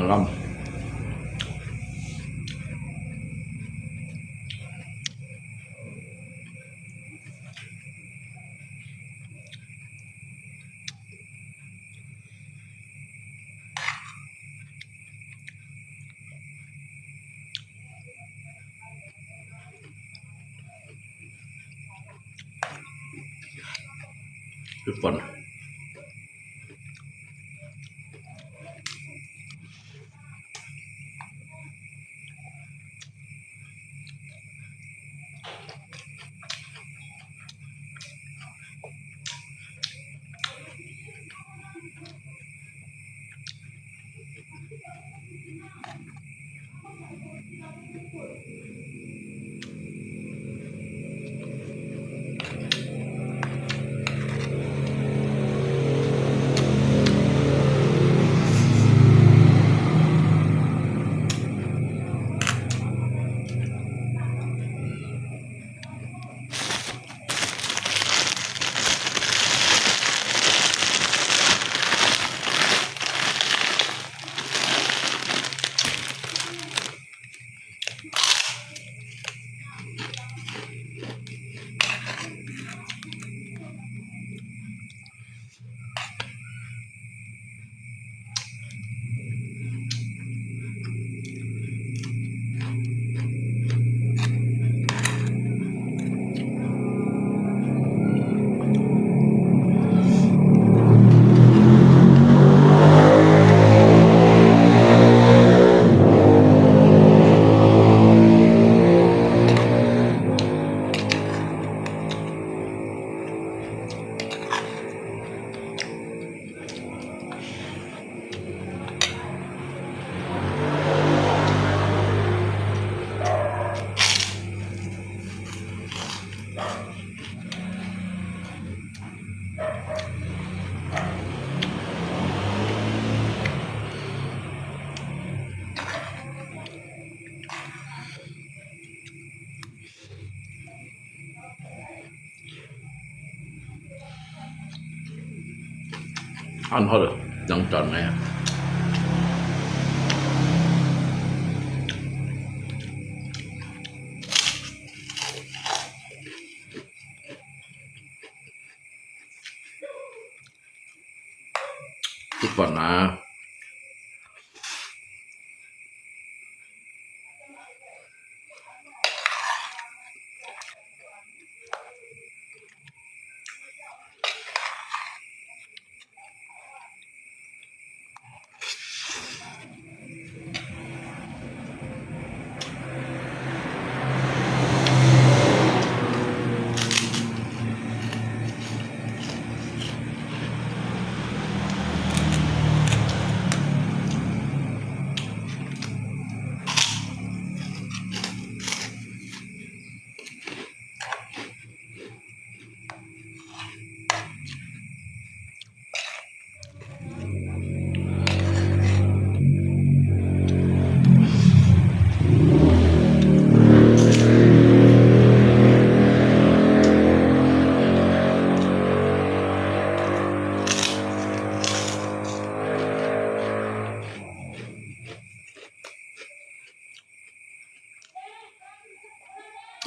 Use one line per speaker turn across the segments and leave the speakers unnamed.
15. Tuyệt vời. ăn thôi được dòng tròn này chút phần là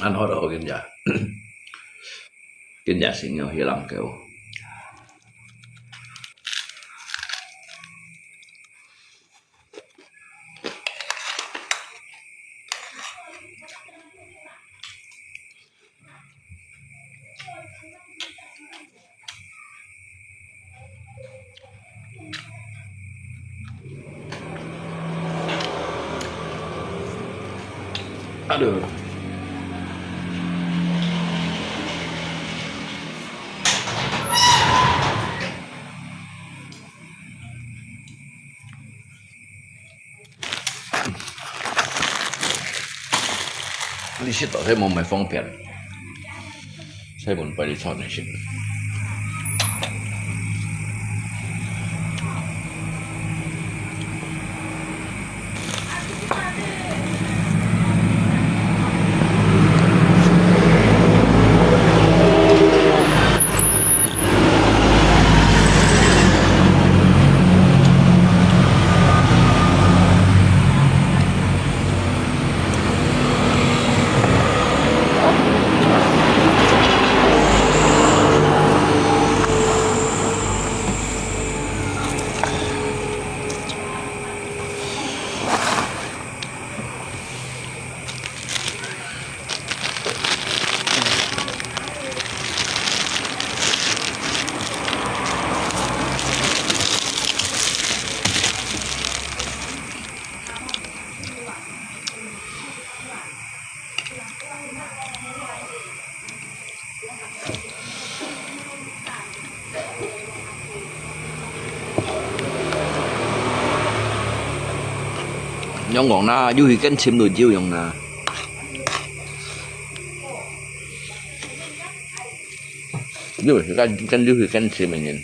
ăn thôi rồi kiên giả kiên giả xin nhau hiểu lầm kiểu được你知道喺冇咪方便，西門俾你坐嚟食。用講啦，要去跟簽度招用啦。因為跟要去跟簽嘅人，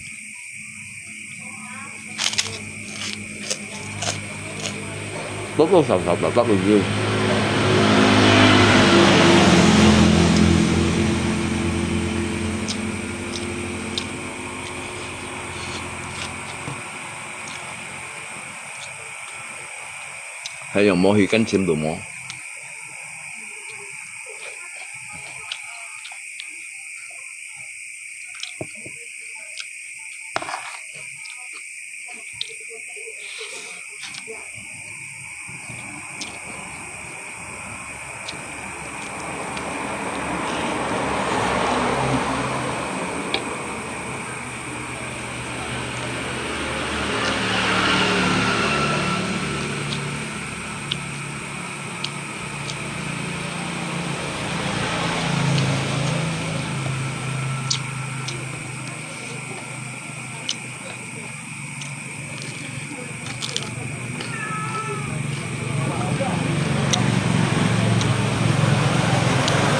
多多少少都會要。係用冇去跟簽度冇。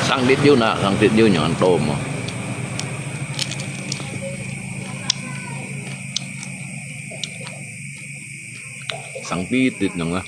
Sang tiết yêu nè, sang tiết yêu nhọn tôm mà. Sang tiết nhọn á.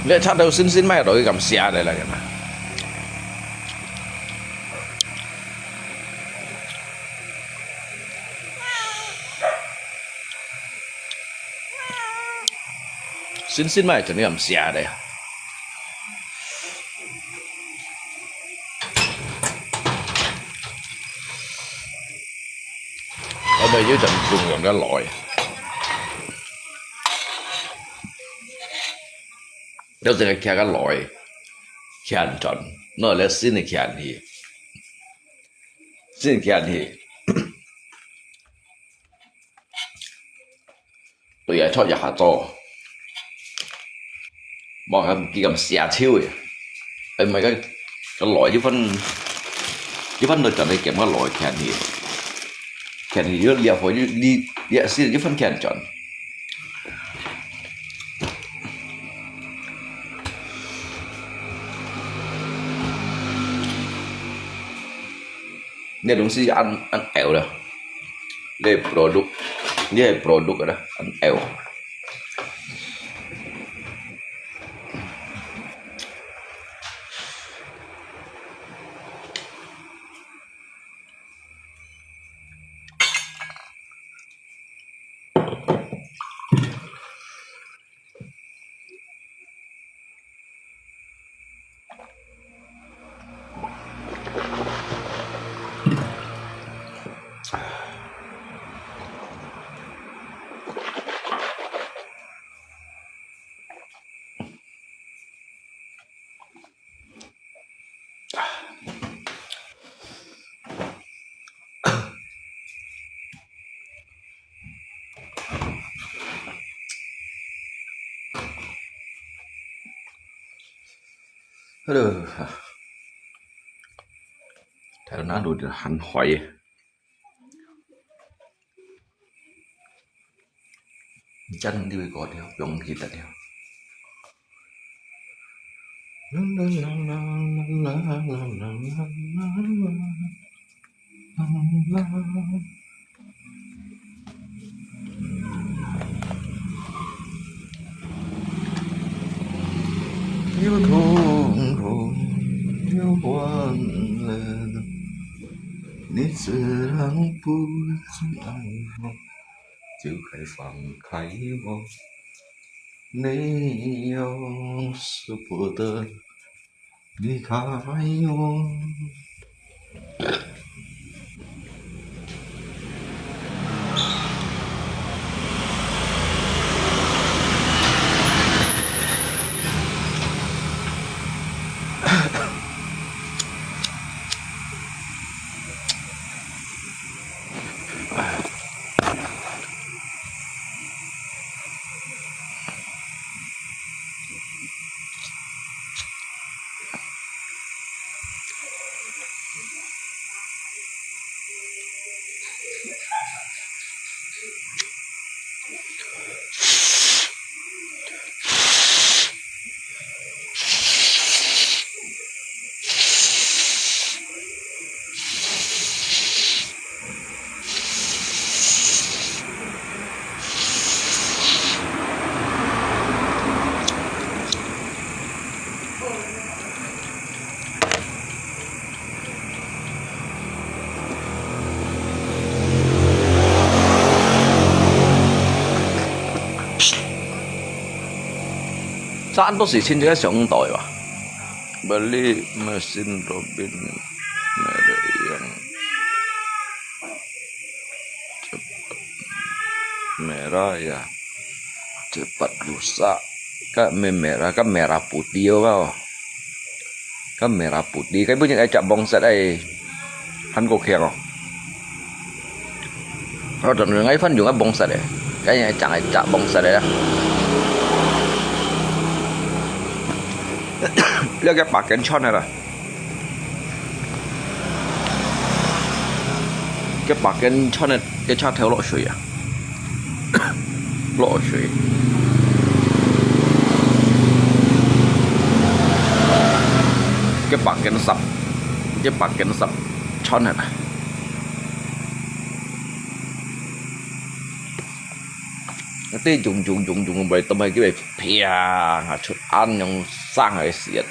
Lẽ chắc đâu xin xin mai rồi cầm xe đây là cái nào 新咪就你咁寫的。我咪要陣用得耐，有陣係騎得耐，騎唔盡，攞嚟先嚟騎唔起，先騎唔起，對嘢出一下多，冇咁幾咁寫超嘅，係咪個耐一分到陣你夾得耐騎唔起。看你有裂回你也是一分看准，那东西按L 了，你 produk 你係 produk 啦，按 L。Aduh, karena udah han hoài, chân đi gọi theo, dùng gì ta theo. Yêu thương rồi yêu quan lên你自然不曾爱我就该放开我你要是不得离开我Saan to si Chin juga siyang toy ba? Bali mesin Robin merah yang cepat merah ya cepat rusak kan merah putih kau kan merah putih cái punya cak bongset đây hắn có khen không? Rồi tận người ấy phân dùng cái bongset này cái này chẳng ai cak bongset đây đó. Lihat cái bạc kén chon này là cái bạc kén chon này cái chon theo lộ水啊lộ水cái bạc kén sập chon này tí dùng vậy tụi mày cái về pia chút ăn trong sang hay xiết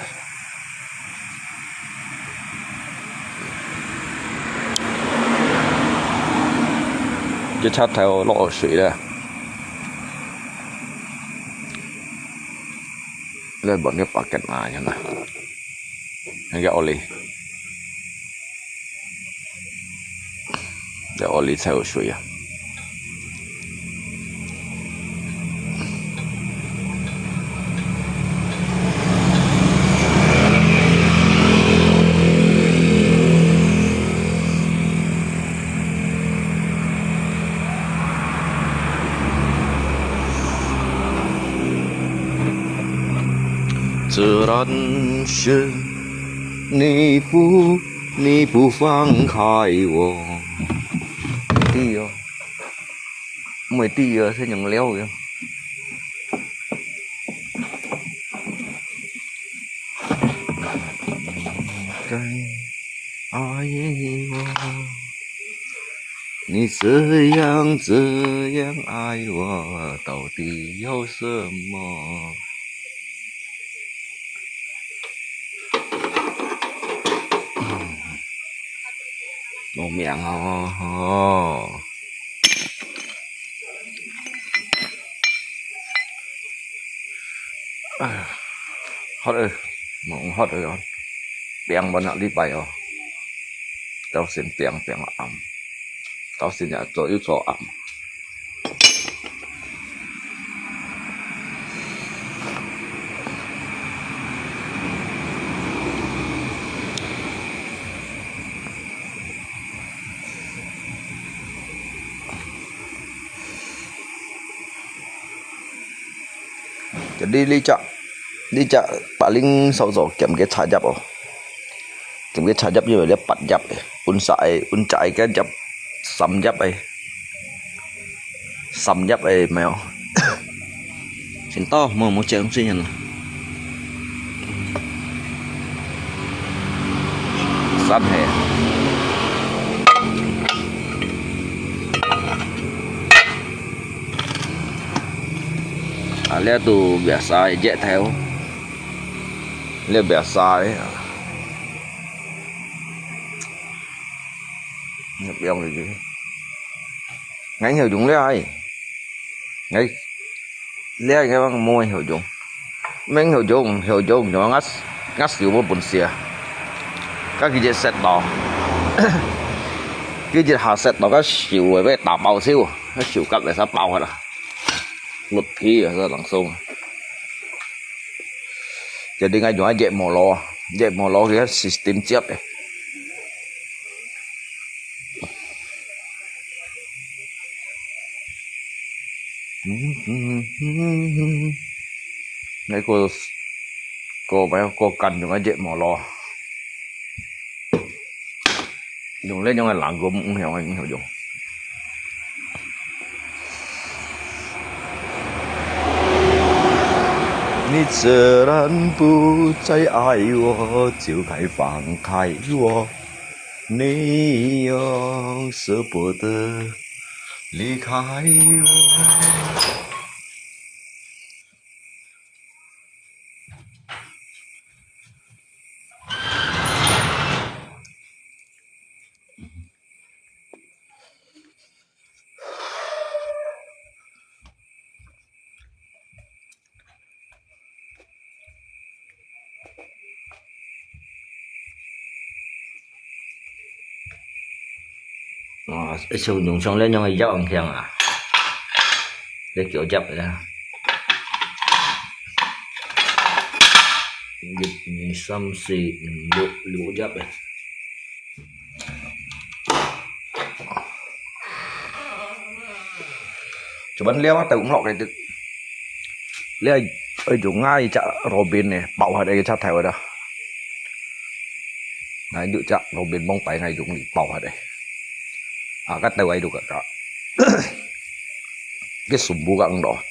cái chát theo lộ水đây lihat bọn cái paket nanya nah cái oli cái oli theo suy à 自然是你不放开我đi rồi mày đi rồi sẽ nhận leo kìa cái爱我你这样爱我到底有什么một miệng hot ơi mộng hot rồi bèn bọn nó đi bay rồi tao xin bèn ẩm tao xin nhà cho yếu cho ẩm jadi đi chợ paling sau rồi kiểm cái trả dập rồi kiểm cái trả dập như vậy là bắt dập un chạy cái dập sầm dập ấy mèo xin to mà một triệu xin nhận sẵn hè lihat tuh biasa aja theo lihat biasa đấy nhập bèo này gì ngay hiểu chúng lấy ngay lấy cái bằng môi hiểu chúng mình hiểu chúng nó ngắt xíu một bún xìa các cái gì set đỏ cái gì hạ set đỏ cái xíu với tạp bao xíu cái xíu cắt lại sắp bao hết à một khi ở ra đằng sông jadi ngay chỗ dẹp mò lo cái system chết này đấy cô cần cho cái dẹp mò lo dùng lên cho người làm gốm cũng hiểu anh hiểu dùng你自然不再爱我，就该放开我。你又舍不得离开我。sử dụng xong lên cho người dốc bằng thiền à để kiểu chập ra dịch xăm xì lũ dấp này chú bắn leo từ cũng lọ này leo ở chỗ ngay chợ Robin này bảo ở đây cái chặt theo ở đó này dụ chợ Robin bông tay ngay dùng bảo ở đây các tàu ấy được cả cái sủng bù găng đó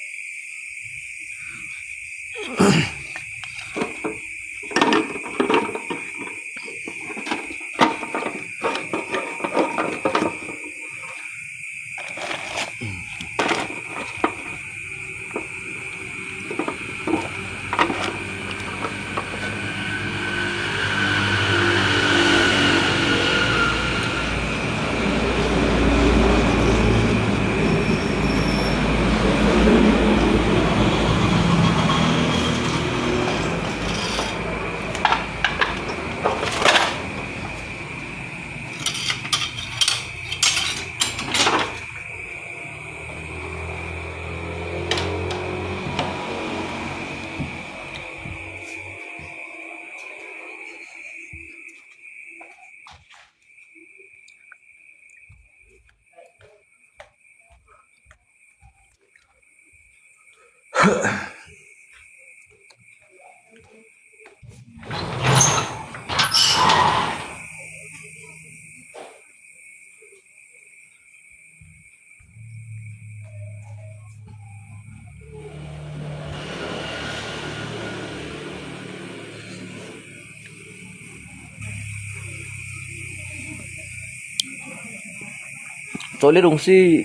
Soalnya dong sih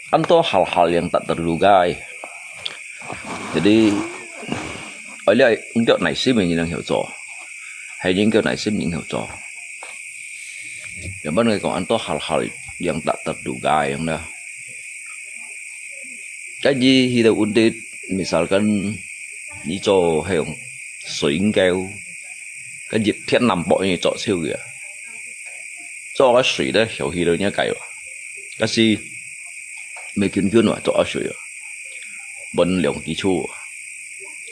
anto hal-hal yang tak terduga jadi oleh untuk nảy sinh mình đang hiểu rõ hay những kiểu nảy sinh mình hiểu rõ yang ban ngày còn anto hal-hal yang tak terduga yang dah cái gì hidup undit misalkan đi cho hay ông suyến keo cái dịch thiên nằm bội như chỗ siêu kìa cho cái水的小鱼的人家改了，但是没根据呢做水啊，本两基础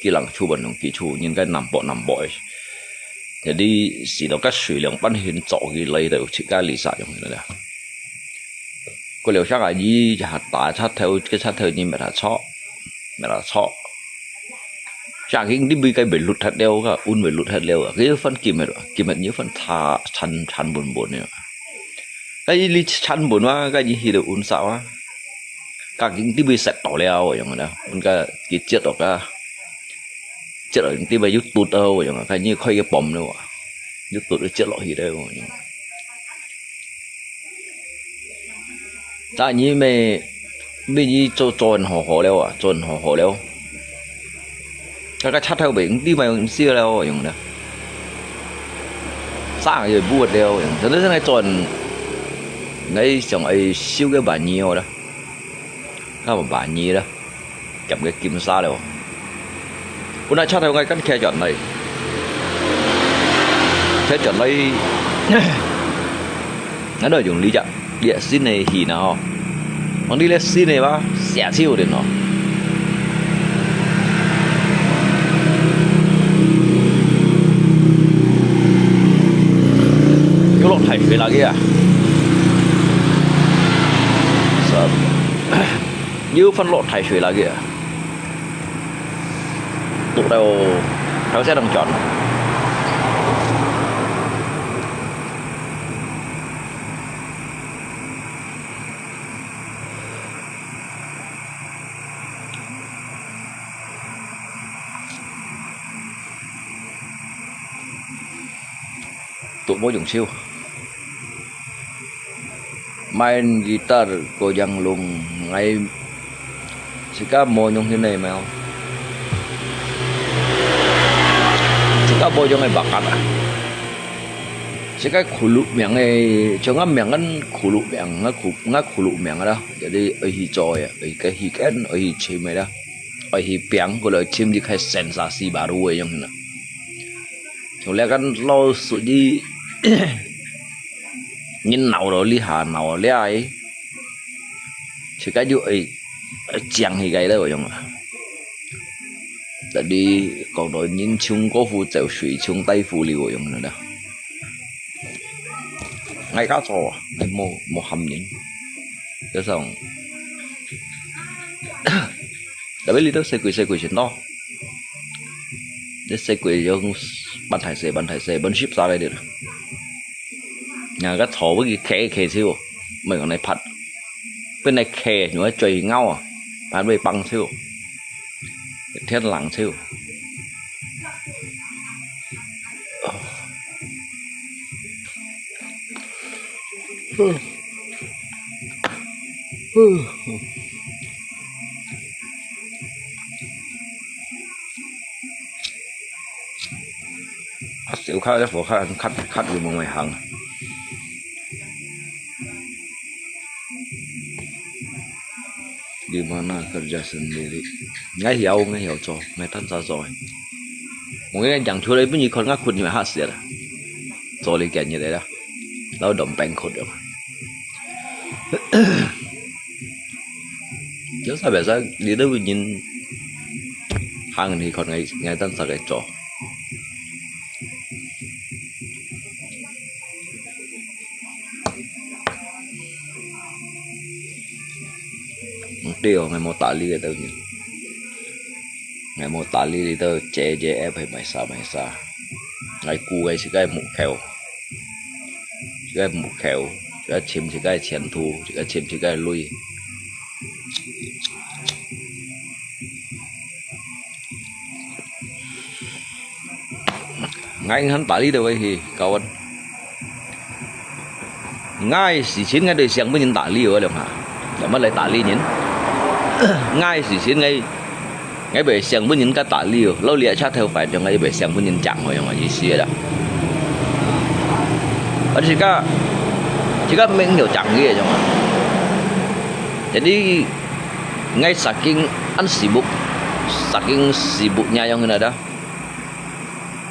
，cái lần chu本两基础应该nằm bội, jadi chỉ đó cái水量bản hiện rõ cái lấy được chỉ cái lý giải giống như thế có liệu chắc là gì hạt đá sát theo như mẹ đã chọ chả cái đi bị cái bị lụt hạt đeo cả un bị lụt hạt đeo cái phân kìm như phân thà chăn buồn này cái gì chăn buồn quá cái gì thì được un sao á các cái đi bị sạch đỏ leo vậy mà un cái chết ở đi bị tụt đâu vậy mà cái như khơi cái bom đâu tụt nó chết lọ gì đâu tại như mày bây giờ cho tròn hồ leo cái chát theo biển đi mà xưa leo vậy mà sáng rồi buồn leo cho nên cái tròn ngay trong ấy siêu cái bản nhiều đó các bản nhiều đó chậm cái kim sa đâu bữa nay chát theo ngay cái khe chọn này khe chọn này nó đòi dùng lý chậm địa xin này thì nào còn đi lên xin này ba xẻ siêu đến nó cái lọt thảy về là kia như phân lọt thảy水là kia tụ đầu theo xe đồng chọn tụ bố dùng siêu main gitar goyang lung ngay sika mo nhung thế này mà không sika bo cho ngay bakat sika khulu miệng này cho ngắm miệng ăn khulu miệng ngắt khulu miệng đó jadi ở hi joy ở cái hi ken ở hi chim này đó ở hi piang của lời chim đi khai sensasi baru ấy nhung nè cho lẽ kan lo sự đi nhìn nào rồi li hà nào lẽ ấy chỉ cái vụ ấy chẳng thì cái đó rồi không ạ tại đi còn rồi nhìn chung có phụ chịu水chung tay phụ liều rồi không nữa ngay cả trò ngay một hầm nhìn cái xong đã biết lý đó xe quỷ chuyện đó để xe quỷ cho ban thải xe bên ship ra đây được nhà cái thổ với cái khe siêu mình còn này phật bên này khe nữa trời ngao à bán về băng siêu thiên lặng siêu xỉu khá cái phổ khátอยู่một ngày hàng di mana kerja sendiri nggak hiểu cho nggak tan rồi mungkin chẳng thua đấy bây giờ con ngắt khuôn như mà hát xịt rồi đi kẹt như thế đó lao động bèn khuôn được chứ sao bây giờ đi đâu nhìn hàng thì còn ngày tan sao cái trò điều ngày một tả ly cái đâu nhỉ ngày một tả lý đi tơ chế chế ép hay mày xa ngày cũ cái chỉ cái mũ khéo chỉ cái chìm chỉ cái chiến thu chỉ cái chìm chỉ cái lui ngay hắn tả lý đâu thì cao anh ngay sự chiến ngay đời sáng với những tả lý ở đâu hả để mất lại tả lý nhỉ ngay sự chiến ngay bề sáng với những cái tả lý lâu lịa chắc theo phải cho ngay bề sáng với những chẳng rồi mà gì xía đó ở chỉ có mình hiểu chẳng gì rồi mà jadi ngay saking sibuknya yang ini ada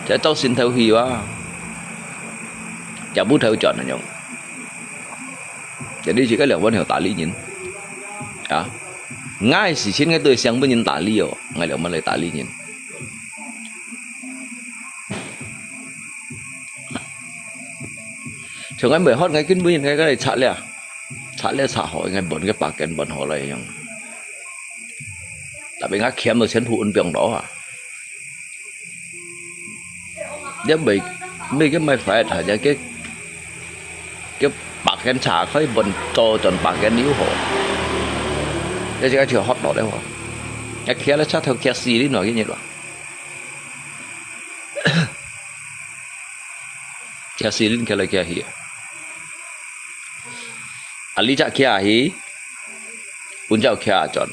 saya tahu sin theo hiwa cabut theo chọn này nhung jadi chỉ có lượng vấn hiểu tả lý nhìn à ngay sự chiến ngay tôi sáng với nhìn tả lý rồi ngay lượng vấn lời tả lý nhìn thường anh mới hót ngay kinh binh ngay cái này chả lẽ hỏi ngay bận cái bạc kén bận họ này nhung tại vì ngay kiếm được chiến thủ ấn tượng đó à nếu mấy cái mày phải là cái bạc kén trả phải bận to chọn bạc kén níu họ cái gì cái chuyện hót đó đấy không cái kia là chắc theo kia xì đi nói cái gì đó kia xì đi cái là kia hi ali chắc kia hi un chào kia chọn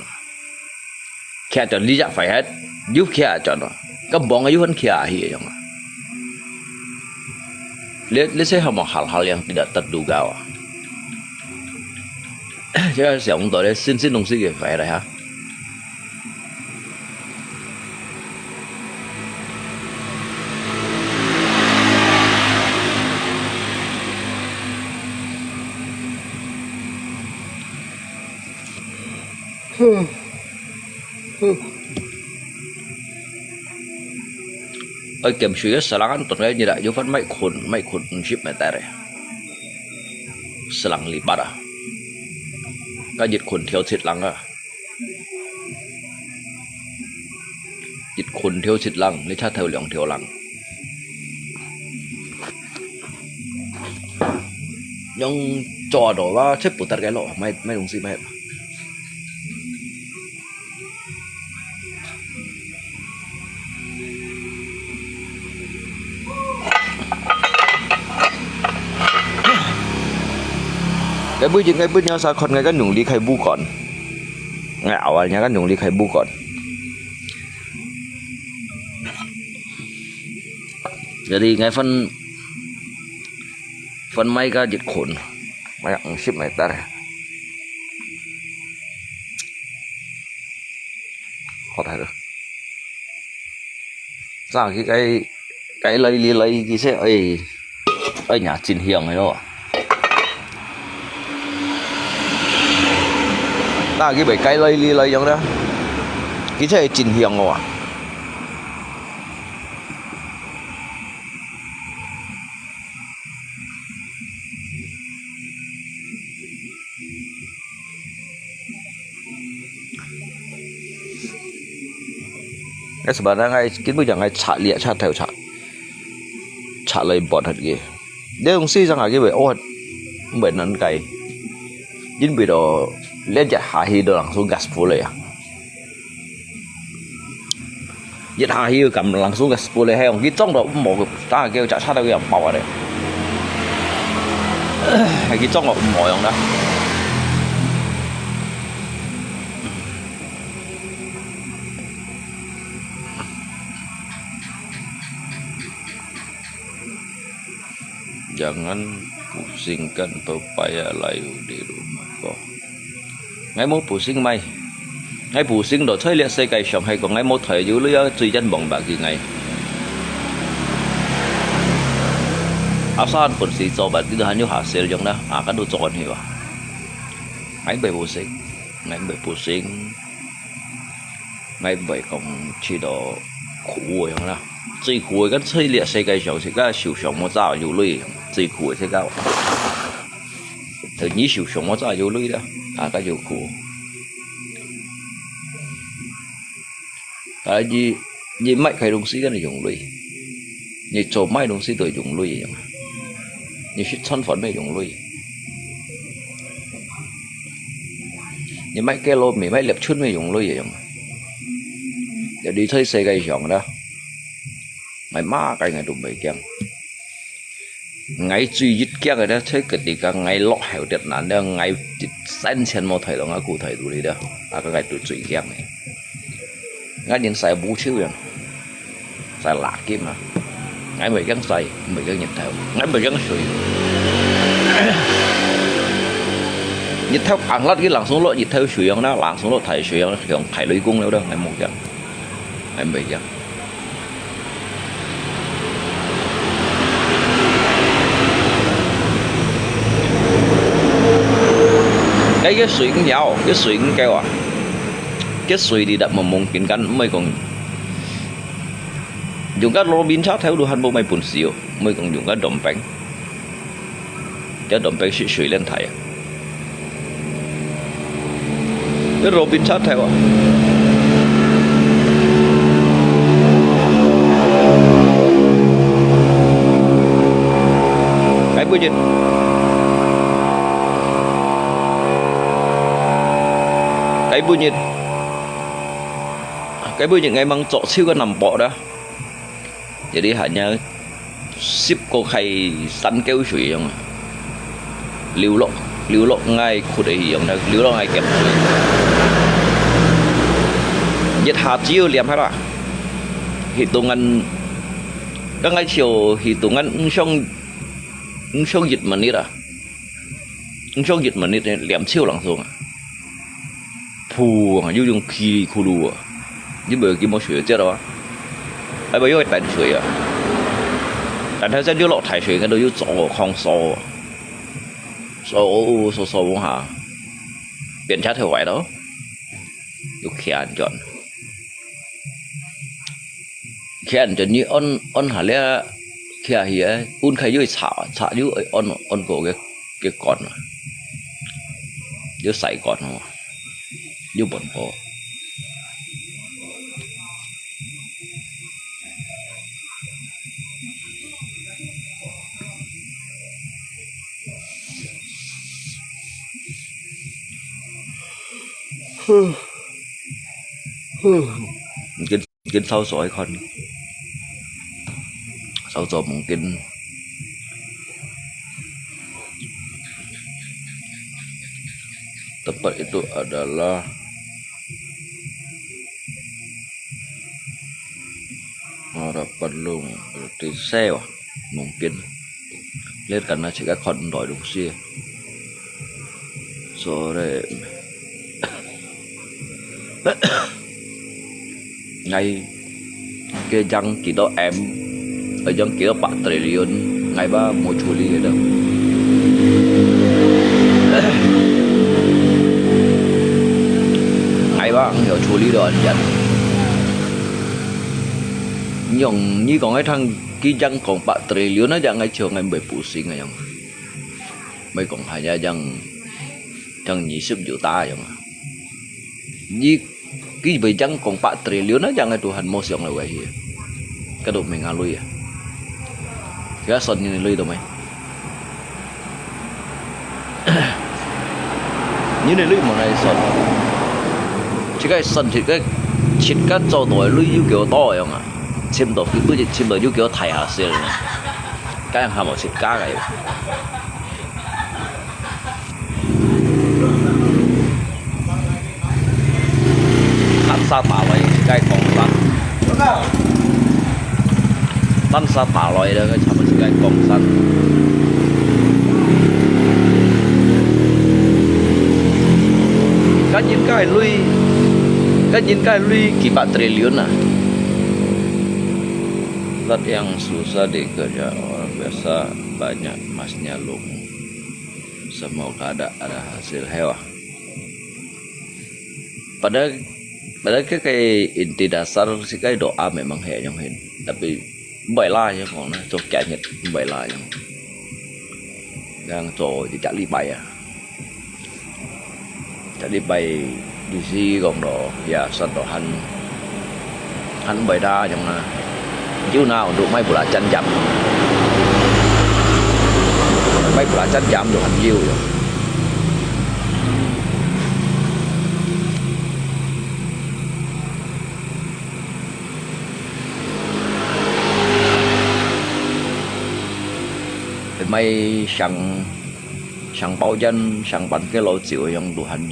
lý chắc phải hết giúp kia chọn nó cái bóng ấy vẫn kia hi vậy mà lihat saya mau hal-hal yang tidak terduga wah. Jadi saya untuk dia sin nung sih phải đấy ha. Ơi kiểm suy selang tuần này như đại dấu phân máy khôn chip mày ta đây selang lipat à cái dịch khôn thiếu thịt lăng à dịch khôn thiếu thịt lăng lấy cha theo lượng thiếu lăng nhưng trò đóว่าใช่ปุ๊ตcái lọไม่ลงสิไม่cái bữa nhau sao con ngay cái nhung đi khai bu còn ngạo à nhà cái nhung đi khai bu còn giờ đi ngay phân may cái dịch khổn mày ăn ship mày ta đây khó thấy được sao cái lấy cái xe ấy nhà chín hiền này đó ta cái bể cây lấy giống đó cái xe chín hiền rồi cái sebenarnya ngay kiến bây giờ ngay chả lịa chả theo chả lấy bọt thật kì nếu ông si rằng là cái bể ô bể nắn cày chính vì đó lên chả hạ hi đồ lăng xuống gas phủ lại à giật hạ hi cầm lăng xuống gas phủ lại hay không cái trong đó một ta kêu chả sát đâu cái bảo ở đây hay cái trong đó mỏi không đó jangan pusingkan pepaya layu di rumah kok. Ngay mốt pusing mày, ngay pusing đồ thấy liệt xe cây sòng hay còn ngay mốt thời dữ lưới truy chân bọn bạc gì ngày. Asan pun si coba itu hanya hasil yang dah akan tu con hiểu. Ngay bề pusing, ngay bề còn chỉ đồ khổ yang dah. 最苦的，最烈世界上是个受伤我早有累，最苦的是个，就你受伤我早有累啦，啊个有苦。tại vì mấy cái đồng sĩ cái này dùng lui như chỗ mấy đồng sĩ tôi dùng lui vậy như shit thân phận này dùng lui như mấy cái lô mì mấy lẹp chút mới dùng lui vậy để đi thấy xe gây chọn đó mày má cái ngày tụi mày kẹng ngày duy nhất kẹng rồi đó thấy cái gì cả ngày lọ hẻo đẹp nạn đó ngày xanh xanh một thời đó ngã cụ thời tụi đi đó cái ngày tụi duy kẹng này ngày nhìn xài bù chiếu vậy xài lạc kim mà ngày mày gắn xài mày gắn nhịp theo ngày mày gắn sủi nhịp theo ăn lát cái làng xuống lộ nhịp theo sủi nó làng xuống lộ thầy sủi nó kiểu thầy lưới cung đâu đâu ngày một kẹng ngày mày gắn cái suy cũng giàu cái suy cũng kêu à cái suy thì đập mà mông kiến cắn mới còn dùng các Robin sát theo đồ hành bộ mày buồn xỉu mới còn dùng các đom bánh cho đom bánh suy lên thầy cái Robin sát theo à cái bữa nhìn cái bữa những ngày mang trọ siêu cái nằm bọ đó jadi hanya ship cô khay sắn kéo suy không liu lộc ngay khu đấy giống là liu lộc ngay kẹp giết hạt chiêu liềm hết rồi hitung ăn các ngày chiều hitung ăn xong dịch mà nít à xong dịch mà nít liềm chiêu lằng xuống phù như dùng khi khu đùa như bởi cái món suy chết đó ai bây giờ tận suy à tận theo dân điêu lộ thải suy cái đó yêu chỗ không số số hả biển chat theo vậy đó yêu khén chọn như on hả lẽ kia hi un khai dưới xả dưới on cổ cái con dưới sải con mà dưới bẩn cổ mungkin sau sỏi con sau sỏi mungkin tempat itu adalah perlu berarti sewa mungkin lihat karena jika kon produksi sore ngày cái dân chỉ đó em ở dân kia 4 triliun ngày ba một chu ly đó ngày ba nhiều chu ly đó anh nhung như còn cái thằng cái dân còn 4 triliun nó dân ngày trường ngày 10 pusing ngày không mấy còn hay ra dân 20 juta vậy mà như cái bây dân còn 4 triliun nó jangan Tuhan mau siang lewat here cái đồ mình ăn lui à cái sân như lui đâu mày như này lui mà này sân chỉ cái sân thì cái chít cái cho tuổi lui yêu kiểu to vậy mà xem đồ cái bữa giờ xem đồ yêu kiểu thải hạ xưa cái hàng một chít cá cái sa tả loại cái còn tan sa tả loại đó cái chả phải cái còn sẵn cái nhìn cái lui kỳ bạc triliun à zat yang susah dikerja orang biasa banyak emasnya lum semoga ada hasil hewa padahal cái inti dasar sih cái doa memang hệ trong hình tapi baiklah ya còn nó cho kẻ nhật baiklah yang đang cho thì chạy đi bay à chạy đi bay di si gồng đồ ya sân đồ hành hắn bày ra trong là chiếu nào đủ mấy bữa là chân chậm mấy bữa là chân chậm được hành diêu rồi thì mấy sang bao chân sang bắn cái lỗ chịu trong đủ hành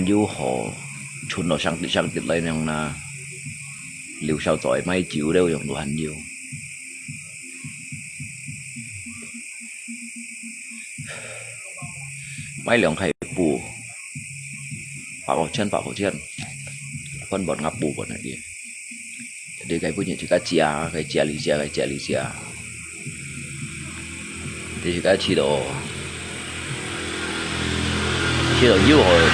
diêu họ chun nó sang tít lên trong là liều sao giỏi mấy chịu đâu trong đủ hành diêu mấy lượng khai bù bảo vào chân phân bột ngập bù bột này đi để cái punya chỉ cái chia lì chia thì cái chỉ đồ yêu rồi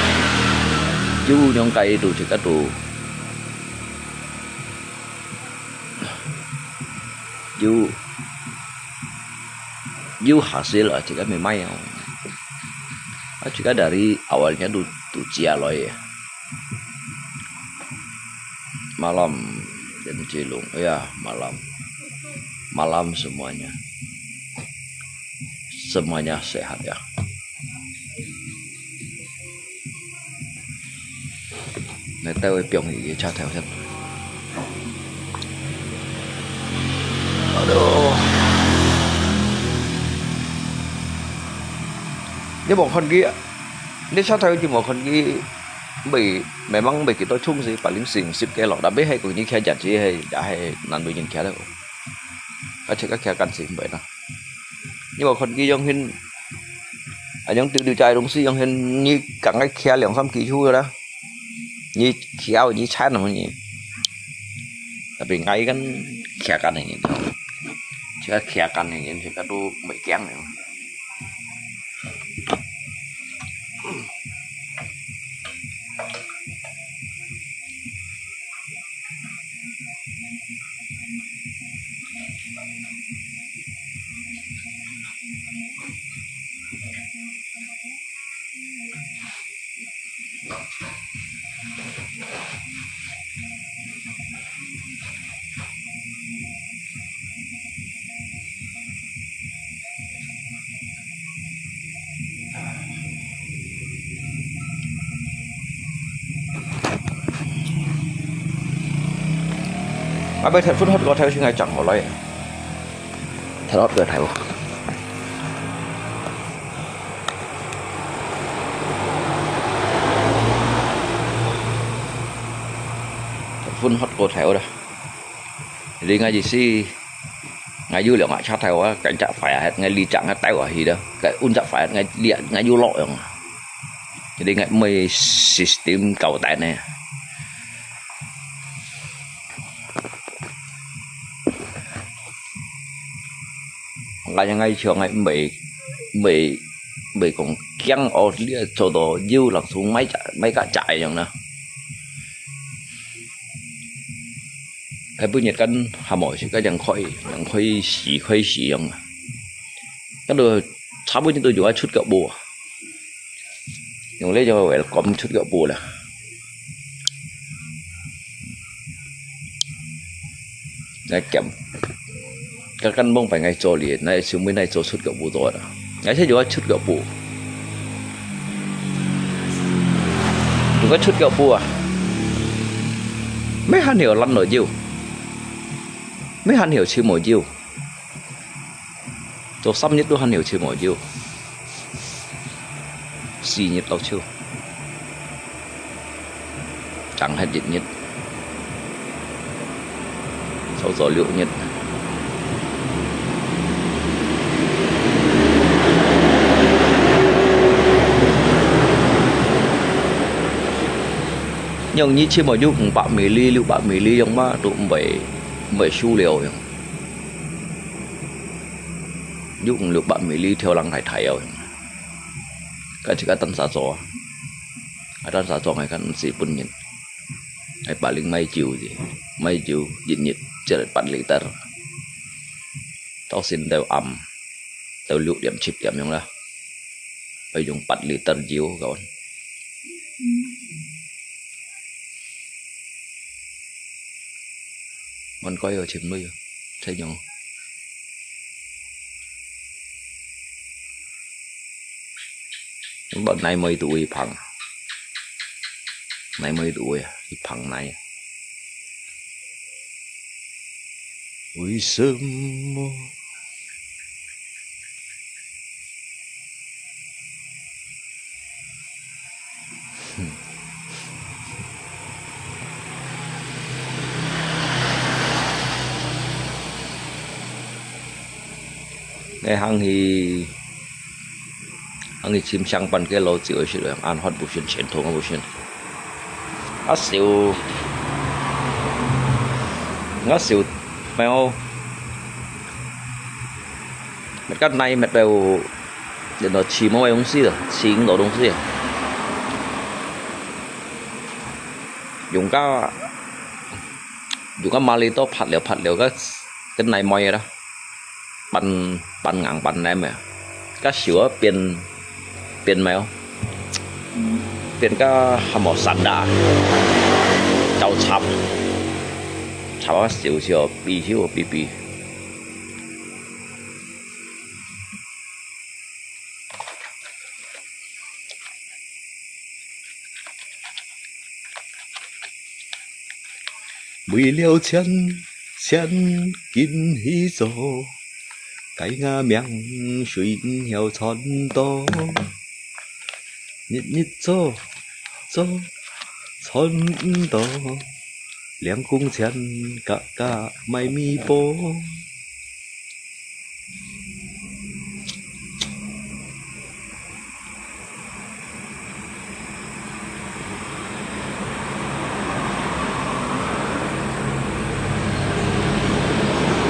yêu những cái đồ chỉ cái đồ yêu hasil lah chỉ cái mày may không chỉ cái dari awalnya tu chia loy malam dan cilung ya malam semuanya sehat ya này tao piong gì cho theo chân aduh dia một con kia dia sao theo chỉ một con kia memang bị kita chung sih paling sip kayak lo tapi hay cũng như kia chặt chỉ hay đã hay năn đôi nhìn kia đâu có chỉ các kia cần sip vậy đó nhưng mà con kia trong hình những điều trai đúng si trong hình như cả cái kia lượng 3 kg rồi đó như khéo như chát nào nhỉ tapi ngay cái kia cần này nhỉ chỉ cái kia cần này nhỉ thì cái đồ bị kén này bây thật phút hết có theo chứ ngay chẳng có lấy thật hết rồi thầy bộ phun hết cô theo đó đi ngay gì xí ngay du liệu ngại sát theo á cảnh trạng phải hết ngay ly chẳng hết tay của gì đó cái un chặt phải ngay điện ngay du lội rồi thì đi ngay mây system cầu tại này là ngay trường ngay bị còn kén ở chỗ đó dư là xuống mấy cả chạy rồi nè cái bữa nhiệt cân hà mỗi cái chẳng khơi xì rồi cái đồ sáu bữa tôi dùng chút gạo bùa dùng lấy cho vậy là có chút gạo bùa là này kèm các căn bông phải ngày trò liền này xuống bên này trò chút gạo bù rồi đó ngày thấy dùng chút gạo bù dùng cái chút gạo bù à mấy hắn hiểu lăn nổi diêu mấy hắn hiểu chữ mỗi diêu trò xăm nhất đôi hắn hiểu chữ mỗi diêu xì nhất đâu chưa chẳng hết dịch nhất sau gió liệu nhất nhưng như chưa mà dùng bạn mì ly lưu bạn mì ly không mà tụm bảy xu liều dùng lưu bạn mì ly theo lăng thải rồi cái chỉ cái tân xã gió này kan si pun nhìn hay paling mấy chiều dịch nhiệt chờ 4 liter tao xin tao ẩm tao lưu điểm chip điểm như là phải dùng 4 liter chiều các bạn con coi ở chìm nuôi thấy nhau bọn này mấy tuổi phẳng này mấy tuổi cái phẳng này ui sớm cái hang thì chim sang ban cái lô chịu sự ăn hot bút truyền thống bút truyền ngắt xỉu mèo mất cái này mất đều để nó chỉ mỗi东西的chỉ những东西dùng cái mali to phát liệu cái này mồi đó bắn ngang bắn em mà cái sữa biển mèo biển cái hàm mỏ sắn đà cháu chắp cái xíu bì为了钱紧去做，该我命水要穿多，日做穿多，两公钱嘎买米波。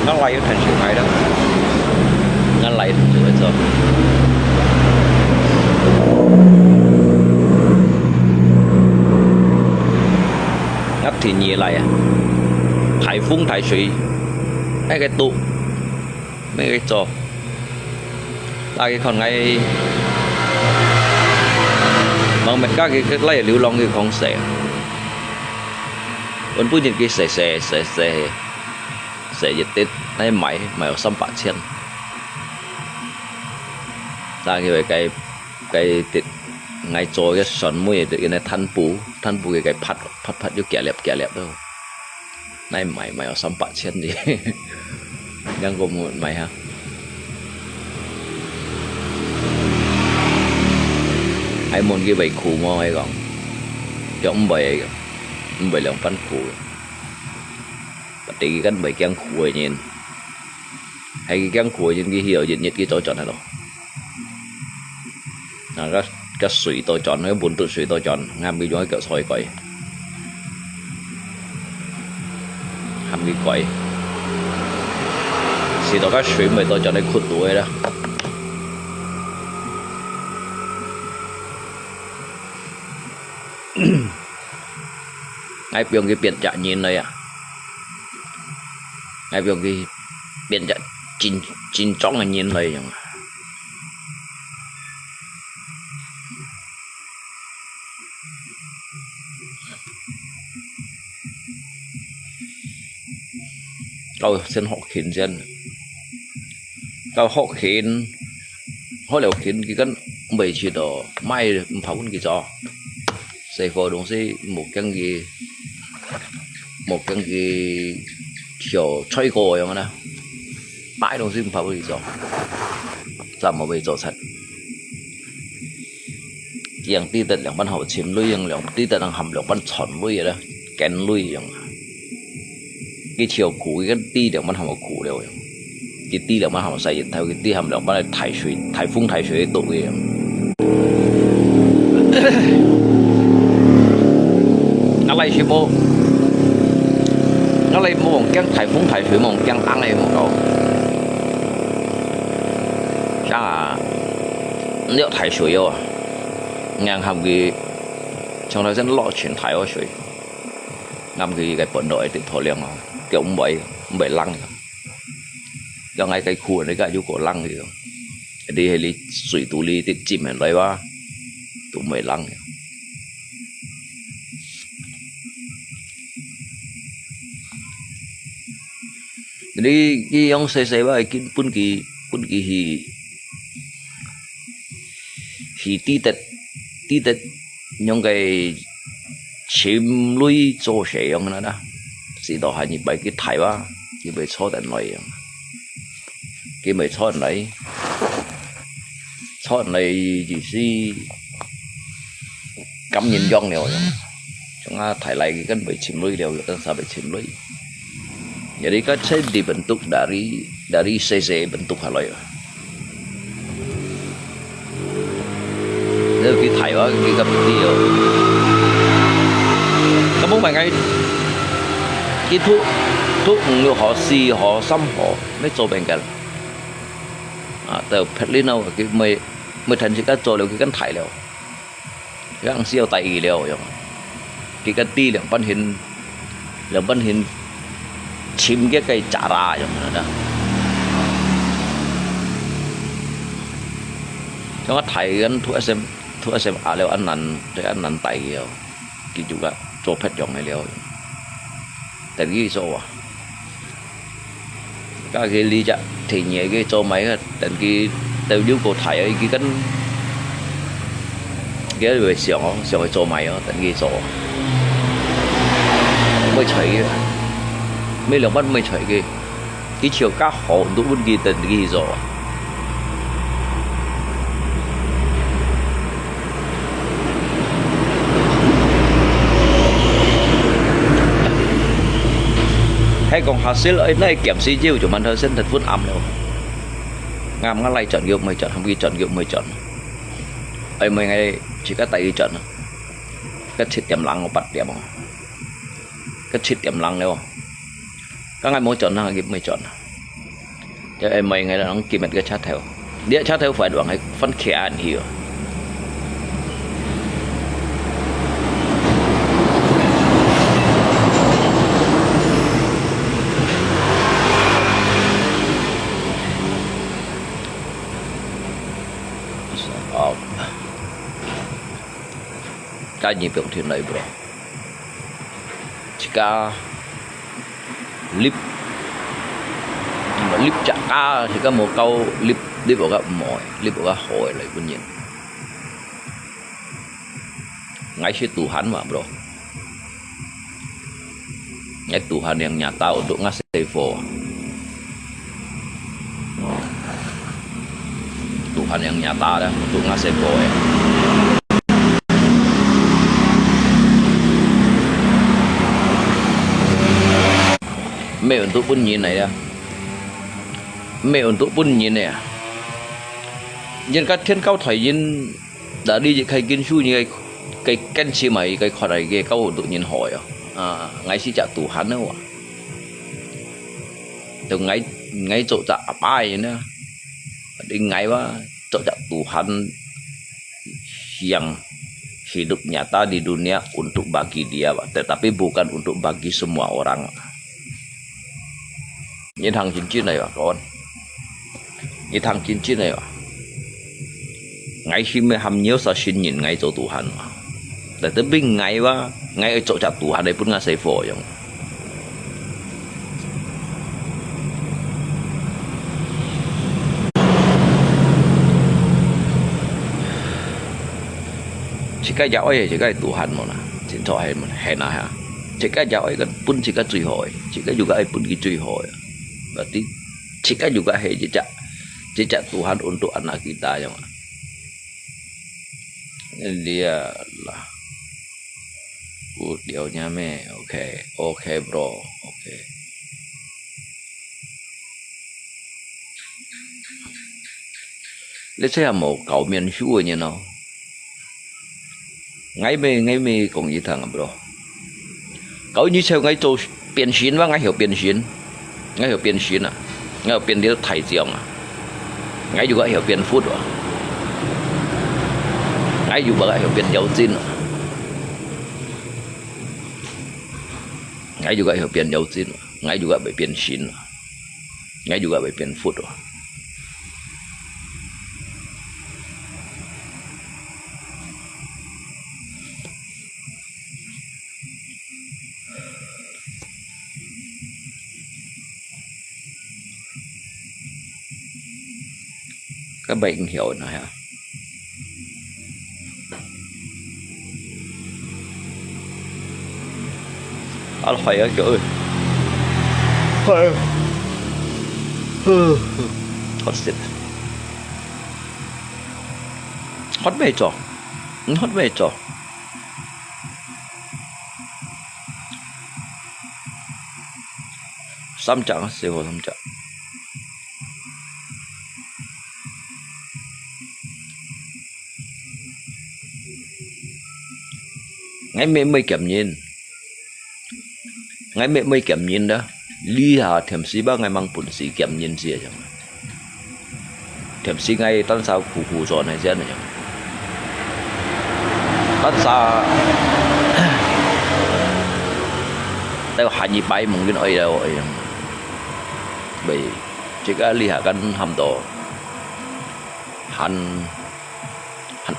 nó lay ở thành sự này đó nó lay thành sự rồi ngắt thì nhiều lại thải phun thải suy mấy cái tụ mấy cái trò là cái còn ngay mà mình các cái lay lưu long cái con sẻ vẫn bút những cái sẽ dịch tết này máy ở sâm bạc chen ta cái tết ngày trôi cái sòn mũi cái này than bù cái phát vô kẻ lẹp đâu này máy ở sâm bạc chen gì đang gồm một máy ha ai muốn cái bầy khủ mò hay còn giống bầy lòng phân khủ thì cái bầy keng khuổi nhìn hay cái keng khuổi nhìn cái hiểu nhiệt cái tôi chọn này rồi cái suy tôi chọn cái bốn tự suy tôi chọn ngam cái gió kiểu soi quậy hàm cái quậy chỉ đó cái suy mà tôi chọn cái khuất tuổi đó ngay biếng cái biển chả nhìn này à ngay biếng cái biển chả chín chóng là nhìn này chẳng câu xin họ khiến dân câu họ khiến họ liệu khiến cái cân bảy chỉ đó mai pháo cái gió xây phô đúng gì một cái kiểu chơi cổ vậy mà bãi đúng gì pháo cái gió làm một bây giờ thật yang ti tật yang ban hậu chìm lui yang ti tật đang hầm yang ban chọn lui vậy đó kén lui yang cái chiều cũ cái ti yang ban hậu cũ đều cái ti yang ban hậu xây theo cái ti hầm yang ban thải phun thải suy tụ vậy nó lấy gì bố nó lấy một cái thải phun thải suy một cái ăn này một câu chắc là nếu thải suy rồi ngang hầm cái trong đó rất lo chuyển thải ở suy ngâm cái bẩn đội thì thổi liền kiểu bảy lăng cho ngay cái khu này cả chú cổ lăng thì đi hay đi suy tụ ly thì chìm ở đây ba tụ bảy lăng Jadi ki yang saya ba pun ki hi ti tet những cái chim lui cho sử dụng nữa đó chỉ đó hay như vậy cái thải quá cái bị số đến này cái bị số này chỉ si cắm nhìn giòn nhiều chúng ta thải lại cái bị chim lui đều chúng ta bị chim lui jadi kan saya dibentuk dari CC bentuk halal itu cái thải quá cái gặp điều các bố bạn ấy cái thuốc nhiều họ xì họ xăm họ mới cho bệnh cả từ phật lên đâu cái mới thành chỉ cái cho được cái cắn thải liệu cái ăn siêu tay gì liệu cái cắn ti là ban hình chim cái chả ra giống đó cho nó thải cái thuốc xem liệu ăn năn tay cái juga cho phép dòng này liệu tại vì sao các cái ly chợ thì nhẹ cái cho máy tại cái từ dưới cổ thải ấy cái về sòng cho máy đó tại vì sao mới thấy mấy lần bắt mới thấy cái chiều cá hổ đủ bất kỳ tại vì sao hay còn hasil ấy này kiểm sĩ chiêu của mình thôi xin thật phút âm đâu ngam ngã lại chọn ghiệu mày chọn không ghi chọn ghiệu mày chọn ấy mày ngay chỉ có tay đi chọn cái thịt tiềm lăng của bạch tiềm cái thịt tiềm lăng đâu các ngày mỗi chọn hàng ghiệu mày chọn cho em mày ngay là nó kìm cái chat theo đĩa chat theo phải đoạn hay phân khẽ ảnh hiểu cái nhịp động thuyền này bro chỉ cả lip chả cá chỉ có một câu lip vào các mồi lip vào các hồi lại bên nhìn ngay khi Tuhan mà bro ngay Tuhan yang nyata untuk ngasih info Tuhan yang nyata dah untuk ngasih info ya mẹ untuk bunyi này ya mẹ untuk bunyi này nhưng các thiên cao thầy nhưng đã đi khai kiến su như cái canh chi mày cái khoa này cái câu tự nhiên hỏi ngay khi trả tù hắn đâu từ ngay chỗ trả bài nữa đi ngay quá chỗ trả tù hắn yang hidup nyata di dunia untuk bagi dia tetapi bukan untuk bagi semua orang. Những thằng chín này à con, những thằng chín này à, ngay khi mới hầm nhớ sao xin nhìn ngay chỗ tù hành, để tới bên ngay quá, ngay ở chỗ chặt tù hành đây cũng nghe say phổi vậy. chỉ cái giáo ấy chỉ cái tù hành mà nè, chỉ cho hay nào hả, chỉ cái giáo ấy cái pun chỉ cái truy hỏi, chỉ cái juga ấy pun cái truy hỏi. Berarti jika juga jejak Tuhan untuk anak kita ya. Dia lah videonya me oke bro oke. Lấy xe một cậu miền xuôi như nào ngay mê cùng như thằng bro cậu như sao ngay chỗ biến xin và ngay hiểu biến xin ngay hiểu biến xin ngay hiểu biến đi thầy giọng ngay juga hiểu biến phút ngay juga hiểu biến dấu tin ngay juga hiểu biến dấu tin ngay juga bị biến xin ngay juga bị biến phút cái bệnh hiểu này hả anh hỏi á kiểu ơi hot shit hot mẹ trò hot mẹ trò 삼장 세고 삼장 ngay mấy kiểm nhìn ngay mấy kiểm nhìn đó ly hà thèm xí ba ngày mang bún xí kiểm nhìn gì chẳng thèm xí ngay tan sao khủ rồi này chứ này tan sao đây hành gì bay mùng cái nơi đâu vậy bị chỉ có ly hà căn hầm đồ hành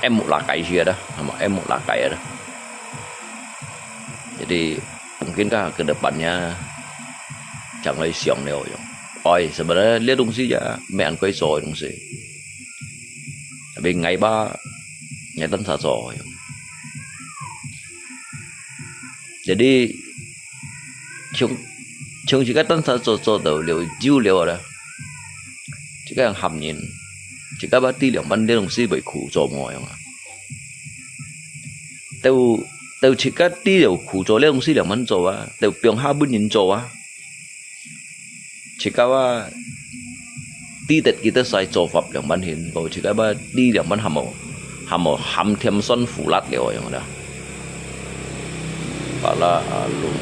em một lá cây kia đó mà em một lá cây đó jadi mungkin kah ke depannya chẳng lấy xiong đều oi sebenarnya lihat dong sih ya mẹ ăn quay rồi dong sih tapi ngày tân sa rồi jadi chúng chỉ có tân sa rồi đầu liệu chiêu liệu đó chỉ có hầm nhìn chỉ có bát ti liệu ban đêm dong sih bị khủ rồi mọi không tao chỉ có đi điều苦做呢種事兩蚊做啊，就變下半年做啊，chỉ có đi tết kita sai做法兩蚊錢，我只có đi兩蚊hầm thêm xuân phủ lát liệu vậy đó, bảo là luôn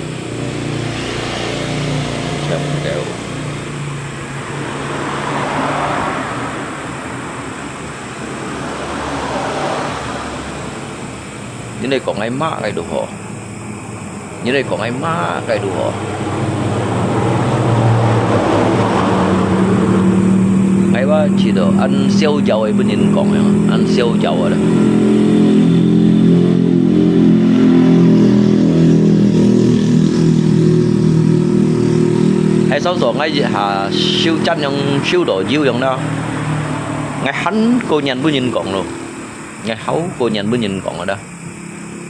thêm đều như này có ngay má cái đồ họ như này có ngay má cái đồ họ ngay ba chỉ đồ ăn siêu giàu ấy bên nhìn còn ăn siêu giàu rồi đó hay sáu rồi ngay hà siêu chân trong siêu đồ diêu giống đó ngay hắn cô nhận bên nhìn còn luôn ngay hấu cô nhận bên nhìn còn ở đó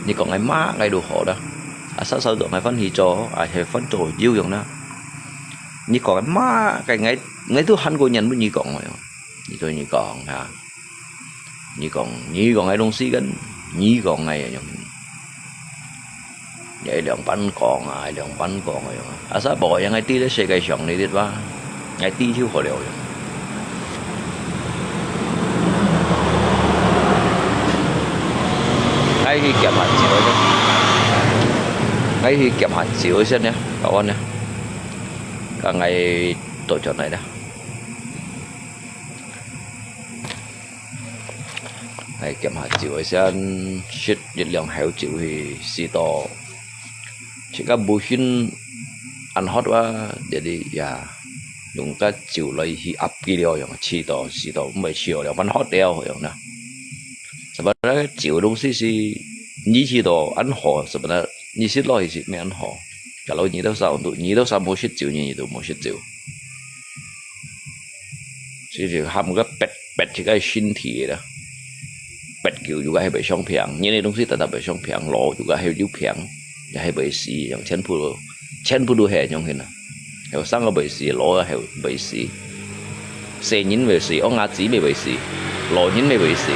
như còn ngày má ngày đồ hộ đó sao rồi ngày phân thì cho thì phân trổ dữ giống đó như còn cái má cái ngày thứ hắn cô nhận với như còn như tôi như còn hả như còn ngày đông xí gần như còn ngày vậy lượng bánh còn rồi sao bỏ ngày tí để xe cái sòng này đi ba ngày tí thiếu khổ đều ngay khi kiểm hạt chịu nhé ngay khi kiểm hạt chịu xem nhé các bạn nhé cả ngày tổ chức này đó ngày kiểm hạt chịu xem shit nhiệt lượng heo chịu thì xì to chỉ có bùi hin ăn hot quá để đi ya dùng cái chịu lấy hi up kia điềuอย่างxì to mới chịuแล้วมัน hot แล้วอย่างนะsebenarnya chịu đông xí nhí chỉ đồ ăn họ sebenarnya nhí xí lo thì mấy ăn họ kalau nhí đâu sao mua xí chịu nhí đâu mua xí chịu chỉ ham cái pet chỉ cái sinh thị đó pet kiểu juga hay bị song piang nhí này đông xí tetap bị song piang lo juga hay diu piang ya hay bị xí yang chen pu hè trong hình hay sang cái bị xí lo hay bị xí xe nhín bị xí ông ngã chỉ bị xí lo nhín bị xí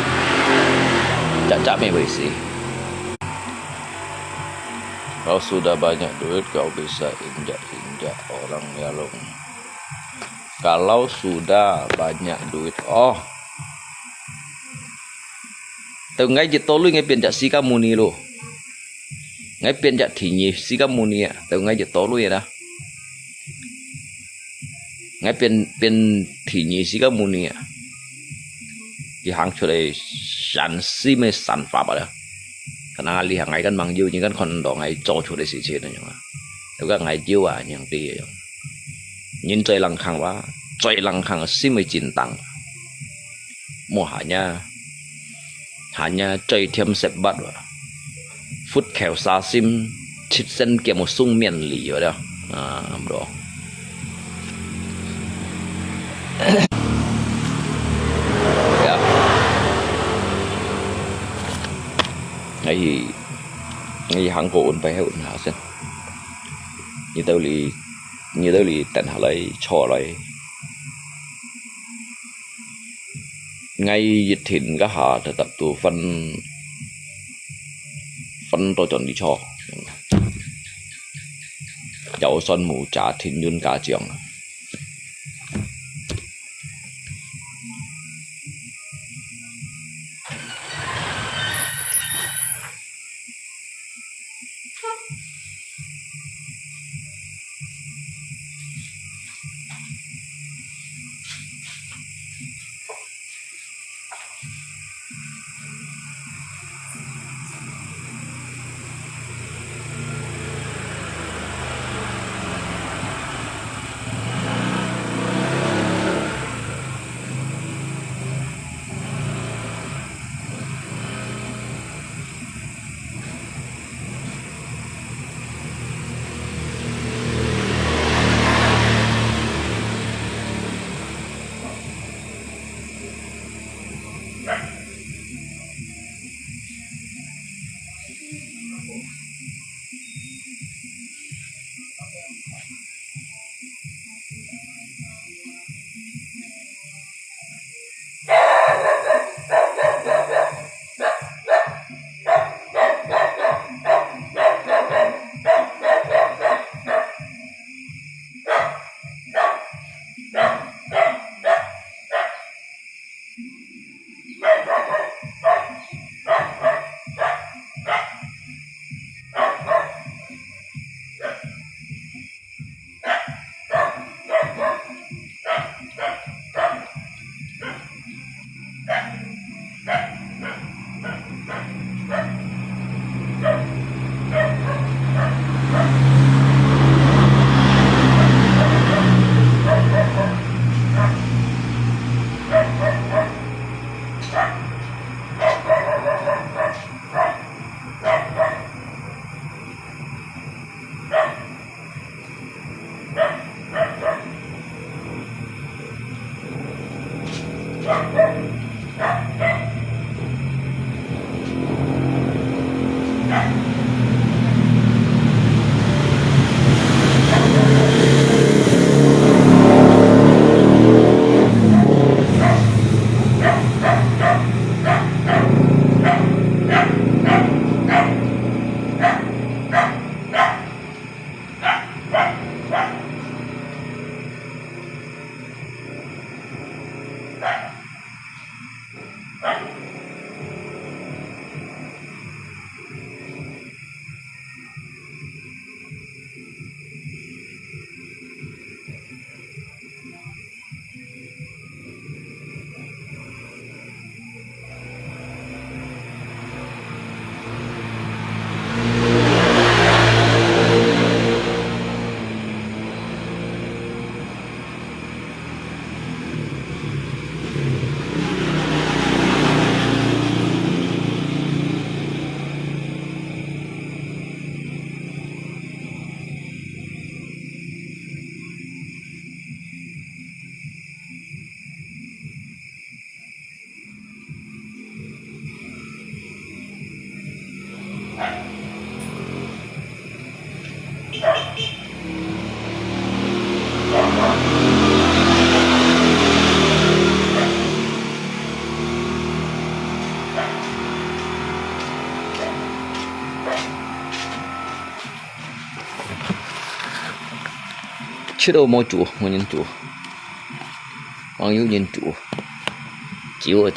caca mebesi. Kalau sudah banyak duit kau bisa injak orang yalung. Kalau sudah banyak duit, từ ngay giờ tối luôn ngay biển chợ si kamu ni luôn, ngay biển chợ thì nhì si kamu ni à, từ ngay giờ tối luôn vậy đó, ngay biển thì nhì si kamu ni à. Cái hàng chỗ này sản xí mấy sản phẩm đó, cái nào li hàng ngày cái mang dưa những cái con đỏ ngày cho chỗ này xí xí này nhá, nếu cái ngày dưa à những tí, nhìn chơi lăng khang quá, chơi lăng khang xí mấy chín tăng, mua hả nha chơi thêm sẹp bát rồi, phút khéo xa sim chít sen kia một sung miền lì rồi đó, rồi. hàng cổ phải hiểu hả xem như tao lì tận hả lại cho lại ngay dịch thìn cái hạ thì tập tụ phân tôi chọn đi cho dạo xuân mù trả thìn nhún cả trường
chế độ mua chủ mua nhân chủ bao nhiêu nhân chủ chiếu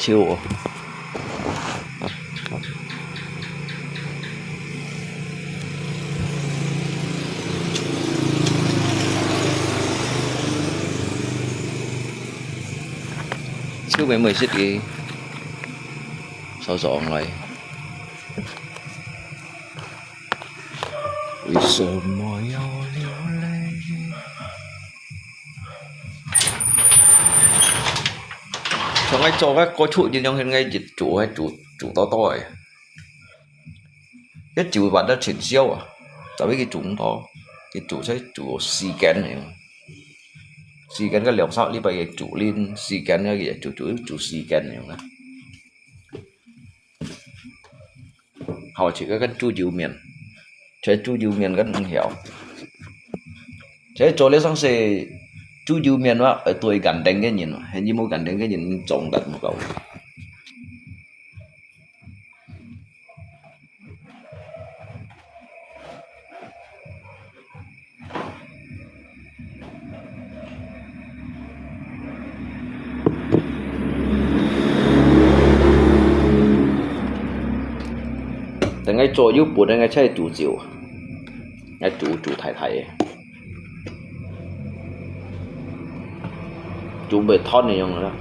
về 10 xích cái sao lại vì sợ mỏi nhau liêu lê cho ngay cho các có trụ như trong hiện ngay dịch chủ hay chủ to ấy cái chủ bạn đã chuyển siêu à tại vì cái chủ to cái chủ sẽ chủ xì kén này xì kén cái liệu sao đi bây chủ lên xì kén cái gì chủ xì kén này mà họ chỉ có cái chu chịu miền chế chú yêu miền gần hiểu chế cho lấy sang xe chú yêu miền đó ở tuổi gần đến cái nhìn hình như mua gần đến cái nhìn trồng đặt một cầuแต่ไงโจยุปุ่นไงใช่จูจิ๋วไงจูไทยจูเบทอนนี่ยังนะ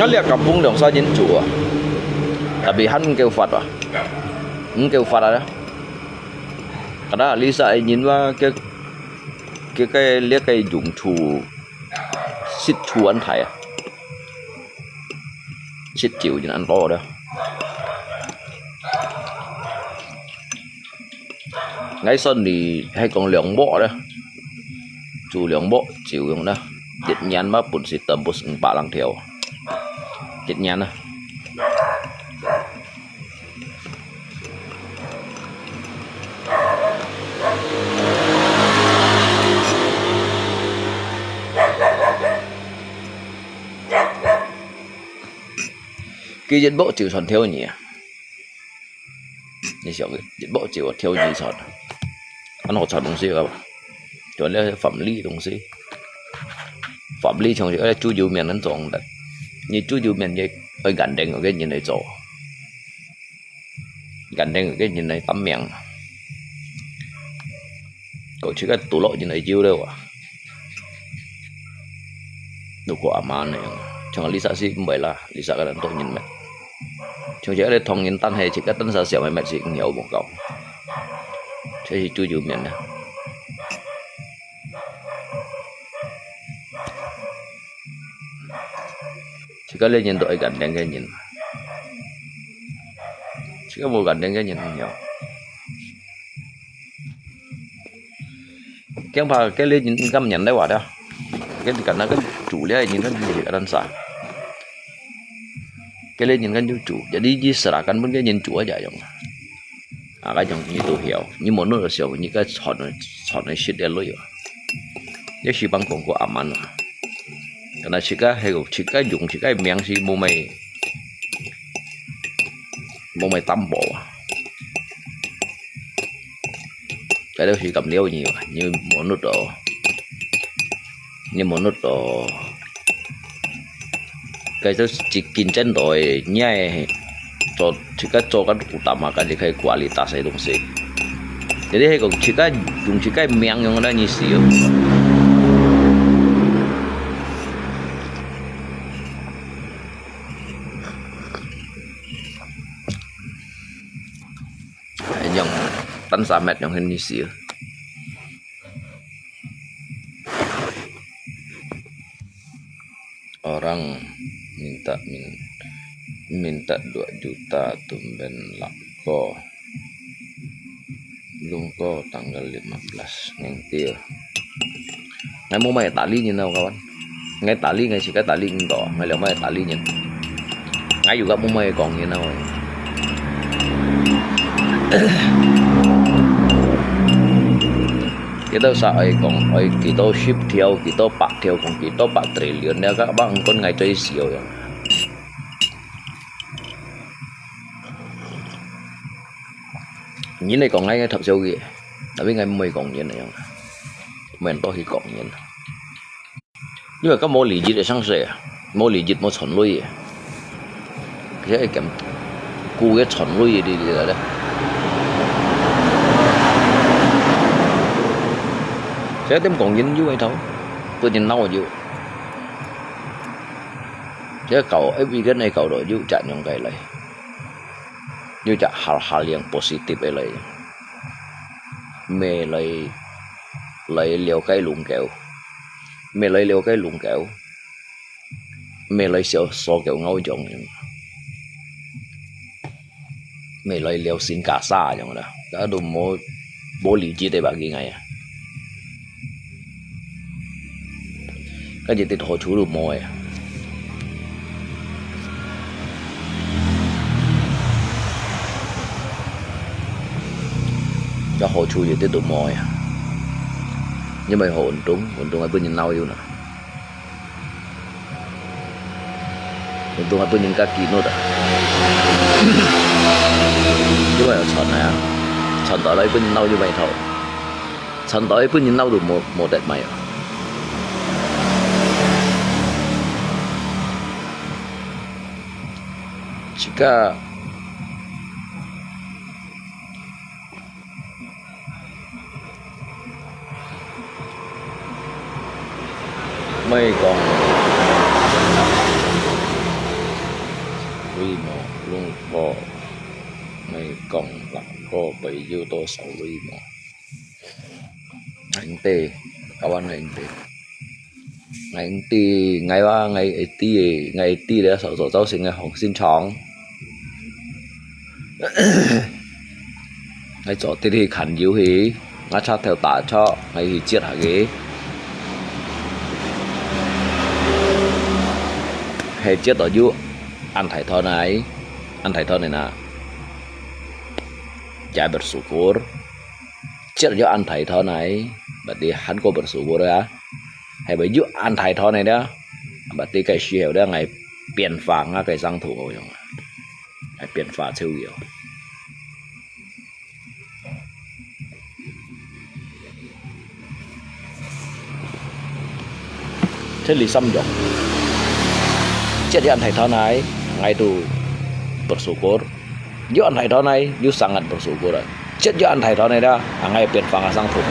nó liệt kampung dong sa jin chủ à tapi han kêu Phật à kêu Phật à đó karena Lisa nhìn qua cái liệt cái dùng chủ xích chủ ăn thải à xích chịu cho ăn to đó ngay sân thì hay còn lượng bộ đó chủ lượng bộ chịu dùng đó chết nhàn mà bún xịt tầm bún bả lăng thiểu chết nhàn à cái diễn bộ chịu sòn theo nhỉ như kiểu diễn bộ chịu theo nhỉ sòn ăn hột sòn đồng xí các bạn chuẩn là phẩm lý đồng xí phẩm lý trong chỗ là chú yêu miền ăn trộn đấy như chú yêu miền vậy ở gần đây ở cái nhìn này chỗ gần đây ở cái nhìn này tắm miệng cậu chỉ cái tủ lộ như này chiêu đâu à đồ của aman này chẳng Lisa sih không phải là Lisa cái tôi nhìn mẹ trong chỗ đây thong nhìn tan hay chỉ cái tan sao xẻo mẹ chỉ nhiều một cậu thế thì chú yêu miền này chỉ có lên nhìn đội gần đến cái nhìn chỉ có một gần đến cái nhìn nhiều cái bà cái lên nhìn cam nhận đấy quả đó cái cảnh nó cái chủ lấy nhìn nó gì ở đằng sau cái lên nhìn cái chủ jadi di serahkan pun cái nhìn chủ aja dong cái dòng như tôi hiểu nhưng mà nó là sao như cái chọn này shit để lôi rồi cái gì bằng của aman karena jika dùng jika miếng si mau mày tắm bộ cái đó thì cầm liêu nhiều như một nút đồ cái đó chỉ kinh chân rồi nhai cho jika cho cái utama cái cái kualitas itu sih jadi kalau jika dùng jika miếng yang ada nyisi yang tan samet yang Indonesia orang minta 2 juta tumben lako lungko tanggal 15 ngengtil ngày mua mày tali như nào các bạn ngay tali ngay chỉ cái tali đỏ ngày là mày tali nhìn ngay juga mua mày còn như nào kita sai còn oi kita ship theo kita pak theo còn kita 3 triliun ya các bạn con ngày chơi xỉu rồi nhìn này còn ngay thật sâu kìa tại vì ngày mày còn nhìn này mình tôi thì còn nhìn nhưng mà có mỗi lý dịch để sang sẻ mỗi lý dịch mỗi chuẩn lui cái kém cú cái chuẩn lui đi rồi đấy sẽ thêm còn dính dưới thôi tôi nhìn lâu rồi chứ cậu ấy vì cái này cậu đội dưới chạy những cái này dưới chạy hà liền positive ấy này mẹ lấy liều cái lùng kẹo mẹ lấy liều cái lùng kẹo mẹ lấy số kẹo ngấu trồng mẹ lấy liều xin cả xa chẳng đó đã đủ một bố lý trí để bà ghi ngay à cái gì thì họ chú được mồi à cho họ chú gì thì được mồi à nhưng mà họ ổn trung ở bên nhìn nào yêu nè ổn trung ở bên nhìn các kỳ nốt à chứ mà chọn này à chọn tới đây bên nhìn nào như vậy thôi chọn tới bên nhìn nào được một đẹp mày à jika mấy con quy mô luôn có mấy con là có bị yếu tố xấu quy mô anh tê các bạn anh tê ngày tí để sở giáo sinh ngày học sinh chọn ngày chỗ thì khẩn yếu hí ngã cha theo tả cho ngày thì chết hả ghế hay chết ở dưới anh thầy thơ này nè chạy bersyukur chết ở dưới anh thầy thơ này berarti hắn có bersyukur ya hay bởi dưới anh thầy thơ này đó berarti cái siêu đó ngày biến phá ngã cái răng thủ rồi ngày biến phá siêu nhiều thế lý xăm dọc chết anh thầy thơ này ngay từ bersyukur giữa anh thầy thơ này giữa sangat bersyukur rồi chết giữa anh thầy thơ này đó ngay biến phá sang thủ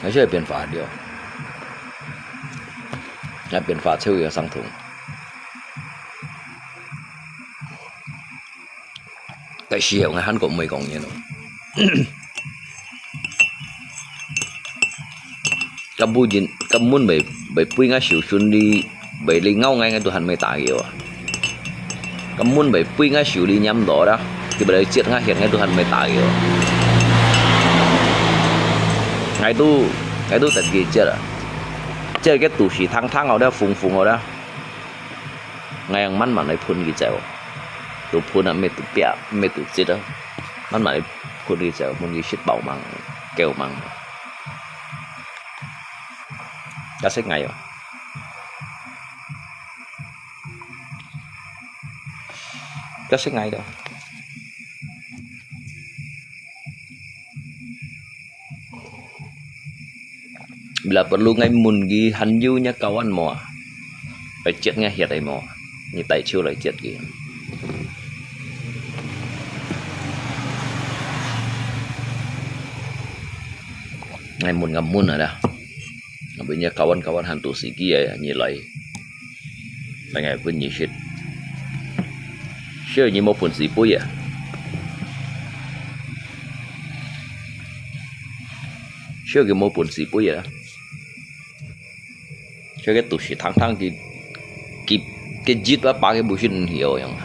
ngay chơi biến phá điều ngay biến phá siêu nhiều sang thủ cái siêu ngày hắn cũng mấy còn như nữa kamu muốn bị quy ngã xỉu xuân đi bị đi ngâu ngay Tuhan mới tả kiểu kamu muốn bị quy ngã xỉu đi nhắm đó đó thì bây giờ chết ngã hiện ngay Tuhan mới tả kiểu ngày tu tận kỳ chết à chơi cái tủ xì thăng ở đó phùng ở đó ngày ăn mắn mà này phun gì chèo tụ phun là mệt tụ bẹ mệt tụ chết đó mắn mà phun gì chèo phun gì shit bảo măng kêu măng đã xếp ngày rồi đã xếp ngày rồi bila perlu ngai mun gi hanju nya kawan mo phải chết nghe hiệt ấy mo như tại chiêu lại chết kìa ngai mun ngam mun ở đó bây giờ kawan hantu si kia như lại phải ngày vẫn như shit sure như một phần gì bôi à sure cái một phần gì bôi à sure cái tụ sĩ thăng cái giết và ba cái bùi xin hiểu rằng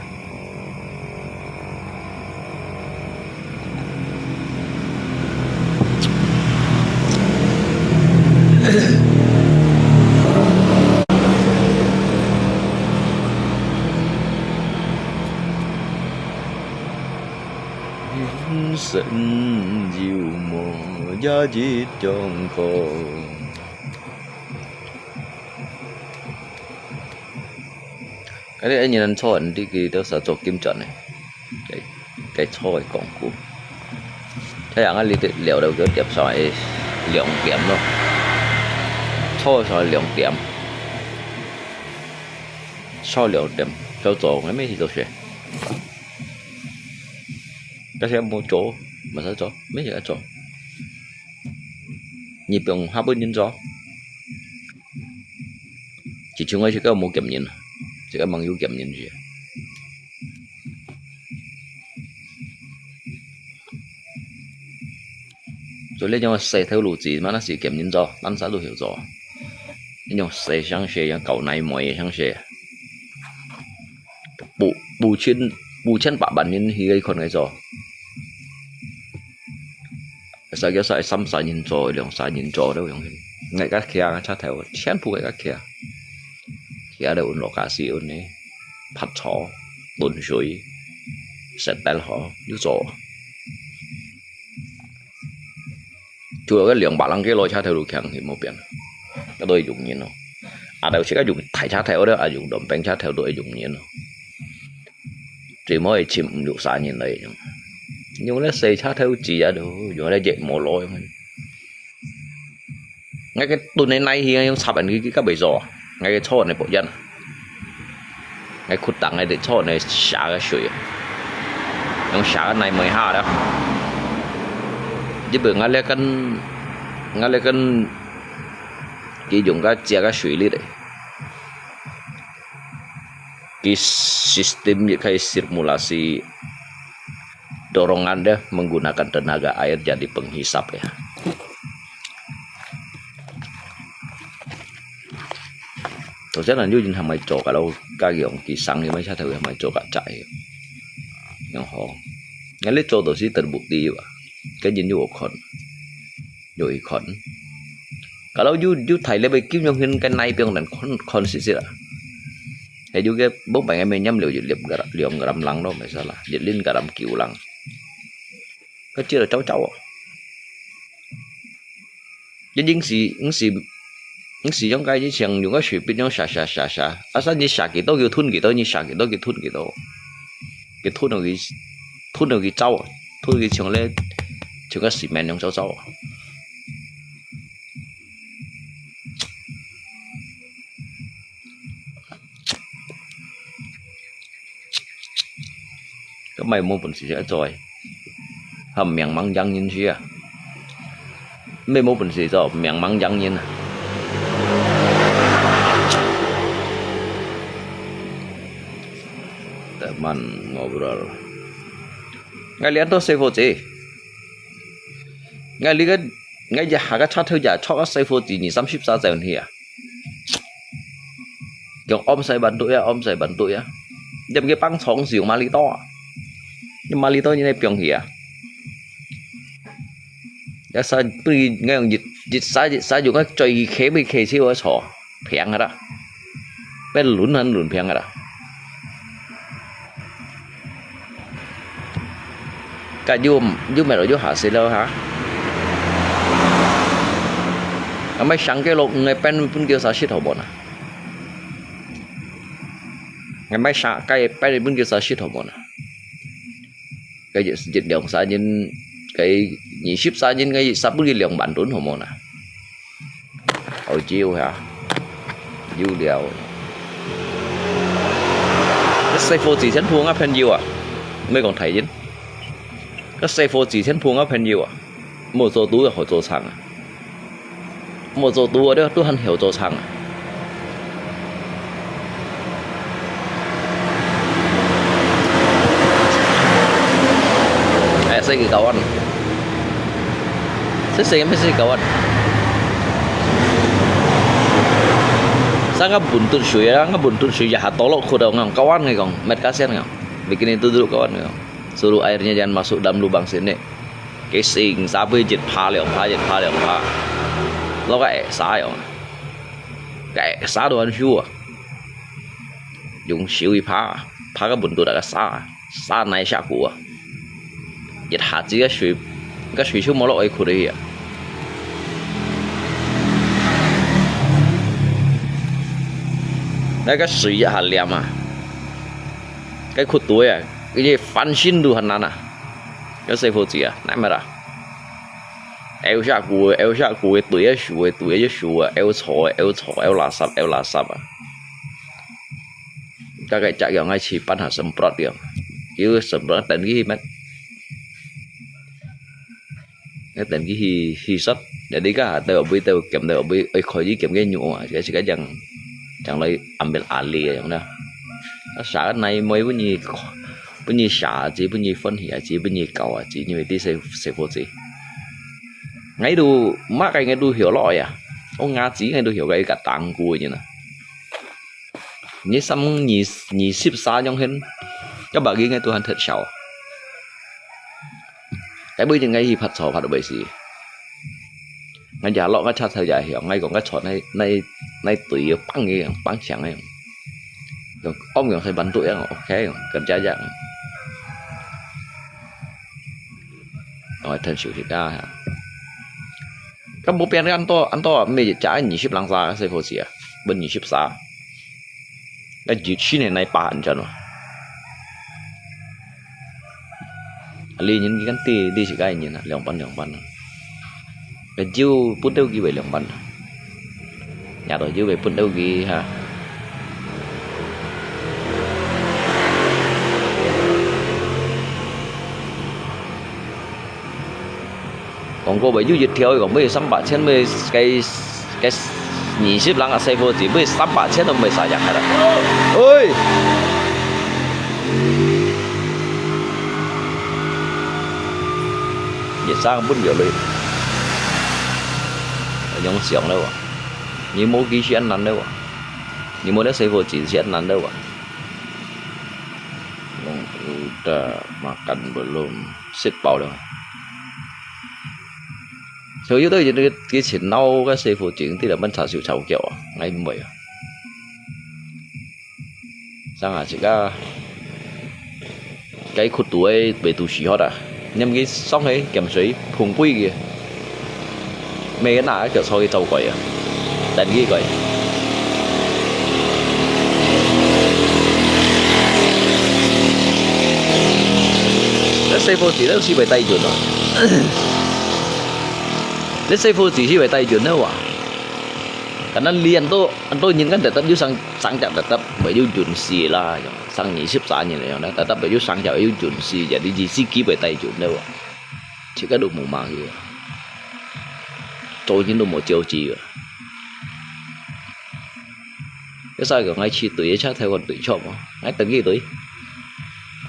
sinh diệu mồ giá trị trong khổ cái đấy anh nhìn anh cho anh đi kỳ đó sẽ cho kim trận này cái cho cái công cụ thế là anh liệu đầu cái tiếp xoay liệu kiểm luôn 初上2點，初2點就做，我咩事做雪？嗰時冇做，唔使做，咩嘢做？你不用下半年做，chỉ chung ấy chỉ có một kiểm nhìn, chỉ có bằng yêu kiểm nhìn gì. Rồi lấy nhau xây theo lũ gì mà nó chỉ kiểm nhìn cho, đánh giá đủ hiểu rõ. Lấy nhau xây sáng xe, những cầu này mọi sáng xe. Bù chân bạ bản nhìn thì gây con cái rõ. Sao cái sai xăm sai nhìn rõ, lượng sai nhìn rõ đâu không? Ngay các kia các cha theo chén phụ cái các kia. Kia đều nó cả gì ôn này, phát chó, đồn suối, sẽ bèn họ như rõ. Chủ yếu cái lượng bạc lăng cái lối cha theo đủ khéng thì một biển, cái đôi dùng nhìn nó, đâu chỉ có dùng thải cha theo đó, dùng đầm bánh cha theo đôi dùng nhìn nó, chỉ mới chìm được sai nhìn này, nhưng nó xây cha theo chỉ là được, dùng đây dễ mồ lối, ngay cái tuần này thì anh sắp anh cái bể giò, ngay cái chỗ này bộ dân, ngay khuất tặng ngay để chỗ này xả cái水, ông xả cái này 12 đó. Chứ bữa ngay lấy căn cái dùng cái chia cái suy lý đấy cái sistem như kayak sirkulasi dorongan deh menggunakan tenaga air jadi penghisap ya. Tôi rất là như những hàng chỗ cả đâu cái kiểu kỳ sáng thì mấy cha thử hàng chỗ cả chạy nhưng họ ngay lấy chỗ tôi chỉ tự buộc đi vậy cái gì nhiều khẩn rồi khẩn kalau you thầy lấy bài kiếm trong hình cái này biếng là khẩn xí xí à hay you cái bốc bài em nhâm liều liều gầm lăng đó phải sao là dịch linh cả đầm kiểu lăng có chưa là cháu cái những gì trong cái chuyện dùng cái水边用xả à sao như xả cái đó kêu thun cái đó như xả cái đó kêu thun cái đó cái thun là cái cháu thun cái chuyện lên chúng cái xi-men用走走，咁咪冇本事就做，係命盲養人書啊，咩冇本事就命盲養人啊。Teman ngobrol, kalian tuh save aja. Ngay lý cái ngay giờ hạ cái chat theo giờ cho cái xây phô chỉ 2-3 giờ thì à kiểu ôm xây bản tuổi á đem cái băng sống xỉu mà lý to nhưng mà lý to như này piong hỉ à giờ sao bây ngay ông dịch xa dùng cái chơi khế bị khế siêu ở sổ phèn rồi đó bên lún phèn rồi đó cả du mày rồi du hạ xí đâu hả mấy sáng cái lục ngày pen pun kêu sao shit hổ bồn à ngày mấy sáng cái pen pun kêu sao shit hổ bồn à cái dịch lượng sao nhìn cái nhị ship sao nhìn cái sao pun kêu lượng bản tốn hổ bồn à hồi chiều hả du điều cái xe phô chỉ chén phuông á pen diêu à mấy còn thấy chứ cái xe phô chỉ chén phuông á pen diêu à một số túi là hồi số sáng à một số túi đó tôi hẳn hiểu số sáng à xây cái cầu ăn xây cái cầu ăn sangat buntut suya ya tolok kuda ngang kawan nggak kong met kasian nggak bikin itu dulu kawan nggak suruh airnya jangan masuk dalam lubang sini casing sampai jet pha lo cái xá đồ ăn chua dùng xíu y pha cái buntut là cái xá này xá của jet hạt gì cái suy chú mỏ lội khu đấy à cái suy hạt liam à cái khu tuổi à cái gì phán xin đủ hẳn à cái xây phố gì à nãy mà ra eo xa cua tuổi á sủa eo chó eo lá sập à các cái chạy ngay chỉ pan hạt sầm prot điểm kiểu sầm prot tên cái mất cái tên cái hi sắt để đi cả tàu kiếm tàu bị ấy khỏi đi kiếm cái nhũ à cái chẳng lấy ambil alihอย่างนั้นxã này mới bây giờ xã chỉ bây giờ phân hiện chỉ bây giờ cầu à chỉ như vậy đi sẽ vô gì ngay đủ mắc cái ngay đủ hiểu lỗi à ông ngã chỉ ngay đủ hiểu cái cả tàng cùi như này như xăm nhì ship xa trong hình các bạn ghi ngay tôi hành thật sầu cái bây giờ ngay thì phật sầu phật được bởi gì ngay giả lọ cái cha thời gian hiểu ngay còn cái chọn này tùy băng nghe băng chẳng này ông người thấy bắn tuổi ok cần trả dạng rồi thật sự thì ra hả các bố bé ăn to mấy trả nhị ship lăng xa sẽ vô gì à bên nhị ship xa cái chỉ chi này ba anh cho nó ali những cái đi chỉ cái nhìn là lượng bắn cái chiêu bút đâu ghi về lượng bắn nhà rồi chiêu về bút đâu ghi ha còn cô bởi du dịch theo còn bây giờ 300 mấy cái nhị ship lăng ở xe vô chỉ bây giờ 300 nó mới xả giặc hết rồi ôi nhiệt sang bút nhiều lên giống xiong đâu à như mỗi ký sẽ ăn đâu à như mỗi đất xe vô chỉ sẽ ăn đâu à makan belum xếp bao đâu sở yếu tới cái chuyện nâu cái xe phụ chuyện thì là bên xã siêu sầu kiểu ngay mười sang à chỉ cái khuất tuổi về tù sĩ hết à nhưng cái sóng ấy kèm suy phùng quy kìa mấy cái nào kiểu sau cái trâu quậy à đánh cái quậy cái xe phụ chỉ nó chỉ về tay chuẩn rồi cái xe phụ chỉ về tay chuẩn đâu à cái nó liền tôi nhìn cái tetap sang chặt tetap baju chuẩn xì là sang nhị ship xã như này đó tetap baju sang chặt baju chuẩn xì jadi gì xí ký về tay chuẩn đâu à chỉ có được một mảng gì tôi nhìn được một chiều chỉ cái sao kiểu ngay chỉ tuổi chắc theo còn tuổi chọn mà ngay từng cái tuổi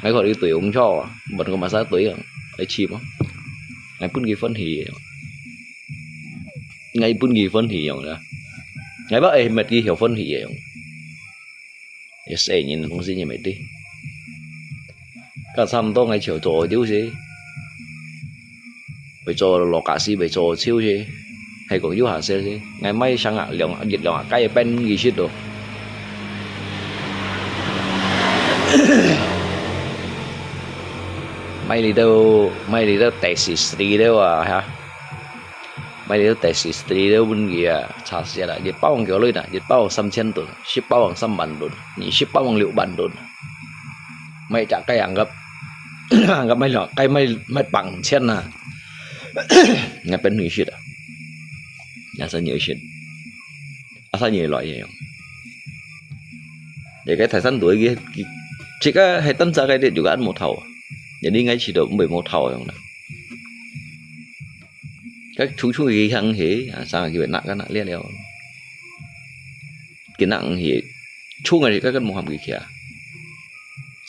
ngay còn đi tuổi ông cho vẫn còn mà sao tuổi à lấy chim á ngay pun ghi phân thì ngay pun ghi phân thì rồi đó ngay bác ấy mệt ghi hiểu phân thì vậy để sẽ nhìn không gì như mệt đi cả xăm to ngay chiều trò điếu gì bây giờ lò cá si bây giờ siêu gì hay còn yếu hạt xe gì ngày mai sang ạ lượng dịch lượng cái pen gì shit đồ mày đi đâu taxi street đâu à ha mày đi đâu taxi street đâu bên kia trả xe lại dịch bao bằng kiểu lưỡi nè dịch bao bằng 300 tuần ship bao bằng 300 tuần nhị ship bao bằng liệu bản tuần mày trả cái hàng gặp mày lọ cái mày bằng chen à nghe bên người shit à nhà sao nhiều shit sao nhiều loại vậy không để cái thời gian tuổi kia chỉ có hay tân ra cái điện juga ăn một thầu để đi ngay chỉ được 11 thầu không nè các chú ghi hăng hỉ sao cái nặng cái nặng liên đeo cái nặng hỉ chú này thì các một hàm gì kia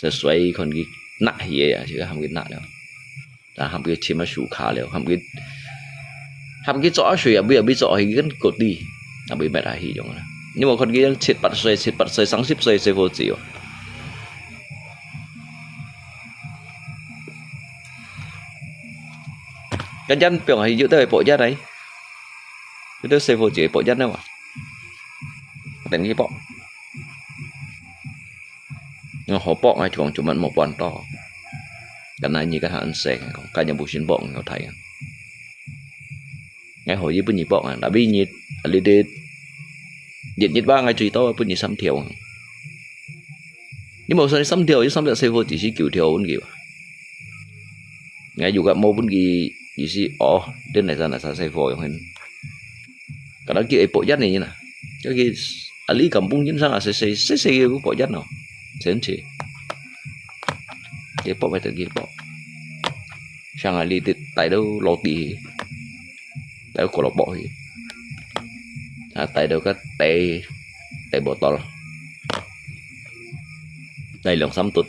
sẽ xoay còn cái nặng hỉ chỉ có hàm cái nặng đâu là hàm cái chỉ mà sủ khá liệu hàm cái rõ suy bây giờ biết rõ thì cái cột đi là bị mệt hỉ giống này nhưng mà con kia chết bật xoay sáng ship xoay vô chịu cái chân biểu hình giữ tới bộ chất đấy cái đứa xe vô chỉ bộ chất đâu à tên cái bộ nhưng họ bộ ngay chuồng chúng mình một bọn to cái này như cái thằng xe còn cái nhà bù xin bộ nó thấy ngay hồi với bên nhị bộ đã bị nhiệt đi nhiệt ba ngày chỉ to bên nhị xăm thiểu nhưng mà sao xăm thiểu chứ xăm được xe vô chỉ kiểu thiểu vẫn kiểu ngay dù gặp mô bên gì 意思哦，啲嚟真係晒細貨用hin，個đó叫bộ dắt này như nào, cái kia ali kampung chính xác là xây cái bộ dắt nào, xem chỉ, cái bộ phải tự cái bộ, sang ali tại đâu lột đi, tại đâu có lột bộ gì, tại đâu có tại bộ to, đây lòng sắm tụt,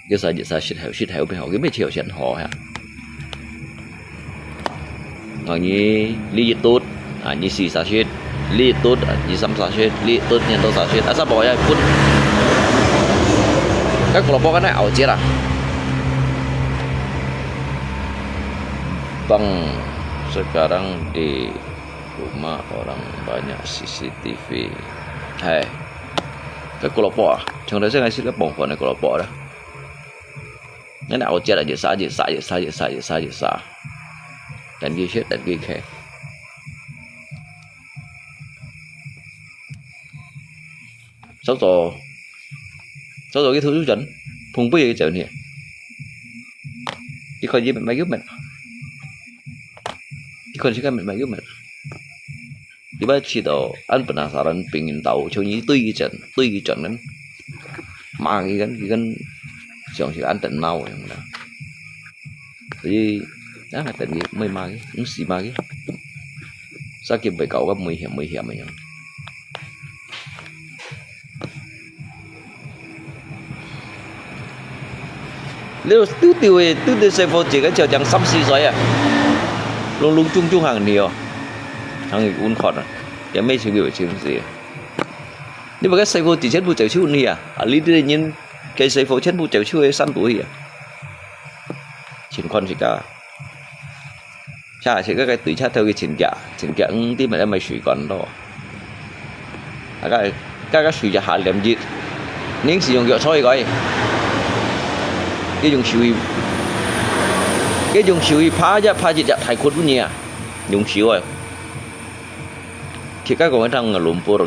cái sao shit hẻo bên họ cái mấy chiều chuyện họ hả, ngồi như lý tốt, như xì sa shit, lý tốt, như sắm sa shit, lý tốt nhân tố sa shit, sao bỏ ra pun, các kelompok kan ảo chết à, bang sekarang di rumah orang banyak CCTV, hai, cái kelompok à, trong đấy sẽ ngay cái bóng phần này kelompok đó, cái nào chết là dễ xa, dan ghi chết dan ghi khe, sáu rồi cái thứ chú chuẩn, phùng bây giờ trở nè, chỉ còn gì mình giúp mình, chỉ còn chỉ cần mình giúp mình. Iba cito an penasaran pengen tahu cuma tui cái kan mà cái kan chọn si an tận mau yang đó jadi đó là tận cái mới mà cái nó xì mà cái sao kịp phải cậu có nguy hiểm mà nhỉ nếu tiêu xe vô chỉ cái chiều chẳng sắm xì rồi à luôn chung hàng nhiều hàng người uốn khọt à cái mấy sự biểu chuyện gì nhưng mà cái xe vô chỉ chết vô chịu chịu nè à lý tự nhiên cái xe vô chết vô chịu chịu săn tuổi à chuyện con chỉ cả chỉ cái tuổi cha theo cái chuyện cả tí mà em mày suy còn đó cái suy cho hạ làm gì nên sử dụng dựa thôi coi cái dùng suy phá gì thay khuất cũng nhỉ dùng suy rồi kita kalau orang ngelumpur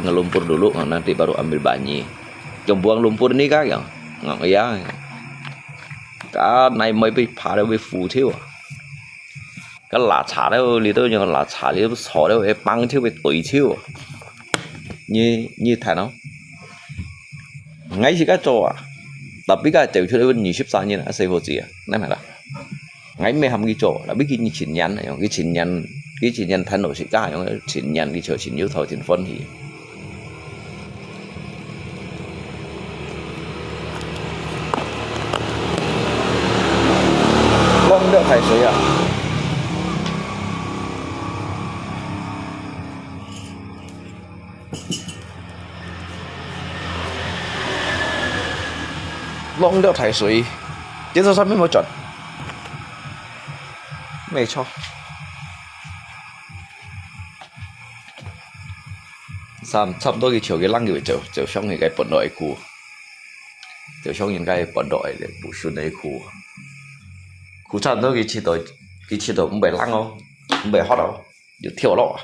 dulu nanti baru ambil banyi trong buang lumpur ini kan yang nggak ya cái này mới bị phá được bị phủ thiếu cái lá trà đó lý tôi nhưng lá trà lý tôi xỏ đó bị băng thiếu bị tủi thiếu như thế nào ngay khi cái trò tapi cái tiểu chưa được nhiều ship sao như là xây hồ gì này mà là ngay mấy hầm cái trò là biết cái chỉnh nhắn này cái chỉnh nhắn thân nội sĩ cả những chỉnh nhắn đi chờ chỉnh yếu thầu chỉnh phân thì long được thải suối à long được thải suối接着上面没转没错差不多cái chiều cái lăng người chiều xong thì cái bận đội khu chiều xong những cái bận đội để bổ sung đấy khu差不多cái chiều cũng bị lăng không bị hot đâu được thiểu lọ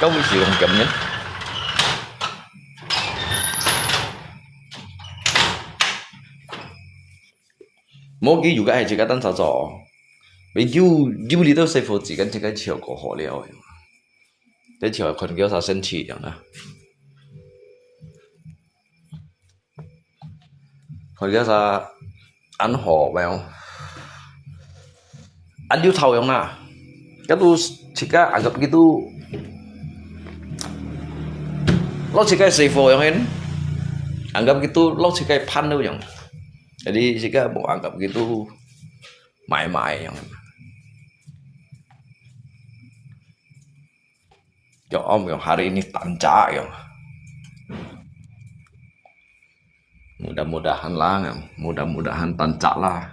có một sự đồng cảm nhé mỗi cái juga hay chỉ cái单操作vì yêu lý đâu xây phố chỉ cần cái chiều có họ liệu cái chiều còn kéo sao sinh chỉ chẳng nào còn kéo sao ăn họ vào ăn yêu thầu chẳng nào cái tu chỉ cái ăn gặp cái tu nó chỉ cái xây phố chẳng hết ăn gặp cái tu nó chỉ cái pan đâu chẳng jadi chỉ cái bộ ăn gặp cái tu mãi chẳng cho om yang hari ini tancak yang mudah-mudahan tancak lah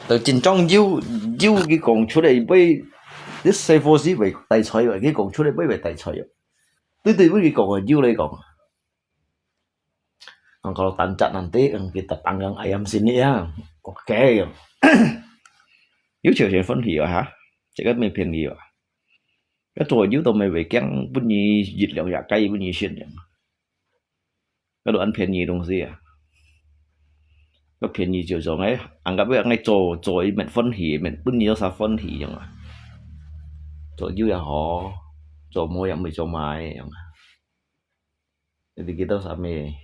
từ trên trong diêu cái con出嚟俾啲細貨師為大菜喎，cái con出嚟俾為大菜喎，對với cái con diêu嚟講，kalau tancak nanti kita panggang ayam sini ya, oke. Yếu chiều chuyện phân hiểu hả? Chỉ có mình phiền nhiều. Cái trò yếu tao mày về kén bún nhì dịch liệu dạ cây bún nhì xuyên vậy. Cái đồ ăn phiền nhì đồng gì à? ก็便宜就做嘅，人家俾人哋做一面分戲，面本嘢啥分戲樣啊，做腰又好，做冇又未做埋樣啊，你哋記得啥咩？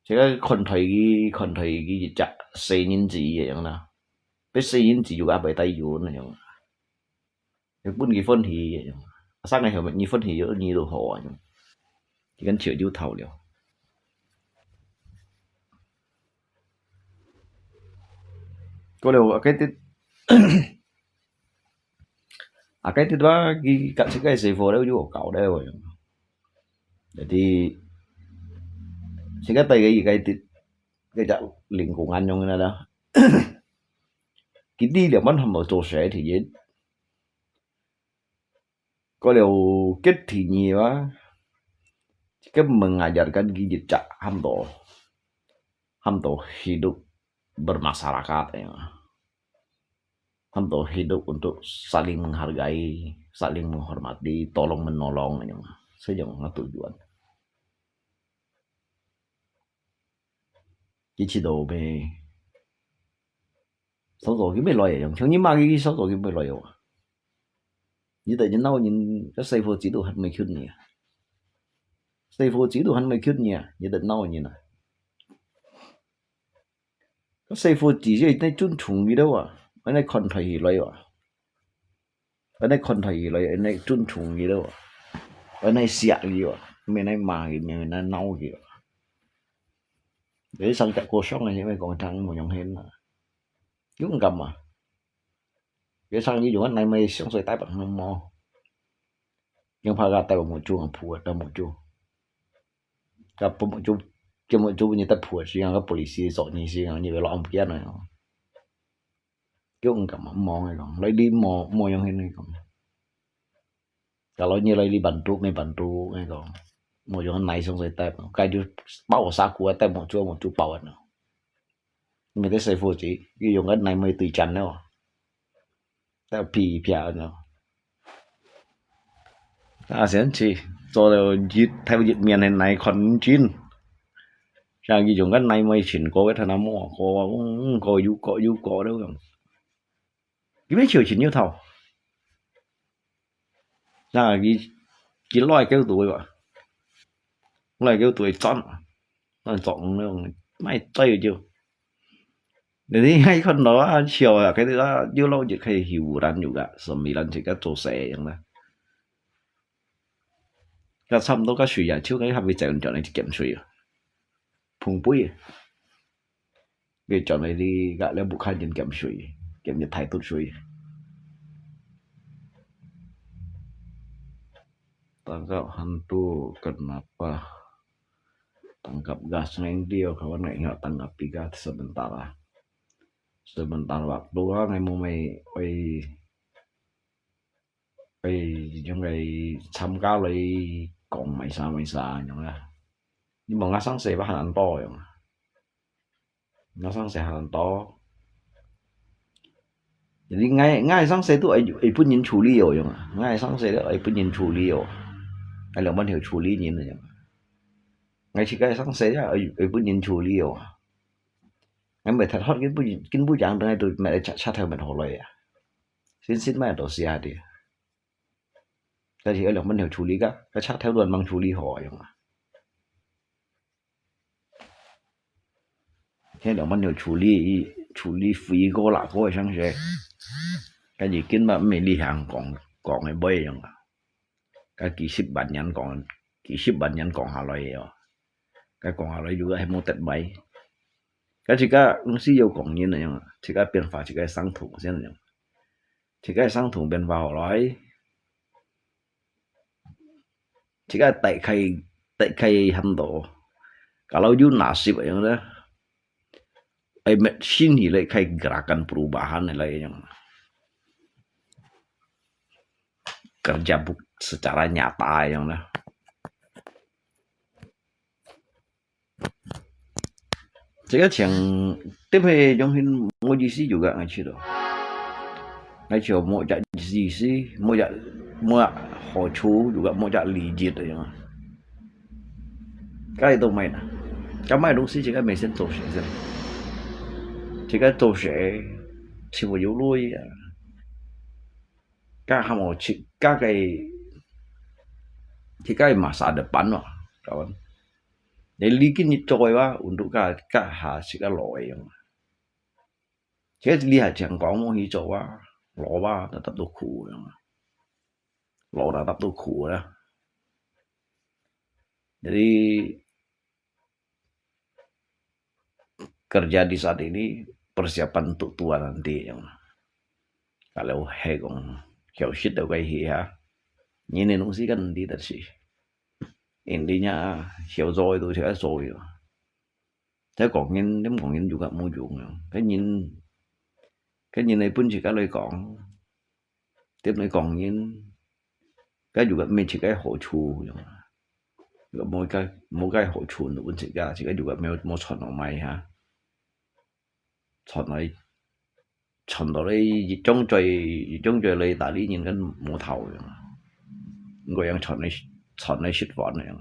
即係คนไทยจะเซนินจีอย่างนะเป็นเซนินจีอยู่กับไปไต้หวันอย่างญี่ปุ่นกี่分戲อย่างsang ngày hôm nay phân戲ở nhiều đồ hồอย่างchỉ cần chịu yêu thầu liệu có điều cái thứ đó cái cạnh cái gì vô đâu vô cậu đây rồi thì cái tay cái gì cái chợ liền cùng anh trong này đó cái đi là mất hầm ở chỗ sẽ thì dễ có điều kết thì nhiều á cái mừng ajar kan gigi cak hamto hidup bermasyarakat ya hamto hidup untuk saling menghargai saling menghormati tolong menolong ya sejauh tujuan cái chế độ về số độ cái mấy loại giống như mà cái số độ cái mấy loại à như tại những nào những cái xây phố chế độ hạt mấy khuyên nhỉ xây phố chế độ hạt mấy khuyên nhỉ như tại nào như này cái xây phố chỉ làในจุดถุงgì đâu à ởในคนไทยเลยอ่ะởในคนไทยเลยởในจุดถุงgì đâu à ởในเสียgìอ่ะไม่ในมาgìไม่ในเน่าgìอ่ะđể sang chạy cô sóc này như vậy còn thằng một nhóm hen là chúng cầm à để sang như anh này mày sống xoay tay bằng mò nhưng phải ra tay bằng một chuông phù ở một chuông gặp một chuông cho một chuông như ta phù chỉ là các police dọn như gì như vậy lo ông kia này chúng cầm mò này còn lấy đi mò nhóm hen này còn cả lo như lấy đi bàn trụ này còn một chỗ này xong rồi tay cái đứa bao xa của tay một chỗ bảo anh mình thấy xây phố chỉ cái dùng cái này mới tùy chắn đâu tay pì nữa xem chi cho được theo dịch miền này còn chín ra cái dùng cái này mới chuyển có cái thằng nào mua có đâu không cái mấy chiều chuyển như thầu ra cái loài kêu tuổi vậy loài kêu tuổi chọn nó mai tây chưa để đi hay con đó chiều là cái đó yêu lâu chỉ hay hiểu rằng nhiều cả xong mình làm chỉ cái chỗ xeอย่างนั้นcái xong đó cái水呀trước cái bị chạy chọn này thì kiểm水phùng bụi cái chọn này đi gạ lên buộc hai chân kiểm水kiểm nhiệt thái tốt水tangkap hantu kenapa tangkap gas yang dia kawan nggak tanggapi gas sebentar waktu ngày mùa mày trong ngày tham gia lấy còn mày xa nhung là nhưng mà ngã sáng sẽ bắt hành to rồi ngã sáng sẽ hành to jadi ngay sáng sẽ tụi ấy pun nhìn处理rồi ngay sáng sẽ ấy pun nhìn处理rồi ai là ban hiểu处理nhìn rồi ngay chỉ cái sáng sẽ ấy pun nhìn处理rồi em mày thật hot cái bút dạng này tụi mẹ chắc theo mình hồ lời à xin mẹ đồ xia đi cái gì ở lòng mình hiểu处理cái chắc theo đoàn bằng处理họ vậy mà cái lòng mình hiểu处理phí cô là cô sáng sẽ cái gì kiến mà mình đi hàng còn cái bơi vậy mà cái kỹ ship bản nhân còn hà lời rồi cái còn hà lời juga hay mua tết bay cái chỉ cái sử dụng còn như này mà chỉ cái biến pháp chỉ cái sang thủ thế này chỉ cái sang thủ biến vào nói chỉ cái tại khay hành độ kalau you nasib yang đó ai met sini lại khay gerakan perubahan này yang kerja secara nyata yang đó cái chuyện tiếp theo trong hình mua gì xí juga ngay chiều mua chợ gì xí mua họ chú juga mua chợ lì diệt rồi mà cái tôi mày nè cái mai đúng sĩ chỉ cái mình xin tổ sẽ gì chỉ cái tổ sẽ chỉ có yếu lui các hàng một chỉ các cái mà sao được bán mà các bạn để lý kinh như trôi wa untuk các hà chỉ cái lỗi chỉ cái lý hà chẳng có một gì trôi wa lỗ wa đã tập độ khủ lỗ đã tập độ khủ đó jadi kerja di saat ini persiapan untuk tua nanti yang kalau hegong hiểu shit đâu cái gì hả nhìn nên cũng kan đi thật sự intinya hiểu rồi tôi sẽ rồi thế còn nhìn nếu còn nhìn juga mau dùng cái nhìn này pun chỉ cái lời còn tiếp lời còn nhìn cái juga mình chỉ cái hỗ trợ mỗi cái hỗ trợ nó cũng chỉ cái juga mau chọn ở mày ha chọn到你中最你大呢年緊冇頭嘅，我樣chọn你食飯嘅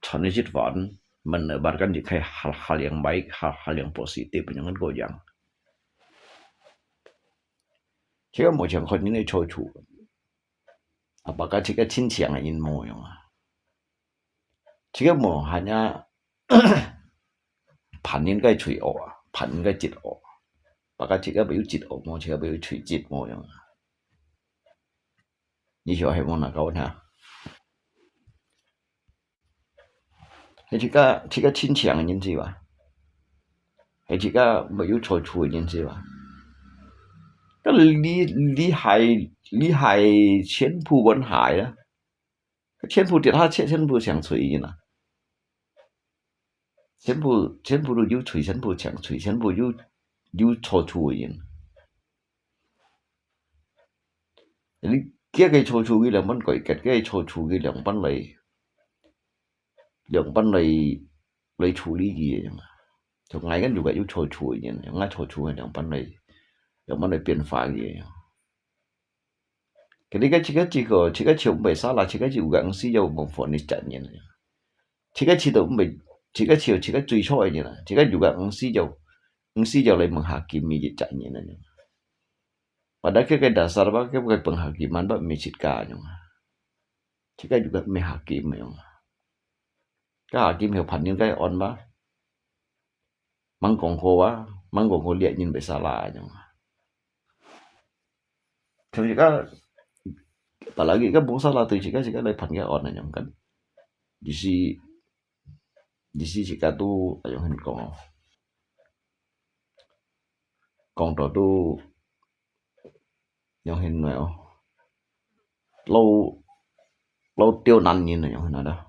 ，chọn你食飯，mình ở bàn chỉ khai hal yang baik hal yang positif yang cái yang chỉ có một trường hợp những cái trôi chủ apakah chỉ cái chính chiang là in mồi chỉ có một hanya phản những cái chửi ổ phản những cái chít ổ bác chỉ có biểu chít ổ mà chỉ có biểu chửi chít mồi như hiểu hay mong là câu hả hay chỉ có chính chiang nhân gì vậy hay chỉ có biểu trôi chủ nhân gì vậy cái lý hại chiến phu vẫn hại đó cái chiến phu tiệt ha chiến phu chẳng chửi gì nè chiến phu đều yêu chửi chiến phu chẳng chửi chiến phu yêu trôi chủ gì cái trôi chủ cái là vẫn gọi cái trôi chủ cái là vẫn lấy处理gì mà trong ngày cái juga yêu trôi chủ gì ngay trôi chủ là vẫn lấy biến phá gì cái chỉ cái chiều bảy sao là chỉ cái chiều gắng xí dầu một phần đi chặn như này chỉ cái chiều mình chỉ cái truy soi như này chỉ cái chiều gắng xí dầu lấy một hạt kim mi chặn như này padahal cái dasar cái penghakiman bak mi cả như chỉ cái juga mi hakim như cái hakim hiểu phản những cái on ba mang còn khô liệt nhìn bảy sao là như thì cái apalagi kan bungsa lah tu jika dari panggil orang yang kan di si jika tu ayong hen kong tu yang hen lâu tiêu năn như này yang hen ada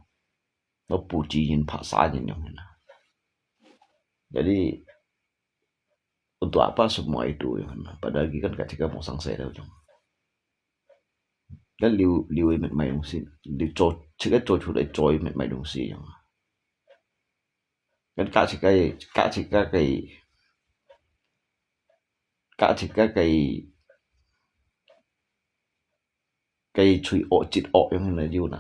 lâu puji nhìn phá sa như yang hen jadi untuk apa semua itu yang padahal kan ketika mau selesai dah cái liu mình mày đồng xí liu cho chỉ cái cho chủ để choi mình mày đồng xí cái cái chui ổ chít ổ như này liu nè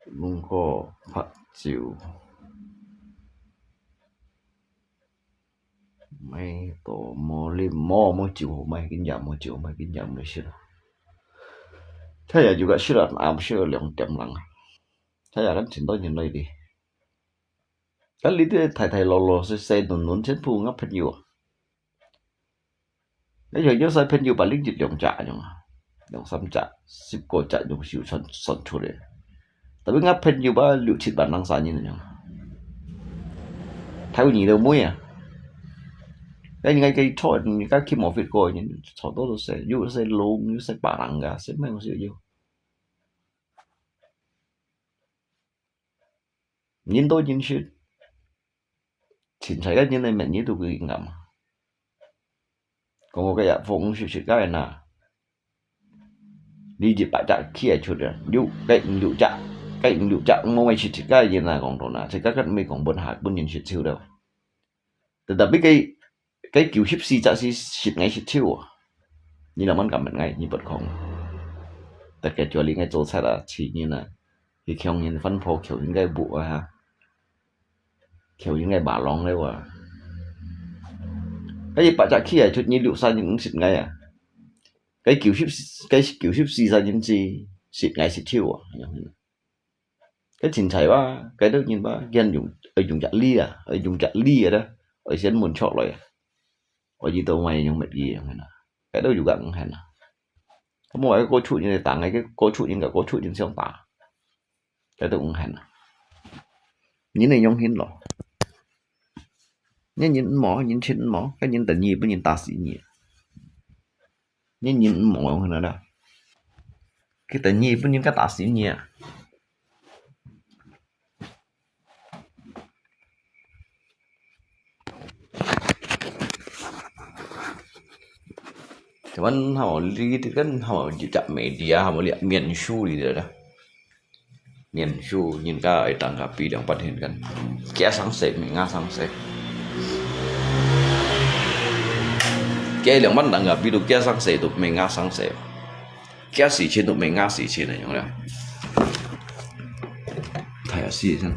luôn có phát chiều mày tổ mò chịu mày kinh giảm này xí thế là juga xí là xí lượng chậm lặng thế là xin tôi nhìn đây đi cái lý thế thầy lò xe nún trên phu ngấp phết nhiều cái giờ nhớ sai phết nhiều bà lính dịch lượng trả nhưng mà lượng xăm trả ship cổ trả dùng xíu son chu đấy tại vì ngấp phết nhiều bà liệu chít bản năng sao như này thay vì đâu muối à cái thôi cái khi một việc rồi những số đó sẽ dù sẽ luôn như sẽ bà rằng cả sẽ mấy con sự yêu nhìn tôi nhìn chuyện chính cái như này mình như tôi cứ ngầm còn một cái dạng phong sự cái là đi dịp bãi trại kia chút rồi dù cái liệu chạ mua mấy chuyện cái gì là còn đó là thì các mình còn buồn hạt buồn nhìn chuyện siêu đâu từ tập biết cái kiểu ship si chả si ship ngay ship chiêu như là món cảm nhận ngay như bật không tất cả cho lý ngay chỗ sai là chỉ như là thì khéo nhìn phân phô kiểu những cái bụ ha kiểu những cái bả lòng đấyว่ะcái gì bà chả khi chút nhiên liệu sao những xịt ngay à cái kiểu ship xì ra những gì xịt ngay xịt chiêu à cái chính thấy ba cái đó nhìn ba gen dùng ở dùng chặt ly à ở dùng chặt ly ở đó ở trên muốn chọn rồi ở gì tàu mày nhưng mệt gì vậy cái đó juga cũng hay nè có một cái cô chủ như này tặng cái cô chủ như cái cô chủ như siêu tả cái đó cũng hay nè nhìn này nhông hiến rồi nhìn mỏ nhìn trên mỏ cái nhìn tự nhiên với nhìn ta sĩ nhỉ nhìn mỏ hơn nữa đó cái tự nhiên với những cái ta sĩ nhỉ cuman hao li itu kan hao jejak media hao lihat mian shu di đó mian shu nhìn cái tanggapi yang phát hiện kan kia sáng sớm mình nga sáng sớm kia yang mana tanggapi tu kia sáng sớm tu mình nga sáng sớm kia sự kiện tu mình nga sự kiện này nhung lah thay sự kiện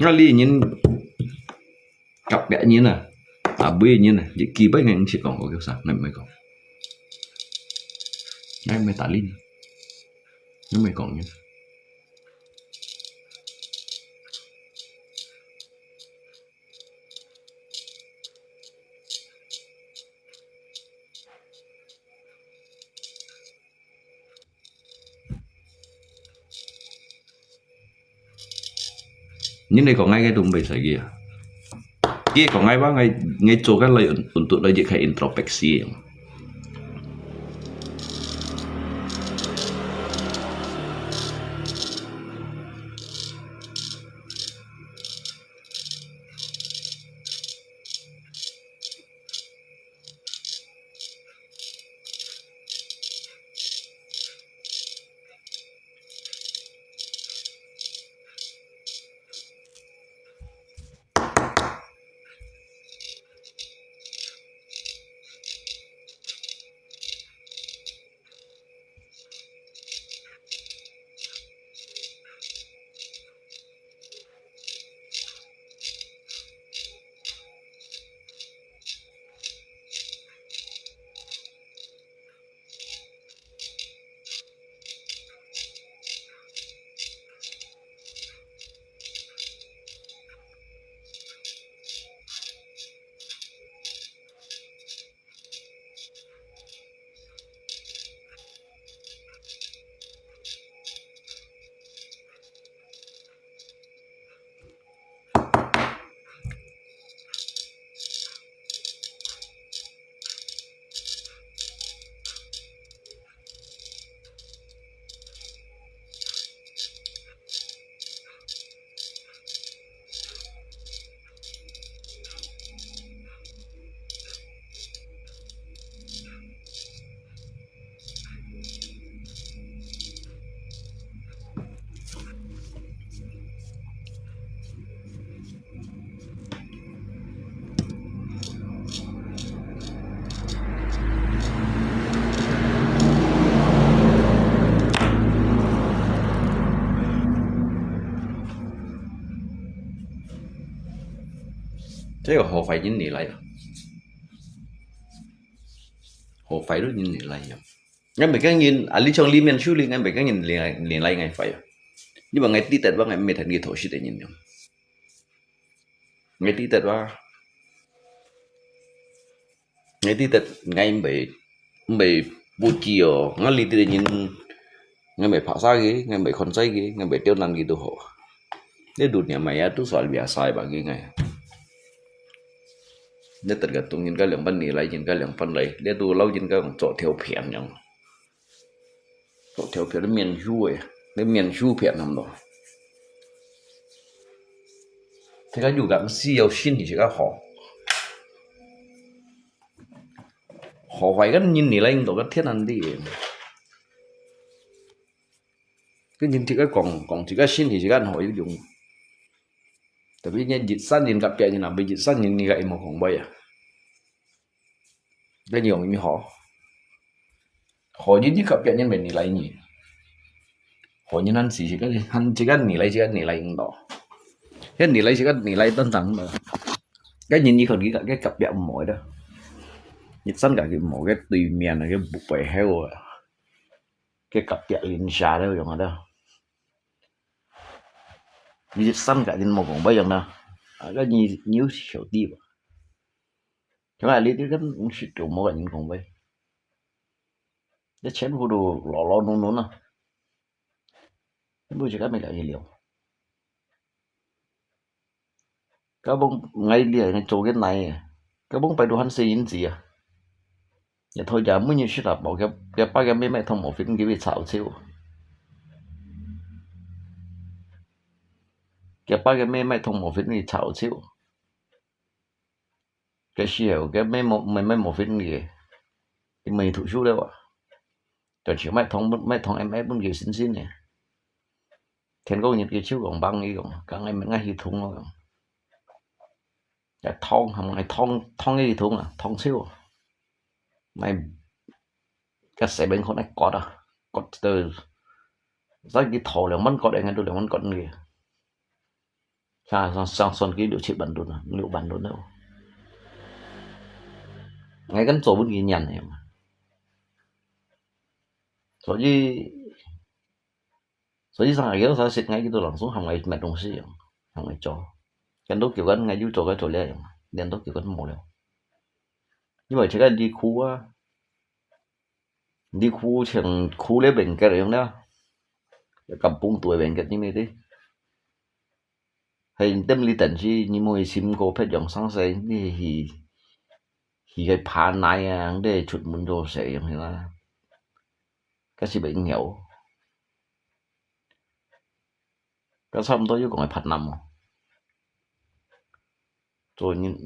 nó li nhìn cặp bẹ như nè à bê như nè chỉ kỳ bấy ngày chỉ còn có kiểu sao này mới còn này mới tả linh nó mới còn như nhưng này còn ngay cái đụng bể sợi kia còn ngay ba ngay chỗ cái lời untuk lời kayak introspeksi thế là họ phải nhìn nỉ lại họ phải rất nhìn nỉ lại ngay mấy cái nhìn à lý trong lý miền xuôi ngay mấy cái nhìn liền lại ngay phải nhưng mà ngay tí tết ba ngay mấy thằng nghe thổi xí để nhìn nhầm ngay tí tết ba ngay tí tết ngay bị
buổi chiều ngay lì thì nhìn ngay mấy phá xa cái ngay mấy con dây cái ngay mấy tiêu năng gitu ho dia dunia maya itu soal biasa bagi ngay dia tergantung nhìn cái lượng ban nilai nhìn cái lượng ban lấy dia tu lâu nhìn cái chỗ theo phiền nhung chỗ theo phiền nó miền du ấy dia miền du phiền lắm đó thế cái juga mesti要心理这个好họ phải cái nhìn nilai itu cái thiên anh đi cái nhìn thì cái còn thì cái心理cái họ dùng tapi nya jitsan nhìn gặp như nào bây jitsan nhìn gậy mà không bay à cái nhiều người họ nhìn gặp như mình nilai nhỉ họ nhìn hắn chỉ cái nilai đó cái nilai chỉ cái nilai tân thẳng mà cái nhìn như còn cái cặp bẹo mỏi đó jitsan cả cái mỏi cái tùy miền này cái bụng bể heo cái cặp bẹo liên xa đó rồi đó你三个人冇講不一樣啦，個你有小弟吧，咁啊你啲咁説做冇人講呗，一錢糊度攞弄啦，每隻個咪嚟料，個幫ngay liền ngay做cái này, cái bông phải đồ hắn xây những gì à, giờ thôi giờ mới như suy là bảo cái ba cái mấy thông một phiên cái bị xạo xíu. Cái ba cái mấy thông một phiên thì chảo xíu cái xíu cái mấy một phiên gì cái mày thủ số đâu à cho chỉ mấy thông em ép bên kia xin này thiên có những cái chiếu còn băng đi còn cả ngày mình ngay hệ thống rồi cái thông không ngày thông cái hệ thống à thông xíu mày cái sẽ bên con này có từ rất cái thầu là mất có để ngay tôi là mất có người sang son cái điều trị bản đồ liệu bản đồ đâu ngay cái chỗ bên kia nhàn này mà所以sang ngày đó sao xịt ngay cái tôi làm xuống hàng ngày mệt đồng sĩ hàng ngày cho cái đó kiểu cái ngày du cho cái chỗ lẹ đèn đó kiểu cái mồ lẹ như vậy chỉ cái đi khu trường khu lấy bệnh cái đấy không đó cầm bung tuổi bệnh cái như này đi hay tâm lý tận chi như mỗi sim cô phải dòng sáng sớm thì cái phá này để chuột muốn đồ sẽ như là cái gì bệnh nghèo cái xong tôi còn phải phạt nằm rồi nhìn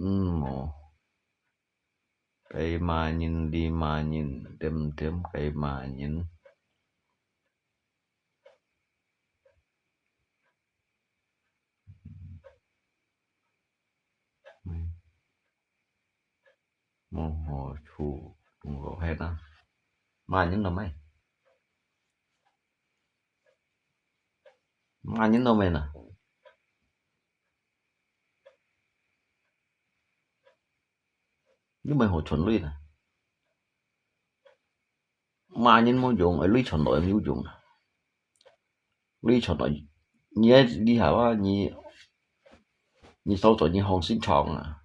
cái mà nhìn đi mà nhìn đêm cái mà nhìn mồ hồ chủ ngộ hết á mà nhìn đâu mày mà nhìn đâu mày nè nhưng mày hồ chuẩn lui nè mà nhìn mô dùng ở lui chuẩn nội em dùng lui chuẩn nội nhớ đi hảว่า你收咗你紅線廠啊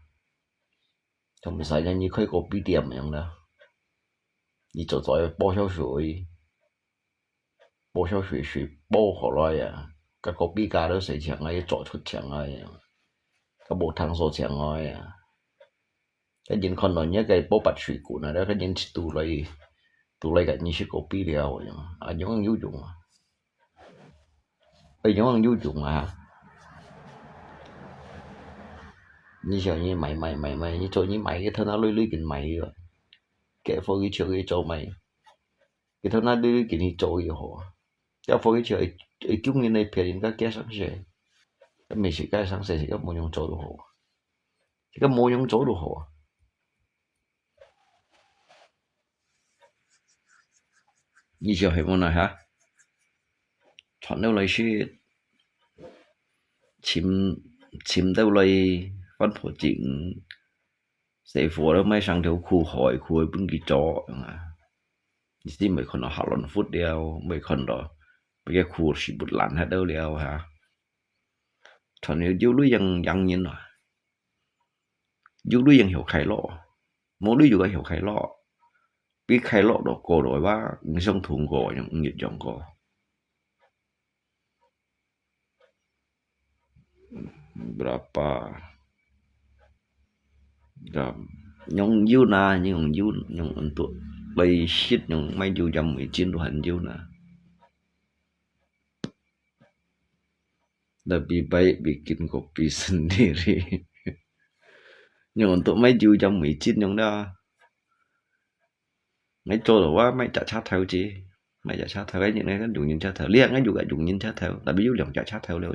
同唔使你開個 B 店樣啦你就在煲小水煲好耐啊個個 B 價都4,000啊要做出錢啊個冇湯數錢啊cái nhìn con nói nhớ cái bố bạch水cụ này đó cái nhìn tụ lại cái nhìn sự cổ pi liao à những ăn dùng bây những ăn dùng à như giờ như mày như cho như mày cái thằng nó lưới kinh mày rồi kẻ phơi cái chơi cái cho mày cái thằng nó lưới kinh đi chơi họ cái phơi cái chơi chúng như này phải đến cái sáng sớm cái mình sẽ cái sáng sớm sẽ có một những chỗ đồ họ cái một những chỗ đồ họ như giờ hay món này hả chọn đâu lấy chứ chìm đâu lấy văn phổ chỉnh sẽ phổ đâu mấy sang theo khu hỏi khu bên kia chó thì mấy con nó học lần phút đeo mấy con đó mấy cái khu chỉ bút lặn hết đâu đeo hả chọn nếu yêu lướiยังnhìn rồi yêu lướiยังhiểu khai lọ mỗi lưới juga hiểu khai lọ biết khai lộ đồ cổ đổi ba sông thùng cổ những nhiệt dòng cổ berapa nhung yêu na nhưng yêu nhưng untuk bay shit nhưng mấy yêu jam 19 Tuhan yêu na lebih baik bikin kopi sendiri nhưng untuk mấy yêu jam 19 nhưng đó mấy chỗ đó quá mấy chả sát theo chứ mấy chả sát theo cái những này cái dùng nhìn sát theo liếc cái juga dùng nhìn sát theo tại vì dùng chả sát theo đâu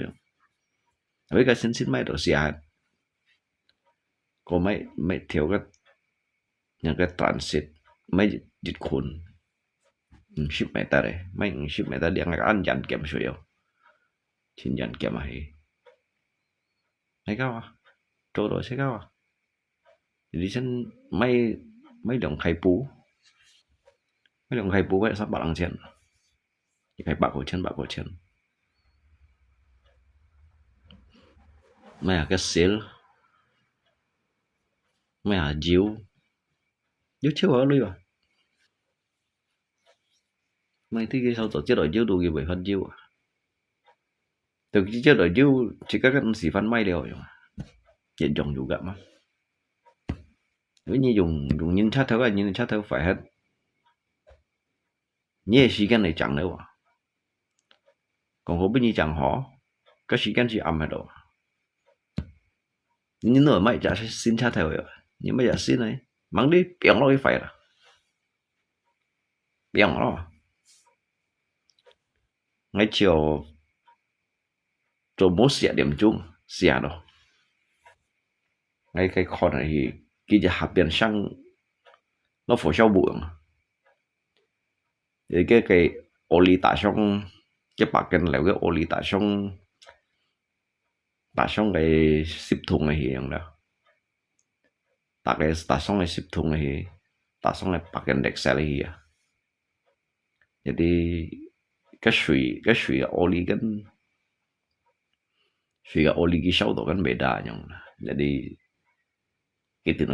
với cái xin mấy đồ xì có mấy thiếu cái những cái transit mấy dịch khuẩn ship mấy ta đây mấy ship mấy ta điện cái ăn dàn kiểm số yêu xin dàn kiểm hay mấy cao à chỗ đó sẽ cao à đi xin mấy đồng khai pú vậy sắp bảo bằng tiền khai bạc của chân mấy cái sale mấy diêu chiếu ở đây à mấy thứ cái sau tổ chức đội diêu đủ gì bởi phân diêu à từ chế đội diêu chỉ có cái xỉ phân may đều rồi hiện trọng dù gặp á nếu như dùng nhìn sát theo nhìn sát theo phải hết nhẹ xí cái này chẳng đâu à còn có bên như chẳng họ cái xí cái gì âm hết đâu nhưng nửa mày chả xin sát theo rồi nhưng bây giờ xin này mang đi biển nó phải là biển nó ngay chiều rồi muốn xẻ điểm chung xẻ đâu ngay cái con này thì cái gì hạt biển sang nó phổ sau bụi thì cái ô ly tại xong cái bạc cái là cái ô ly tại xong cái ship thùng này hiện đó tại xong cái ship thùng này tại xong cái bạc cái đẹp xe này jadi cái suy ô ly cái oli cái sau đó kan beda nhung jadi itu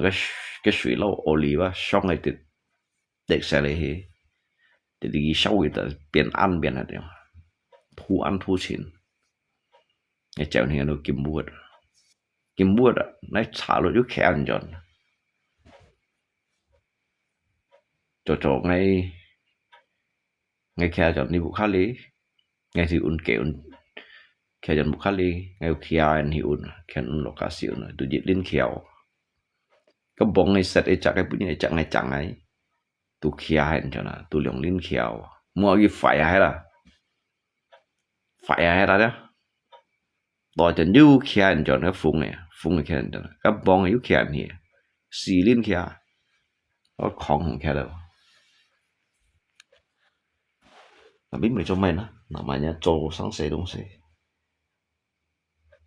cái suy lâu oli và xong này thì đẹp xe này jadi cái sau itu biến ăn biến hạt nhung thu ăn thu chín cái chèo này nó kim bút á nó xả luôn chút khen cho ngay khe chọn đi bộ khá lý ngay thì un kẹo khe chọn bộ khá lý ngay kia anh hiểu khen un lokasi un tu dịch lên kẹo cái bóng này set chắc cái bút này chẳng ấy tu kia anh cho nó tu lượng lên kẹo mua cái phải hay là đó đòi cho new kia anh cho nó phun này kia anh cho nó cái bóng này kia anh hiểu xì lên kia nó không kia đâu biết mình cho mày namanya cowok sangse dong sih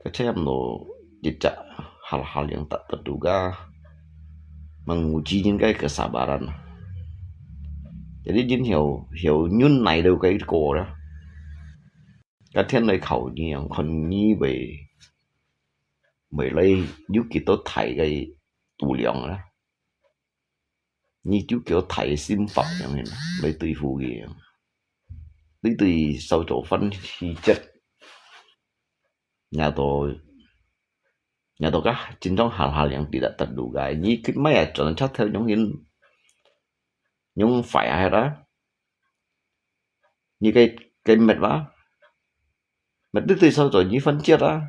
kecem lo jejak hal-hal yang tak terduga menguji những cái kesabaran jadi Jin hiểu nhún này đâu cái cổ đó cái thiên này khẩu nhiều còn như về mấy lấy giúp kỳ tốt thầy cái tủ lượng đó như chú kiểu thầy sim phật như thế này lấy tùy phù gì tùy sau chỗ phân khí chất nhà tôi các chính trong hal-hal yang tidak terduga ini mấy chọn chắc theo những phải ai đó như cái mệt quá mệt từ sau rồi như phân chia đó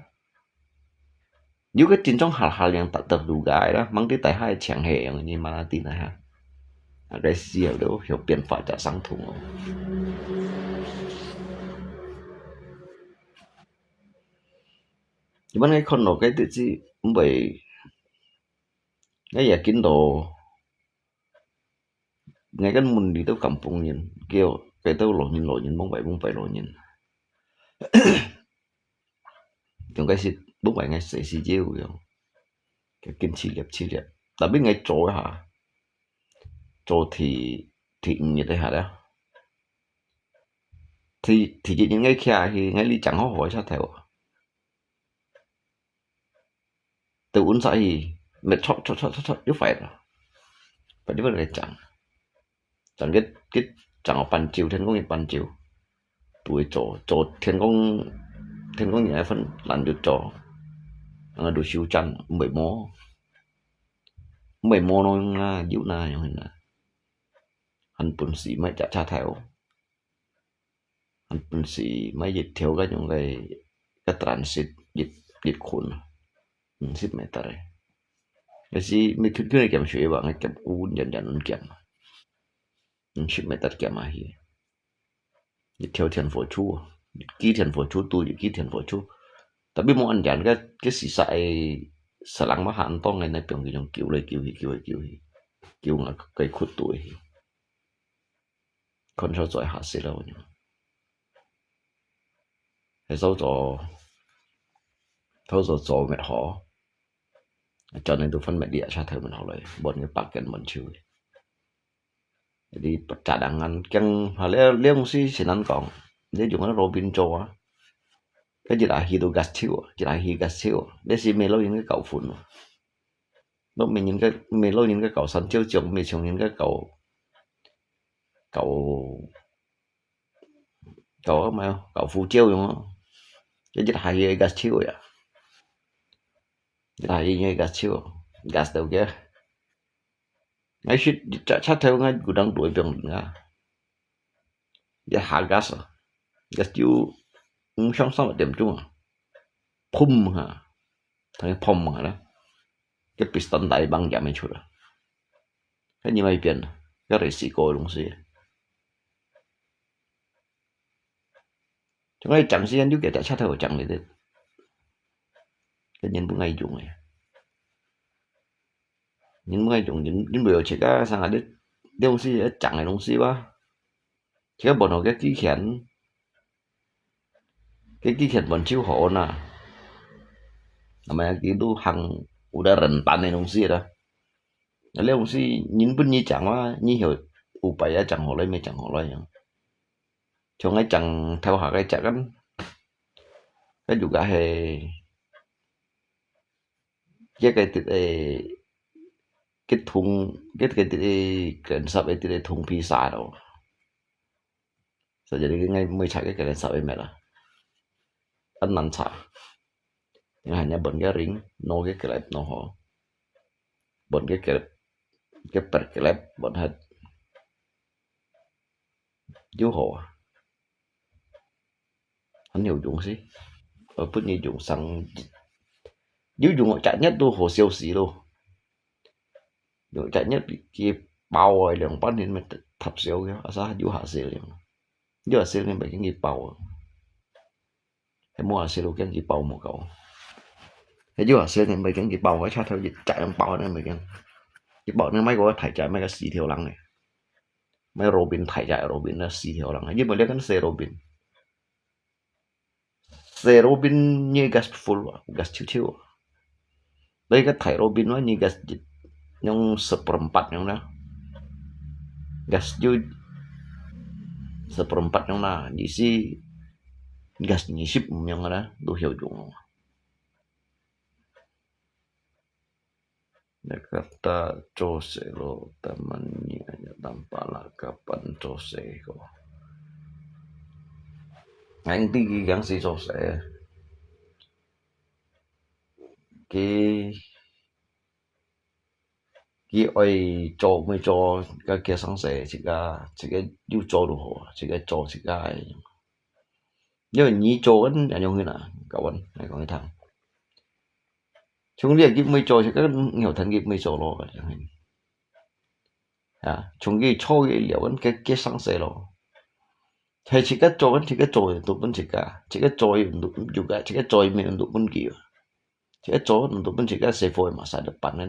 những cái chính trong hal-hal yang tak terduga đó mang tới tại hai chẳng hề như mà tin này ha cái gì đó hiểu biện pháp trả sang thùng nhưng ngay con nó cái tự gì cũng vậy cái nhà kín đồ ngay cái mình đi tới kampung nhìn kêu cái tới lộ nhìn bóng vậy lộ nhìn chúng cái gì bóng vậy ngay sẽ xì chiêu rồi cái kinh chi liệp ta biết ngay chỗ hả chỗ thì như thế hả đó thì chỉ những ngay kia thì ngay đi chẳng hỏi sao theo từ uốn sợi thì mệt chót chứ phải rồi phải đi vào đây chẳng
chẳng cái chẳng có bàn chiều thiên công cái bàn chiều tuổi chỗ thiên công nhảy phân làm được chỗ đồ siêu chân mười mô nó là dịu na như hình hành bún sĩ mấy chả cha theo hành bún sĩ mấy dịch theo cái những cái transit dịch khuôn ship mấy tờ này cái gì mấy thứ này kiểm chuyện bạn kiểm uốn dần dần kiểm ship mấy tờ kiểm mà hi dịch theo thiền phổ chu ký thiền phổ chu tôi ký thiền phổ chu tapi mau anjan cái sisa selang mah hantong này piong cái dòng kiểu là cái khuất tuổi con sao giỏi hạ sĩ đâu nhỉ hay sao cho mệt họ cho nên tôi phân mệt địa cha thơ mình học lại bọn cái bạc cần mình chịu đi trả đằng ăn căng họ lấy si chỉ ăn còn để dùng nó Robin cho á cái gì là hi gas chiu để si mê lo những cái cậu phun lúc mình những cái mê lo những cái cậu sắn chiêu chồng mê chồng những cái cậu mà cậu phù chiêu đúng không cái gì là hi gas chiu à là hi gas chiu gas đâu kia ngay shit chắc theo ngay của đang đuổi 병 nga ya hạ gas chiu song song ở điểm chung pum ha thằng pum hả đó cái piston đẩy băng giảm chút rồi cái như vậy biến cái này xì cổ đúng gì chúng này chẳng gì anh giúp cái chắc theo chẳng này được cái nhân bữa ngày dùng này những ngày dùng những biểu chỉ có sang là đứt đông si chẳng này đông si ba chỉ có bọn nó cái ký khiển bọn chiếu hộ nè mà cái tu hàng udah rentan này đông si đó nếu đông si nhìn bên như chẳng quá như hiểu upaya chẳng hộ lấy mấy chẳng hộ lấy nhá cho ngay chẳng theo họ cái chắc cái juga hay cái thùng cái sập cái thùng pizza đâu sao jadi cái ngay mới chạy cái sập mẹ là ăn năn chả nhưng hanya bận cái ring no cái klep no ho bận cái per klep bận hết chú hộ anh nhiều dùng gì ở bên như dùng xăng dùng họ chạy nhất tôi hồ siêu xí luôn dùng chạy nhất kia bao rồi liền bắt nên mình thập siêu kia ở sao chú hạ siêu liền chú hạ siêu nên bị cái gì bao hay mua hạ siêu cái gì bao một cậu hay chú hạ siêu nên bị cái gì bao cái sao theo dịch chạy ông bao nên bị cái bao nên mấy cái thải chạy mấy cái xì thiểu lăng này mấy Robin thải chạy Robin là xì thiểu lăng này nhưng mà lấy cái xe Robin như gas full gas chiu đây cái thải Robin nó như gas yang seperempat yang đó gas ju seperempat yang đó diisi gas nyisip yang đó tôi hiểu chung Jakarta Jose lo temannya tanpa lah kapan Jose kok anh tinggi yang si Jose cái ơi cho mới cho cái sáng sớm chỉ cái yêu cho đồ hồ chỉ cái cho chỉ cái nhưng mà nhí cho vẫn là nhiều người nào cậu anh này còn cái thằng chúng liệt cái mới cho chỉ cái nhiều thằng cái mới cho lo cái thằng à chúng cái cho cái liệu vẫn cái sáng sớm lo hay chỉ cái cho vẫn chỉ cái tụi vẫn chỉ cái cho juga chỉ cái cho mình tụi vẫn kiểu chỉ cái cho tụi vẫn chỉ cái xe phôi mà xài được bắn này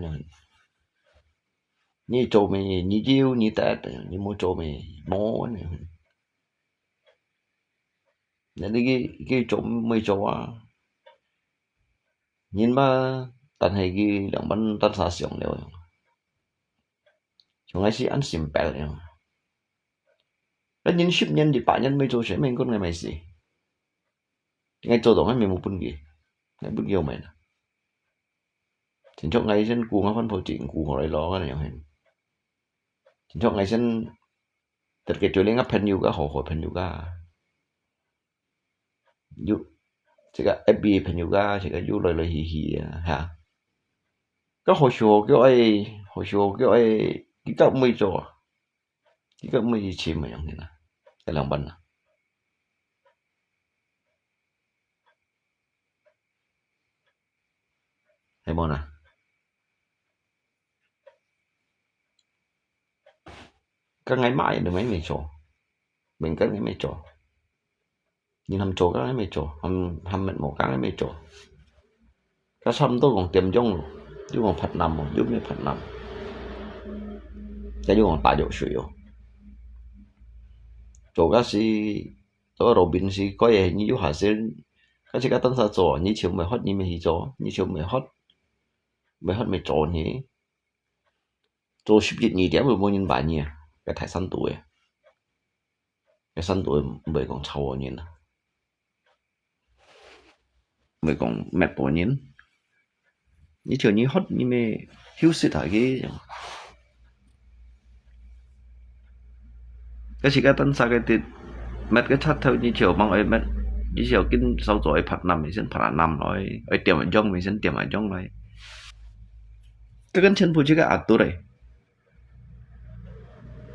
như cho mình như yêu như tết như mua cho mình mó này nên cái chỗ mới cho nhìn mà tận hay cái đồng bắn tận xa xưởng đều chúng ấy sẽ ăn xìm bẹt này đó nhìn ship nhân thì bạn nhân mới cho sẽ mình con ngày mày gì ngay cho đó mình một bún gì ngay bún nhiều mày thì cho ngay trên cuồng phân phối chuyện cuồng họ lại lo cái này hình cho ngày sinh
terkecuali ngapain juga hohopan juga yuk jika FB pen juga jika yuk lời hi hi ha có hồi số kiểu ai cái mấy chỗ cái mấy chim mà như thế cái lòng bần hay món à các ngày mãi được mấy chỗ mình các ngày mấy chỗ nhưng hầm chỗ các ngày mấy chỗ hầm mệt một các ngày mấy chỗ cái xăm tôi còn tiềm trong luôn chứ còn phật nằm giúp như phật nằm cái chứ còn tại chỗ suy rồi chỗ cái gì chỗ Robin gì có gì như chỗ hạ sen cái gì cái tân sa chỗ như chiều mày hot như mày chỗ như chiều mày hot mày chỗ nhỉ chỗ ship dịch nhỉ điểm 每年半年cái台山度嘅cái山度未講臭啊年啊未講咩半年你條你 hot 你咪休息下嘅cái gì cái tân sa cái tiệt mệt cái thắt theo như chiều mong ấy mệt như chiều kinh sau rồi phạt nằm mình xin phạt nằm rồi ấy tiệm ở trong mình xin tiệm ở trong rồi cái chân phụ chỉ cái ạt tu đấy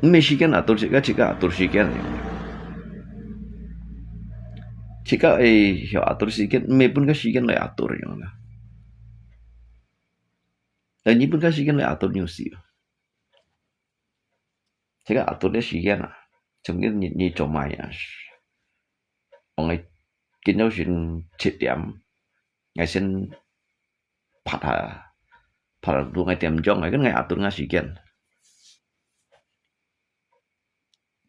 Michigan ạt tu chỉ cái ạt tu chỉ cái ấy hiểu ạt tu mấy pun cái Michigan lại ạt tu rồi nhá là như pun cái Michigan lại ạt tu nhiều xí chỉ cái ạt tu cái Michigan à trong cái như chỗ mày à ông ấy kinh đấu chuyện chết điểm ngày xin phạt luôn ngày tiệm trong ngày cái ngày ạt tu ngay Michigan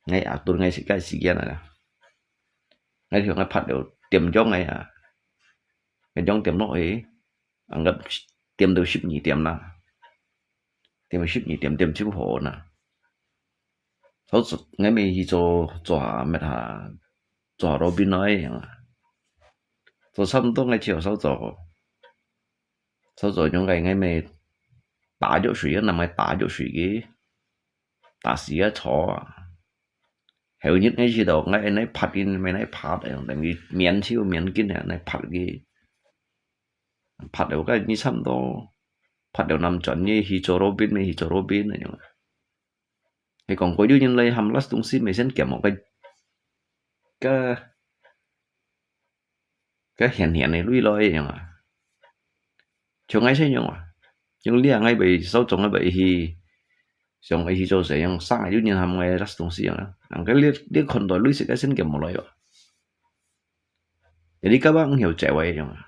ngày ạt tu ngày cái Michigan này ngày thường ngày phạt đều tiệm trong ngày à ngày trong tiệm nó ấy anh gặp tiệm đều ship nhị tiệm na tiệm ship nhị tiệm ship hồ na sau ngày mình đi cho mấy thà cho Robin nói cho xong tôi ngày chiều sau rồi những ngày mình打咗水nằm咪打咗水嘅打死一坐hầu nhất ngay chỉ đầu ngay này phát in mấy này phát đấy tại vì miền chiếu miền kia này phát cái phát đầu cái như xong đó phát đầu nằm chuẩn như hi cho Robin này hi cho Robin này nhưng thì còn có những lời hàm last tung xin mình sẽ kiểm một cái hiện này lui lôi nhưng mà chỗ ngay thế nhưng mà nhưng lia ngay bị sau trong ngay bị hi xong ấy hi cho sẽ yang sang ấy những hàm ngay last tung xin à cái lia con đôi lui sẽ cái xin kiểm một lời jadi các bạn hiểu chạy vậy nhưng mà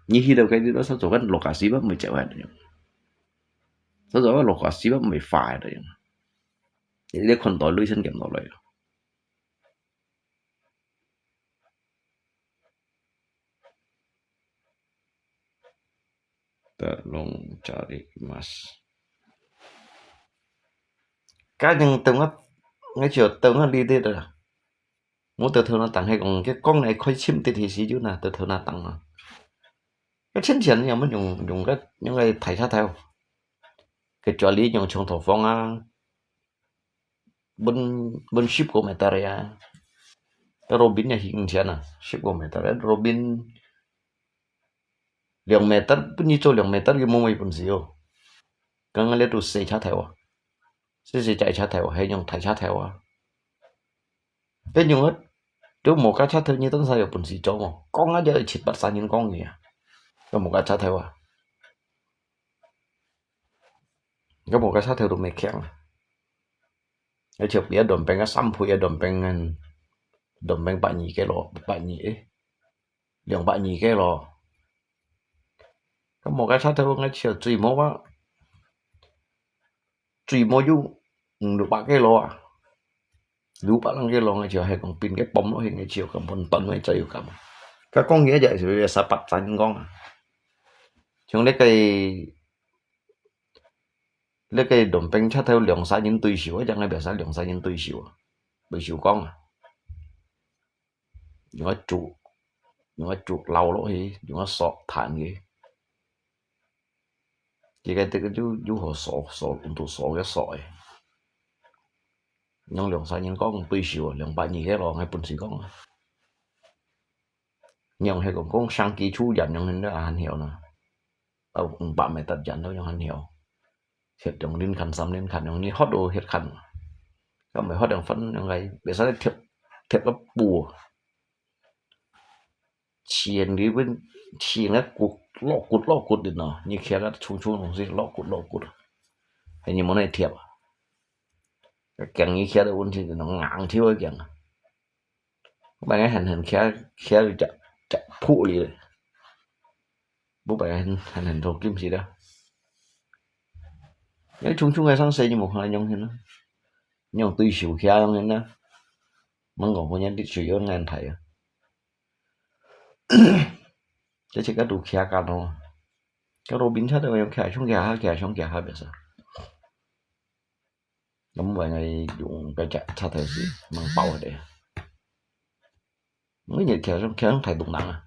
như khi đầu cái đó sau cái lột cả xí bắp mới chạy vậy được sau cái lột cả xí bắp mới phải được jadi lia con đôi lui xin kiểm một lời tolong cari mas cái nhưng từng ngay chiều từng đi đi rồi muốn từ thường nó tặng hay còn cái con này khơi chim thì xí chứ nào từ thường nó tặng mà cái chân tiền nhà mới dùng cái những cái thầy sát theo cái trợ lý dùng trong thổ phong á bên ship của mẹ ta rồi à cái Robin nhà hiện tiền à ship của mẹ ta đấy Robin lượng mẹ ta bên như chỗ lượng mẹ ta cái mông mấy phần gì ô cái người lấy đồ xe sát theo à xe chạy sát theo hay dùng thầy sát theo à cái dùng hết trước một cái sát theo như tấn sai ở phần gì chỗ mà con á giờ chỉ bắt sang những con gì à cái một cái sát theo à cái một cái sát theo đồ mẹ kẹng cái chụp bia đồn bèn cái xăm phui đồn bèn bạn nhỉ cái lò bạn nhỉ lượng bạn nhỉ cái lò cái một cái sát theo ngay chiều truy mô á truy mô du được ba cái lò à dù bạn cái lò ngay chiều hay còn pin cái bóng nó hiện ngay chiều cầm phần tận ngay chơi cầm các con nghĩa vậy thì sao bắt thành con chúng lấy cái đồn bèn sát theo lượng sai những tùy xỉu chẳng ai biết sao lượng sai những tùy xỉu con à những cái chuột lâu lỗ thì những cái sọt thản gì chỉ cái chú hồ sọ cũng tụ sọ cái sỏi
nhưng lượng sao nhân có còn tùy xỉu lượng bạn nhỉ cái lo ngay bún xì con nhưng hay còn con sang ký chú dần nhưng nó ăn hiểu nè tao bạn mày tận dần đâu nhưng ăn hiểu thiệt trong liên khăn xăm liên khăn trong ní hot đồ thiệt khăn các mày hot đường phânยังไง bây giờ thiệt thiệt nó bùa chiên đi bên chiên nó lọ cụt đi nó như kia nó chung không gì lọ cụt hay như món này thiệt càng như kia đâu thì nó ngang thiếu cái càng bạn ấy hành kia chặt phụ đi bố bạn hành thổ kim gì đó nếu chung ngày sáng xây như một hai nhông thì nó nhông tuy xỉu kia nhông nên nó mong còn có nhân đi sử dụng ngàn thầy chứ chỉ có đủ kia cả đâu cái đồ biến chất rồi em kẻ trong kẻ hai bây giờ đúng vậy này dùng cái chặt sao thầy gì mang bao ở đây mới nhận kẻ trong thầy đụng nặng à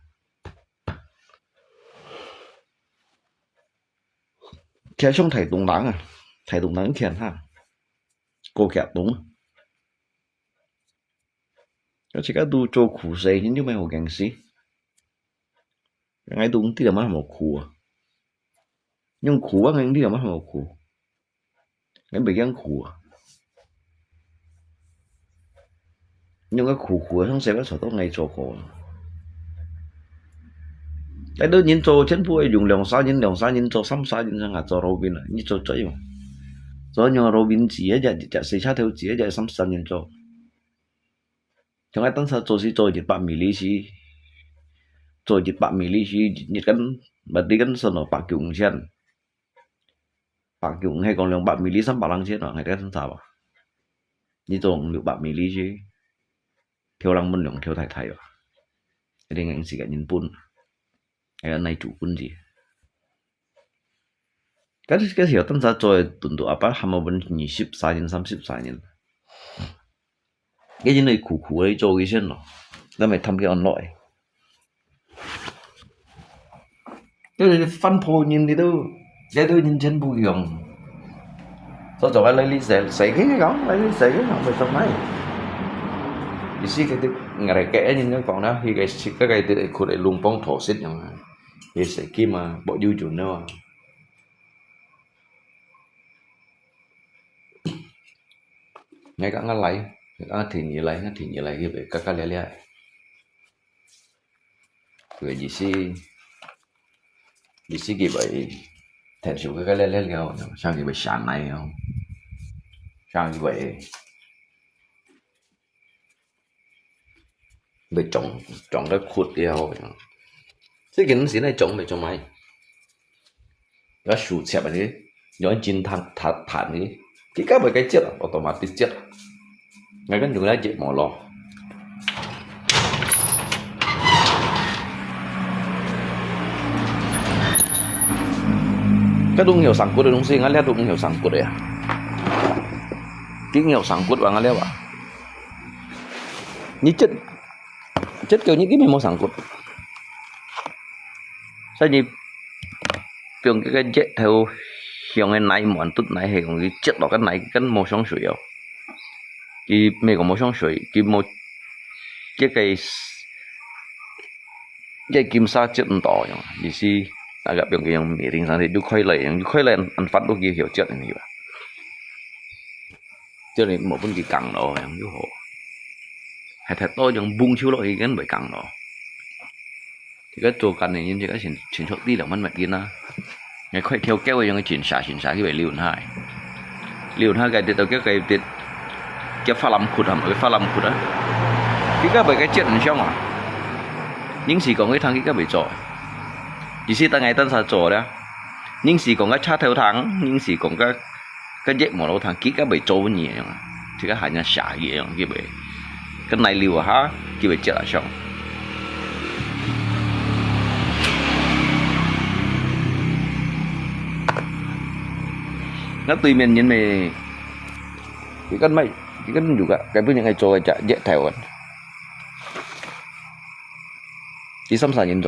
kẻ trong thầy đụng nặng à thầy đụng nặng kẻ ha cô kẻ đúng nó chỉ có đủ cho苦谁nhưng mà hồ cảnh sĩ ngay đúng thì là mất một苦nhưng苦á ngay đi là mất một苦ngay bị gắng苦nhưng cái苦không sẽ có sở tốt ngay cho khổ cái đó nhìn cho chính phủ dùng lượng sao nhìn cho sắm sao nhìn sang cho Robin là như cho chơi mà cho nhưng Robin chỉ là chỉ xây sát theo chỉ là sắm sao nhìn cho trong cái tấn sao cho chỉ cho chỉ 8mm chỉ cho chỉ 8mm chỉ như cái bật đi cái sân ở bạc dụng trên bạc dụng hay còn lượng 8mm sắm bạc lăng trên ở ngày cái sắm sao như cho lượng 8mm chỉ theo lăng bên lượng theo thải thải rồi cái này anh chỉ cả nhìn bún cái này chủ bún gì cái hiểu tân gia rồi tuần độ apa ham bên 24年33年cái gì này苦đấy做cái chuyện nó nó mày thăm cái online cái này phân phối nhìn thì đâu cái tôi nhìn trên bùi gồng sao cho cái lấy lý sẽ cái góng lấy lý sẽ cái nào về trong này thì xí cái ngày này kẽ nhìn nó còn đó khi cái từ khu để luôn bóng thổ xích nhau thì sẽ kia mà bộ du chuẩn đâu ngay cả ngăn lấy thì như lấy cái về các cái lẽ về gì xí cái vậy thèm chịu cái lẽ nhau sao cái vậy sàn này không sao như vậy về trồng cái khuất đeo thế cái nó xí này trồng về trong máy nó sụt xẹp này nó chín thẳng đi cái các cái chết automatic chết ngay cái đường này chết mỏ lò cái đúng hiểu sẵn cốt đúng gì ngay lẽ đúng hiểu sẵn cốt đấy à cái hiểu sẵn cốt vào ngay lẽ bảo như chết kiểu những cái mình mua sẵn cốt sao gì trường cái chết theo hiện ngày này muốn tốt này hay còn cái chết đó cái này cái màu sáng sủi không cái mấy cái màu sáng sủi cái màu cái kim sa chết đỏ nhá gì xí là gặp những cái yang mỹ đình sang thì du khoai lấy ăn phát đôi kia hiểu chết này vậy chết này một vấn đề cẳng đó yang du hồ hay thật tôiยังbung chiếu lại cái bởi cẳng đó thì cái chỗ cẳng này như cái chuyển xuất đi là mất mệt kia na ngày khoai theo kéo cái chuyển xả cái bài liều hai cái từ cái pha làm khụt hầm cái pha làm khụt đó cái bởi cái chuyện xong à những gì còn cái thằng cái bị trội chỉ khi ta ngày tân sa trội đó những gì còn cái cha theo thằng những gì còn cái dễ mà đâu thằng cái bị trội nhiều thì cái hại nhà xả gì cái bị cái này liều hả cái bị chết là xong nó tùy mình nhìn mày cái cân juga cái với những ngày trôi chả dễ theo anh chỉ xăm xà nhìn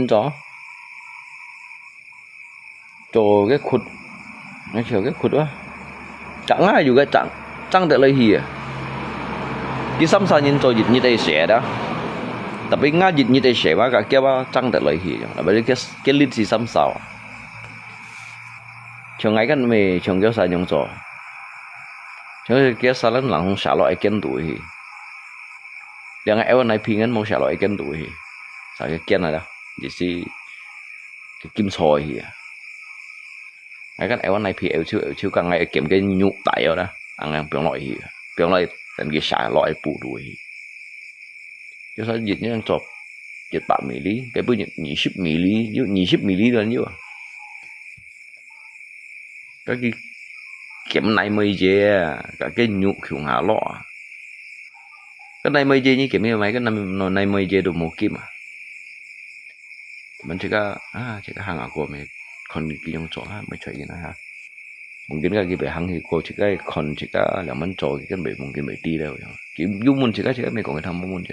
rõ cho cái khuất Ngay chiều cái khụt quá chẳng ai juga chẳng được lời hi à cái sắm sa nhìn cho dịch như đây sẽ đó tapi ngã dịch như đây sẽ ba cả kia ba chẳng được lời hi là bởi cái lịch sử sắm sao trong ngay cái mày trong cái sao nhung cho trong cái sao lắm là không xả loại cái tuổi hi đang eo này phi ngân không xả loại cái tuổi hi sao cái kia này đó chỉ si cái kim soi hi ngay cái eo này phi eo chiếu càng ngày kiểm cái nhụ tại ở đó ăn ăn biểu loại hi biểu loại thành cái xả loại bù đuổi cái sao dịch như chọc dịch 3 ml cái bữa nhị 10 ml nhị 10 ml rồi nhiêu cái kiểm này mới về cả cái nhụ khủng hạ lọ cái này mới về như kiểm như mấy cái này mới về được một kim à mình chỉ có hàng ở của mình còn cái giống chỗ mới chơi cái này ha mungkin cái bể hàng thì cô chỉ cái còn chỉ có là mình trội cái bể mungkin bể đi đâu kiểu dung mình chỉ cái mình còn cái thằng muốn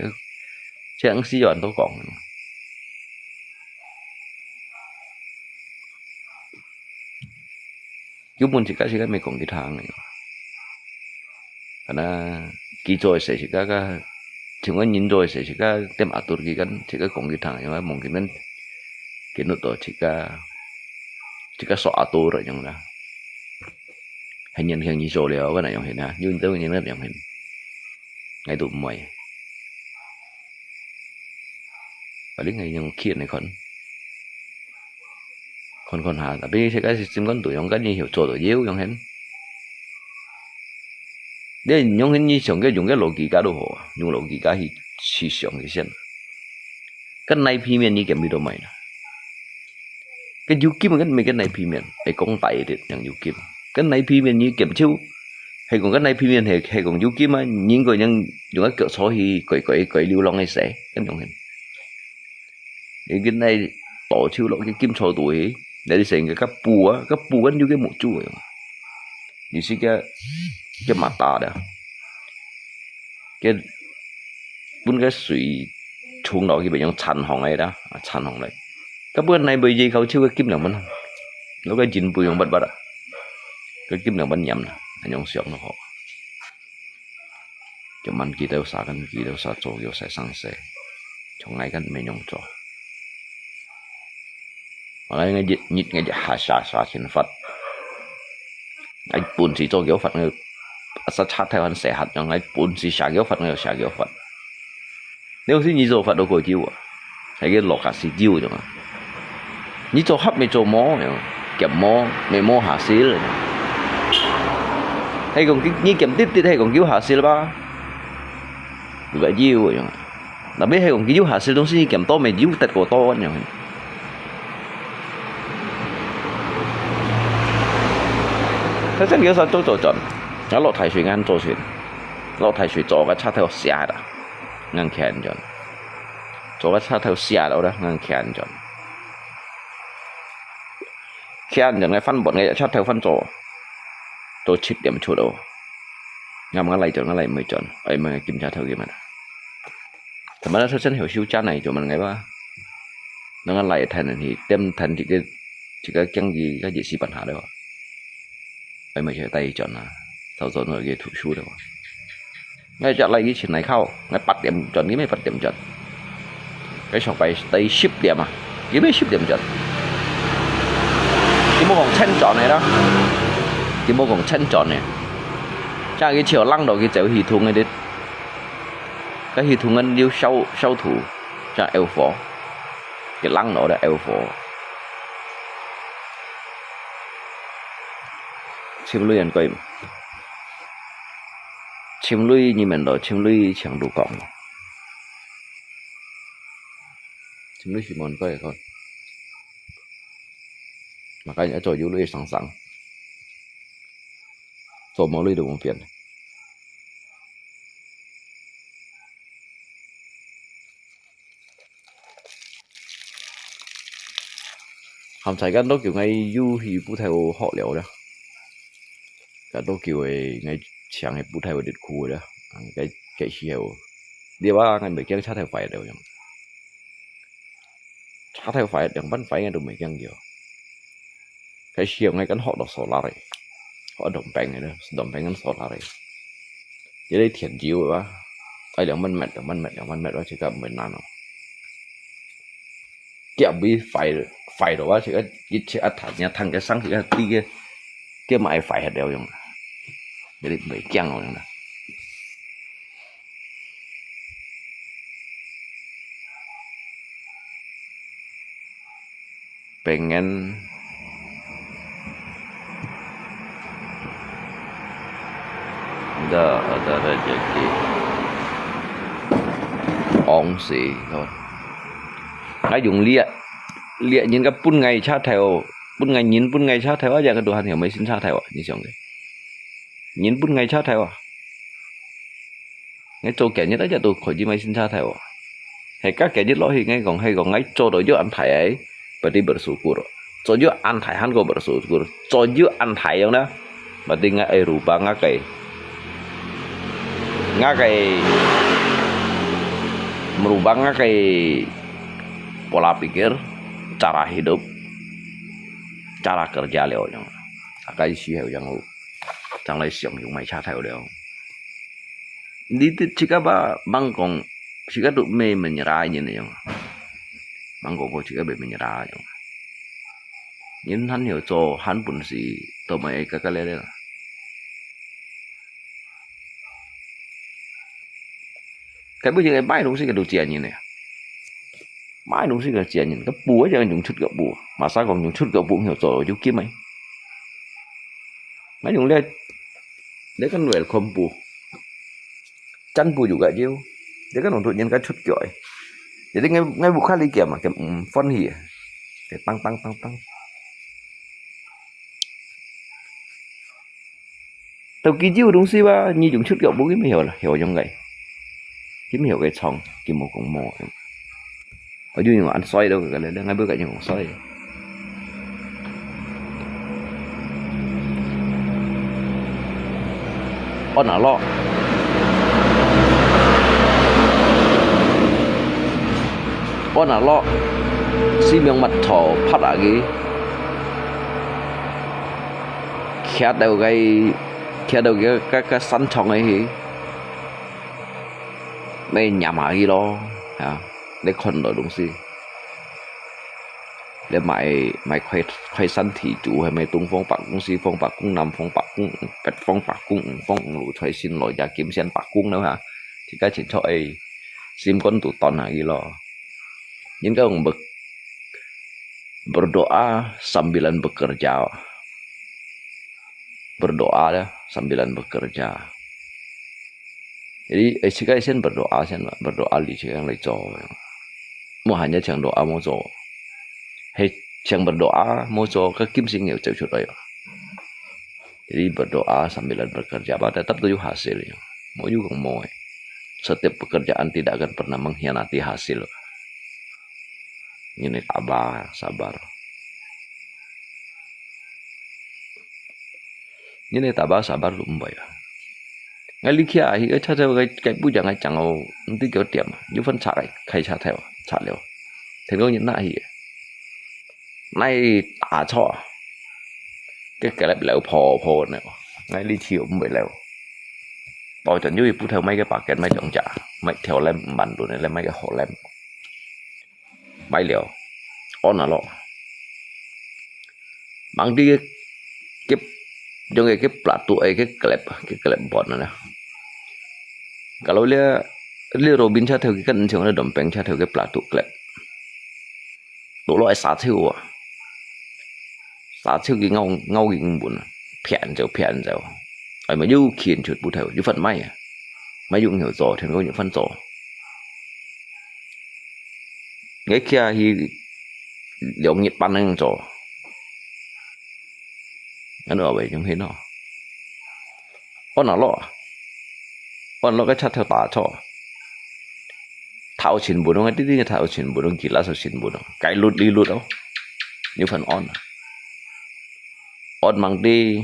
chứ ăn xí dọn tôi còn giúp mình chỉ cái mình còn cái thằng này karena kỹ rồi sẽ chỉ cái chúng ta nhìn rồi sẽ chỉ cái tem atur cái chỉ cái còn cái thằng nhưng mà mungkin mình cái nút đó chỉ cái sọ atur rồi nhưng là hình nhân hiện như số liệu cái này giống hình ha nhưng tôi nhìn nó giống hình ngay tụi mày và đến ngày những kia này còn hà tapi cái system con tụi nhóm cái như hiểu chỗ rồi yếu giống hình để nhóm hình như dùng cái logic đồ hồ dùng logic thì chỉ dùng cái sen cái này phi miền như kiểm bị đồ mày nè cái du kim cái này phi miền để công tay được những du kim cái này phi miền như kiểm chiếu hay còn cái này phi miền hay còn du kim á những người nhân dùng cái cửa sổ thì quậy lưu long hay sẽ cái giống hình thì cái này tổ chiếu lộ cái kim soi tuổi để đi xem cái cấp bùa như cái một chú vậy như xí cái mặt ta đó cái bốn cái suy chuông đó cái bị những chăn hồng này đó chăn hồng này cái bữa này bởi vìเขาchiếu cái kim nào mình nó cái chín bùi bật bật cái kim nào mình nhầm anh nhung sướng nó họ cho mình kỳ đâu xa cho yêu sẽ sang sẽ trong ngày gần mình nhung cho mà ngay dịch nhịt ngay hạ xa trên Phật anh buồn chỉ cho kiểu Phật người sát chát theo anh sẽ hạt cho ngay buồn chỉ xả kiểu Phật người xả kiểu Phật nếu như như cho Phật đâu có chiêu à hay cái lọ cả xí chiêu rồi mà như cho hấp mới cho mó kiểm mó mới mó hạ xí rồi hay còn cái như kiểm tiếp hay còn kiểu hạ xí là ba gọi chiêu rồi là biết hay còn kiểu hạ xí东西kiểm to mày chiêu tật của to anh nhỉ thế chắc kiểu sao做準，有落提水啱做船，落提水做嘅叉頭下啦，啱企準，做嘅叉頭下到啦，啱企準，企準嘅分本嘅叉頭分做切點出到，啱cái嚟mới準，mình kiểm tra thử cái mà, thì mà nó sẽ hiểu siêu chán này cho mình ngay ba, nó lại thành thì tem thành chỉ cái chân gì cái gì xí bản hạ đâu. Bây giờ tay chọn là sau rồi người kia thủ số đâu ngay chọn lại cái chuyện này không ngay bắt điểm chọn cái mấy bắt điểm chọn cái xong phải tay ship điểm à cái mấy ship điểm chọn cái mô còn chân chọn này đó cái mô còn chân chọn này cha cái chiều lăng đầu cái chéo hì thùng này đấy cái hì thùng ngân yêu sau thủ cha eo phó cái lăng đó là eo phó chim lui ăn quay chim lui như mình đó chim lui chẳng đủ cọng chim lui chỉ muốn quay thôi mà cái nhớ cho du lui sẵn sàng cho mỗi lui được một phiền không phải cái đó kiểu ngay du thì cũng theo họ liệu đó cái đó kiểu ngay chẳng hay bút theo địch khu đó cái chiều đi ba ngay mấy cái sát theo phải đều chẳng sát theo phải đừng bắn phải ngay được mấy cái nhiều cái siêu ngay cắn họ đọc sổ lại họ đồng bèn này đó đồng bèn cắn sổ lại jadi đây thiền chiếu rồi ba ai là mình mệt đó chỉ cần mình nào kia bị phải rồi ba chỉ có ít chỉ ăn thằng nhà thằng cái sáng chỉ có tí cái mà ai phải hết đều dùng jadi bị căng rồi nè pengen ada rezeki ongsi thôi cái dùng lia lia nhìn cái pun ngày cha theo pun ngày nhìn pun ngày cha theo aja cái đồ hành hiểu mấy xin cha theo như xong đấy nhìn pun ngày cha theo ngay chỗ kẻ nhất aja tôi khỏi gì mấy xin cha theo hay các kẻ nhất lỗi thì ngay còn ngay chỗ đó cho anh thầy ấy berarti bersyukur chỗ cho anh thầy hắn có bersyukur chỗ cho anh thầy không đó berarti ngay rubah ngakai merubah ngakai pola pikir cara hidup cara kerja leo yang akai siêu yang chẳng lấy sử dụng máy cha theo đều đi chỉ có ba băng còn chỉ có tụi mê mình ra như này băng còn có chỉ có bị mình ra nhưng hắn hiểu cho hắn bổn gì tụi mày cái này là cái bây giờ cái máy đúng cái đồ tiền như này máy đúng cái tiền như cái búa cho dùng chút gạo búa mà sao còn dùng chút gạo búa hiểu rồi chú kiếm ấy máy dùng lên để cái người không búa chân búa juga chứ để cái đồng tụi nhân cái chút giỏi jadi ngay bukan kali kia mà cái phân hỉ cái tăng tao kỹ chiêu đúng xí ba như dùng chút gạo búa cái mới hiểu trong vậy kiếm hiểu cái chồng kiếm một con mò ở dưới nhưng mà ăn xoay đâu cái này ngay bữa cái những con xoay on là lo on là lo xi miếng mặt thỏ phát ở cái khét đầu cái sắn chồng ấy thì mấy nhà mà gì đó để con rồi đúng gì để mày khoai sắn thì chủ hay mày tung phong bạc cũng si phong bạc cũng nằm phong bạc cũng bẹt phong bạc cũng phong lũ thuê xin lỗi giá kiếm sen bạc cũng nữa hả thì cái chuyện cho ấy sim con tụ toàn là gì lo những cái ông bực berdoa sambilan bekerja berdoa ya sambilan bekerja. Jadi jika sen berdoa li jangan lagi做 mau hanya chẳng doa mau 做 hay chẳng berdoa mau 做 cái kim sinh nhiều chạy rồi jadi berdoa sambil bekerja tetap tujuh hasilnya mau juga mau setiap pekerjaan tidak akan pernah mengkhianati hasil ini tabah sabar ini tabah sabar lumba ya ngay lý kia thì cha theo cái bút chẳng ai chẳng ao tí kiểu tiệm như phân trả cái khai cha theo trả liệu thì có những này nay tả cho cái lại lẹo phò này ngay lý thiểu mới lẹo tao chẳng như bút theo mấy cái packet mấy chọn trả mấy theo lem bản đồ này là mấy cái hồ lem mấy liệu on là lo bằng đi cái trong cái plat tuổi cái klep bot này kalau dia Robin cha theo cái cân trường là đầm bèn cha theo cái plat tụ klep tụ loại sát thiêu cái ngâu cái buồn phèn dầu ấy mà du khiển chuột bút theo du phần máy dùng hiểu rõ thì có những phân rõ cái kia thì liệu nhiệt ban năng rõ nó ở vậy trong thế nào on cái chat theo tả cho tháo chín bùn cái tí tháo chín bùn kỳ lá sao chín bùn cái lút đi lút đâu như phần on mang đi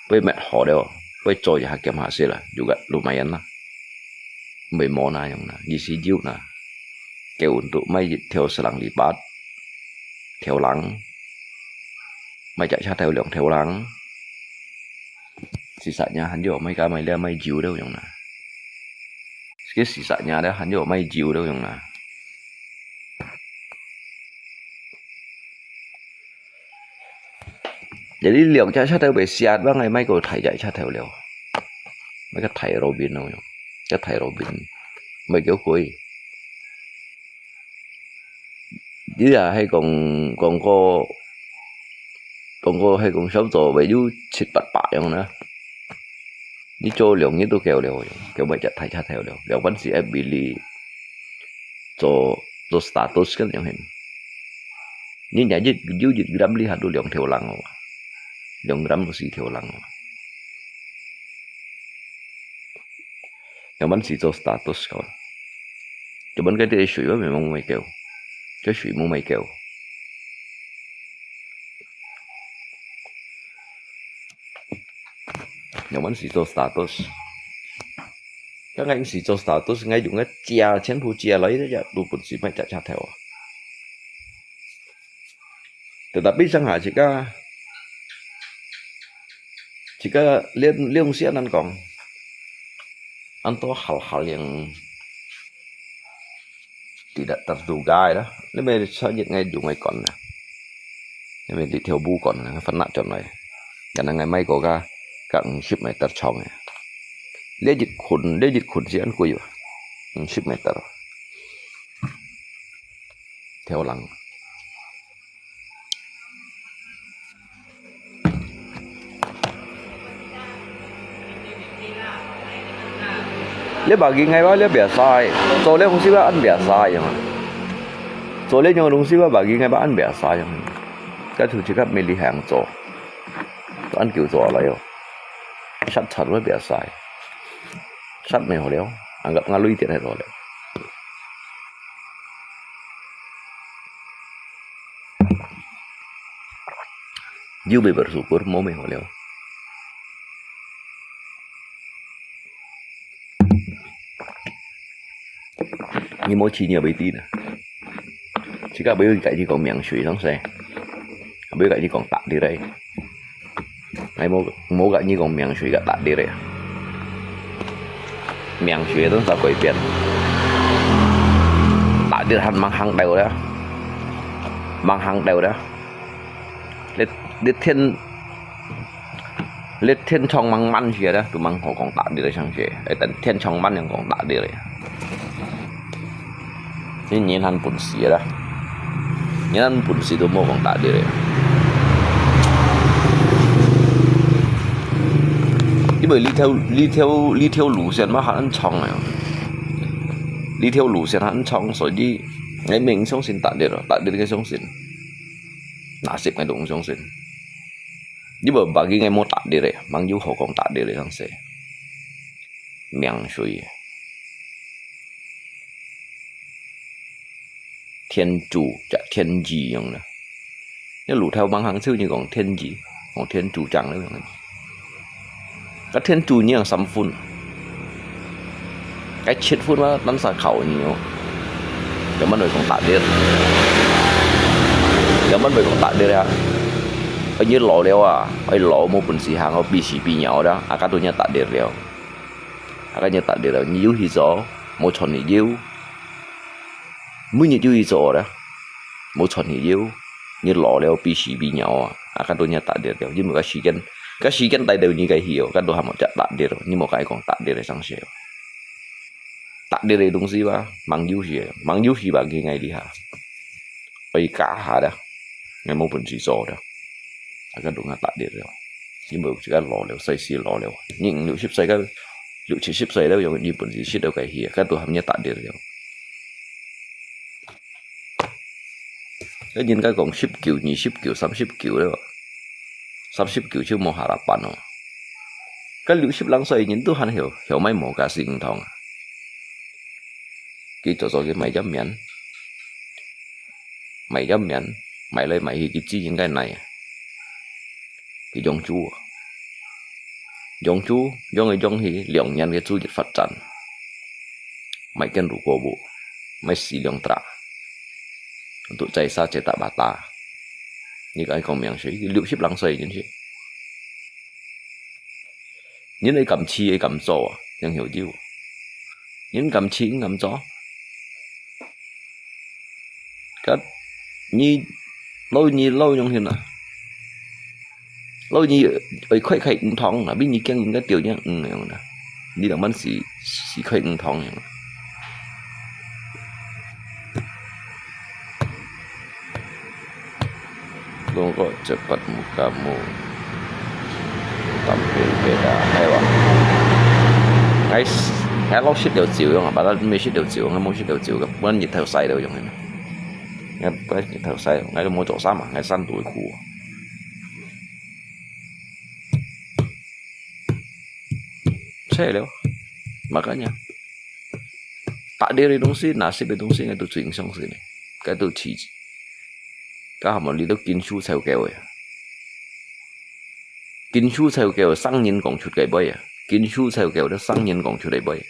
với mẹ họ đều với trò gì hakim hasil lah juga lumayan lah memona yang na isi jiu na kayak untuk mai theo selang lipat theo lắng mày chạy cha theo lượng theo lắng xì sạch nhà hắn vô mấy cái mày leo mày chịu đâu giống nè cái xì sạch nhà đó hắn vô mày chịu đâu giống nè jadi liệu cha cha theo bị xiết ba ngày mai có thầy chạy cha theo liệu mấy cái thầy Robin đâu nhỉ cái thầy Robin mấy kiểu cuối chứ là hay còn có hay còn sống rồi bị du xịt bạch bại không nữa đi cho liệu như tôi kêu liệu kiểu mấy chạy thầy cha theo liệu vẫn sẽ bị lì cho status cáiอย่างเห็นnhư nhà du dịch gram li hạt đồ liệu theo lăng liệu gram có gì theo lăng yang vẫn chỉ cho status kawan cuman cái dia suy memang mai kêu cái suy mau mai kêu yang vẫn chỉ cho status cái ngay chỉ cho status ngay dùng cái chia chén phụ chia lấy đấy chứ đủ bận gì mai chạy theo tetapi Shanghai jika liang sianan kong antara hal-hal yang tidak terduga đó nếu mà sao những ngày dùng ngày còn nè nếu mình đi theo bu còn phân nặng trong này cái này ngày mai có các ship này tật chồng này lấy dịch khuẩn sẽ ăn quỳ ship này tật theo lăng lấy bagi ngay bao lấy bẻ sai rồi lấy không xí ba ăn bẻ sai rồi rồi lấy những đồng xí ba bagi ngay ba ăn bẻ sai rồi cái thứ chỉ có mình đi hàng rồi ăn kiểu rồi lại rồi sắt thật với bẻ sai sắt mày hồi đéo ăn gặp ngã lui tiền này rồi đấy dư bị bersyukur mau mày hồi đéo như mỗi chi nhiều bị tí nè chỉ cả bây giờ cái gì còn miệng suy lắm xe bây giờ cái gì còn tạt đi đây ngày mỗi cái gì còn miệng suy cả tạt đi đây miệng suy đó sao quậy biển tạt đi thành mang hàng đều đó mang hàng đều đó lết thiên trong mang man gì đó tụi mang họ còn tạt đi đây sang gì ấy tận thiên trong manยังcòn tạt đi đâyนี่nhìn hắn bún xì đó nhìn hắn bún xì tôi mua còn tạ đi rồi cái bởi đi theo lũ sen mà hắn chong này đi theo lũ sen hắn chong rồi đi ngày mình sống xin tạ đi rồi tạ đi cái sống xin nã xịp ngày đúng sống xin như bởi bà cái ngày mua tạ đi rồi mang du họ còn tạ đi rồi thằng sẽ miệng suy thiên chủ chả thiên gì giống nè nếu lũ theo băng hàng sư như còn thiên gì còn thiên chủ chẳng nữa cái thiên chủ như là sắm phun cái chết phun mà bắn xả khẩu nhiều cái mất rồi còn tạ điên cái mất rồi còn tạ điên ra ở như lò đeo à ở lò một phần xì hàng ở bị nhỏ đó à các tôi nhớ tạ điên đeo à cái nhớ tạ điên đeo nhiều thì gió một chọn thì yêu mới như chú ý đó một chọn thì yêu như lò đeo bị nhỏ à các tôi nhớ tạ điên đeo nhưng mà cái sĩ kiến tay đều như cái hiểu các tôi ham một trận tạ điên rồi nhưng một cái còn tạ điên để sang sale tạ điên này đúng gì ba mang du gì ba cái ngày đi hả ấy cả hả đó ngày một phần gì đó các đúng là tạ điên rồi nhưng mà chỉ cái lò đeo xây xì lò đeo nhưng liệu ship xây cái liệu chỉ ship xây đâu dùng đi phần gì ship đâu cái hiểu các tôi ham nhớ tạ điên rồi cái nhìn cái còn ship kiểu nhị ship kiểu sắm ship kiểu đấy sắm ship kiểu chứ một harapan nó cái liệu ship lăng xoay nhìn tôi hắn hiểu mấy một cái gì cũng thông cái cho cái mày dám miễn mày lấy mày cái chi những cái này cái dòng chú người dòng thì lượng nhân cái chú dịch phát triển mày cần đủ cổ bộ mày xì lượng trả untuk caisa cetak bata như cái còn miệng sĩ liệu ship lăng xây như thế những ai cầm chi ai cầm gióยังhiểu chưa những cầm chi cầm gió cái như lâu trong hiện là lâu như ấy khoai khai thong là biết như cái cái tiểu nhá đi làm ăn xì khai thong nhá luôn có cepat mukamu tampil beda hewan ngay lúc shit đều chịu không, bà ta mấy shit đều chịu, ngay mỗi shit đều chịu, cái nhiệt theo say đều giống như này, ngay cái nhiệt theo say, ngay là mỗi chỗ sao mà, ngay săn tuổi khu, xe đều, makanya, tak dari dongsi, nasib dari dongsi ngay tu chuyển sang sini, cái tu chỉ, cái họ mà đi đâu kinh su theo kèo à, kinh su theo kèo sang nhân công chút cái bơi à. Kinh su theo kiểu đó sang nhân công chủ đề bơi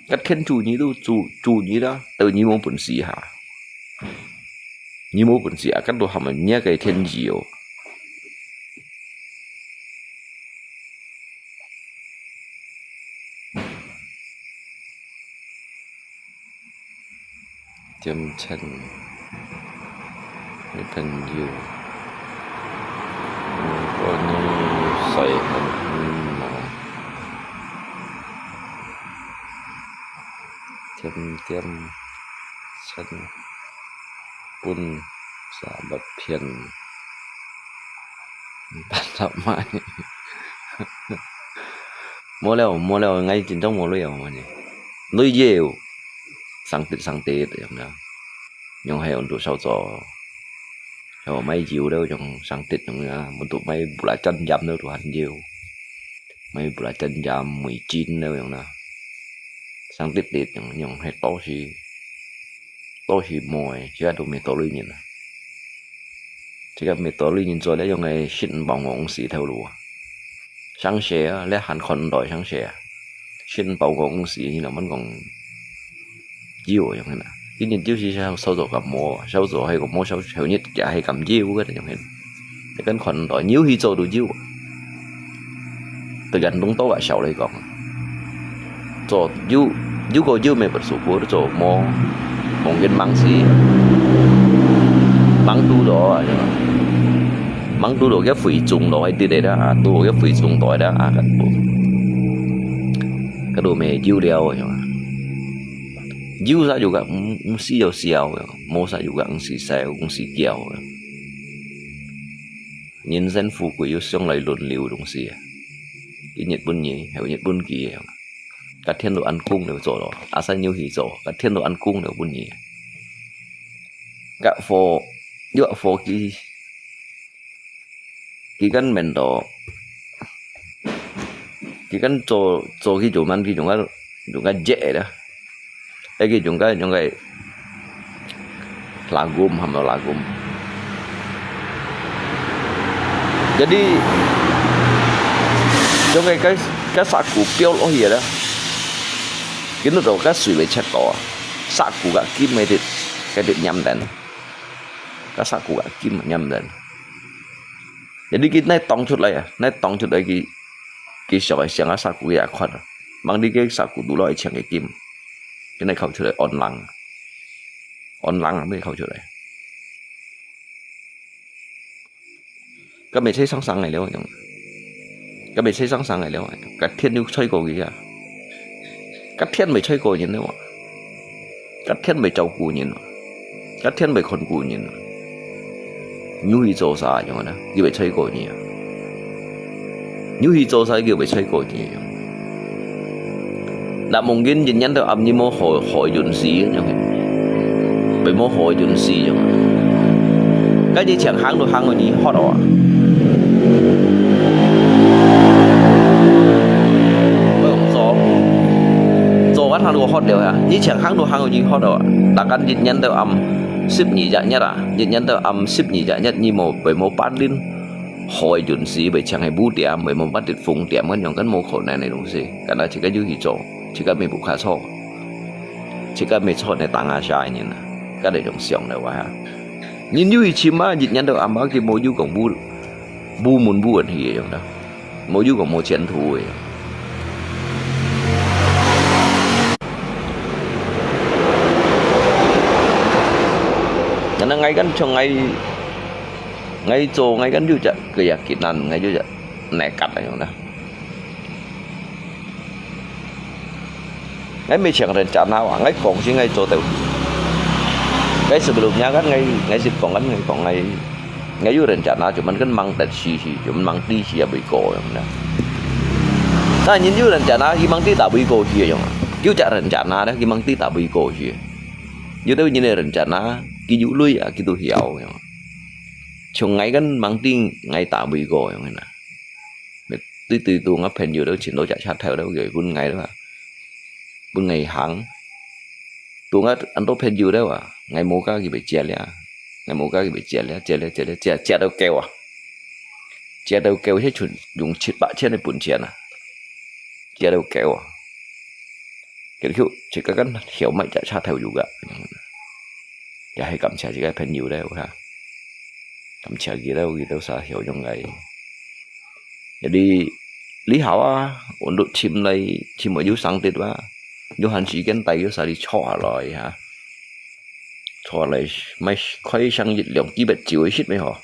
cách khen chủ nhí đâu chủ nhí đó tự nhí mô bẩn sĩ hả nhí mô bẩn sĩ à cách đồ hàm mà nhé cái khen nhiều châm chân cái thân nhiều có như sợi tiêm chân pun sahabat pian tak mai mua leo ngay trên trong mua leo mà nhỉ nuôi dèo sang tết vậy đó nhưng hay untuk sau cho mấy chiều đâu trong sang tết trong một tụi mấy bữa chân jam đâu tụi hành nhiều mấy bữa chân jam 19 đâu trong đó sang tết trong hay to xí mồi chứ tụi mình to lưỡi nhìn chỉ cần mình to lưỡi nhìn rồi đấy trong ngày xin bảo ngọn xí theo lúa sáng sớm lấy hành khôn đòi sáng sớm xin bảo ngọn xí như là vẫn còn chiều trong này cái nhìn chiếu gì sao sau rồi cầm mùa sau rồi hay còn mua sau hầu nhất chả hay cầm chiếu cái trong này cái khôn đòi nhiều khi cho đủ chiếu từ gần đúng tối lại sau đây còn cho chiếu có chiếu mình bật số của cho mua một cái măng xí măng tu đó măng tu đồ cái phỉ trùng đó hay từ đấy đó tu cái phỉ trùng tỏi đó cái đồ mè chiếu đeo rồi chiếu ra juga siêu mua ra juga xèo kẹo nhân dân phụ quý yêu xong lại luồn liều đúng xì cái nhiệt bún nhỉ hay nhiệt bún kia các thiên đồ ăn cung đều chỗ đó sao nhiều hỉ chỗ các thiên đồ ăn cung đều bún nhỉ các phô cái căn mình đó cái căn chỗ cái chỗ man cái chúng cái dễ đó cái chúng cái lagum hamil lagum jadi trong cái sạc củ tiêu lỗ hiền đó cái nó đầu cái suy về chết cỏ sạc củ cả kim mấy thịt cái thịt nhâm đen cái sạc củ cả kim mà nhâm đen jadi cái này tông chút đây cái sợi xiang cái sạc củ cái khoan mang đi cái sạc củ đủ loại xiang cái kim cái này không chút đây on lăng mới không chút đây các bạn thấy sáng ngày đâu các bạn thấy sáng ngày đâu các thiên yêu chơi cổ gì à các thiên mới chơi cổ nhìn đâu các thiên mới trâu cù nhìn các thiên mới con cù nhìn như hi做晒咁啦，叫佢吹過嘢，như hi做晒叫佢吹過嘢。嗱，mungkin jenyan tu am ni mo hỏi dùn xí như vậy, bị mo hỏi dùn xí như vậy. Cái gì chẳng hang rồi nhỉ hot à? Bây giờ做完hàng đồ hot đều à? Như chẳng hang rồi nhỉ hot à? Đặc căn jenyan tu am ship nhị dạ nhất à? Jenyan tu am ship nhị dạ nhất như mo bị mo bắt lên hỏi dùn xí bị chẳng hay bút tiệm bị mo bắt được phùng tiệm cái những cái mo khổ này đúng gì? Cái đó chỉ cái như hi做。chỉ cần mình bục khá số chỉ cần mình số này tăng ra sai như này cái này trong xiong này quá nhìn như chim mà nhìn nhận được ám bác thì mỗi du còn bu muốn bu ẩn hỉ trong đó mỗi du còn một chiến thủ ấy nên ngay gần trong ngay chỗ ngay gần du chợ cái gì kỹ năng ngay du chợ này cắt ở trong đó ngay mấy chuyện人家nào ngay còn chỉ ngay chỗ đầu cái sebelumnya kan ngay dịp còn ngay du人家nào chúng mình kan mang đặt xì chúng mình mang đi xì bị cổ trong đó ta nhìn du人家nào khi mang đi tạo bị cổ xì trong kiểu chả人家nào đó khi mang đi tạo bị cổ xì như tôi nhìn人家nào cái du lui à cái tôi hiểu trong ngay kan mang đi ngay tạo bị cổ trong này từ tôi ngáp hình như đó chuyển đổi chạy sát theo đó rồi quân ngày đó bữa ngày hàng tôi ngắt anh tôi phê dư đấy à ngày mua cái gì bị chè lẹ ngày mua cái gì bị chè đâu keo hết chuẩn dùng chít bạ chè này bún chè nè chè đâu keo à cái kiểu chỉ cái hiểu mạnh chạy sát theo juga ya hay cầm chè chỉ cái phê dư đấy ha cầm chè gì đâu sao hiểu trong ngày jadi lý hảo à ổn định chim này chim ở dưới sáng tết quá vô hành sĩ cái tay nó sao đi cho lại hả cho lại mấy khoai sang dịch lượng chỉ biết chịu ấy shit mấy họ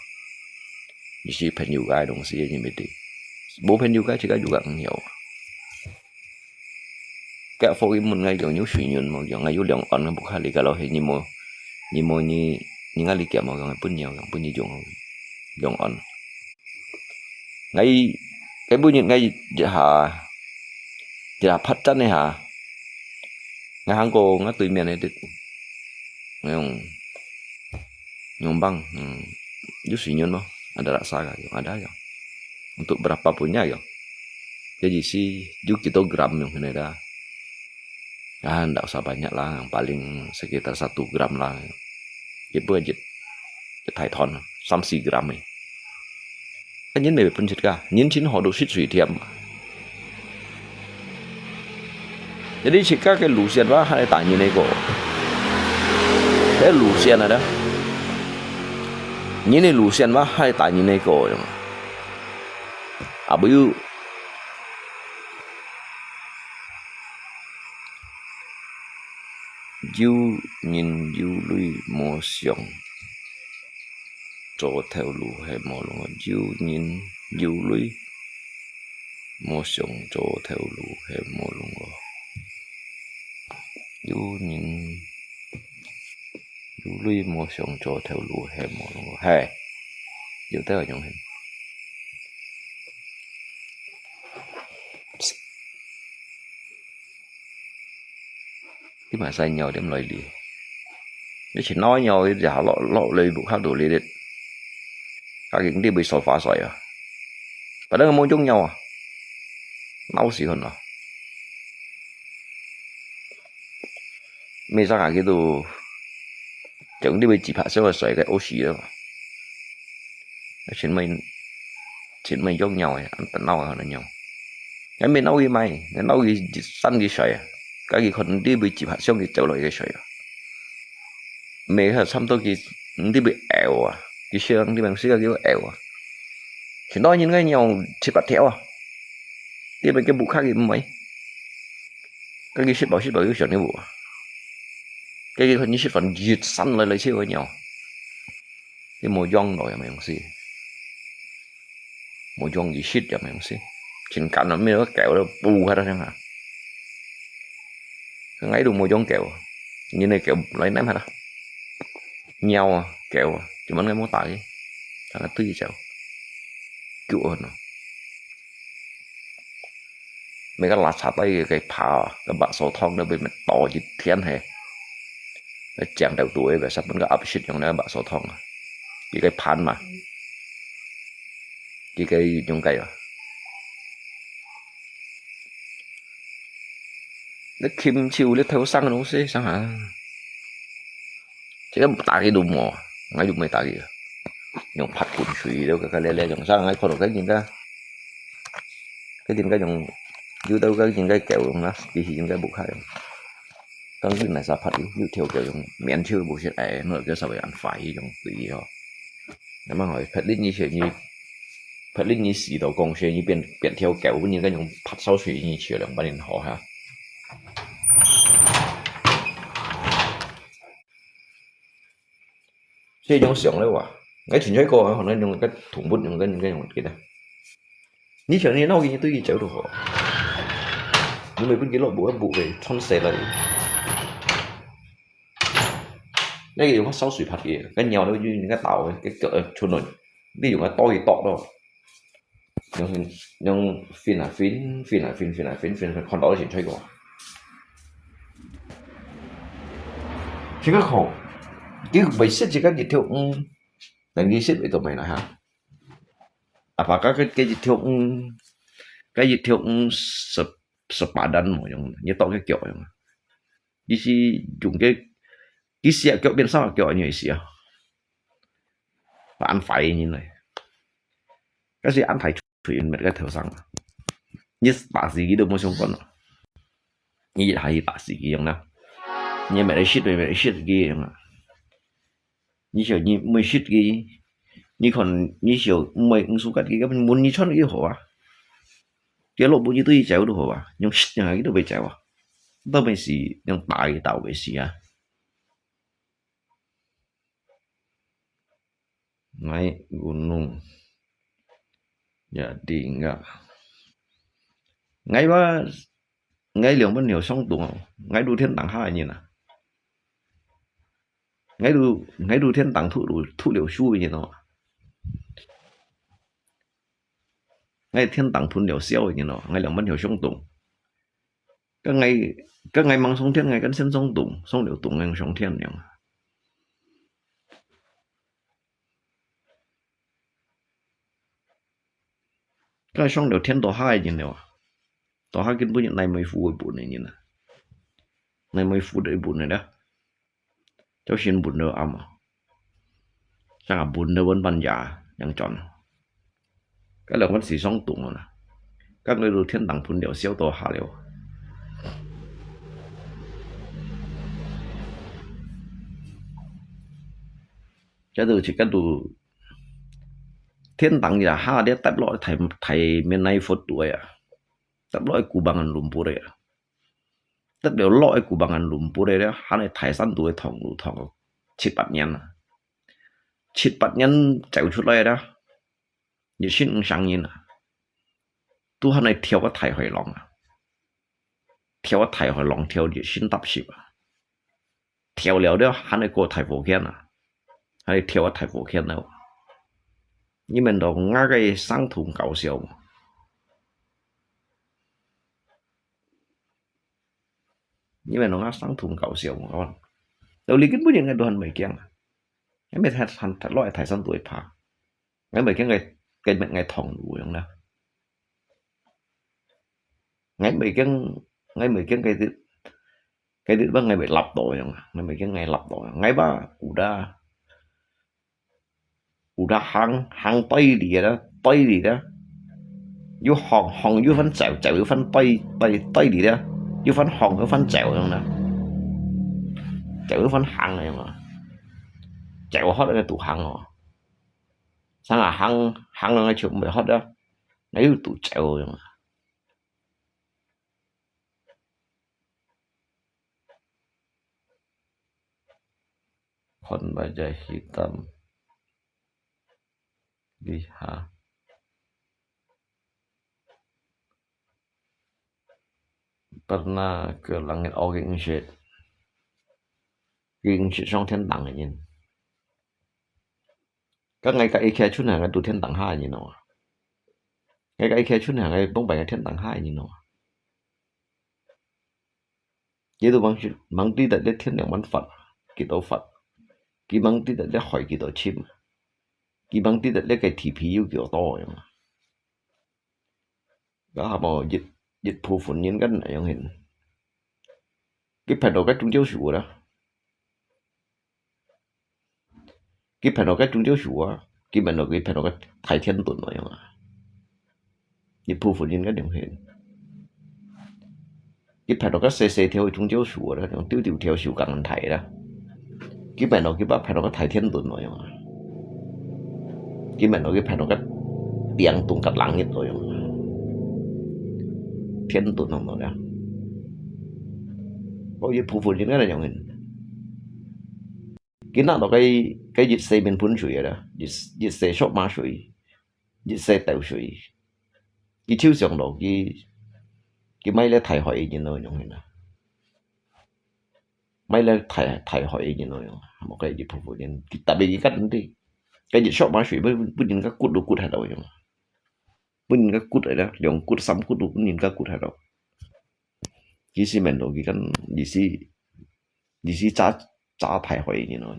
như si phần nhiều cái đồng sĩ như vậy đi bố phần nhiều cái chỉ cái juga nhiều cái phô cái một ngày kiểu như suy nhẫn mà kiểu ngày vô lượng ăn nó khai lý cái lo thì như ngay lý kiểm mà ngày bún nhiều dùng dùng ăn ngay cái bữa những ngày giờ phát chân này hả ngày hàng cô ngắt tùy miền này được nhung bang just senyum loh ada rasa gitu ada ya untuk berapa punya ya jadi sih 7 kilogram yang ini dah ya enggak usah banyak lah yang paling sekitar 1 gram lah ya aja thải thon 3-4 gram này cái nhín này phân chất cả nhín chín họ đồ xít thủy thiệm jadi jika cái lũ xiên vào hay tại như này cổ cái lũ xiên này đó như này lũ xiên vào hay tại như này cổ à bây giờ du nhìn du lui mô xiong cho theo lũ hay mô luôn du nhìn du lui mô xiong cho theo lũ hay mô luôn du nhìn du lui mô xiong cho theo lũ hay mô luôn hay dù tới ở trong hình cái mà sai nhau đem lời đi nếu chỉ nói nhau thì họ lộ lời buộc họ đổ lý được các cái đi bị sỏi phá sỏi à và đó là môn chung nhau à nấu xì hơn à mấy sao cả cái đồ chẳng đi bị chỉ phá sỏi sỏi cái ô xì đó chuyện mình giống nhau ăn tận nấu hơn là nhau cái mình nấu gì mày nấu gì xanh gì sỏi cái gì còn đi bị chỉ phá xong thì trở lại cái sỏi mấy cái xăm tôi thì đi bị ẻo à cái xương đi bằng xí cái ẻo à chỉ nói những cái nhau chỉ bắt theo à đi bên cái bộ khác gì mấy cái shit bảo cái chuyện này bộ cái gì còn như shit phần diệt xanh lại siêu với nhau cái mùa giông rồi mày không xí mùa giông gì shit vậy mày không xí trên cạnh nó mới có kẹo đó bù hết đó chẳng hạn cái ấy đủ mùa giông kẹo như này kẹo lấy ném hết đó nhau kẹo chỉ muốn cái món tải thằng là tươi chèo cựu hơn mấy cái lạt sạt đây cái phà cái bạc sổ thong nó bị mình to chỉ thiên hè cái chàng đầu tuổi về sắp vẫn có ấp shit trong đó bạc sổ thong chỉ cái pan mà chỉ cái dùng cây à nó kim chiều nó theo xăng nó sẽ sao hả chỉ có tạ cái đồ mò ngay dùng mấy tạ kia dùng phát cuốn suy đâu cái lele dùng sao ngay còn được cái gì ra cái dùng dưới đâu cái gì cái kẹo dùng nó cái gì cái bụng khai 更是那啥拍的有条叫用面球不是哎，那个稍微按快一种对哦。那么我拍的你些你拍的你洗到光线一变条狗，你个用拍手水你去两百年好哈。所以用上了哇，我纯粹個可能用個同本用個用記得。你上年攞嘅嘢都要走到好，你咪本幾攞部一部嘅沖死啦。呢個用個手水拍嘅，cái nhau nó như cái tàu cái cỡ chuột nồi, ví dụ cái to thì to đâu,用 phim là phim còn đó là chuyện chơi過。chỉ có khổ cái bị xích chỉ có dịch theo lần ghi xích bị tụi mày nói hả à và cái dịch theo cái dịch theo sập sập bà đần mà như to cái kiểu đi si dùng cái xe kiểu bên sau kiểu như xe và ăn phải như này cái gì ăn phải chuyện mấy cái theo sang như bà gì đâu mà xong con như vậy hay bà gì vậy nào như mẹ đấy shit gì mà như kiểu như mới shit gì như còn như kiểu mới ứng số cái mình muốn như chọn cái hổ à cái lộ bộ như tôi chéo được hổ à nhưng shit nhà cái đồ bị chéo à đâu bị gì nhưng tài tạo bị gì à naik gunung jadi enggak ngay lượng bên nhiều sông tuồng ngay đu thiên tảng hai như nào ngay đu thiên tảng thụ liệu su như nào ngay thiên tảng thụ liệu xeo như nào ngay lượng bên nhiều sông tuồng các ngày mang sông thiên ngay cắn sen sông tuồng sông liệu tuồng ngay sông thiên nhỉ cái sông liệu thiên tổ hai như nào tổ hai cái bữa này mới phụ bún này như nào này mới phụ đấy bún này đó cháu xin bún nữa âm chắc là bún nữa vẫn ban giảยังchọn cái lượng vẫn chỉ sông tuồng rồi nè các người đầu thiên tảng phun liệu xéo tổ hạ liệu cái từ chỉ cái từ thiên tảng là ha để tập loại thầy miền này phốt tuổi à tập loại cụ bằng anh lùm bù đấy à tập đều loại cụ bằng anh lùm bù đấy đó hắn này thầy sẵn tuổi thòng chít bát nhân chạy chút lại đó như xin sang nhìn à tu hắn này theo cái thầy hồi lòng à theo cái thầy hồi lòng theo như xin tập xịp à theo liệu đó hắn này có thầy phổ khen à hay theo cái thầy phổ khen đâu nhưng mình đâu ngã cái sang thùng搞笑nhưng mà nó ngã sang thùng搞笑mà con đầu lý cái bữa những cái đoàn mấy kiêng cái mấy thằng loại thải sang tuổi phá cái mấy cái bệnh ngày thòng đủ không nào ngày mấy cái thứ ba ngày bị lập tội không ngày mấy cái ngày lập tội ngày ba ủ đa hàng tây gì đó vô hòn vô phân chèo vô phân tây gì đó vô phân hòn vô phân chèo không nè chèo vô phân hàng này mà chèo hết cái tủ hàng rồi sang là hàng là ngay chụp mới hết đó lấy tủ chèo rồi mà kon bajai hitam liha pernah ke langit orange shade trong thiên đàng này nhìn các ngày cái IKEA chút này cái tụ thiên đàng hai nhìn nó ngay cái IKEA chút này cái bóng bày cái thiên đàng hai nhìn nó vậy tôi mang đi tại để thiên đàng bắn Phật Phật kỳ bằng tí để hỏi kỳ tổ chim kỳ bằng tí để cái thị phí yêu kiểu to vậy mà đó là một dịch phù phun những cái này yang hình cái phần đầu cái trung chiếu sủa đó cái phần đầu cái trung chiếu sủa cái phần đầu cái thái thiên tuần rồi mà dịch phù phun những cái điều hình cái phải nó cái xe theo chúng chiếu sủa đó chúng tiêu theo sủa càng thải đó cái phải nó cái thải thiên tuần rồi cái phải nó cái tiếng tung cắt lăng nhất rồi thiên tuần không rồi đó có gì phụ phụ những cái này giống hình cái nào đó cái dịch xe bên phun suy đó dịch xe shop má suy dịch xe tàu suy cái chiếu song đó cái máy là thải hỏi gì nữa giống hình đó máy là thải hỏi gì nữa một cái dịch phụ phụ những tại vì cái cách đi cái dịch shop má suy với những cái cút hay đâu giống với những cái cút này đó dùng cút sắm cút đủ những cái cút hay đâu cái gì mình đồ cái kan gì si trả thải hỏi gì nữa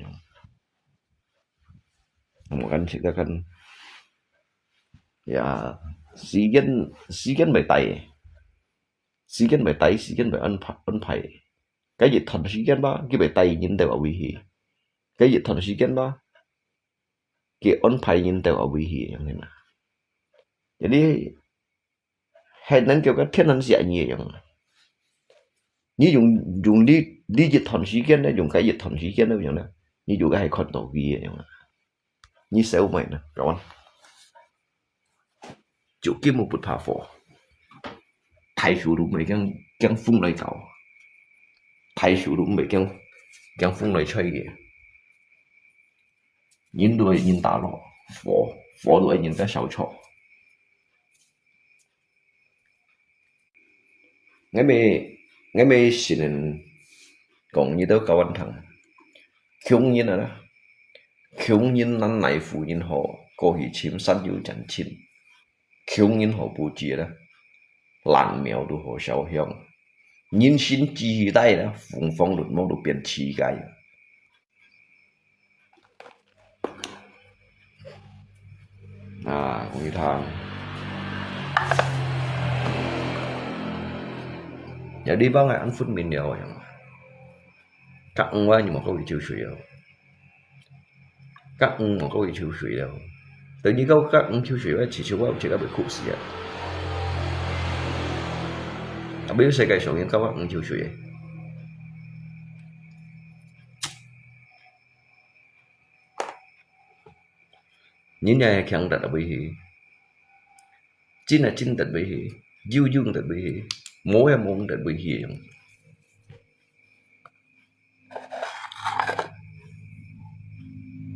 một cái sự kan ya sĩ kiến bài tay sĩ kiến bài ân phải cái gì thần sĩ kiến ba cái bài tay nhìn đều ở vị hi cái gì thần sĩ kiến ba cái ân phải nhìn đều ở vị hi như thế nào jadi hay nên kêu cái thiên năng sẽ nhiềuอย่างnhư dùng đi dịch thần sĩ kiến đấy dùng cái dịch thần sĩ kiến đấyอย่างนั้นnhư dùng cái hay con tổ gìอย่างนั้นnhư sale mày nè các bạn chủ kim một bút phá phổ thái sử dụng mấy cái phun lại cậu thái sử dụng mấy cái phun lại chơi kìa nhìn đuôi nhìn ta lo phổ đuôi nhìn cái sáu chọ ngày mai xin còn như đó cao anh thằng không như nào đó không như năm này phụ nhân họ có gì chim săn yêu chẳng chim không như họ bù chia đó lãng mèo đồ họ sao hiong nhìn xin chỉ tay đó phùng phong đột mong đồ biến chỉ cái người thằng giờ đi bao ngày ăn phút mình nhiều rồi các ông quá nhưng mà có bị chịu suy đâu các ông mà có bị chịu suy đâu tự nhiên các ông chịu suy chỉ chịu quá chỉ có bị khúc xì biết世界上已經9億5兆歲những nhà khẳng định là bị hỉ chính là chính định bị hỉ yêu dương định bị hỉ mỗi em muốn định bị hỉ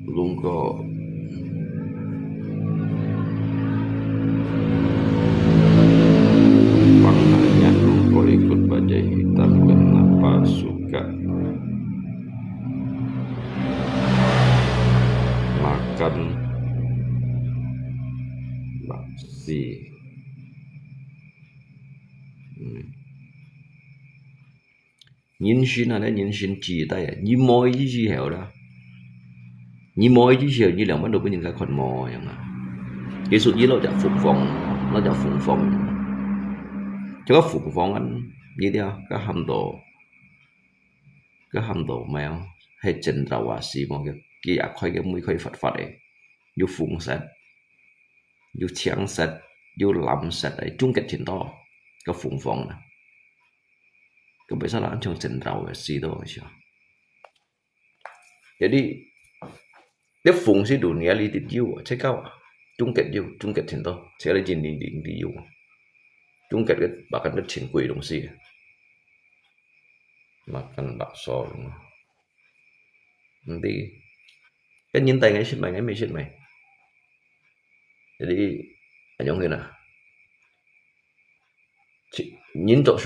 luôn có maknanya luôn có ikut bajai hitam kenapa suka makan nasi nhìn xin là nhìn xin chỉ tay nhìn môi chứ gì hiểu đó nhìn môi chứ hiểu như là bắt đầu với những cái con mồi cái sự gì nóจะphục phong cho có phục phong anh như thế cái hầm đồ mèo hay chân rau à xì mà cái khói cái mũi khói phật ấy vô phụng sạch vô chén sạch vô làm sạch ấy chung kết chuyện to cái phụng phong này cái bây giờ là anh trong chân rau à xì đó chứ jadi nếu phụng sẽ đủ nghĩa lý tiết yêu chứ cao chung kết chuyện to sẽ là chuyện đi yêu chung kết cái bahkan cái chuyện quỷ đồng xì makan bakso nanti kan nyintai ngay shit mày jadi anh người nào nhìn chỗ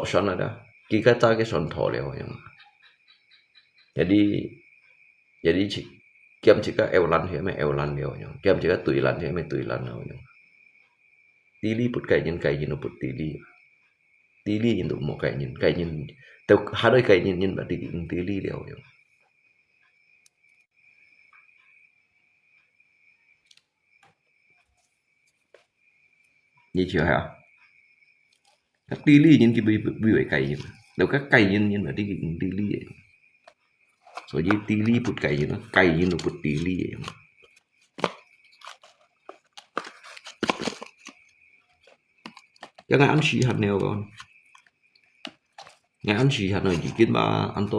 son ada kita cái son thò leo jadi kiam chỉ có eo lăn thì mày eo lăn leo kiam chỉ có tùy lăn thì mày tùy lăn nào tili put kai nhìn nó put tili nhìn tụ một kai nhìn tao hai đôi kai nhìn mà tili leo như chưa hả các tili nhìn cái bị kai nhìn đâu các kai nhìn mà tili rồi như tili put kai nhìn nó put tili jangan ăn xì hạt nèo con ngày ăn chỉ hạt này chỉ kiến ba ăn to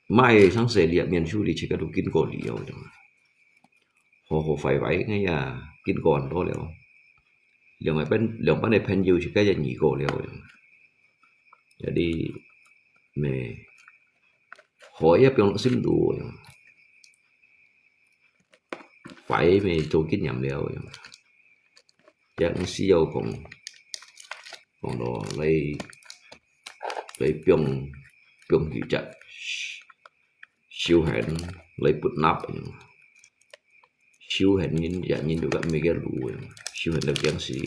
mai sáng sớm liệt miền Trung thì chỉ có đủ kiến cổ liều hồ phải váy ngay à kiến còn thôi liều liều bên này pen yêu chỉ cái gì cổ liều jadi me hỏi ép yang xin đủ phải me cho kiến nhầm liều dạng siêu còn đó lấy piong piong kiểu chặt siêu hẹn lấy bút nắp siêu hẹn nhìn được mấy cái lũ siêu hẹn được dạng gì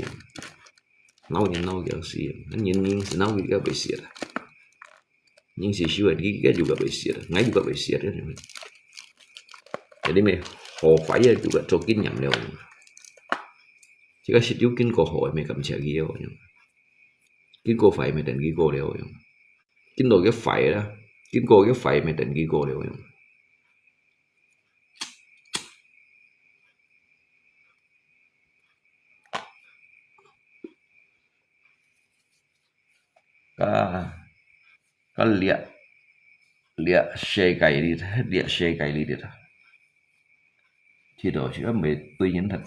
nấu dạng gì nhìn nấu cái bể xịt nhưng siêu hẹn cái juga bể xịt ngay juga bể xịt đấy jadi mày họ phải juga cho kín nhầm đều chỉ có xịt giúp kín cổ hỏi mày cầm chả ghiêu kín cổ phải mày đánh ghi cổ đều kín đồ cái phải đó kín cổ cái phải mày đánh ghi cổ đều cái liệt xe cày đi liệt xe cày đi được thì đó chỉ là mấy tôi nhìn thật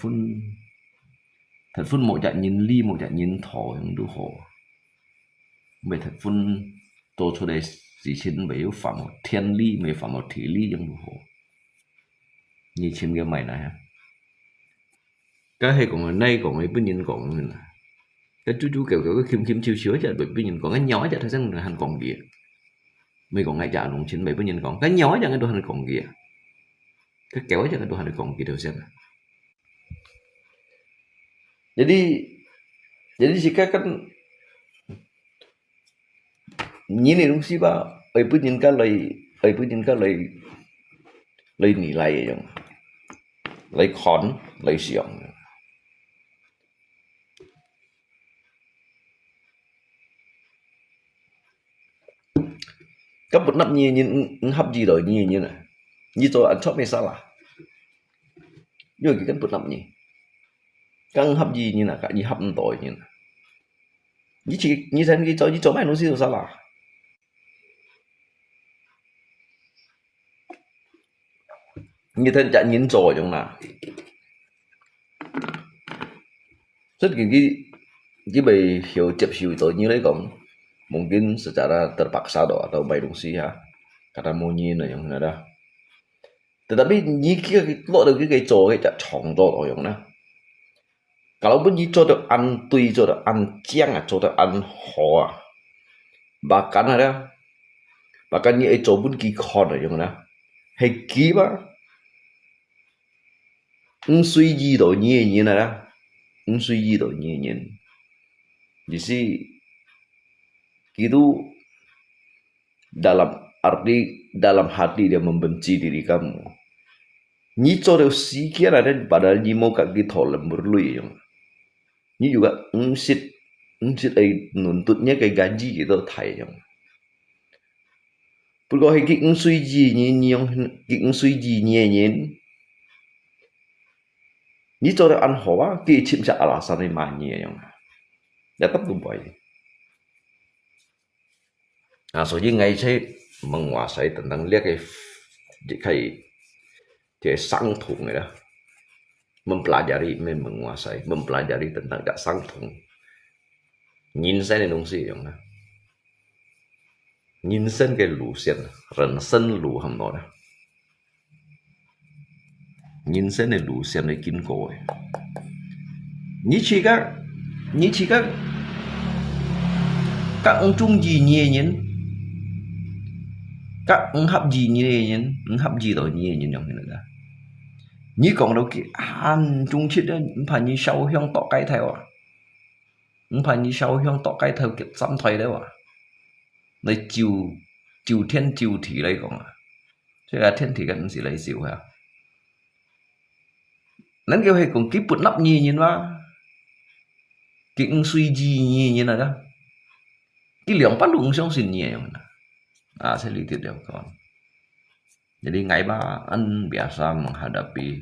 phun một trận nhìn ly một trận nhìn thỏ đủ hồ mấy thật phun tôi cho đây chỉ xin mấy phạm một thiên ly mấy phạm một thị ly trong đủ hồ như trên cái mày này ha cái hay còn ở đây còn mấy bên nhìn còn mình cái chú kiểu cái kim chiêu chứa chả bởi bên nhìn còn cái nhói chả thấy rằng là hành còn gì mấy còn ngay chả luôn trên mấy bên nhìn còn cái nhói chẳng cái đồ hành còn gì cái kéo chẳng cái đồ hành còn gì đâu xem jadi jika kan nhìn đúng xí ba ấy bữa nhìn cái lấy nỉ lại vậy lấy khón lấy xiong các bột nắp nhìn hấp gì rồi như này như tôi ăn chóp hay sao là như cái bột nắp nhỉ căng hấp gì như là cả gì hấp tội như là như thế cái chỗ mày nó gì sao là như thế chạy nhìn rồi trong nào rất cái bài hiểu chụp siêu tội như đấy cũng mungkin secara terpaksa doa atau by dongsi ya karena mau nyin là yang ada tetapi như cái lộ được cái chỗ cái chặt chọn rồi rồi na kalau pun như cho được ăn tùy cho được ăn chiang à cho được ăn hò à bahkan như chỗ pun kỳ con rồi na hay kỳ ba suy gì đổi như này đó suy gì đổi như jadi itu dalam hati dia membenci diri kamu. Ni coba sikit ada padahal ni mau kat gitu lembur lu ya. Ni juga ngsit ay nuntutnya kayak gaji gitu thai yang. Pulko hay ki ngsuy ji ni yang ki ngsuy ji ni ni coba an hoa ki chim sa alasan ni ma ni yang. Tetap tumpai. Nah, soalnya ngai saya menguasai tentang lihat kayak sang thung ya, mempelajari tentang gak sang thung, nhìn xem này东西giống nào, nhìn xem cái lũ xiên,人生路很多的，nhìn xem này lũ xiên này kinh cổ ấy,你去các ông trung gì nhẹ nhẫn các ông hấp gì nhẹ nhẫn ông hấp gì rồi nhẹ nhẫn giống như này như còn đâu kia ăn trung chết đó phải như sau hướng tỏ cái theo à không phải như sau hướng tỏ cái theo kiểu xăm thầy đấy à lấy chiều thiên chiều thị đây còn à chứ là thiên thị gần gì lấy chiều hả nên kêu hay còn kíp bút nắp nhẹ nhẫn mà cái suy gì nhẹ nhẫn này đó cái lượng bắt đúng trong xin nhiều saya lihat dia kawan jadi ngai ba an biasa menghadapi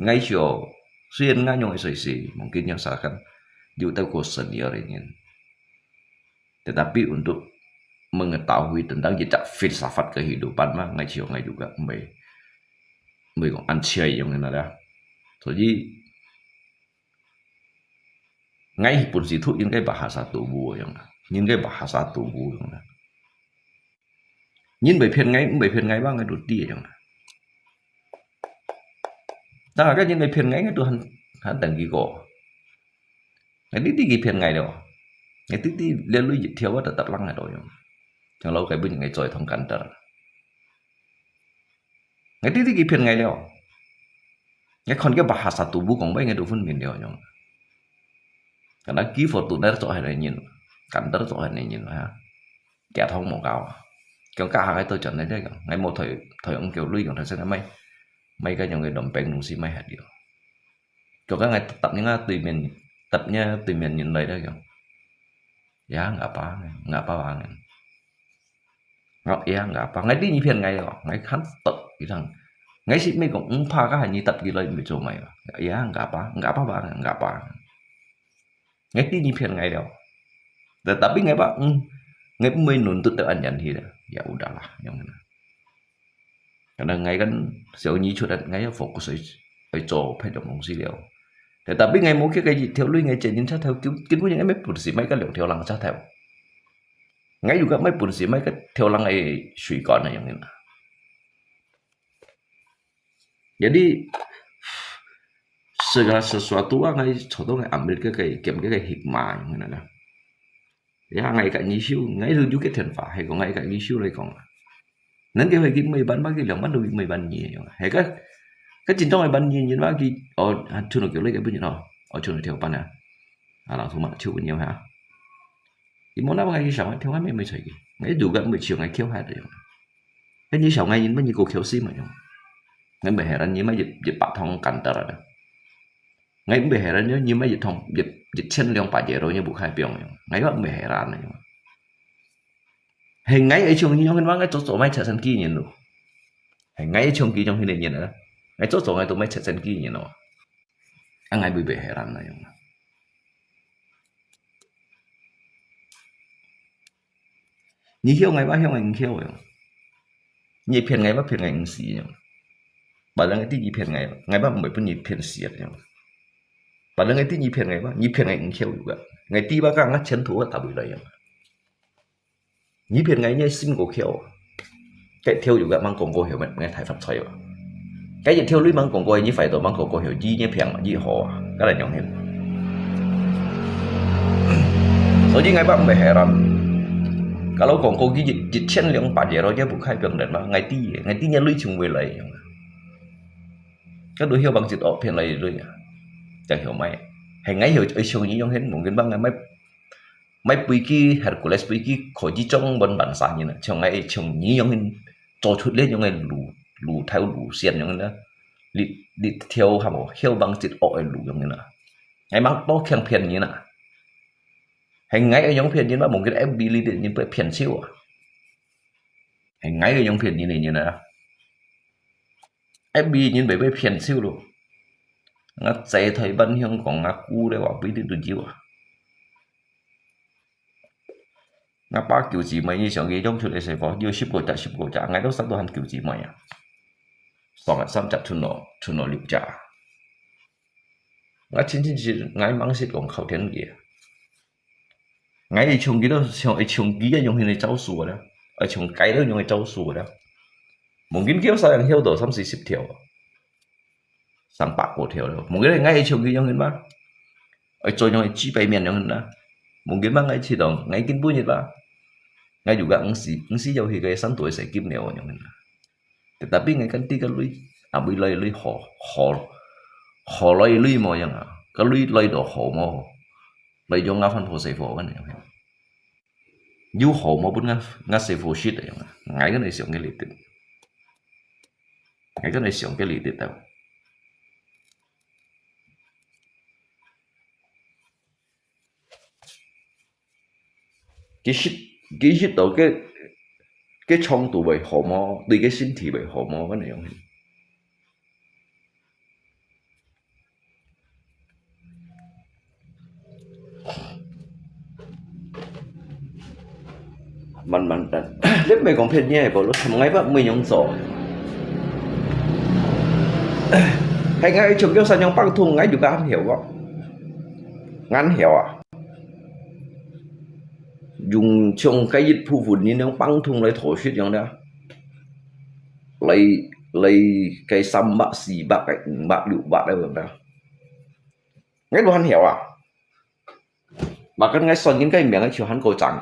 ngai show xuyên ngai nyong sisi mungkin yang sakan juga ko senior ingin Tetapi untuk mengetahui tentang jejak filsafat kehidupan mah ngai chiều ngai juga mới còn ăn chơi yang này đó. Jadi ngai pun situ những cái bahasa tubuh yang những cái bahasa tubuh yang nhìn bởi phiền ngai ba ngai đột đi yang ta cái nhìn bởi phiền ngai tu hắn tận kỳ cổ ngai tí kỳ phiền ngai đâu ngai tí liên lụy dịch theo tập lăng này rồi chẳng lâu cái bên ngai chơi thông cảnh trở ngai tí kỳ phiền ngai đâu ngai còn cái bahasa tubuh của mấy ngai đồ phân miền đâu nhung karena kỹ thuật tụi nó rõ hay này nhìn cảnh rất rõ hay này nhìn ha kẻ thông một cao kiểu cả hai tôi chọn đấy đấy ngay một thời ông kiểu lui còn thời gian mấy cái người đồng bèn đúng xí mấy hạt điều cho các ngày tập những tập nha tùy miền nhìn này đấy không giá ngã ba này ngọc giá ngã ba ngay đi như phiền ngày rồi ngay khán tập cái thằng ngay xí mấy cũng pha cái hành như tập gì lên bị chỗ mày giá ngã ba ngay đi như phiền ngày đâu tapi ngay ba ngay mới nuntut dengan janji dah ya udahlah yang mana karena ngay kan sejauh ini sudah ngay fokus phải cho phải đồng công liệu tapi ngay mỗi cái gì theo lui ngay trên chính xác theo kiến của những cái mấy bổn sĩ mấy cái liệu theo lăng sát theo ngay juga mấy bổn sĩ mấy cái theo lăng ấy suy còn này yang mana jadi segala sesuatu ngay contoh ngay ambil cái hikmah yang mana dah ya ngay cạnh như siêu ngay hư chú cái thiền phả hay còn ngay cạnh như siêu đây còn nên cái hơi cái mày bán cái lòng bắt đầu mày bán nhiều hay cái chính trong mày bán nhiều như bác khi ở chưa được kiểu lấy cái bên nào ở chưa được theo bán à làm thủ mạng chưa nhiều hả thì món nào ngay sao theo hết mấy sợi ngay đủ gần 10 triệu ngay kéo hai rồi cái như sao ngay những mấy như cuộc kéo xí mà nhung ngay bề hè ra như mấy dịch bạc thông cảnh tờ rồi ngay bề hè ra như mấy dịch thông dịch chân lượng bà dễ rồi như buộc hai biểu ngay bắt bề hè ra này hình ngay ở trong như những cái chỗ mấy chợ sân kia nhìn rồi hình ngay ở trong kia trong khi này nhìn nữa ngay chỗ ngay tụi mấy chợ sân kia nhìn rồi anh ngay bị bề hè ra này như hiếu ngay bắt hiếu ngay hiếu rồi như phiền ngay bắt phiền ngay xì bà đang cái tí gì phiền ngay bắt mới phân nhị phiền xì rồi bà đang cái tí nhị phiền ngay hiếu juga ngay tí bác càng chân thủ ở tàu đây nhị phiền ngay như xin cổ hiếu cái theo juga mang cổ hiểu mình nghe thải pháp xoay cái gì theo lưới mang cổ như phải tổ mang cổ hiểu gì như phiền gì họ cái là nhộng hiểu rồi chứ ngay bắt phải hè rằng kalau cổ cái dịch chân lượng bà dễ rồi chứ buộc hai phiền đến mà ngay tí nhân lưới chung về lại cái đối hiểu bằng dịch ở phiền này rồi chẳng hiểu mày hay ngay hiểu ấy chung như giống hết một cái băng ngay mấy bụi kia Hercules bụi kia khỏi chỉ trong bên bản sản như này trong ngay trong như giống hết cho chút lên giống ngay lù theo lù xiên giống như này đi theo hàm hiểu bằng dịch ở lù giống như này ngay mang to khen phiền như này hay ngay ở giống phiền như là một cái ability như vậy phiền siêu hay ngay ở giống phiền như này như này FB như vậy phiền siêu luôn ngắt chạy thời ban hiang còn ngắt cu để bảo bí đi tụi chiếu ngắt ba kiểu gì mày như想嘅trong出嚟食貨要10個價，嗌到塞到很kiểu gì mày à，當日3隻出來6隻，ngắt千是嗌猛食講靠天嘅，嗌從幾多像係從幾一用佢哋招數嘅，係從計都用佢招數嘅，冇見叫曬人曉到30-40條。300 條咯，冇嘅ngay trong cái giống mà, ở chỗ trong cái chỉ bày miền giống đó,冇嘅mà ngay chỉ đồng ngay kinh bún như đó, ngay juga ngsi jauh cái sân tuổi sẽ kiếm nhiều giống đó, tetapi ngay kan tiga lui, abi lui họ lui mà giống à, cái lui đồ họ mà, lui trong ngã phân phô xây phô cái này, du họ mà bún ngã xây phô shit giống à, ngay cái này sử dụng cái lý tiết đâu. Cái shit đó cái trong tụ bởi họ mò đi cái sinh thị bởi họ mò cái này không mình lúc mình còn phiền nhẹ bảo lúc thằng ngay vậy mình không sợ hay ngay chụp cái sao nhông băng thùng ngay juga ăn hiểu không ngắn hiểu à dùng trong cái dịch vụ vụn như nó băng thùng lấy thổi suýt giống đó lấy cái xăm bạc xì bạc cái bạc điệu bạc đây rồi đó ngay đồ hắn hiểu à mà cái ngay son những cái miệng cái chiều hắn cổ chẳng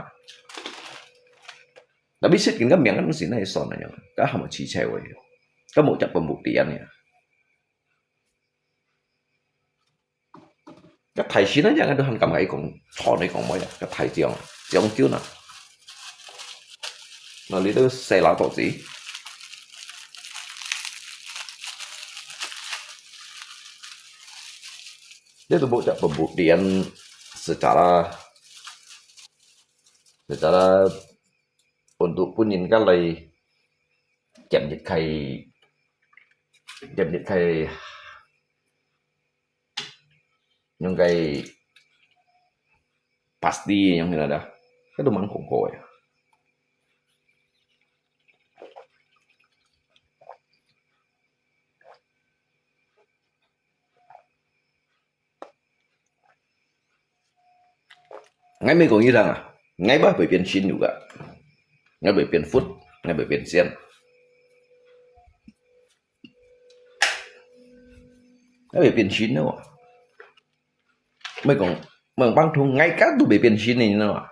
đã biết xích những cái miệng nó xịn này son này nhá cái hàm chỉ treo vậy cái một chập một tiền này cái thầy xí nó chẳng cái hắn cầm cái còn thò này còn mới cái thầy tiếng tiếng chứ nào mà lý do xe lá tổ gì dia tu buat pembuktian secara untuk punin kali chạm dịch khay những cái pasti yang như là đó cái đồ mắm khổng khổ ngay mấy có như rằng à ngay bởi bởi viên xin juga ngay bởi viên food ngay bởi viên xiên ngay bởi viên xin đâu à mấy còn băng thùng ngay các tụ bởi viên xin này đâu à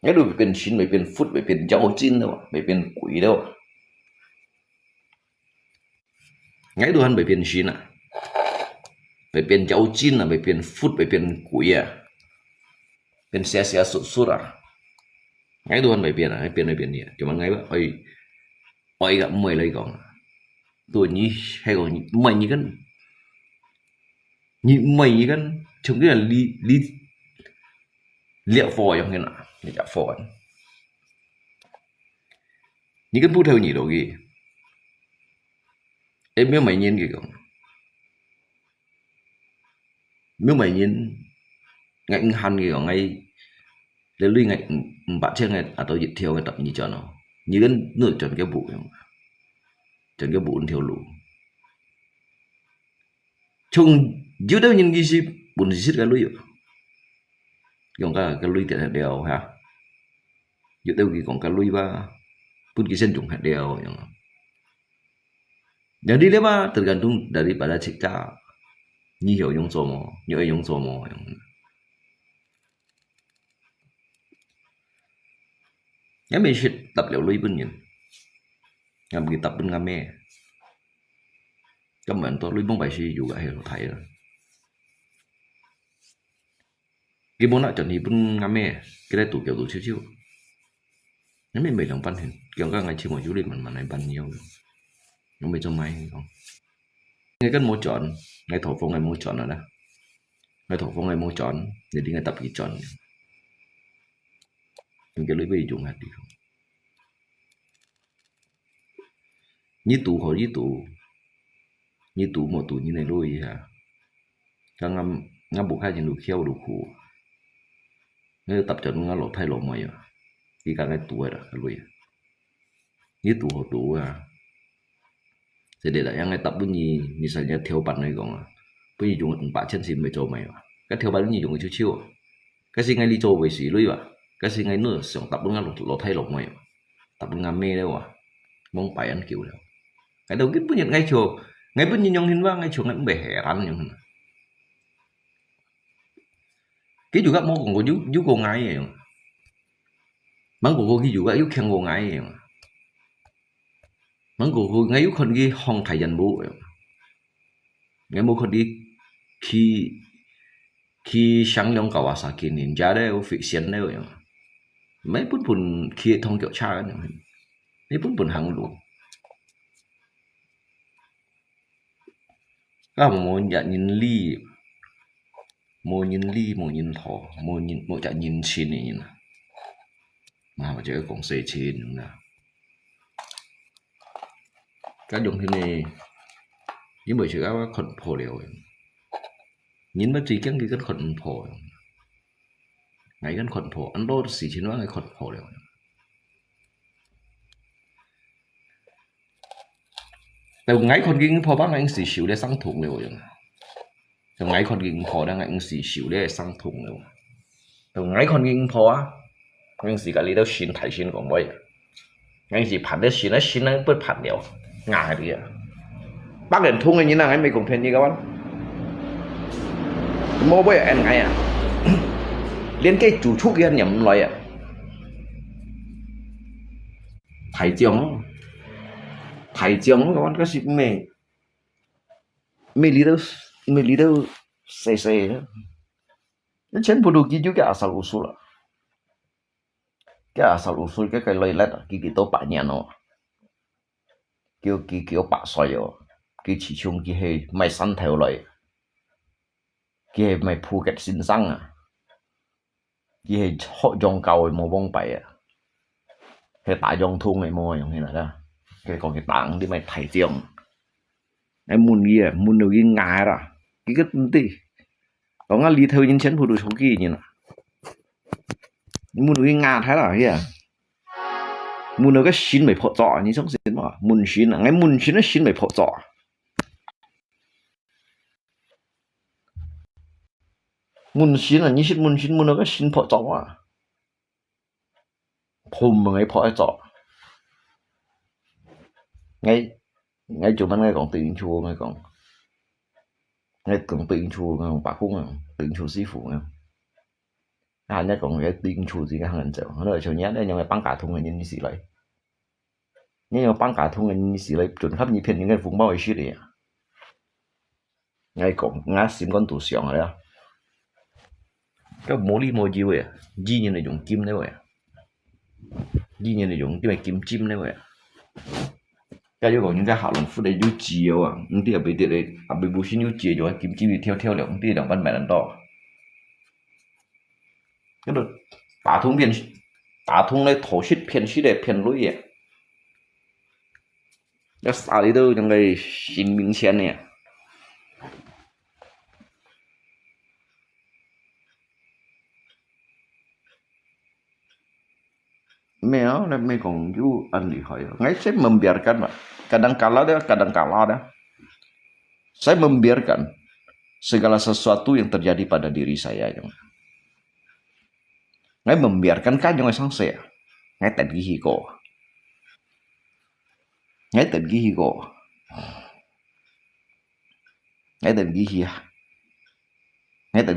ngay bởi viên xin bởi viên food bởi viên rau chín đâu à bởi viên quỷ đâu à ngay đồ ăn bởi viên xin à bởi viên rau chín à bởi viên food bởi viên quỷ à viên xe sụt sụt à ngay đồ ăn bởi viên à hay viên gì cuma ngay vậy oi gặp mày lấy còn tôi nhí hay còn mày như cái như mày như cái chúng cái là li liệu phò trong cái nào để chả phò những cái bút theo nhỉ đồ gì em biết mày nhìn gì không nếu mày nhìn ngay hằn gì còn ngay để lui ngay bạn chơi ngay à tôi dịch theo cái tập như cho nó như cái nửa trần cái bụi trần cái bụi theo lũ chung dưới đâu nhìn gì bùn gì cái lưới còn cái lưới tiền hạt đèo ha dưới đâu gì còn cái lưới ba pun cái sen trùng hạt đèo jadi dia mah tergantung daripada kita nyi hiểu dùng số mò nhớ dùng số mò nhớ mình sẽ tập liệu lưới bên nhìn ngắm cái tập bên ngắm mẹ các bạn tôi lưới bóng bài si juga hiểu thầy rồi cái bốn nợ chuẩn thì bên ngắm mẹ cái đây tủ kiểu tủ chiếu chiếu nếu mình làm văn hình kiểu các ngày chiều một chú đi mà này văn nhiều nó mới cho may không ngay cái mô chọn ngay thổ phong ngày mô chọn rồi đó ngay thổ phong ngày mô chọn để đi ngay tập cái chọn những cái lưới bây dùng hạt đi không như tủ hồi như tủ một tủ như này luôn hả các ngắm buộc hai chân đủ khéo đủ khổ nếu tập trận ngắm lột thay lột mày à thì cả cái tủ rồi cái lưới như tủ hồi tủ à jadi dah yang etap bunyi misalnya teopan này còn bunyi dùng bả chân xin mới cho mày cái teopan bunyi dùng chiêu chiêu cái gì ngay đi cho về xí lưới à cái gì ngay nữa xong tập đúng ngăn lột thay lột mày tập đúng ngắm mê đâu à mong phải ăn kiểu đâu cái đầu cái bunyi ngay chiều ngay bunyi nhông hin vang ngay chiều ngay cũng bể hẻ rắn nhông cái juga mau còn có giúp cô ngay vậy bắn của cô cái juga giúp khen cô ngay vậy mắng của ngay lúc con đi hong thầy dần bố ngay một con đi khi sáng trong Kawasaki Ninja đấy ở phía sen đấy rồi mấy bút bùn kia thông kiểu cha cái mấy bút bùn hàng luôn các bạn muốn nhận nhìn ly mua nhìn thỏ mua chả nhìn xin này nhìn mà chơi cũng xây trên đúng nào cái dùng thế này những bởi sự áo khẩn phổ đều nhìn mất trí cái khẩn phổ ngay gần khuẩn phổ ăn đô xì chín ngay khuẩn phổ đều từ ngay con kinh phổ bác anh xì xỉu để sang thùng đều từ ngay con kinh phổ đang anh xì xỉu để sang thùng đều từ ngay con kinh phổ á anh xì cả lý đâu xin thải xin còn vậy anh xì phản để xin nó bớt phản đều ngại đi à bác đến thùng như nào anh mới cũng thuyền gì các bạn mua bây giờ anh ngay à liên cái chủ chúc kia nhầm loại à thải tiếng các bạn có gì mày lý đâu say đó nó chân phụ được cái asal usul à cái asal usul cái lời lẽ cái tố bả nhà nó kiểu bả soi rồi cái chỉ chung cái hay mày săn theo lời cái mày phu cái xin sang à cái họ dòng cầu màu bông bày à cái tại dòng thun này mồi như này đó cái còn cái tảng đi mày thải tiếng em muốn được cái ngài ra cái gì có ngã lý theo những chân phụ được số kỳ như nào muốn được cái ngà thái là cái muốn được cái xin mày phổ trọ như trong xin mà muốn xin là ngay muốn xin nó xin mày phổ trọ muốn xin là như xin muốn được cái xin phổ trọ à phùm mà ngay phổ trọ ngay chỗ mình ngay còn tiền chùa ngay còn tiền chùa ngay còn bà cung tiền chùa sư phụ ngay nhất còn cái tiền chùa gì cái hàng chợ nó ở chỗ nhát đây nhưng mà băng cả thùng người như gì vậy nhưng mà băng cả thùng người như gì vậy chuẩn khắp như phiền những cái vùng bao ấy đấy ngay còn ngã xìm con tủ xiong rồi cái mô li mô gì vậy gì như là dùng kim đấy vậy gì như là dùng cái kim chim đấy vậy cái chỗ còn những cái hảo lòng phút đấy du chiều à những cái ở bên đây ở bên bù xin du chiều rồi kim chim bị theo liệu những cái đồng văn mẹ đàn đỏ cái được打通来头绪偏西的偏路耶，要啥里头那个新明显呢？没有，那没讲有很厉害啊！我saya membiarkan, Pak. Kadang-kala saya membiarkan segala sesuatu yang terjadi pada diri saya. Ngay membiarkan cái yang sang saya, ngay tận ghi cô, ngay tận ghi cô, ngay tận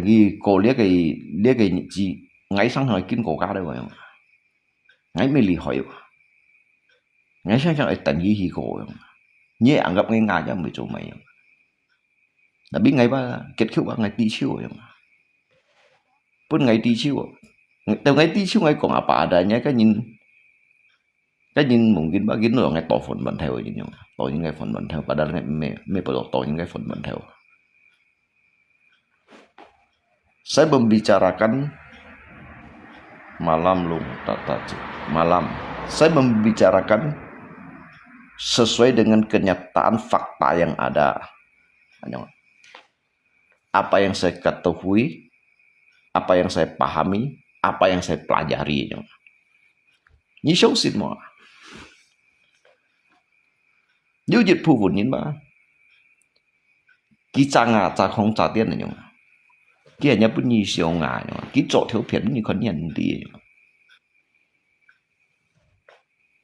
ghi cô liếc cái gì, ngay sang hỏi kinh cổ cá đấy vậy, ngay mới lì hỏi, ngay sang lại tận ghi cô, nhẹ ăn gặp ngay ngài cho mấy chỗ mày, là biết ngay ba kết thúc ba ngày tí chiều vậy, pun ngày tí chiều. Từ ngay tí xíu ngay còn apa adanya cái nhìn mungkin bagian lo ngay to phone ban theo như nhau to những cái phone ban theo padahal ngay me perlu to những cái phone ban theo saya membicarakan malam saya membicarakan sesuai dengan kenyataan fakta yang ada apa yang saya ketahui apa yang saya pahami apa yang saya pelajari như sống xin mà như dịch phụ vốn nhìn ba kí cha không trả tiền này nhung kia nhà bún nhì siêu ngà nhung kí chỗ thiếu phiền như con nhận đi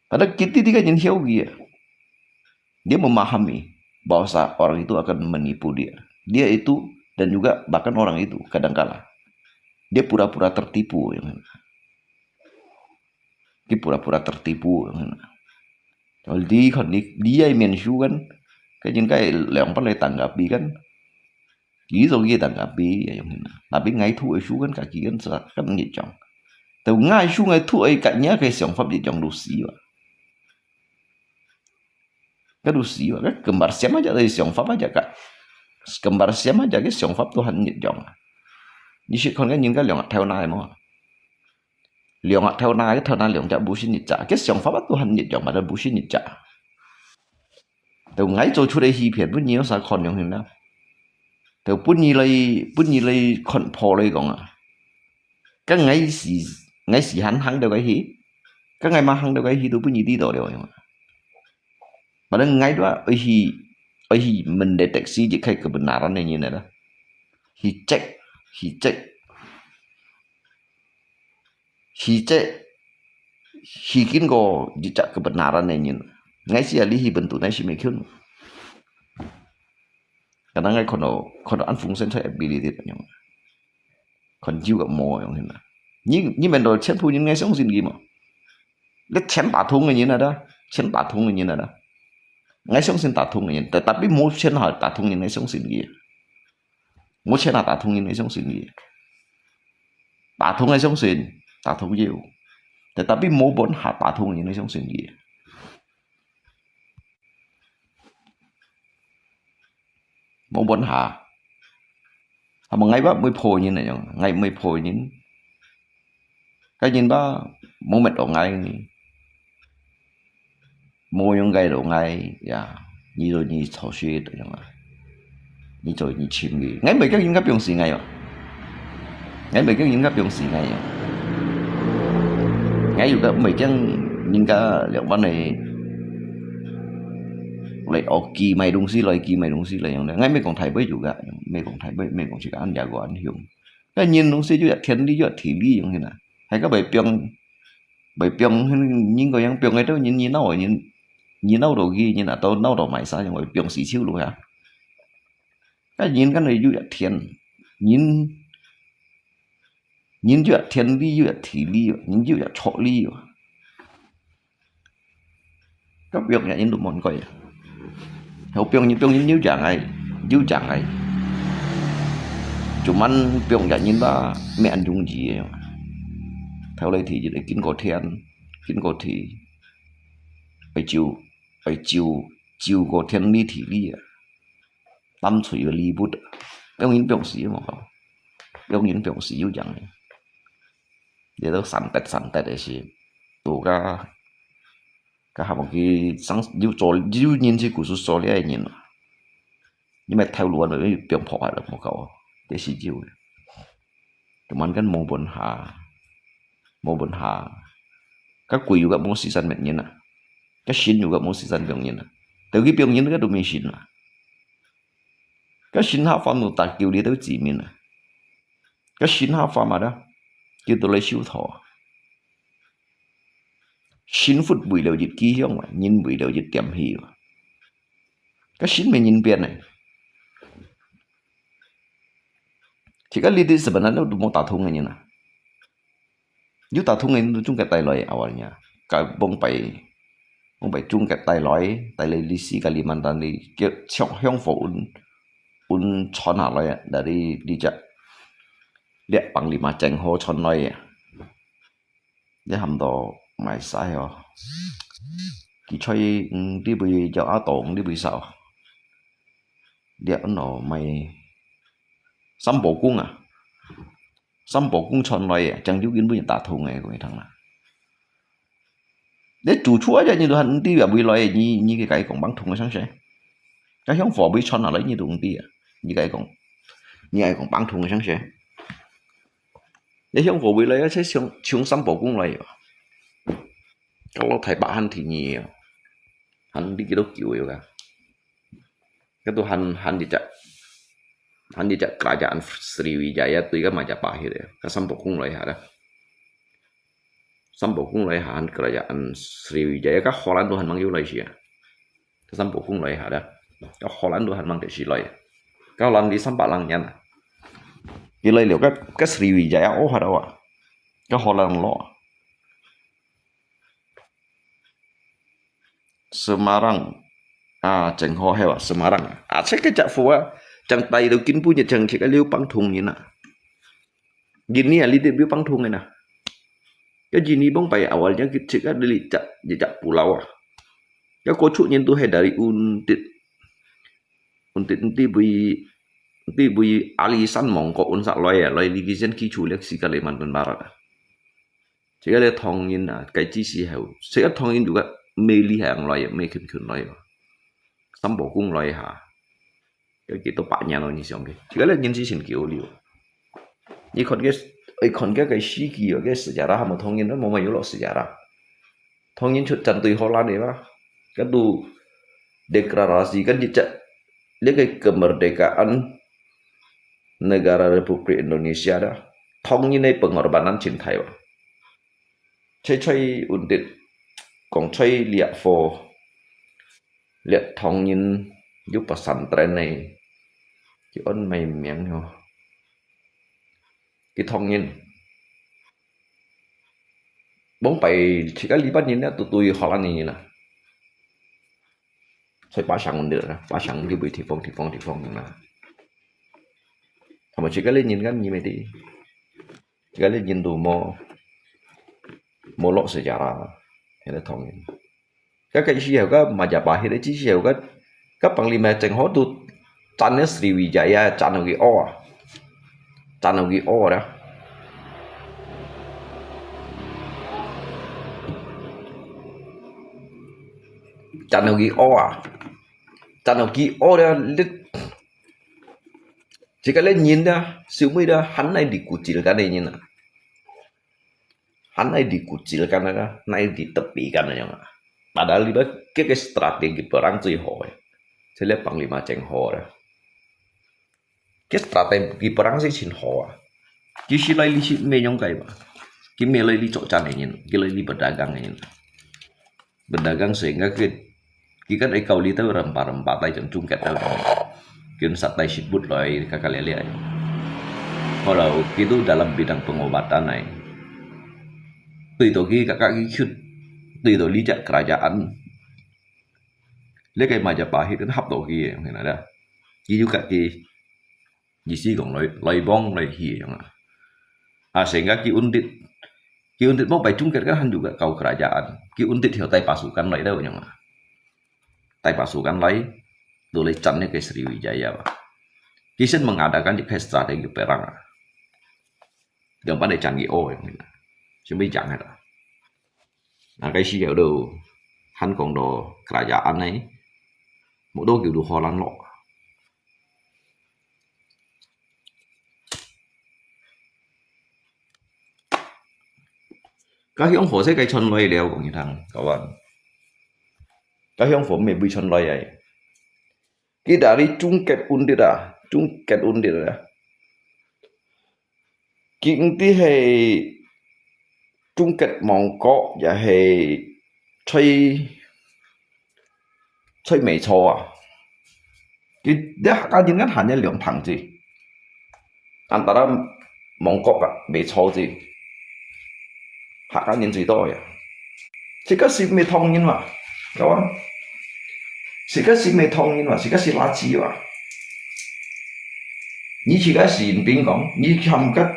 padahal kita tiga yang hiu dia memahami bahwa orang itu akan menipu dia itu dan juga bahkan orang itu kadang-kala dia pura-pura tertipu Kalau dia mensukan những cái lẹo bắt lại tanggapi kan chỉ rồi kia tanggapi tapi ngay thu ấy su kan kaki kan kan nhiệt trọng từ ngay su ngay thu ấy cả nhá cái sản phẩm nhiệt trọng đủ xí cái đủ xí cái kembar xem aja dari sản phẩm aja kak kembar xem aja cái sản phẩm Tuhan nhiệt trọng như sự còn cái những cái lượng theo này mà lượng theo này cái theo này lượng trả bù xin nhiệt trả cái sản phẩm Tuhan nhiệt trọng mà là bù xin nhiệt trả từ ngay cho chú đây hi phiền bún nhiều sao còn những hình nào từ bún như lấy con phò lấy còn cái ngày xì hắn đều cái hí cái ngày mà hắn đều cái hí tôi bây đi đâu đều mà đang ngày đó ở hí mình để taxi chỉ khai kebenaran này như này đó he check he kin go jejak kebenaran này như ngay sih ali hi bentuk nai si mekyun karena ngai kono unfunction saya ability yang kon jiuกับโมอย่างนี้นะนี่มันโดนเช่นพูดยังไงส่งสิ่งกี่มั้งแล้วเช่นตาทุ่งอย่างนี้นะด้เช่นตาทุ่งอย่างนี้นะด้ไงส่งสิ่งตาทุ่งอย่างนี้แต่tapi mauเช่นหาตาทุ่งยังไงส่งสิ่งกี่mauเช่นหาตาทุ่งยังไงส่งสิ่งกี่ตาทุ่งไงส่งสิ่งตาทุ่งเดียวแต่tapi mau bổnหาตาทุ่งยังไงส่งสิ่งกี่mau bổnหาmà ngay bác mới phôi như này ngay mới phôi những cái nhìn bác muốn mệt ở ngay mua những cái đồ ngay ya như rồi như thầu suy được không ạ như rồi như chim gì ngay mấy cái những cái biểu gì ngay ngay mấy cái những cái biểu gì ngay ngay dù các mấy cái những cái liệu ban này lại ở kỳ mày đúng xí lại kỳ mày đúng xí lạiอย่างนั้นngay mấy con thầy bây giờ cả mấy con thầy bây mấy con chỉ ăn giả của ăn hiểu cái nhìn đúng xí chứ thiên lý chứ thị lýอย่างนี้นะhay có bài piong những cái yang piong ấy đâu nhìn nào nhìn nào đồ ghi nhìn là tao nào đồ mày sao nhưng mà piong xí xíu luôn hả cái nhìn cái này chứ thiên nhìn chứ thiên lý chứ thị lý nhìn chứ chỗ lý các việc này nhìn được món coi hậu piong như chẳng ai cuman piong ya nhìn ba mẹ ăn dùng gì theo đây thì để kín cổ thì phải chiều cổ thiên lý thị lý tâm thủy và lý bút piong nhìn sĩ mà không piong nhìn sĩ như chẳng để nó sẵn tẹt để gì tụ cả hai một cái sáng yêu nhìn chỉ của số lấy nhìn nhưng mà theo luôn rồi piong phò được một cậu để xí chiều tụi mình cái mong bổn hạ các quỷ juga mau season mệt nhìn à các xin juga mau season piong nhìn à từ cái piong nhìn cái đồ mình xin à các xin hạ phàm nó tạt kiểu đi tới chỉ mình à các xin hạ phàm mà đó kêu tôi lấy siêu thọ xin phút buổi đầu dịch ký không mà nhìn buổi đầu dịch kèm hiểu các xin mình nhìn biển này thì cái lý do sebenarnya nó mau tạo thông này nè nếu tạo thông này nó chung cái tay lòi awal nha cái bông bảy chung cái tay lòi tay lấy lý sĩ Kalimantan đi cái trong phố un chọn hạ lòi dari đi chợ liệt bằng lima chèn hồ chọn lòi để hầm đồ mày sai rồi kỳ chơi đi bị cho áo tổn đi bị sao để nó mày sắm bộ cung chọn lòi chẳng chú kiến bây giờ tạ thù này của thằng nào để chủ chúa cho như hắn đi vào bị lòi như cái còn bắn thùng ở sáng sẽ cái hướng phò bị chọn là lấy như thùng đi như cái còn bắn thùng ở sáng sẽ để hướng phò bị lấy sẽ xuống sắm bộ cung lòi kalau thầy bạn hắn thì nhiều hắn đi cái đó kiểu vậy cả cái tôi hắn đi chợ kerajaan Sriwijaya tu kan Majapahit ya ke Sampokong Laiha dah Sampokong Laiha han kerajaan Sriwijaya ke Holland tu han mang Malaysia ke Sampokong Laiha dah ke Holland tu han mang Desi Lai ke Holland di Sampak Langnya cái Lai liệu cái Sriwijaya oh ada wa ke Holland lo Semarang Cheng Ho hewa Semarang saya ke Cak Fua chẳng tay đâu kín punya chẳng chỉ cái liêu băng thùng như nè gini ali dia băng thùng này nè cái gini bông bay awalnya kita dari jejak pulau cái cô chủ nhân tôi hay dari untit bui alisan mongko unsak loy ligizen ki chulek si Kalimantan Barat chỉ cái thong nhân cái chi si hậu sẽ thong nhân juga meli hàng loy me khun loy Sampokong loy hả cái gitu paknya nó như xong đi chỉ là nhân sĩ sinh kiểu liu như con cái
kon cái sigi cái sejarah mà thông nhân nó mau yếu lo sejarah thông nhân chút chân tùy Holland đấy mà cái tu deklarasi kan jejak dia cái kemerdekaan negara Republik Indonesia dah thông nhân này pengorbanan cinta ya chơi undit còn chơi liệt phò liệt thông nhân giúp pesantren này chỉ ôn mày miệng thôi cái thông nhân bóng bày chỉ cái lý bắt nhìn đó tụi họ làm như nè sai ba sang được ba sang đi bơi thì phong như nào mà chỉ cái lên nhìn cái như vậy đi chỉ cái lên nhìn tụi mò lọ sejarah hay là thông nhân cái gì hiểu cái mà giả bài hay đấy chỉ hiểu cái panglima chẳng hóa tụt chăn Sriwijaya chăn ở cái o đó chăn ở cái o đó chỉ cái lên nhìn đó siêu mới đó hắn này đi cụt cái này nhìn nè hắn này đi cụt cái này đó này đi tập bị cái này nhá padahal itu cái strategi perang最好嘅即係panglima正好啦cái strategi perang sih chính好啊chỉ là lấy lý mấy nhông cái mà cái mấy lấy lý chỗ chăn này nhìn cái lấy lý berdagang này nhìn berdagang sehingga cái ấy cầu lý tới rempah tay chẳng chung kẹt đâu kiếm sát tay shit bút lại kakak lihat kalau itu dalam bidang pengobatan này tùy tổ cái kakak cái tùy tổ lý chạy kerajaan lấy cái Majapahit kan hấp tổ kia này nè đó chỉ juga cái gì xí còn lấy bong lấy hì chẳng sehingga Ki Undit mau chung kết kan juga kau kerajaan Ki Undit hiểu tay pasukan lấy đâu nhỉ tay pasukan lấy rồi lấy chắn cái Sriwijaya Ki Sen mengadakan cái strategi perang gambar để chắn cái ô chứ mấy chẳng hết cái gì hiểu đâu hắn còn đồ kerajaan này một đô kiểu đồ Holland lọ các ông phổ sẽ cái chân lôi đeo của người thằng các bạn các ông phổ mình bị chân lôi ấy cái dari chung kết undit cái tí hay chung kết Mông Cổ và hay chơi美洲cái cái những cái hanya兩堂字antara Mông Cổ và美洲字客家人最多嘅，食嘅是咩湯圓嘛？有啊，食嘅是咩湯圓嘛？食嘅是垃圾嘛？你食嘅是馅餅講，你含嘅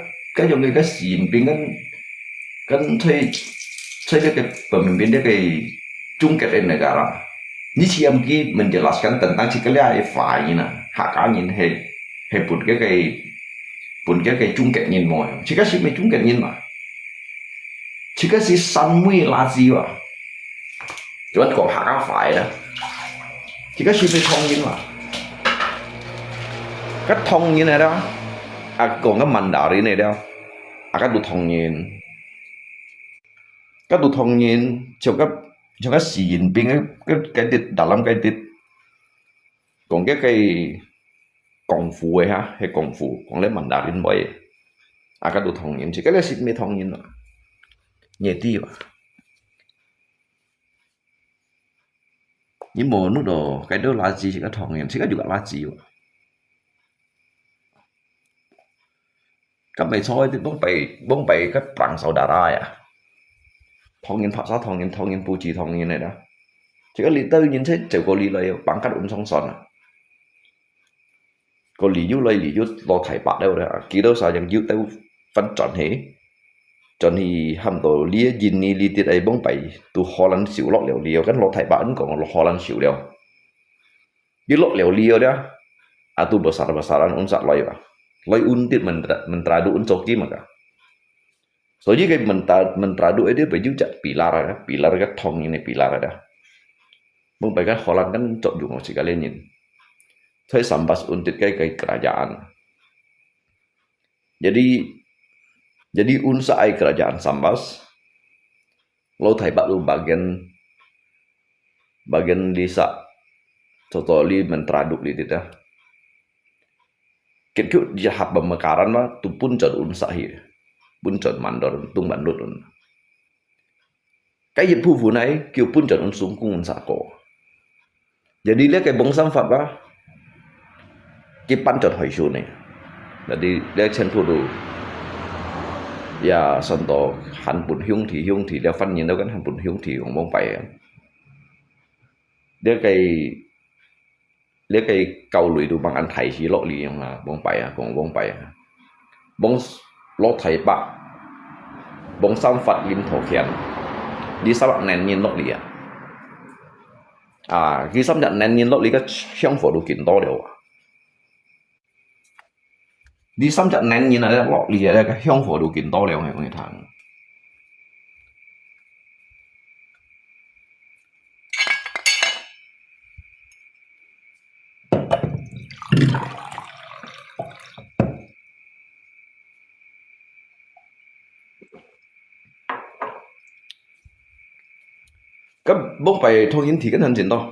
用嘅馅餅跟吹呢個pemimpin dia ke jungkit negara. Ni siam ki menjelaskan tentang sekalian fai na hak angin he pun cái jungkit nhìn mồi. Jika si me jungkit nhìn mà. Jika si san mui lazi wa. Cuman kok hak fai đó. Jika si me thông nhìn mà. Cái thông như này đó. Còn cái Mandarin này đó. Cái đồ thông nhìn. Cái đồ thông nhìn cho cái xỉn bên cái đít dalam cái đít còn cái công phu ấy ha hay công phu còn lấy Mandarin vậy cái đồ thông nhìn chỉ cái là xịt mê thông nhìn mà nhẹ tí mà nhưng mà nó đồ cái đó là gì cái thông nhìn chỉ cái juga là gì mà cái mày soi thì bóng bày cái bằng saudara ya thông nhân Pháp thông nhân Pu Chi thông nhân này đó chỉ có lý tư nhìn thấy chỉ có lý lấy bằng cách song son có lý du lo thải bạc đâu đó kỳ đâu sao chẳng dư tao phân chọn hết chọn thì hàm tổ lý nhìn lý tiết ấy bóng bày tu Holland xỉu lọt liều cái lo thải bạc còn lo Holland xỉu liều dư lọt liều đó tu besaran unsak loy untit mentradu uncoki maka so jadi cái mentradu itu baju cak pilar cái thong ini pilar ada mung bagai Holland kan cok juga sih kalian ini saya sambas untit cái kerajaan jadi
Jadi unsai kerajaan Sambas, lo thai baru bagian desa totally mentraduk di kita. Kit jahat pemekaran mah tu pun jod unsai, pun jod mandor tung bandut un. Cái dịch vụ này kêu pun jod unsung kung unsako. Jadi dia cái bong samfat ba, cái pan jod hỏi số này. Jadi dia chen phu du. Ya santo han pun hiung thì dia phân nhìn đâu kan han pun hiung thìของbong pai. Dia cái cầu lùi du bằng ăn thầy chỉ lộ lì yang là bong paiของbong pai. Bong lộ thầy bạc. Bong samfat lim thổ khian. Đi sao bạn nén nhìn lộ lì khi sắp nhận nén nhìn lộ lì cái không phổ đủ kín to đều. Đi xăm trận nén như này lọ lìa đây cái hông phổ đủ kín to đều này người thằng cái bốc bài thông tin thì cái thân chuyện to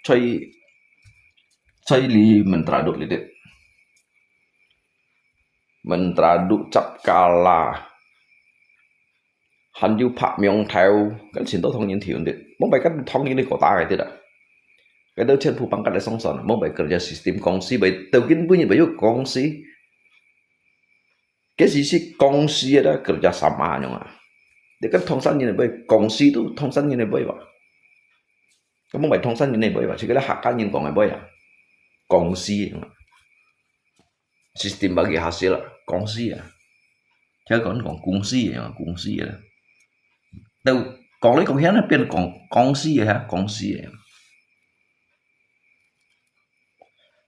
chơi li mình trả được li đấy Mentraduk cap kala han yu pak myong theo cái chuyện đó thông nhiên thiểu được mỗi bài cái thông nhiên này có ta cái thế đó cái đó trên phụ bằng cái song song mỗi bài kerja sistem kongsi bài đầu tiên punya bài kongsi cái gì kongsi đó kerja sama nhung để cái thông san như này bài kongsi tu thông san như này bài vậy cái mỗi bài thông san như này bài vậy chỉ cái là hạt cá nhân còn này bài kongsi sistem bagi hasil kongsi chứ còn kongsi đâu còn lấy công hiến nó biến còn kongsi hả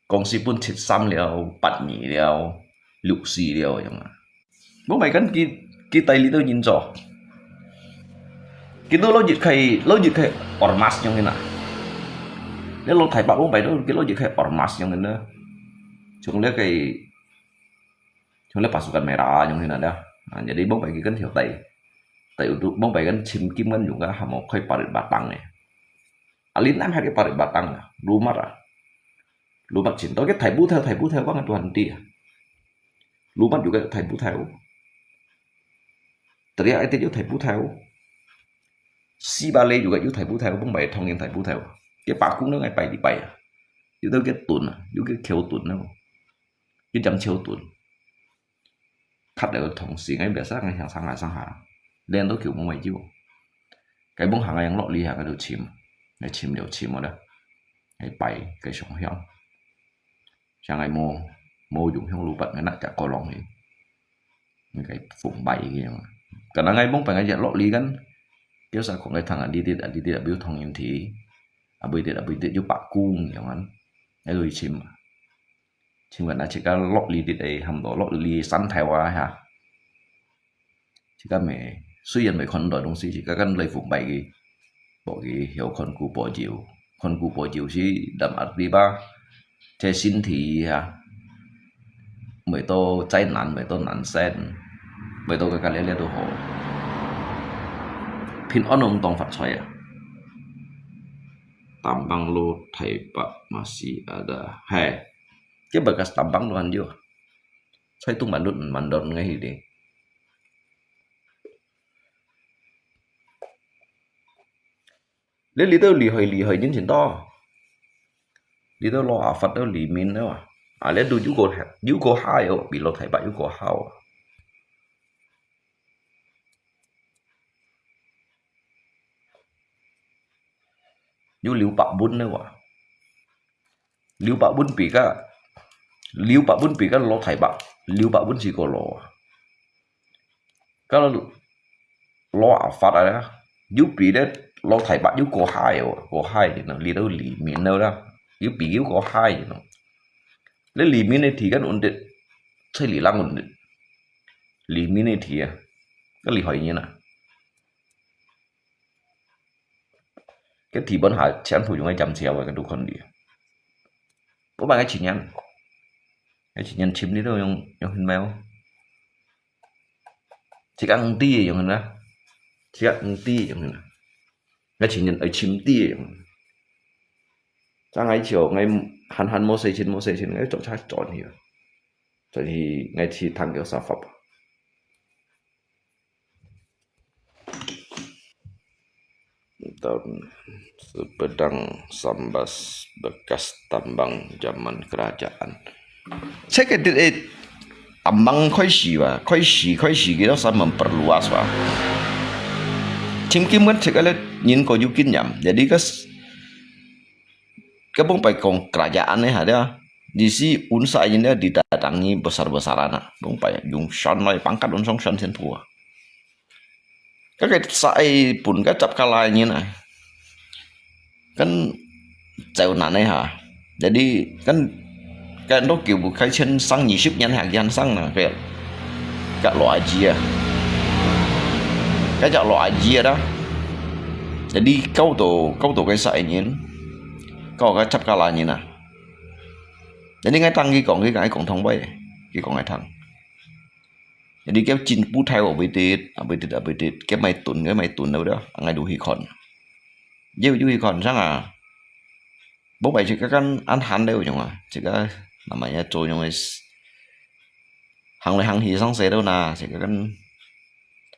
kongsi pun thịt xăm liao bát nhỉ liao lục xì liao vậy mà bố mày cắn cái tay lý tôi nhìn rõ cái đó logic hay ormas yang ini nếu lo thầy bảo bố mày đó cái logic hay ormas yang ini chúng lấy pasukan merah yang ini dah jadi bố mày cái cắn thiểu tay untuk bố mày cắn chim kim cắn juga mau khơi parit batang này alin nam hai cái parit batang lumat cinta cái thầy bút theo banget Tuhan dia lumat juga thầy bút theo teriak itu juga thầy bút theo si ba lê juga thầy bút theo bố mày thông nhiên thầy bút theo cái bạc cũng nó ngay bay đi bay itu cái tuần cái khéo tuần đâu cái chấm chiếu tuần khát được同事ngay bây giờ ngay sang hạ lên đó kiểu bố mày chịu cái bông hàng ngay lọ ly hàng cái đồ chìm cái chìm ở đây cái bay cái sóng hiong sang ngày mô dùng hiong lũ bận cái nặng chả có lòng gì cái phụng bay kia mà cả ngày bông phải ngay lọ ly gắn kéo sang của cái thằng đi tiệt biểu thông nhân thì bây tiệt giúp bạc cung kiểu hắn cái rồi chìm gần là chỉ có lọ ly tiệt đây hầm đó lọ ly sắn theo hả chỉ có mẹ suy diễn mấy con đòi đông sĩ chỉ có căn lấy phụng bay cái bỏ cái hiểu con cụ bỏ chiều chỉ đậm ắt đi ba thế xin thì mấy tô cháy nản mấy tô nản sen mấy tô cái lấy tô hồ pin on ông tông phát xoay tambang lo thầy pak masih ada cái bekas tambang lo anjo saya itu mandor ngay đi lấy lý tơ lì hơi những chuyện to lý tơ lo phật đó lì min đó lấy đồ chú cô hai bị lo thầy bại chú cô hao chú liu bạc bún nữa liu bạc bún bị cái lo thầy bạc liu bạc bún chỉ có lo cái lo phật đó chú bị đấy lo thầy bạn chú có hai thì nó lì đâu lì miền đâu đó chú bị chú có hai thì nó lấy lì miền này thì cái ổn định xây lì lăng ổn định lì miền này thì cái lì hỏi như nào cái thì vẫn hỏi chén thủ chúng ai chăm xèo vào cái đồ con đi có ba cái chỉ nhân chim đi đâu trong hình mail
chỉ có ăn tiอย่างนั้นนะchỉ có ăn tiอย่างนั้นนะngay chỉ nhận ở chim tiอย่างนั้นra ngay chiều ngay hắn mua xây trên ngay chỗ trái chọn hiểu cho thì ngay thì thằng kiểu sao phập tahun sepedang sambas bekas tambang zaman kerajaan. Saya kata tambang khói xì cái đó sao memperluas pak. Tim kim kan segala nhìn kau jukin jam. Jadi bung pai kong kerajaan ni ada di si unsa ini didatangi besar-besaran bung pai jung shon lai pangkat unsong shon sen pua. Cái sai pun cái chập kalai như này kan chèo nạn này hả jadi kan cái nó kiểu một cái chân xăng nhị ship nhãn hàng gian xăng là cái loại gì cái chợ loại gì đó jadi câu tổ cái sợi nhện có cái chập kalai như này jadi ngay tăng cái cái còn thông bay cái còn ngay thằng jadi cái chín bút theo ở bên tết cái máy tuần đâu đó ngay đủ hi còn dễ hi còn chắc là bố bảy chỉ các ăn hắn đâu nhung à chỉ có nằm ở nhà trôi nhung ấy hàng này hàng hi sang xe đâu nà chỉ có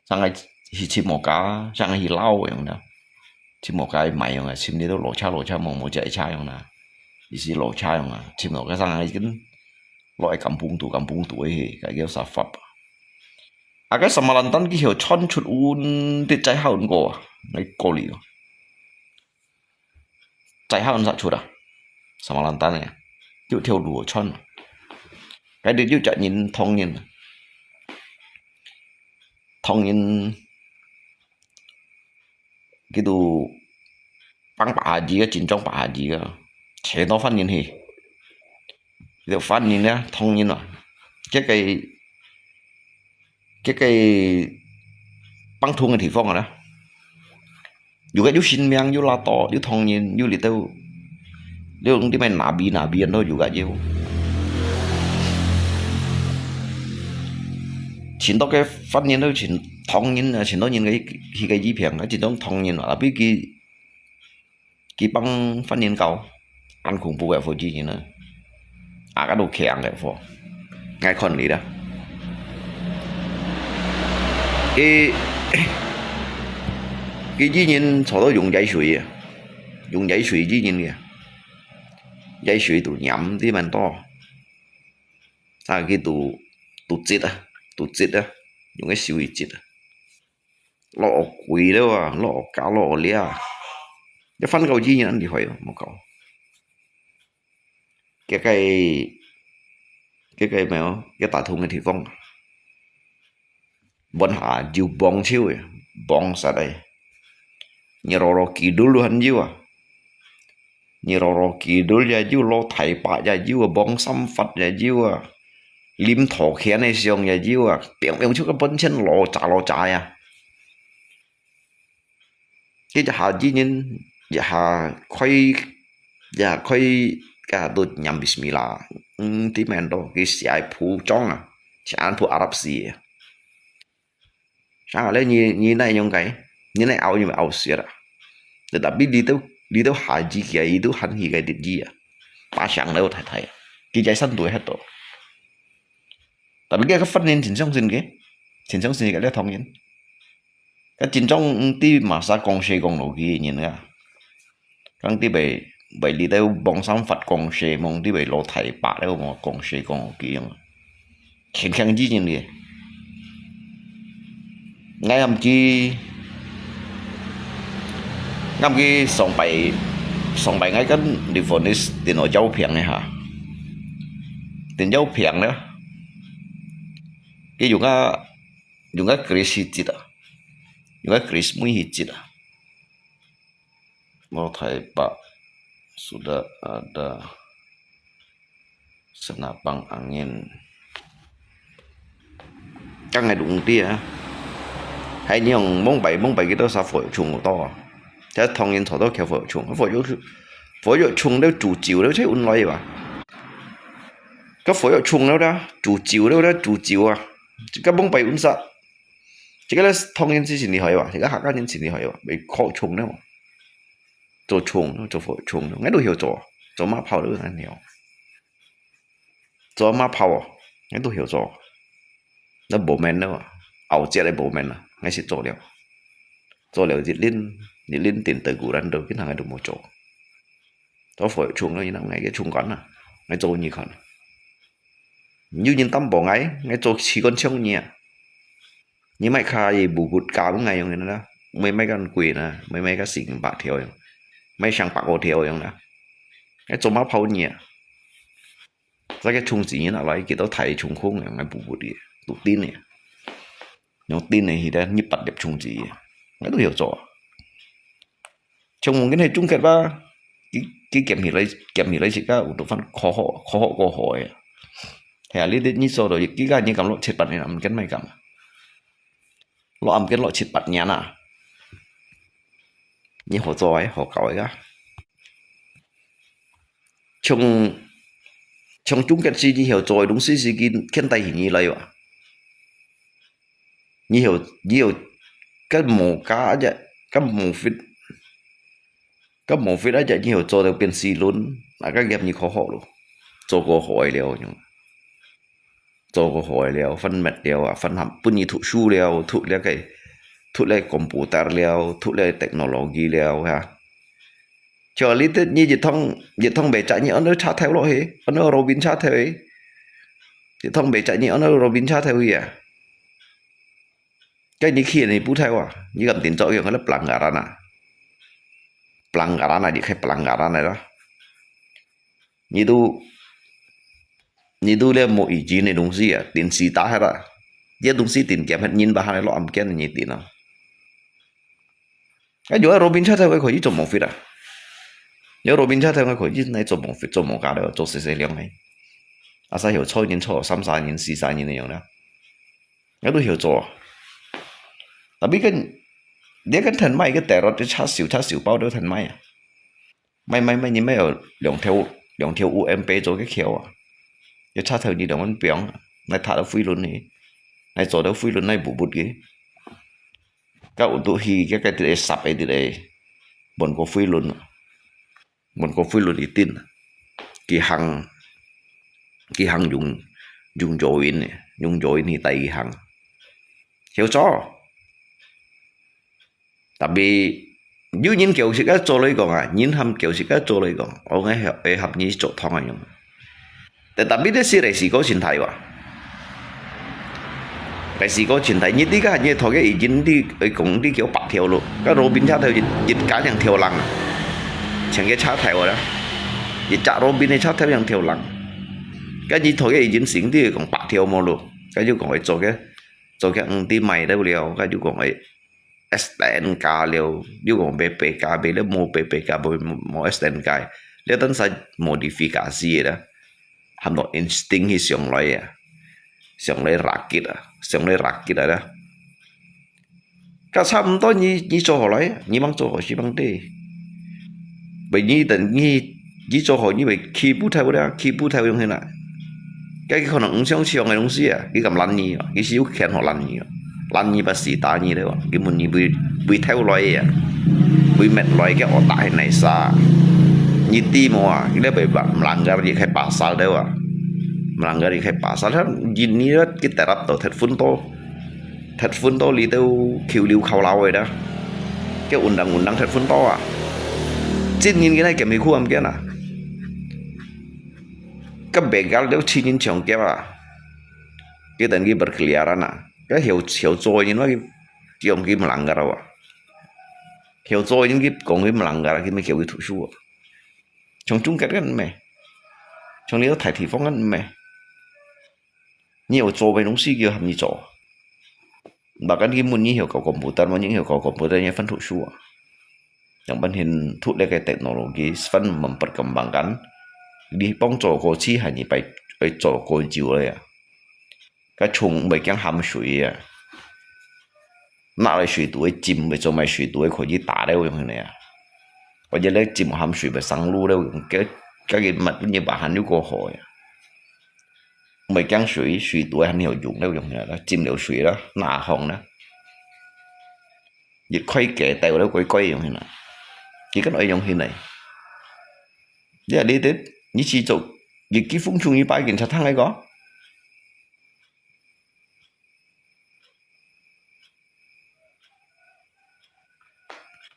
sang ngày hi chim một cá sang ngày hi lau nhung đó chim một cái mày nhung à chim đi đâu lộ cha một chạy cha nhung nà đi xí lộ cha nhung à chim một cái sang ngày cái loại cầm bung tuổi cái kiểu sao phập cái Samalantan cái hiểu chọn chút un thì trái hào ngô này cô liu trái hào sao chút à Samalantan này chịu theo đùa chọn cái điều chạy nhìn thông nhìn cái đồ băng bà gì cái chính trong bà gì cái chế nó phát nhìn gì điều phát nhìn nhá thông nhìn rồi cái băng thun thì phong rồi đó dù cái chú xin miang dù la to dù thông nhiên dù lì tao dù đi mày nà biên thôi dù cái gì chính đó cái phát nhiên thôi chính thông nhiên chính đó nhìn cái gì phiền cái chính đó thông nhiên là biết cái băng phát nhiên cầu ăn khủng bố cái phụ gì như nữa cái đồ kẹng cái phụ ngay con lý đó cái dĩ nhiên sau đó dùng dây sủi dĩ nhiên kìa dây sủi tụ nhắm tí mình to sao cái tụ chết á dùng cái sủi chết lọ quỷ đâu lọ cá lọ lia cái phân cầu dĩ nhiên ăn thì phải một cầu cái mèo cái tà thùng thì phong bọn họ jiu bong chiu bong sa đây nyeroro kidul han jiu nyeroro kidul ya jiu lo thai pa ya jiu bong sam fat ya jiu lim thọ khe này xiong ya jiu biang chu cái bên chân lo cha ya cái hà dĩ nhiên hà khơi cái đồ nhắm bismillah tí men đó cái xài phụ trong chỉ ăn phụ Arab gì sáng lại như này nhung cái như này áo như mà áo xịt à đặc biệt đi đâu hà gì kia đi đâu hắn cái điều gì à ba sáng đâu thấy cái trái sân tuổi hết rồi đặc biệt cái phân nên chính trong cái đó thông nhiên cái chính trong tí mà sa con xe con nổ kia nhìn ra cái tí bảy đi đâu bong sam phật con xe mong tí bảy lỗ thầy bạc đâu mà con xe con nổ kia khen gì nhìn đi ngay hôm chi ngắm cái sòng bài ngay cái địa phương này tiền ở châu phiền này hả tiền châu phiền đó cái dùng cái Chris hit à dùng cái Chris muy hit à mau thầy pak sudah ada senapang angin các ngày đúng tia hay như mong bảy cái đó sao phổi trùng to thế thông nhiên thổ đó kéo phổi trùng đâu chủ chiều đâu chứ un nói vậy cái phổi trùng đâu đó chủ chiều đâu đó chủ chiều à cái bông bảy un sao 这个通人之前你可以话，这个客家人前你可以话，被靠冲咧，做冲做火冲，我都曉做馬炮都很曉，做馬炮我都曉做，那無免咧喎，後節咧無免啦，我是做了日練電tử古人都經常喺度冇做火冲咧，然後我嘅冲幹啊，我做như con, như nhìn tâm bỏ ngay, ngay做chỉ con trông nhẹ, như mấy khai gì bù bụt cá cũng ngay giống đó, mấy con quỷ nè, mấy cái xỉn bạc theo, mấy sang bạc ô theo giống đó, cái做má phao nhẹ, ra cái chung gì nó lại cái đó thầy chung khung này, ngay bù bụt đi, tụt tin này, nhóm tin này thì đã như bắt đẹp chung gì, ngay đó hiểu rõ, trong một cái này chung kết ba, cái kiểm lấy chỉ có tụi phân khó hỏi. Hè lý đến như sau rồi cái cái như cầm lộ chết bật này làm cái mày cầm lộ âm cái lộ chết bật nhá nè như họ giỏi họ cõi cả trong chúng cái gì hiểu rồi đúng sự khen tay hình như vậy nhiều cái mồ cá vậy cái mồ phết ấy vậy nhiều rồi được biến xì luôn là các game như khó họ luôn cho có hỏi liệu nhưng做個海了，分物了啊，分含半夜讀書了，讀咧 computer 了，讀咧 technology 了哈。cho lý tức như dịch thông bể chạy như ở nơi cha theo lo hết, ở nơi Robin cha theo ấy, dịch thông bể chạy như ở nơi Robin cha theo ấy à. Cái như khi này bút theo à, như cầm tiền chỗ cái lớp plangarana đi khai plangarana đó, như tu le một ý chí này đúng gì à, tiền sĩ ta hết à, giờ đúng gì tiền kém hết nhìn bà hai lo âm kia là nhiều tiền nào, cái chỗ Robin cha theo cái khỏi chụp một phít à, nhớ Robin cha theo cái khỏi này chụp một cái đó chụp xí lượng này, à sao hiểu cho 3、4年、4、3年那樣的，我都hiểu做，特別你跟藤麥個帶落啲叉燒包都藤麥啊，咪你咪有兩條 UMP 做個橋啊。cái cha theo đi đồng anh béo này thả được phi luôn này này做到phi luôn này bù bút cái các ô tô hi cái từ sập ấy từ đây bọn có phi luôn đi tin cái hàng dùng dội thì tay hàng hiểu cho tại vì như nhìn kiểu gì cái做嚟講啊nhìn hầm kiểu gì cái做嚟講我嘅合你做湯啊用แต่特別啲事嚟時嗰前提喎，嚟時嗰前提，呢啲家嘢台嘅意見啲佢講啲叫白條路，個路邊叉條越揀成條冷，成嘅叉條啦，越窄路邊嘅叉條成條冷，跟住台嘅意見成啲講白條冇路，跟住講佢做嘅啲米都了，跟住講佢 STNK 了，要講 BPK 俾咧冇 BPK 冇 STNK，你等晒 modifikasi 啦。hàm độ instinct hi sòng lấy rakit à đó cả sao không to như cho họ lấy như bằng cho họ chỉ bằng thế bởi như tận như cho họ như vậy khi bút theo như thế này cái con nó không chiều ngày đông xí à cái cầm lăn như cái xíu khen họ lăn như bác sĩ ta như đấy cái muốn như bị theo loại à bị mệt loại cái họ tại này xa như tim mà cái đấy bị melanggar di kai pasal dewa melanggar di kai pasal kan gini đó cái terap tổ thật phun to li teu khiu liu khâu lao rồi đó cái undang thật phun to à trên nhìn cái này cái mấy khu âm kia nè cái bề gal đều chi nhìn chồng kia à cái tận cái berkeliaran à cái hiểu rồi như nó cái ông cái melanggar à hiểu rồi những cái còn cái melanggar cái mấy kiểu cái thủ su trong chung cái mẹ trong nếu thải thì phong ngắn mẹ nhiều chỗ về đúng xí kia hầm như chỗ bà cái muốn như hiểu cầu computer mà những hiểu cầu computer như phân thủ số yang ban hin thụ lại cái technology phân mầm perkembangan đi bong chỗ có chi hay như vậy chỗ có chịu rồi à cái chung mấy cái hàm suy à nãy là suy tuổi chìm với chỗ mấy suy tuổi khỏi đi đá đấy không này à và giờ lấy chìm hàm suy về sang lu đâu cái mặt như bà hắn nếu có hỏi mấy cái suy tuổi hắn hiểu dụng đâu dùng này đó chìm đều suy đó nà hồng đó
Dịch khoai kệ tèo đó quay giống thế này. Chỉ có nói giống thế này. Giờ đi đến như chỉ chỗ dịch cái phúng chung như bài kiểm tra thang ấy có.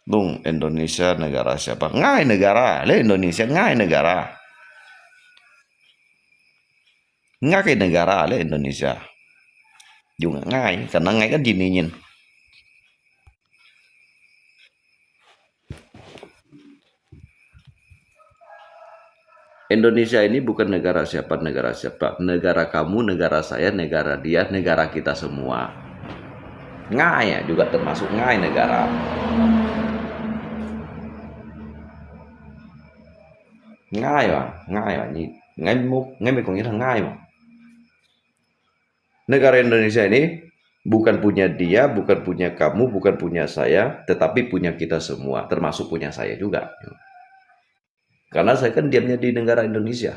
Dong Indonesia negara siapa? Ngai negara. Le Indonesia ngai negara. Ngai cái negara le Indonesia. Dùng ngai karena ngai kan jininya. Indonesia ini bukan negara siapa, negara kamu, negara saya, negara dia, negara kita semua. Ngai ya juga termasuk ngai negara. Ngai mà ngai mới có nghĩa là ngai mà. Negara Indonesia ini bukan punya dia, bukan punya kamu, bukan punya saya, tetapi punya kita semua, termasuk punya saya juga. Karena saya kan diamnya di negara Indonesia.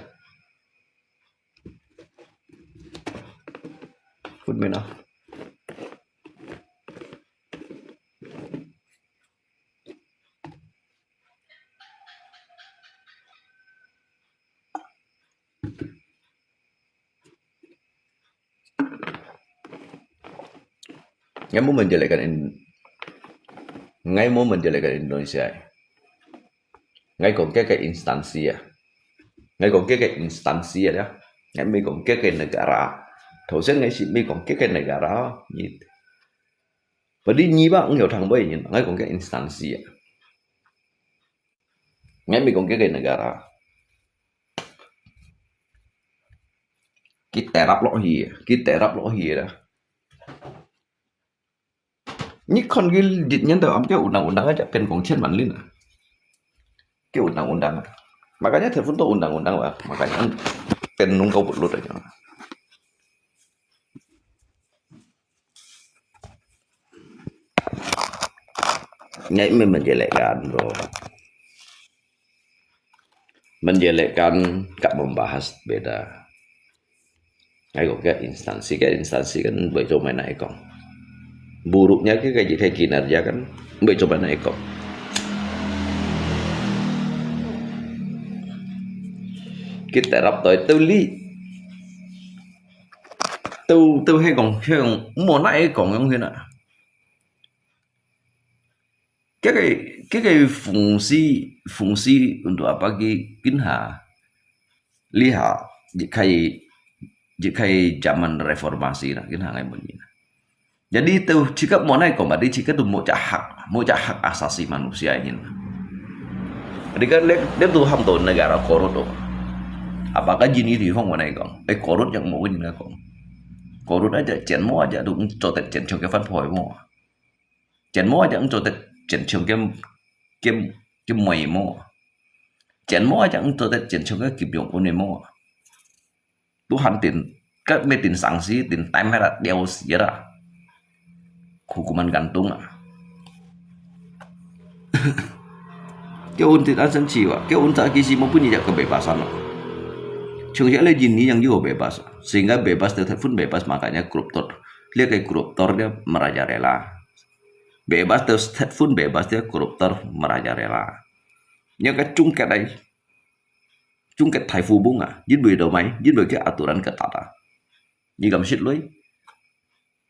Food man ah. Ngai mau menjelekkan Indonesia. Ngai còn cái instansi ya. Ngai còn cái instansi ya. Ngai mới còn cái negara. Đầu tiên ngai mới còn cái negara gitu. Và đi nhi ba cũng hiểu thằng bây nhìn ngai còn cái instansi ya. Ngai mới còn cái negara. Kita rap lo hi dah. Ini kan gil ditnya tuh amnya undang-undang aja pen kongsian manlin. Cái undang-undang. Makanya telepon tuh undang-undang lah. Makanya pen nungkau belut aja. Ngai menjelekkan bro. Menjelekkan gak membahas beda. Ngai kok cái instansi kan bởi cho mày này còn. Buruknya kayak kinerja kan mbak coba naik kok. Kita rap tới tư lý tư hay còn muốn lại còn không thế nào. Cái fungsi untuk apa kinha lihat jika zaman reformasi nah kinha ngai begini. Jadi itu jika mau naik kok berarti jika itu mau hak asasi manusia ini. Jadi kan dia tuh ham tuh negara korut tuh. Apakah jini thì không có này còn cái korut yang mau cái còn korut aja chén mua aja đúng cho tết chén trong cái phân phối mua chén mua aja cho tết chén trong cái mày mua chén mua aja cho tết chén trong cái kịp dụng của này mua Tuhan các mê tin sanksi tin time hay là đeo gì đó hukuman gantung ah. Cái ôn thì đã sân chỉ wa, cái ôn tak kisi maupun tidak kebebasan. Cuma ini yang juga bebas, sehingga bebas telepon bebas makanya koruptor. Lihat kayak koruptor dia merajalela. Bebas telepon bebas dia koruptor merajalela. Yang cái chung cái thai phụ bunga, giết bồi đầu máy, giết bồi cái aturan ketat. Như gam shit lối.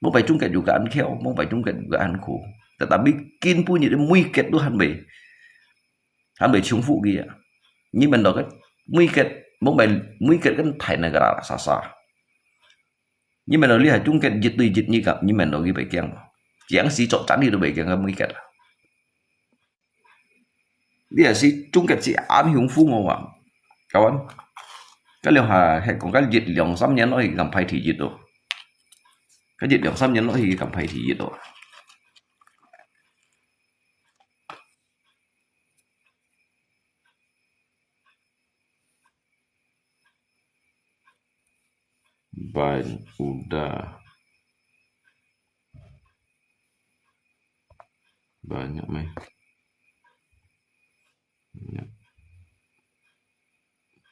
Mau phải chung cái juga an keo, mau phải chung cái juga an ku. Tetapi kin punya dia muiket tu han bei chung phụ kia. Nhưng mình đó cái muiket mau phải muiket kan thai negara raksasa. Nhưng mình đó lihat chung cái jit như gặp, nhưng mình đó cái bei kiang. Kiang si cok chắn đi được bei kiang cái muiket. Dia si chung cái si an hiung phu ngô kawan. Cái liều hà hay còn cái jit liang sam nhân nó thì cầm phai thì jit đó. Cái dịch điểm xâm nhấn nó thì cảm thấy thì gì đó. Banyak mày.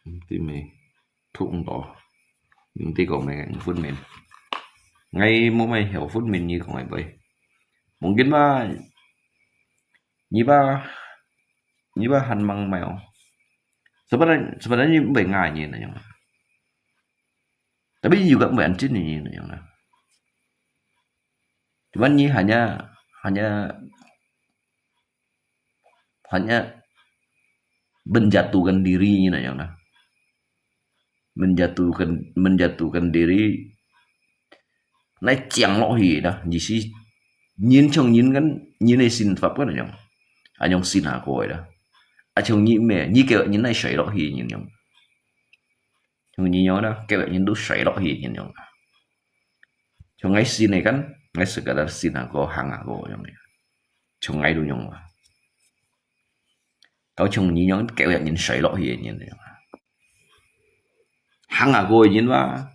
Nanti mày thụng đó. Nanti còn mày phun mình. Ngay mau mày hiểu phút mình như còn ngày vậy mungkin mah Như ba han mang mèo. Sebenarnya bengahnya na yang. Tapi juga bencin ini yang. Cuman ini hanya menjatuhkan diri na yang. Menjatuhkan diri. Nãy chẳng lọ gì đó, gì xí nhìn chồng nhìn kan nhìn này xin pháp cái này anh nhong xin hạ coi đó, chồng nhìn mẹ nhìn kiểu nhìn này sấy lọ gì nhìn nhong, chồng nhìn nhau đó kiểu nhìn đủ sấy lọ gì nhìn nhong, chồng ngay xin này kan ngay sự cái đó xin hạ coi hàng hạ coi nhong này, chồng ngay đủ nhong mà, tao chồng nhìn nhau kiểu nhìn sấy lọ gì nhìn nhong, hàng hạ coi nhìnว่า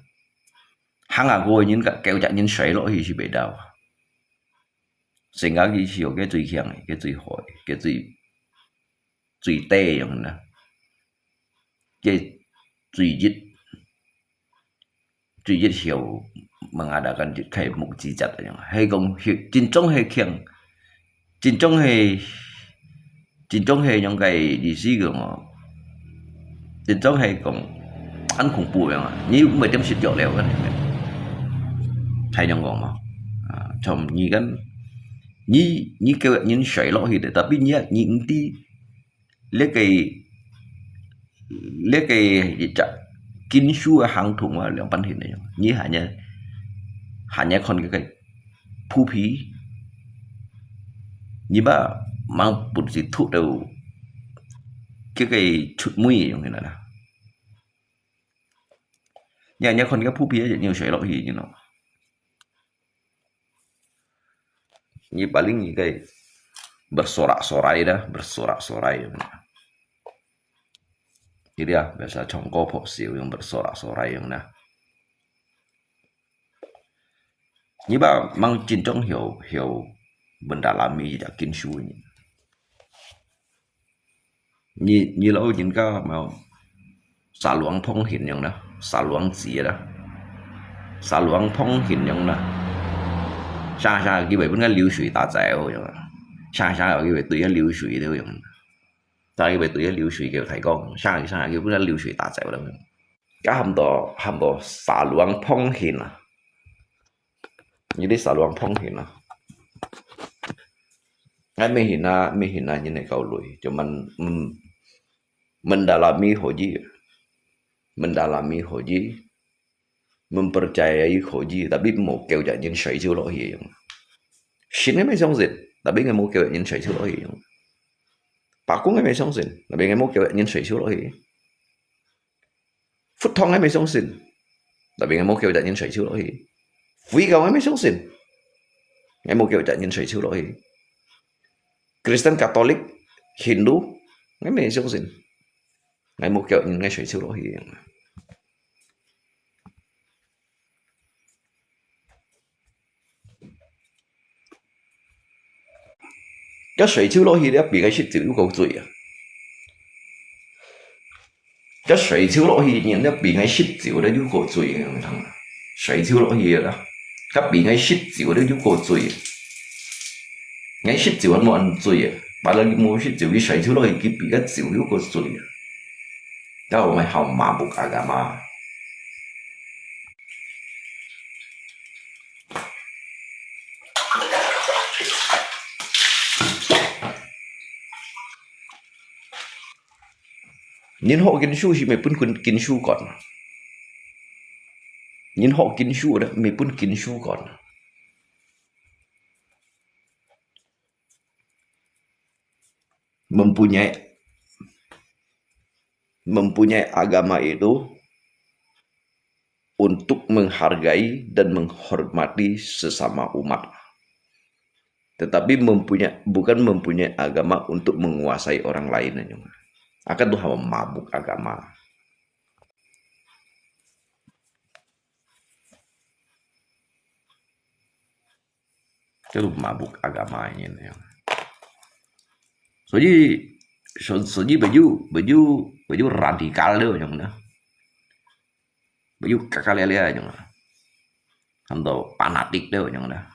hàng nhìn cả kiểu chạy nhìn sấy lọ gì chỉ bị đau. Sinh ra cái chiều cái最强cái最坏cái最低样的cái最hiểu mengadakan kayak mukjizat yang hay công chính trong hay những cái gì xí cơ mà chính trong hay công ăn khủng bố yang như mấy trăm xịt dầu leo cái này hay những con mà chồng như cái ni kayak nyin shay lo hide tapi nya inti le kai chak kin shu hang thung wa leong pan hin ne ni hanya kon cái phu phí ni ba mang bút gì thu đầu cái chút mũi như thế nào nya kon cái phu phí nhiều shay lo hi như nó ini paling ini kayak bersorak-sorai dah, bersorak-sorai. Jadi ya biasa congko pop siu yang bersorak-sorai yang nah. Ini ba mang jin trong hiểu mendalami đã kinh su ini. Như lâu những cái mà xả luang phong hiện yang đó, xả luang gì đó, xả luang phong hiện yang đó. Sang cái vậy vẫn cái lưu水打仔喎，sang有機會對一流水都用，但係佢對一流水叫提供，sang叫本一流水打仔啦。而家含到沙luang phong hiện啊，呢啲沙luang phong hiện啊，ngayไม่เห็นนะยังไงเขาเลยจะmendalami hoji mempercayai hoji tapi mau kêu chạy nhân sấy chưa lỗi gì xin cái mấy xong dịch tapi ngày mau kêu chạy nhân sấy chưa lỗi gì bà cũng ngày mấy xong dịch tapi ngày mau kêu chạy nhân sấy chưa lỗi gì phút thong ngày mấy xong dịch tapi ngày mau kêu chạy nhân sấy chưa lỗi gì quý cầu ngày mấy xong dịch ngày mau kêu chạy nhân sấy chưa lỗi gì Kristen Catholic Hindu ngày mấy xong dịch ngày mau kêu nhân sấy chưa lỗi gì cái水超攞氣咧，變嘅雪條都夠醉啊！cái水超攞氣然咧變嘅雪條咧都夠醉嘅，你睇水超攞氣啦，cái變嘅雪條咧都夠醉，嘅雪條冇人醉啊，把你冇雪條啲水超攞氣，佢變嘅條都夠醉啊，咁我咪後麻木啊㗎嘛。Nhìn họ kinh su thì mày pun kinh su còn, nhìn họ kinh su đó mày pun kinh su còn, mempunyai agama itu untuk menghargai dan menghormati sesama umat, tetapi bukan mempunyai agama untuk menguasai orang lain. Akan tuh mabuk agama. Itu mabuk agama ini. Soalnya baju radikal deh yang mana. Baju kakak-lele yang mana. Atau fanatik deh yang mana.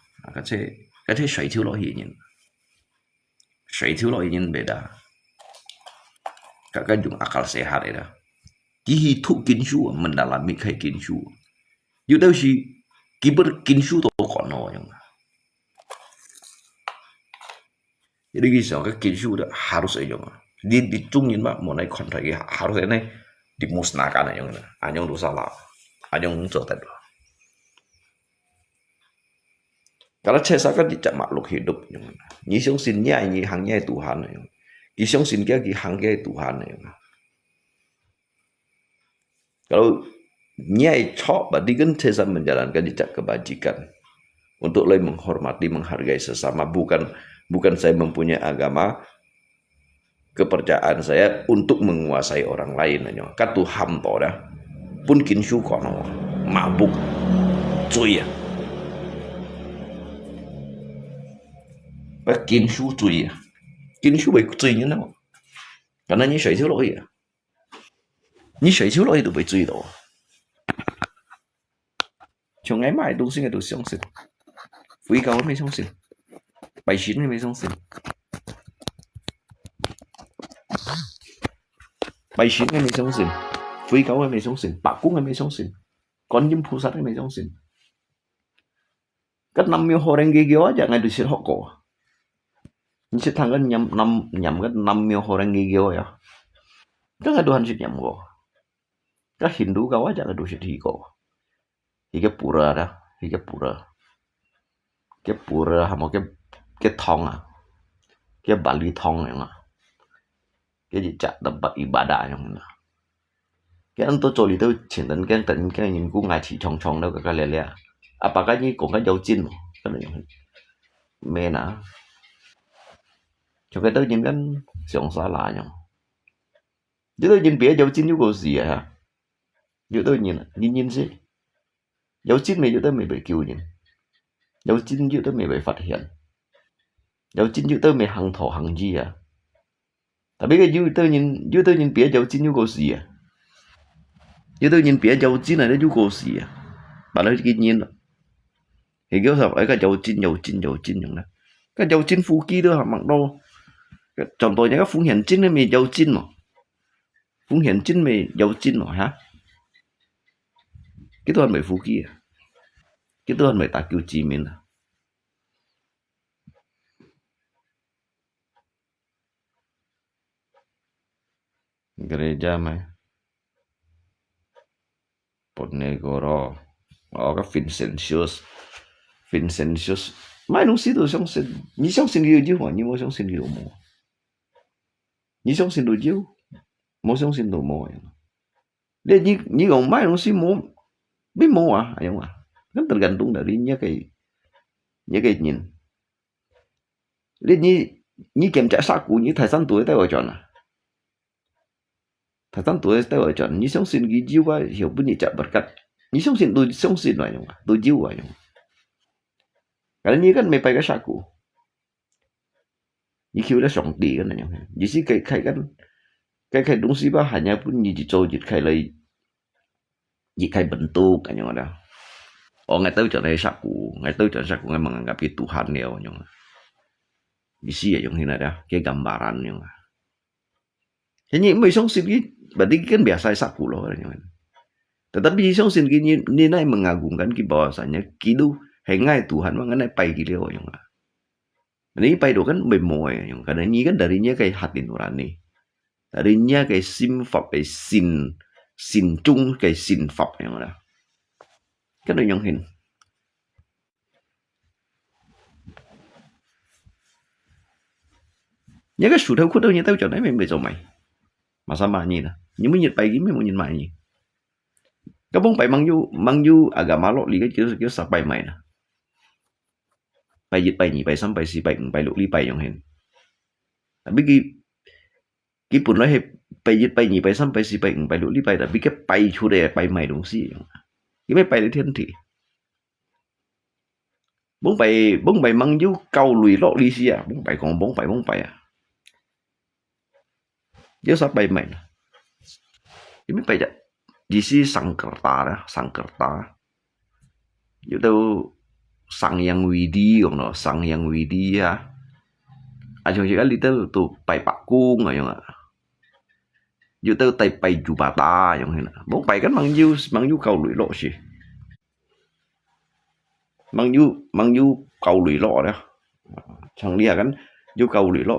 Cái thế sấy thiếu lỗi gì nhỉ?
Saya itu loh ingin beda. Kakak dùng akal sehat đấy đó. Chỉ hi thụ kiến su mendalami kai kiến su. Yêu đâu sih kiber kiến su to kono yang. Jadi kisah ke kiến su itu harus aja di tungin mak mau naik kontrak harus ini dimusnahkan aja yang dosa lah. Anyong trở thành karena saya kan tidak makhluk hidup ni相信nya ni hangnya Tuhan ni相信dia ki hangnya Tuhan kalau nya cok berarti kan saya menjalankan jejak kebajikan untuk lebih menghormati menghargai sesama bukan saya mempunyai agama kepercayaan saya untuk menguasai orang lain kan Tuhan to dah pun kinsu kono mabuk cuy ya kinsu cuy ya kinsu bị cuy như nào karena như sợi thiếu lỗi à như sợi thiếu lỗi都被追到从ngày mai东西都相信回教没相信拜神没相信拜神没相信回教没相信白cung没相信con nhím菩萨没相信cái năm miêu hồ đen ghi gió chẳng ai được xin họ cổ你是谈个nhầm cái năm miêu hồ đen ghi gió ya cái người Tuhan xin nhầm cổ cái Hindu kau aja cái đồ xin hi cổ thì cái pura đó thì cái pura hay một cái thong à cái Bali thong này mà cái gì chặt tempat ibadah yang mana cái anh tôi cho đi tôi chuyển đến cái nhìn cũng ngài chỉ chong đâu cái lẻ lẻ apakah ini cũng cái dấu chân cái này mê nè cho cái tôi nhìn cái sống xa lạ nhau chứ tôi nhìn phía dấu chân như có gì à chứ tôi nhìn gì dấu chân mình tôi bị kêu nhìn dấu chân tôi bị phát hiện dấu chân tôi bị hàng thọ hàng gì à tapi cái tôi nhìn phía dấu chân như có gì à chứ tôi nhìn phía dấu chân này nó như có gì à bạn nói cái nhìn thì kiểu sao ấy cái dấu chân như này cái dấu chân phù kỳ đó mặc đâu chọn tôi những cái phụng hiện chân này mình dấu chân mà phụng hiện chân mình dấu chân mà hả cái tôi ăn mấy phù kỳ à cái tôi ăn mấy ta kêu chỉ mình à gereja mah Ponegoro cái Vincentius mai东西都相信你相信佢就好你冇相信佢就冇你相信就有冇相信就冇你講mai東西冇biết冇à anh à kan tergantung dari những cái nhìn như kiểm tra xác của như thời gian tuổi tới ở chọn à thời gian tuổi tới ở chọn như相信cái yêu à hiểu bên như chặt berkat như相信rồi nhưng mà tôi yêu rồi karena ini kan mepai cái saku như kêu là sòng tỉ cái này nhỉ như si cái đúng si ba hanya pun như chỉ trâu cái lấy như cái bentuk cái nhỉ đó ngày tới trở này saku ngày menganggap itu Tuhan ya nhỉ như si ya yang ini ada cái gambaran nhỉ jadi mới相信cái berarti kan biasa saku loh nhỉ tetapi相信cái nilai mengagumkan cái bahwasanya kidu hingga Tuhan mengenai pai gilio yang ini pai itu kan bemoy yang karena ini kan darinya kayak hati nurani darinya kayak simfap kayak sin chung kayak sinfap yang ada kan yang hin nhớ cái sự theo khuất đâu như tao cho đấy mình bị rồi mày mà sao mà nhìn à nhưng mới nhìn pai gí mình muốn nhìn mày nhỉ cái bông pai mang du agama lo li cái kiểu sắp pai mày nè pai dịch pai nhị pai sam pai si pai lục li pai yang hen tapi cái pun nói pai dịch pai nhị pai sam pai si pai lục li pai tapi cái pai chủ đề pai mày đúng gì cái mấy pai để thiên thị bông pai mang du câu lùi lo li si à bông pai à chứ sắp pai mày cái mấy pai vậy di si Sangkerta itu sang yang widi ya Chung chỉ kali tu pai pak kung yang you tu tai pai jubata yang hina bong pai kan mang you kau lui lo si mang you kau lui lo đó chẳng dia kan you kau lui lo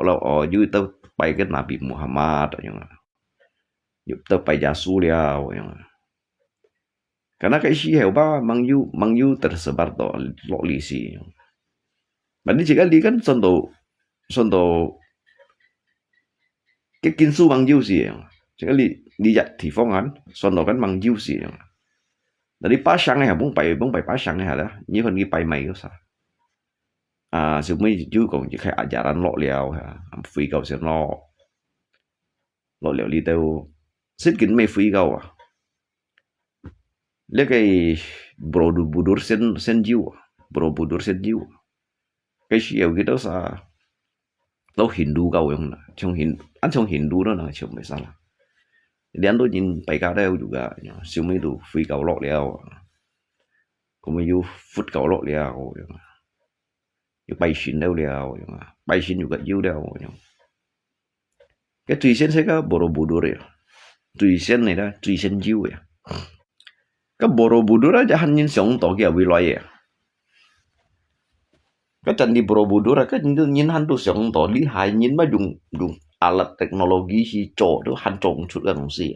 you tu pai kan Nabi Muhammad yang you tu pai jasu liao yang karena cái isi heo ba mang you tersebar to lo li si Bản chỉ kali kan sonto cái kinh su mang you si chỉ kali đi dạy thì phong hắn sonto kan mang you si dari pasang ya bung pai pasang ya dah như phần ghi pai mày có sao sự mấy chú còn chỉ khai ajaran lo liao ha phi cầu sẽ lo liao li teo xin kính mấy phi cầu lấy cái Borobudur sen jiu Borobudur sen jiu cái siêu cái đó sao lo Hindu cầu yang trong Hindu đó là chồng mấy sao dia tu nhìn pai cao đeo juga siêu mấy tu phi cầu lo liao cũng mấy phút cầu lo liao bay xin đâu liao bay xin juga jiu đeo cái tùy sen sẽ có Borobudur ya tùy sen này đó tùy sen jiu ya cái Borobudur aja han nhìn sống tổ kia wilayah cái candi Borobudur cái nhìn han tu sống tổ lý hai nhìn mà dùng alat teknologi si chỗ đó han trồng chút cái东西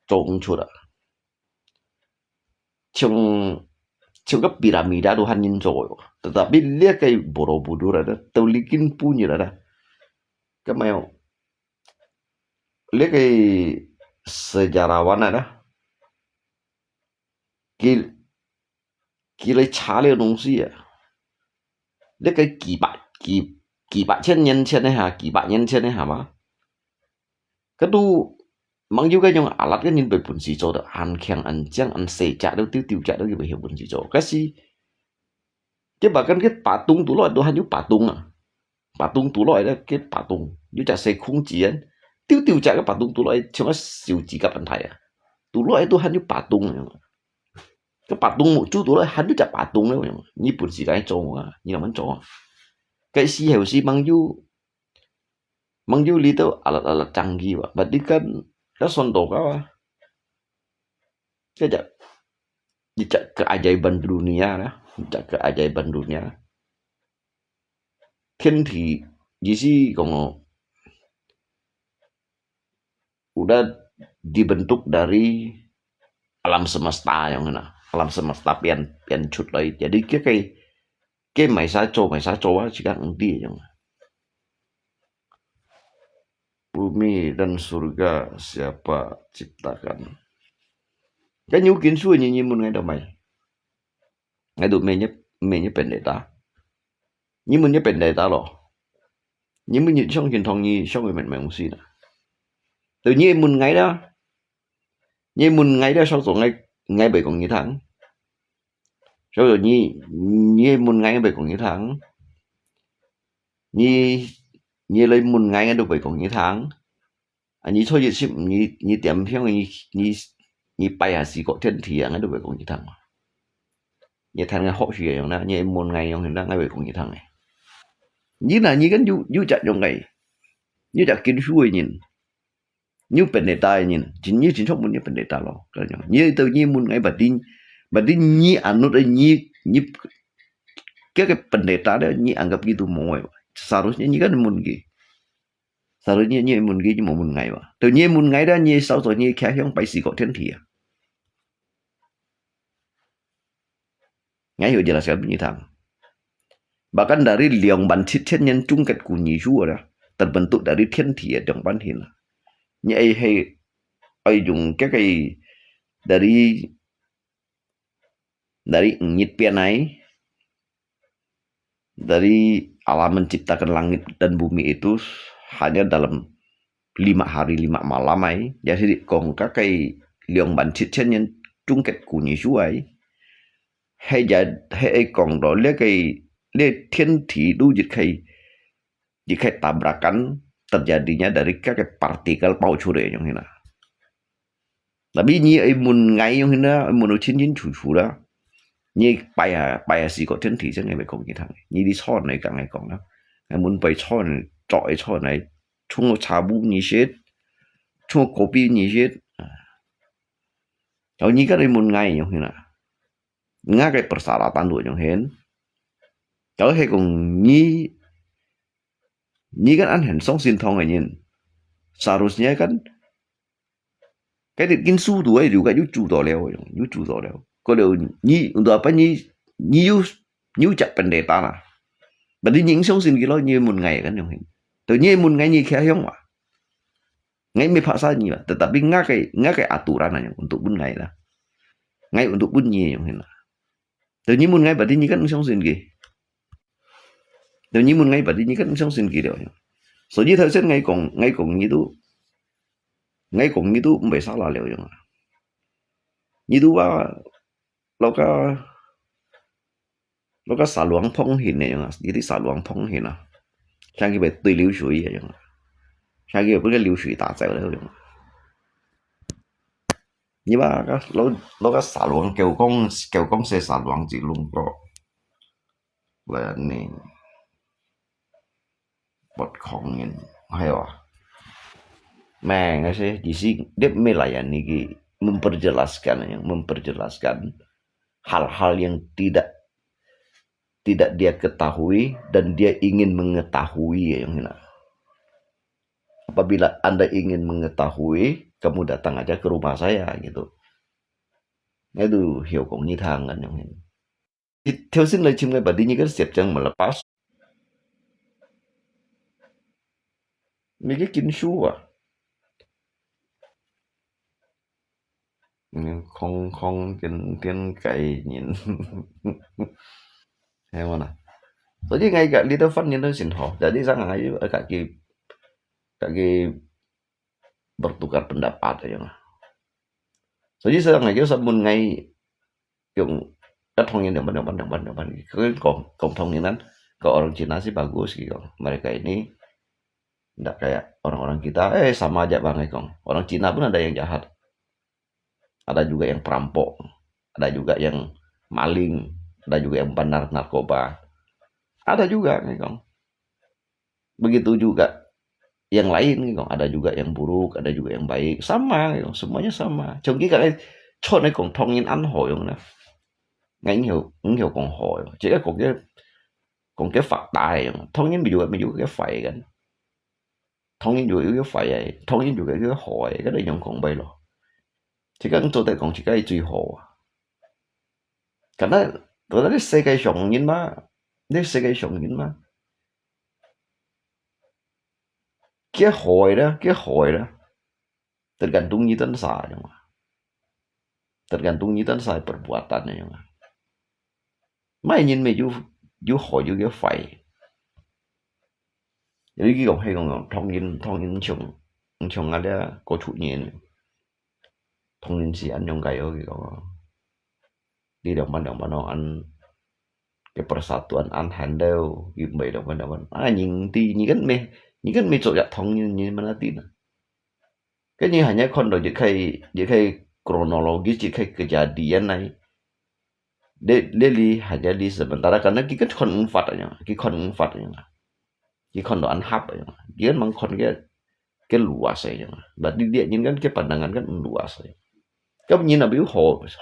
trồng chút trong cái piramida tu han nhìn chỗ tetapi lihat cái Borobudur ada taulikin punya ada cái mèo lihat cái sejarawan ada lấy trả lời东西那个几百千年前的哈，几百年前的哈嘛，cái tu mang yêu cái trong alat cái nhìn về bún xì chỗ đó ăn khen ăn chăng ăn xề chả đâu tiêu chả đâu cái về hiểu bún xì chỗ cái gì cái bà cái patung tú loại đồ hay như patung tú loại đó cái patung như chả xề khung chiến tiêu chả cái patung tú loại trong cái siêu chỉ gặp anh thầy tú loại đồ hay như patung cái patung một chút tú loại hay như chả patung đâu như bún xì cái chỗ như là món chỗ cái xì hiểu xì mang yêu lý tao alat canggih pak berarti kan cái sonto cái jejak keajaiban dunia đó jejak keajaiban dunia thiên thị gì sih kalau udah dibentuk dari alam semesta yang mana alam semesta pian cut lain jadi cái mày sa châu á chỉ kan nanti yang bumi dan surga siapa ciptakan cái nhu kiến xuôi như muốn ngay đâu mày ngay tụi mình nhớ pendeta nhưng mình nhớ pendeta rồi nhưng mình nhớ trong truyền thống như trong người mình không xin tự nhiên muốn ngay đó sau rồi ngay bảy còn như tháng sau rồi như muốn ngay bảy còn như tháng như lấy muốn ngay được bảy còn như tháng như thôi gì xíu như tiệm phiếu như bay à xí có thiên thì ngay được bảy còn như tháng như thằng này họ chuyện đó như muốn ngay ông đang ngay bảy còn như tháng này như là như cái du chạy trong ngày như chạy kiến xuôi nhìn như bên đề tài nhìn chính trong muốn như bên đề tài lo như tự nhiên muốn ngay bà đi như anh nó đây như cái bên đề tài đó như anh gặp gitu mọi seharusnya như cái muốn gì seharusnya như muốn gì nhưng mà muốn ngày mà tự nhiên muốn ngày đó như sau rồi như khai hướng bay xì có thiên thì ngay hồi jelaskan như thằng bahkan dari liang bancit yang cungket kunyi juga terbentuk dari thiên thị ở trong bản hình như ai dùng cái dari nyit pianai dari alam menciptakan langit dan bumi itu hanya dalam 5 hari 5 malam ấy jadi còn các cái liang bancit yang cungket kunyi juga ấy hay còn đó lấy thiên thị du jika tabrakan terjadinya dari các cái partikel paucure yang ini. Tapi ni mun ngai yang ini mun chín chủ đó. Ni bayar si có thiên thị sẽ ngày phải còn như thằng. Ni đi son này cả ngày còn đó. hay muốn bày cho này chung trà bu như chết chung kopi như chết ở như cái này muốn ngay như thế nào ngay cái persyaratan dulu yang hen kalau he kong ni kan an hen song sin thong aja seharusnya kan cái bikin su tu juga yucu to leo kalau ni untuk apa ni yu cak pendeta lah berarti những song sin kilo như một ngày kan yang hen tự nhiên một ngày như kaya yang mà ngày mới paksa ni lah tetapi nggak kayak aturan aja untuk pun ngày lah ngày untuk pun ni yang hen tự nhiên một ngày berarti ni kan song sin gì tự nhiên một ngày berarti ni kan song sin gì đâu so với thời gian ngày còn như tu không phải sao là liệu chứ như tu ba nó có xả loãng phong hình này như thế xả loãng phong hình à sang cái về tùy lưu suy vậy sang cái về cái lưu suy tả chạy đấy nhưng mà nó có xả loãng kêu con sẽ xả loãng chỉ luôn có là này bật không nhìn hay à Meng sih di sini dia melayani memperjelaskan hal-hal yang tidak dia ketahui dan dia ingin mengetahui yang ini. Apabila Anda ingin mengetahui, kamu datang aja ke rumah saya gitu. Itu hiểu cũng như thang kan yang ini. Theo xin lời chim ngay bà đi như cái xếp chân mà là pass. Mấy cái kinh su à. Không tiên cậy nhìn hay không nào jadi ngay cả Little Fun itu sinho jadi sangat aja kaki bertukar pendapat aja lah jadi sangat aja sabun ngay yung thông tin depan cái cộng thông tin kalau orang Cina sih bagus gitu mereka ini tidak kayak orang-orang kita sama aja bang orang Cina pun ada yang jahat. Ada juga yang perampok, ada juga yang maling, ada juga yang bandar narkoba, ada juga nih kong. Begitu juga yang lain nih kong, ada juga yang buruk, ada juga yang baik, sama nih kong, semuanya sama. Trong cái này cho này còn thông tin ăn hỏi không nè, ngay nhiều còn hỏi, chỉ còn cái phạt tài, thông tin ví dụ cái phải kan, thông tin juga cái phải, thông tin juga cái hỏi, cái này yang còn bay rồi. Chỉ cần做得講自己係最好啊！咁咧，覺得啲世界上人嘛，cái hội đó, tergantung nyitan sa, tergantung nyitan sa perbuatannya, mai nhìn mày du hội du cái phải, jadi cái hay còn thông tin chung ada có chủ nhiên. Thông tin si an yang kayo gitu di depan an cái persatuan an handle gitu bay depan nhìn kan me chỗ thông như mana tin cái như hanya kon do jikai kronologi jikai kejadian này Deli hanya di sementara karena kita kon umfat aja ki kon do an hap aja dia mang kon cái luas aja berarti dia nhìn kan cái pandangan kan luas aja các nhìn là biểu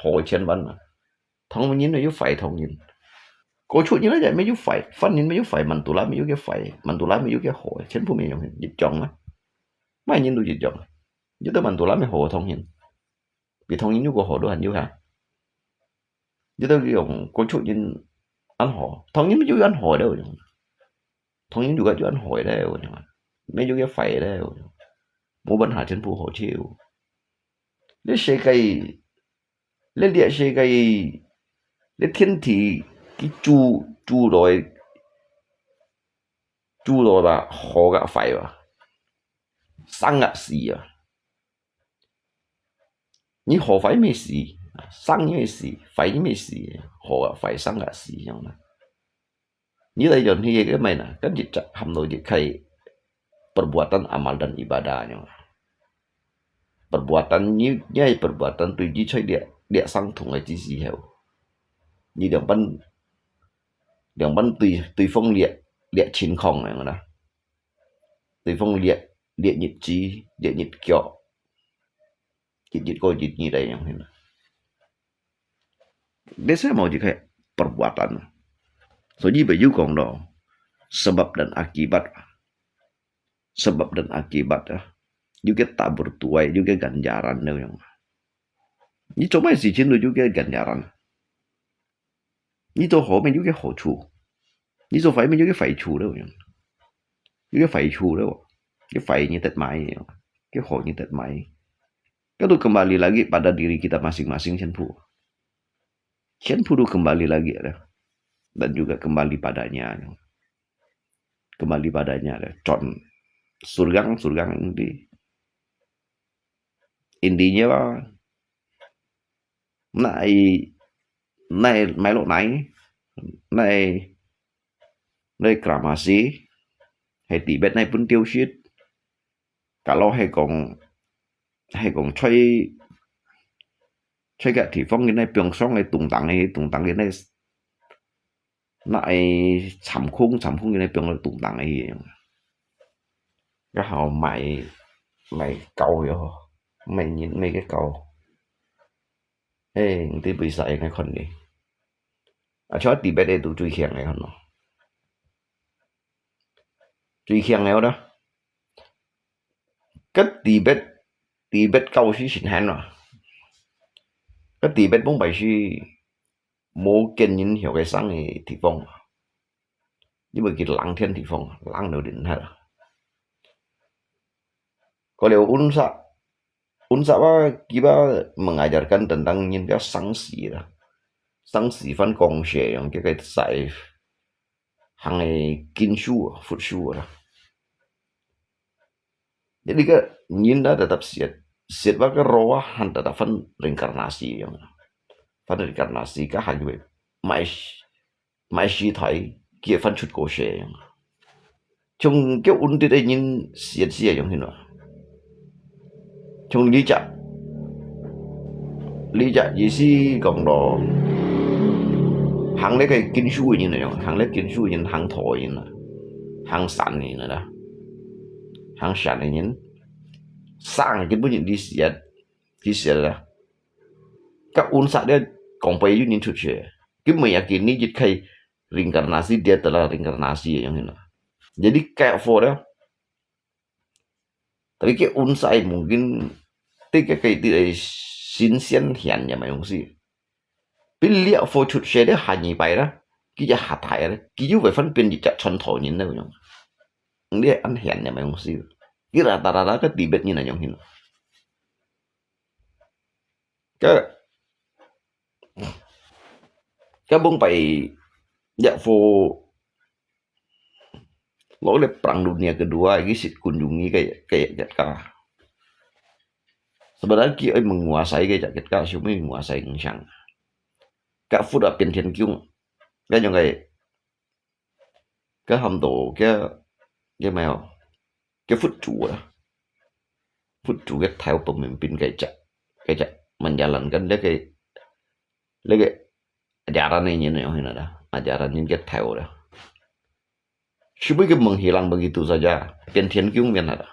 hồ trên văn mà thông nhìn là yếu phải thông nhìn có chút như vậy mấy yếu phải phân nhìn mấy yếu phải mình tụ lá mấy yếu cái phải mình tụ lá mấy yếu cái hồ trên phố mình dịch chồng á mấy nhìn đủ dịch chồng chứ tới mình tụ lá mấy hồ thông nhìn vì thông nhìn yếu của hồ đồ hành yếu hả chứ tới cái có chút nhìn ăn hồ thông nhìn mấy yếu ăn hồ đâu thông nhìn juga ăn hồ đâu mấy yếu cái phải đâu mua bán hàng trên phố hồ chiều lấy địa xe cây lấy thiên thị cái chu rồi là họ gặp phải mà sang gặp gì à như họ phải mấy gì sang như mấy gì phải mấy gì họ gặp phải sang gặp gì không nè như đây dần thì cái mày nè cái gì chắc hầm nội gì cây perbuatan amal dan ibadahnya perbuatan perbuatan tujuh chơi địa sang thùng là chỉ gì hiểu như đường bắn tùy phong liệt
liệt chín không này đó từ phong liệt liệt nhật trí liệt nhật kiểu nhật coi nhật như đây yang ini desa mau juga perbuatan so ji baju kong do sebab dan akibat juga tak bertuai juga ganjaran đâu yang你做咩事情都有嘅ganjaran你做好咪有嘅好處你做壞咪有嘅壞處đâu yang有嘅壞處đâu cái phải như tật mái cái khổ như tật mái itu kembali lagi pada diri kita masing-masing Cenpu itu kembali lagi ada dan juga kembali padanya con surgang intinya là này máy lộ này kramasi hay Tibet này pun tiêu shit kalau hay còn chơi cả thì phong cái này biếng xong này tung tăng cái này lại chạm khung cái này biếng lại tung tăng này cái hào mày cầu rồi mày nhìn mấy cái cầu ê thì bị sai cái con đi cho Tibet đây tụi truy khen này không nó truy khen này đó cái Tibet cầu sĩ sinh hàn rồi cái Tibet bốn bảy sĩ mô kinh nhìn hiểu cái sáng này thì phong nhưng mà cái lăng thiên thì phong lăng đầu đỉnh hết kalau unsa kita mengajarkan tentang nhìn cái sang sĩ phân công sẽ yang cái sai hàng này kinh su phút su đó jadi cái nhìn đó tetap siat cái roh han tetap fan reinkarnasi yang fan reinkarnasi cái hành vi mai si thấy kia fan chút cổ sẽ yang trong cái unti đây nhìn siat yang hình nào trong lý giải gì si còn đó hàng lấy cái kinh su như này hàng lấy kinh su như hàng thổi như này hàng sản như này đó hàng sản này nhìn sang cái bức nhìn đi siết là các unsa dia kompai nhìn chút chuyện cái meyakini jika reinkarnasi dia telah reinkarnasi yang ini jadi careful dah tapi cái unsa mungkin cái tidak sinsian hiannya memang sih pilih for chút chuyện đó hanya bài đó cái hạt thải đó cái phải phân biệt gì chọn thổi nhìn đâu nhung dia ăn hiannya memang sih cái rata-rata cái Tibet như này nhung hin cái bung bay dạ for lỗi là perang dunia kedua ini kunjungi kayak Jatka sebenarnya kia menguasai kayak Jatka cuma menguasai Ngengsang các phút ở bên thiên kiêu cái như vậy cái hầm tổ cái mèo cái phút chủ cái theo pemimpin kayak Jack menjalankan lấy cái ajaran ini yang ada ajaran ini cái theo dah Sebagai menghilang begitu saja, Tian Kyung yang ada.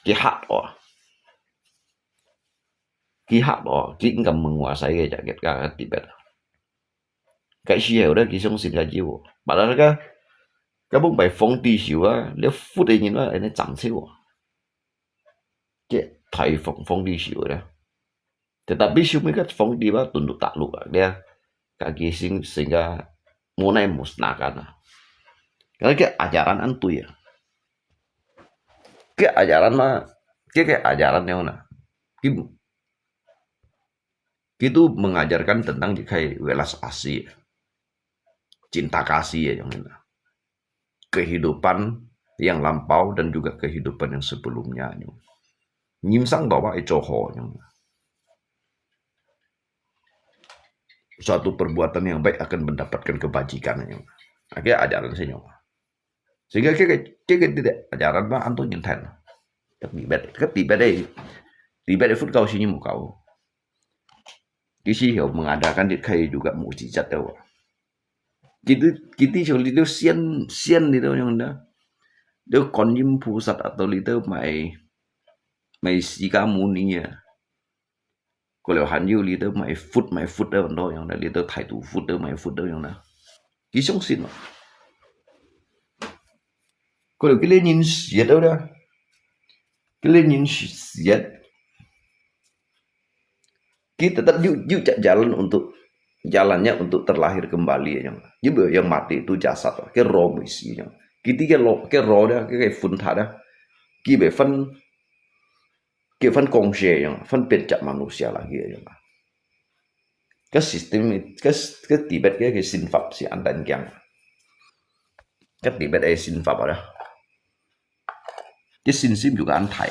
Kihat chỉ cầm menguasai cái jaket cái Tibet. Cái siêu đó cái sông sinh ra chiêu, bà đó cái bông bài phong đi siêu á, nếu phút đây nhìn nó lại nó chậm xíu, cái thầy phong đi siêu đó. Tetapi siêu mấy cái phong đi ba tunduk takluk dia, kaki sehingga mulai musnahkan. Karena cái ajaran antu ya, cái ajaran mah, cái ajaran yang mana, itu mengajarkan tentang kayak welas asih, cinta kasih ya yang mana, kehidupan yang lampau dan juga kehidupan yang sebelumnya, nyimsang bahwa ecoho yang suatu perbuatan yang baik akan mendapatkan kebajikan yang, akhirnya ajaran saya sehingga cái tidak ajaran mah antu nhìn thành cái Tibet đây phút kau sini kau di sini mengadakan di kayu juga mukjizat tahu
Kita kita cho li teu xiên xiên li teu yang da. Teu kon yim pusat atau li teu mai mai sika muni ya. Ko le han yu li teu mai phut da đó yang da li teu thai tu phut da mai phut da yang da. Ki song xin mà. Ko le ki le nhìn xiết đâu da. Ki le nhìn xiết. Kita tetap yuk jalan untuk jalannya untuk terlahir kembali ya. Jadi yang mati itu jasad, cái roh isinya. Kita cái roh đó, cái phần thà đó, kita be phân công xe yang, phân pencak manusia lagi ya. Cái sistem cái Tibet cái sin pháp si andan kyang. Cái Tibet sin pháp đó. Cái sin sim juga an thai.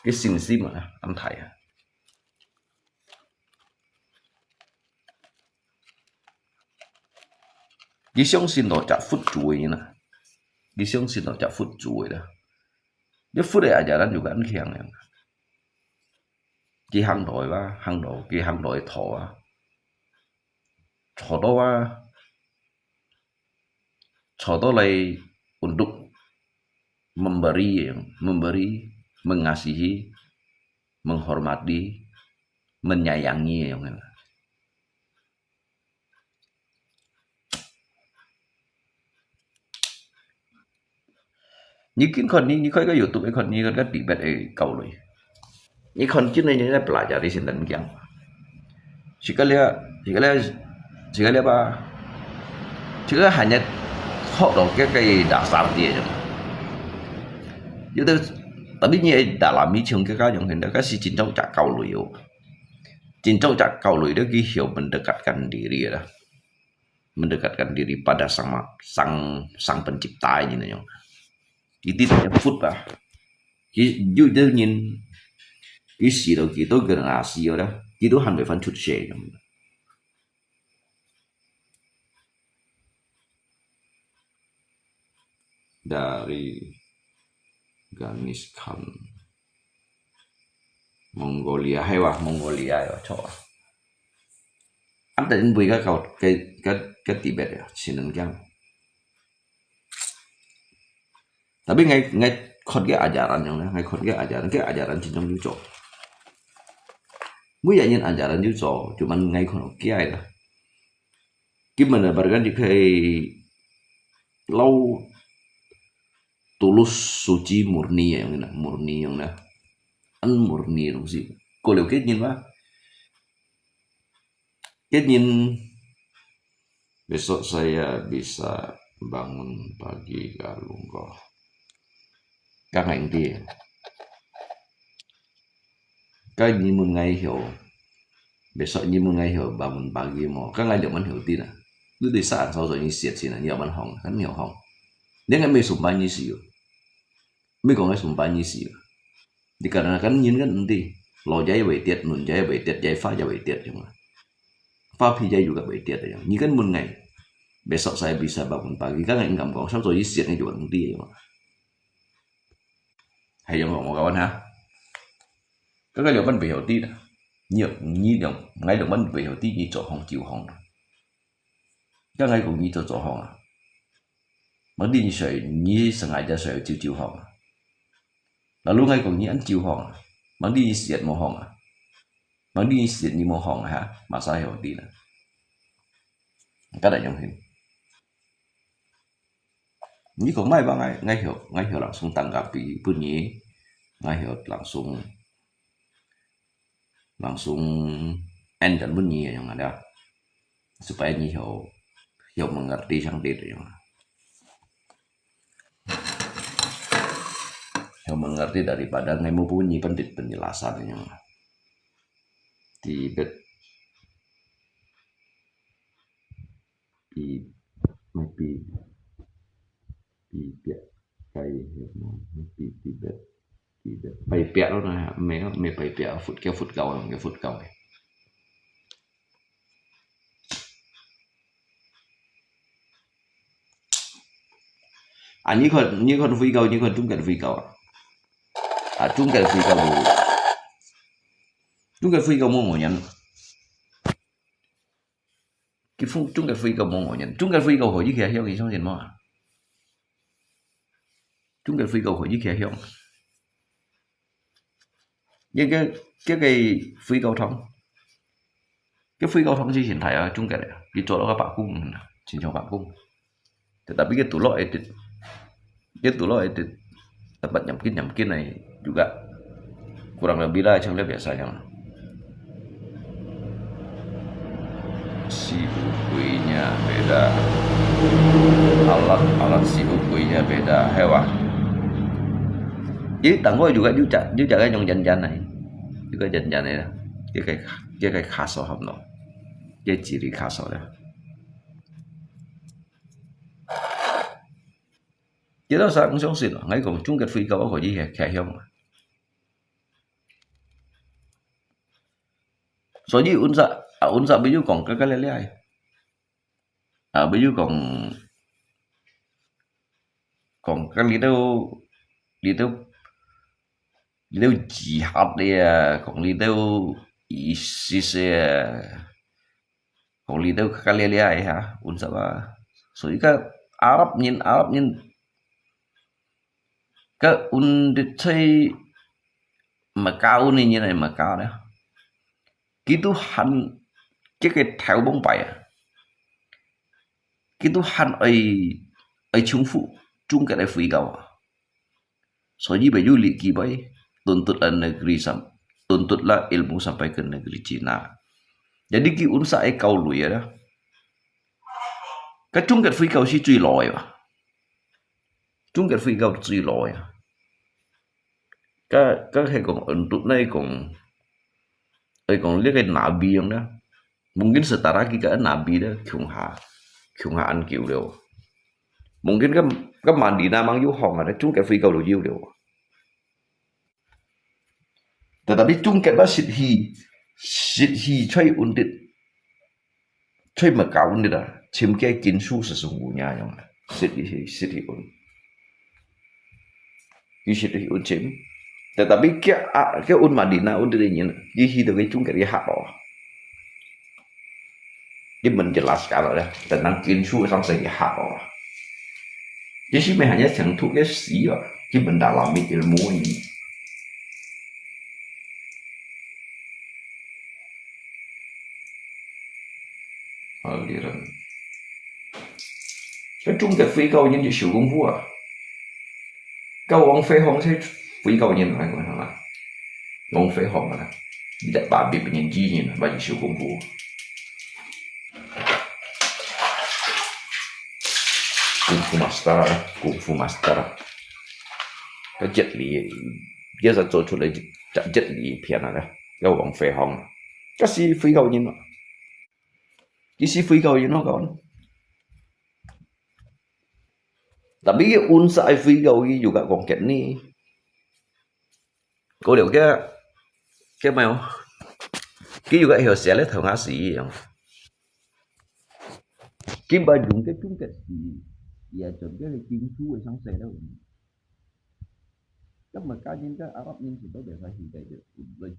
Cái sin sim mà an thai. Cái相信到จากฟุตจุยนะCái相信到จากฟุตจุยdah. Dia phút để ajaran juga an khiang yang. Cái hang đội thọ đó lay untuk memberi, mengasihi, menghormati, menyayangi yang. Những con ni có YouTube cái con ni con cái Tibet cầu rồi. Những con chứ này những cái pelajari sin dan kyang. Jika hanya học được cái dasar dia je. Jadi tapi ni dalami chung cái yang hendak kasih cinta cak kau loyo. Cinta cak kau loyo dia hiểu mendekatkan diri dah. Mendekatkan diri pada sang pencipta ini yang. Itu hanya phút吧，佢都nhìn cái gì đâu佢都gần asio đó，佢都handai fan chút xe咁。Dari Genghis Khan Mongolia hay là Mongolia ya coba. Anh định bùi cái Tibet ya, xin kyang. Tapi ngay khot cái ajaran yang ngay khot cái ajaran Cinong Yuco. Mới dạy nhìn ajaran Yuco, cuman ngay khot kia dah. Gimana barkan di lau tulus suci murni yang dah. An murni dong sih. Kalau kết nhìn ba, kết nhìn besok saya bisa bangun pagi galunggo. Các ngành thì các như một ngày hiểu besok như một ngày hiểu bangun pagi mau các ngành được mình hiểu tin à lu di saat sau rồi như xiết xin là nhiều mình hỏng hắn nhiều hỏng nếu ngày mới sumpah như xíu mới có ngày sumpah như xíu dikarenakan nhìn kan nanti lo jaya bảy tiết nun jaya bảy tiết jaya pha jaya bảy tiết cuma pha phi jaya juga bảy tiết ya như kan một ngày besok saya bisa bangun pagi các ngành ngầm còn sau rồi như xiết này juga nanti ya hay giống một kawan ha các cái điều văn về hiểu tí là nhiều như đồng ngay được văn về hiểu tí như chỗ hồng chiều hồng các ngay cũng như chỗ hồng à mà đi sợi như sang ngày ra sợi chiều hồng là lúc ngay cũng như ăn chiều hồng mà đi xiết màu hồng à mà đi xiết như màu hồng ha mà sao hiểu tí là các đại giống hình như có mai ba ngay hiểu langsung tanggapi bunyi ngay hiểu langsung end dan bunyi yang ada supaya nyi hiểu mengerti sang dia yang hiểu mengerti daripada ngay mempunyai penjelasan yang Tibet maybe Tibet cây Tibet bày bẹt đó nè mẹ bày bẹt phút cầu à như con phi cầu như con trúng cảnh phi cầu à trúng cảnh phi cầu mua ngồi nhận
cái phun chúng cái phi cầu mong hội nhận chúng cái phi cầu hội với kia hiểu gì xong hiện mà chúng cái phi cầu hội với kia hiểu nhưng cái phi cầu thông chỉ hiện tại ở chung cái chỗ đó các bạn cung chỉ cho bạn cung tapi cái tủ lọ itu tempat nyamkin này juga kurang lebih lah macam biasanya si ukuinya beda alat si ukuinya beda hewan với tặng ngôi juga cái trong dân này juga dân này đó cái khá sâu hầm nó cái chỉ đi khá sâu đó chứ đó sao cũng sống xịt ngay còn chúng cái phi cầu có gì khẽ không số gì unsa bây giờ còn cái lele ai bây giờ còn cái đi đâu jihad dia còn đi đâu ISIS còn đi đâu cái lele ai ha unsa ba số cái Arab nhìn cái thấy Macau này như này Macau đó cái Tuhan cái theo bóng bay cái Tuhan ấy chung cái này phi cầu soalnya baju liki bay tuntutlah negeri tuntutlah ilmu sampai ke negeri Cina jadi cái unsa ấy cầu lùi đó cái chung cái phi cầu si truy lòi mà chung cái phi cầu truy lòi cái hay còn ấn tụ này còn lihat cái nabi yang đó mungkin setara kita nabi đó khủng hạ ăn kiểu đều mungkin cái Madinah mang du hồng ada chung cái phi cầu đồ diêu đều tetapi chung cái đó sit hi chơi undit chơi mà cao undit à chiếm cái kiến su sesungguhnya yang sit hi un sit hi un chiếm tetapi cái un Madinah un dari ini di cái chung cái hak đó dia menjelaskan ya tentang kinsu sampai hak đó jadi sih hanya sentuh cái sĩ cái mendalami ilmu ini aliran cái chung cái phi cầu những sự công phu à cầu ông phê hồng thế phi cầu nhìn lại còn là ông phê hồng là đặt bà bị bệnh gì nhìn và những sự công phu Kung Fu Master cái chất lý giờ ra做出来chất lý片了cái王菲红cái是非cầu nhìn cái是非cầu nhìn nó còn tapi cái unsa phi cầu cái juga còn cái này có điều cái mèo cái juga hiểu sẽ lấy thằng ngã sĩ vậy cái bà dùng cái chung cái gì ya chọn cái kiến chú ở trong xe đó chắc mà cá nhân cái Arab nhân thì có thể phải hiểu được là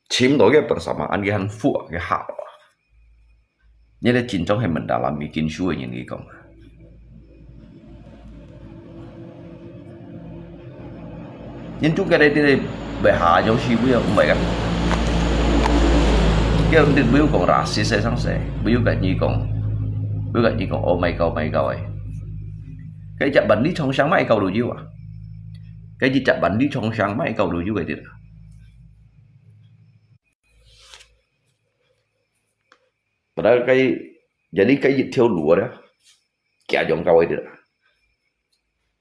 chiếm đổi cái persamaan cái hạnh phúc cái hảo như là chính trong hay mình đã làm kiến chú ở những cái công nhưng chúng cái đây thì về hạ giống như bây giờ cũng vậy cái ông định biểu còn ra xí xí sáng sẻ biểu cái gì còn oh my god ấy cái chặt bắn đi trong sáng mấy cầu đồ diêu à cái gì chặt bắn đi trong sáng mấy cầu đồ diêu vậy thì và đó cái jadi cái gì theo lúa đó kẻ dòng cầu ấy thì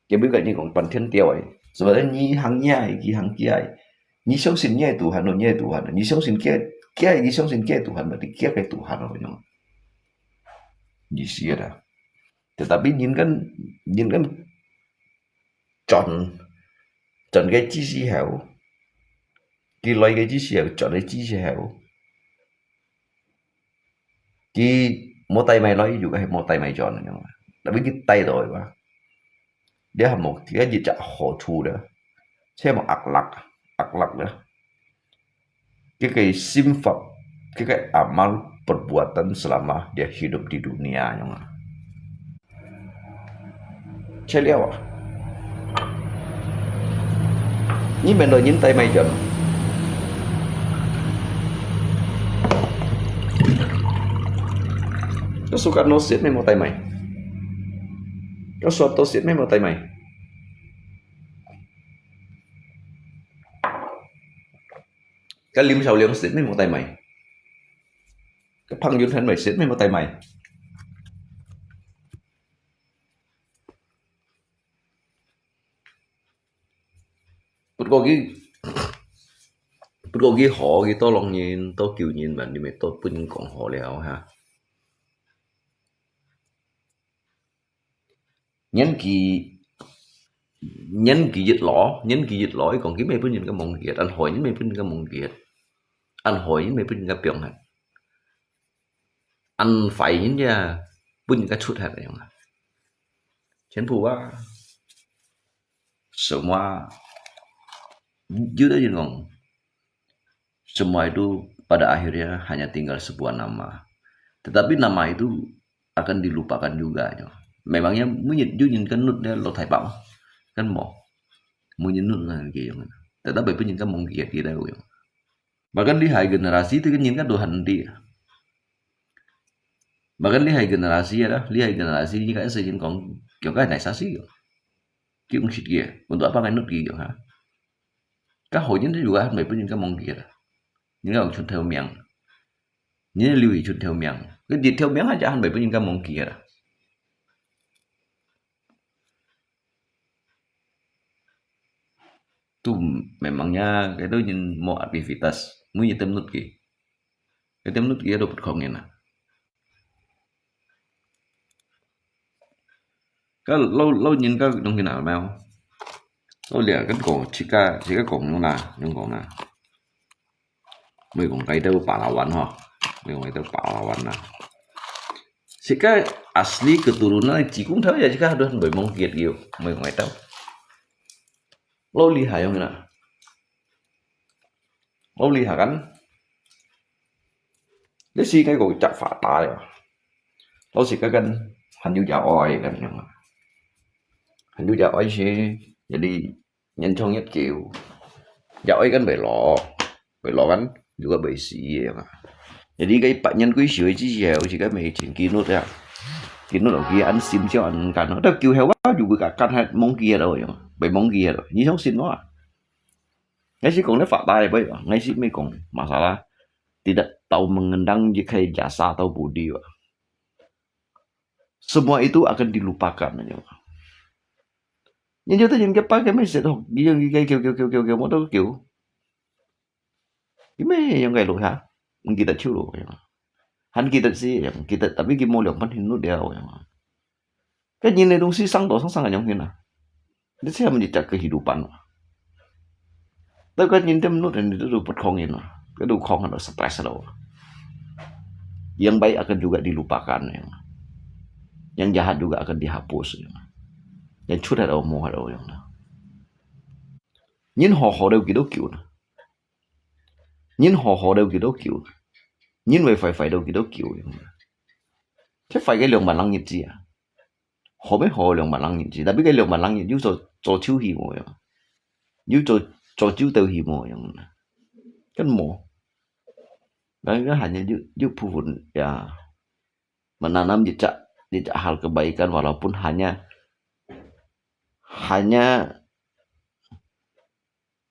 cái biểu cái gì còn bắn thiên tiêu ấy rồi đó nhí hàng nhai gì hàng kia ấy nhí sống xin nhai tù hàn nhí sống xin kia cái sống xin kia Tuhan berarti kia cái Tuhan rồi nhung di sini ada tetapi nhìn kan chọn cái chi sĩ hảo cái loại cái chi sĩ hảo chọn cái chi sĩ hảo cái một tay mày nói juga hay một tay mày chọn nhung đã biết cái tay rồi mà để làm một cái gì chả hỗ trợ đó xem một ạc lặc đó
Cái simfat, cái amal perbuatan selama dia hidup di dunia yang Celia wah. Ni benda nyintai mai jon. Có suka no sit mai mo tai mai. Có suatu sit mai mo tai mai. Cái lim sau liang sit mai mo tai mai. Cái phăng yun thân mày sit mai mo tai mai. Bút có ghi họ ghi to lòng nhìn to kiểu nhìn bạn đi mày to pun còn họ lèo ha. Nhấn kỳ dịch lõ còn kiếm mày pun nhìn cái mong kiệt anh hỏi những mày pun cái mong kiệt anh hỏi những mày pun cái piong hạt anh phải những nha pun cái chút hạt này không chén phù quá semua Juda ngomong semua itu pada akhirnya hanya tinggal sebuah nama. Tetapi nama itu akan dilupakan juga. Memangnya nhìn cái nút đó lo thải bỏng cái mỏ nhìn nút là gì vậy? Tetapi nhìn cái mong kiệt gì đâu. Bahkan lihat generasi itu kan nhìn cái đồ hành đi. Bahkan lihat generasi ya, lihat generasi ini kayak sejin còn kiểu cái này xa xí rồi. Kiểu ông shit kia, untuk apa cái nút kia hả? Các hội nhân juga mấy bên những cái mong kia, những cái ông chun theo miệng, những cái lưu ý chun theo miệng, cái gì theo miệng aja mấy bên những cái mong kia. Tu memangnya cái đó nhìn mau aktivitas, muốn như tem nút kia, cái tem nút kia đâu bật không nghe nè. Cái lâu nhìn cái trong khi nào mà không? Tôi liền cái cổ chỉ cái cổ những cổ nào mấy cổ cái đâu bảo làวันha mấy cổ cái đâu bảo làวันnè chỉ cái asli keturunan chỉ cũng thế vậy chứ cái đơn bởi mong kiệt nhiều mấy cổ cái đâu lâu li hài không nè lâu li hài gắn để xí cái cổ chặt phá ta rồi lâu xí cái gần hành du dạo oi gần hành du dạo oi xí jadi nhân trong nhất kiểu dạo ấy kan phải lọ kan juga besi ya mà jadi cái bạn nhân quý sửa chỉ dẻo chỉ cái mày chỉnh kia nốt ra kia nốt ở kia ăn sim cho ăn cả nó đâu kêu heo quá dù cả căn hai mong kia rồi bảy mong kia rồi như sống xin nó à ngay sih còn nó phạt tay bây giờ ngay sih mấy còn masalah tidak tahu mengendang jika jasa atau budi semua itu akan dilupakan aja. Nhưng chúng ta nhìn cái cái mấy sẽ thôi, cái kiểu một đâu kiểu cái mấy yang kayak lo ha, kita curu, han kita sih, kita tapi kita mau lihat panin nu dia, cái nhìn này东西sang yang hina, dia sih menjejak kehidupan, tapi kan nhìn tem nu dan itu dapat kongin, cái du kong ada stres lo, yang baik akan juga dilupakan, yang jahat juga akan dihapus. Yang chút ở đâu mua ở đâu vậy nè, nhìn họ đều kiểu kiểu nè, nhìn họ đều kiểu, nhìn về phải đều kiểu, thế phải cái lượng bản năng nhiệt gì à, họ biết họ lượng bản năng nhiệt gì, đã biết cái lượng bản năng nhiệt, yêu cho chiếu hiểm rồi, yêu cho chiếu tiêu hiểm rồi, cái mỏ, đấy cái hanya yêu phụ phun ya, menanam jejak hal kebaikan walaupun hanya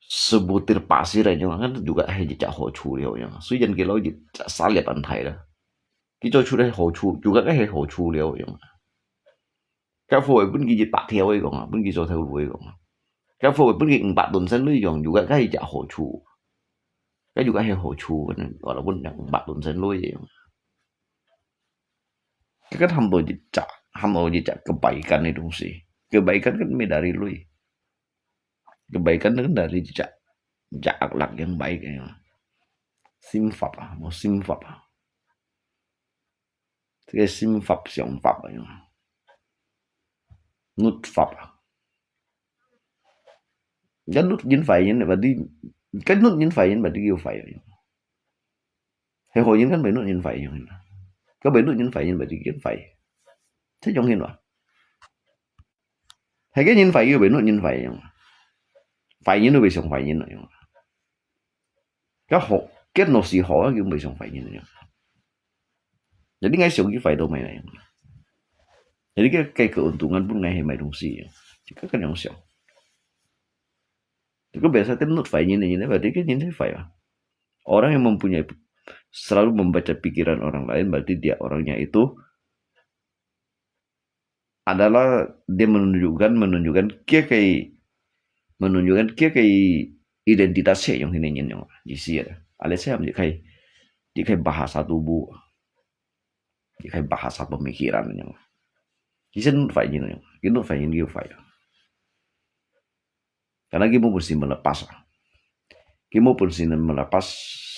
sebutir pasir aja kan juga jejak hocu dia yang suy dân kalau jejak salib antai dah kita sudah hocu juga cái hocu dia yang cái phôi pun gigi bạc theo ấy còn pun gigi theo đuôi còn cái phôi pun gigi bạc tuần sen lưới còn juga cái jejak hocu cái juga hocu gọi là pun yang bạc tuần sen lưới vậy cái hamba jejak kebaikan itu sih kebaikan kan dari lui kebaikan kan dari jejak akhlak yang baik ya. Simfap mau simfap cái simfap siang fap ya. Nút fap cái nút dính phải vậy và đi cái nút dính phải vậy và đi yêu phải
hay hồi những cái bệnh nó nhìn phải giống cái bệnh nó nhìn phải nhìn vậy thì kiến phải thế giống như nào hay cái nhìn phải cái bệnh nó nhìn phải nhìn nó bị sống phải nhìn nó cái họ kết nó xì họ cái bị sống phải nhìn nó jadi ngay sống cái phải đâu mày này jadi cái keuntungan pun ngay mày đồng xì chứ cái yang sống itu biasa tenut phải ini berarti kan ini phải orang yang mempunyai selalu membaca pikiran orang lain berarti dia orangnya itu adalah dia menunjukkan kayak identitasnya yang ini yang jisi ya aliasnya kayak bahasa tubuh kayak bahasa pemikiran yang jisi phải như này cái nút phải như phải karena kita mesti melepas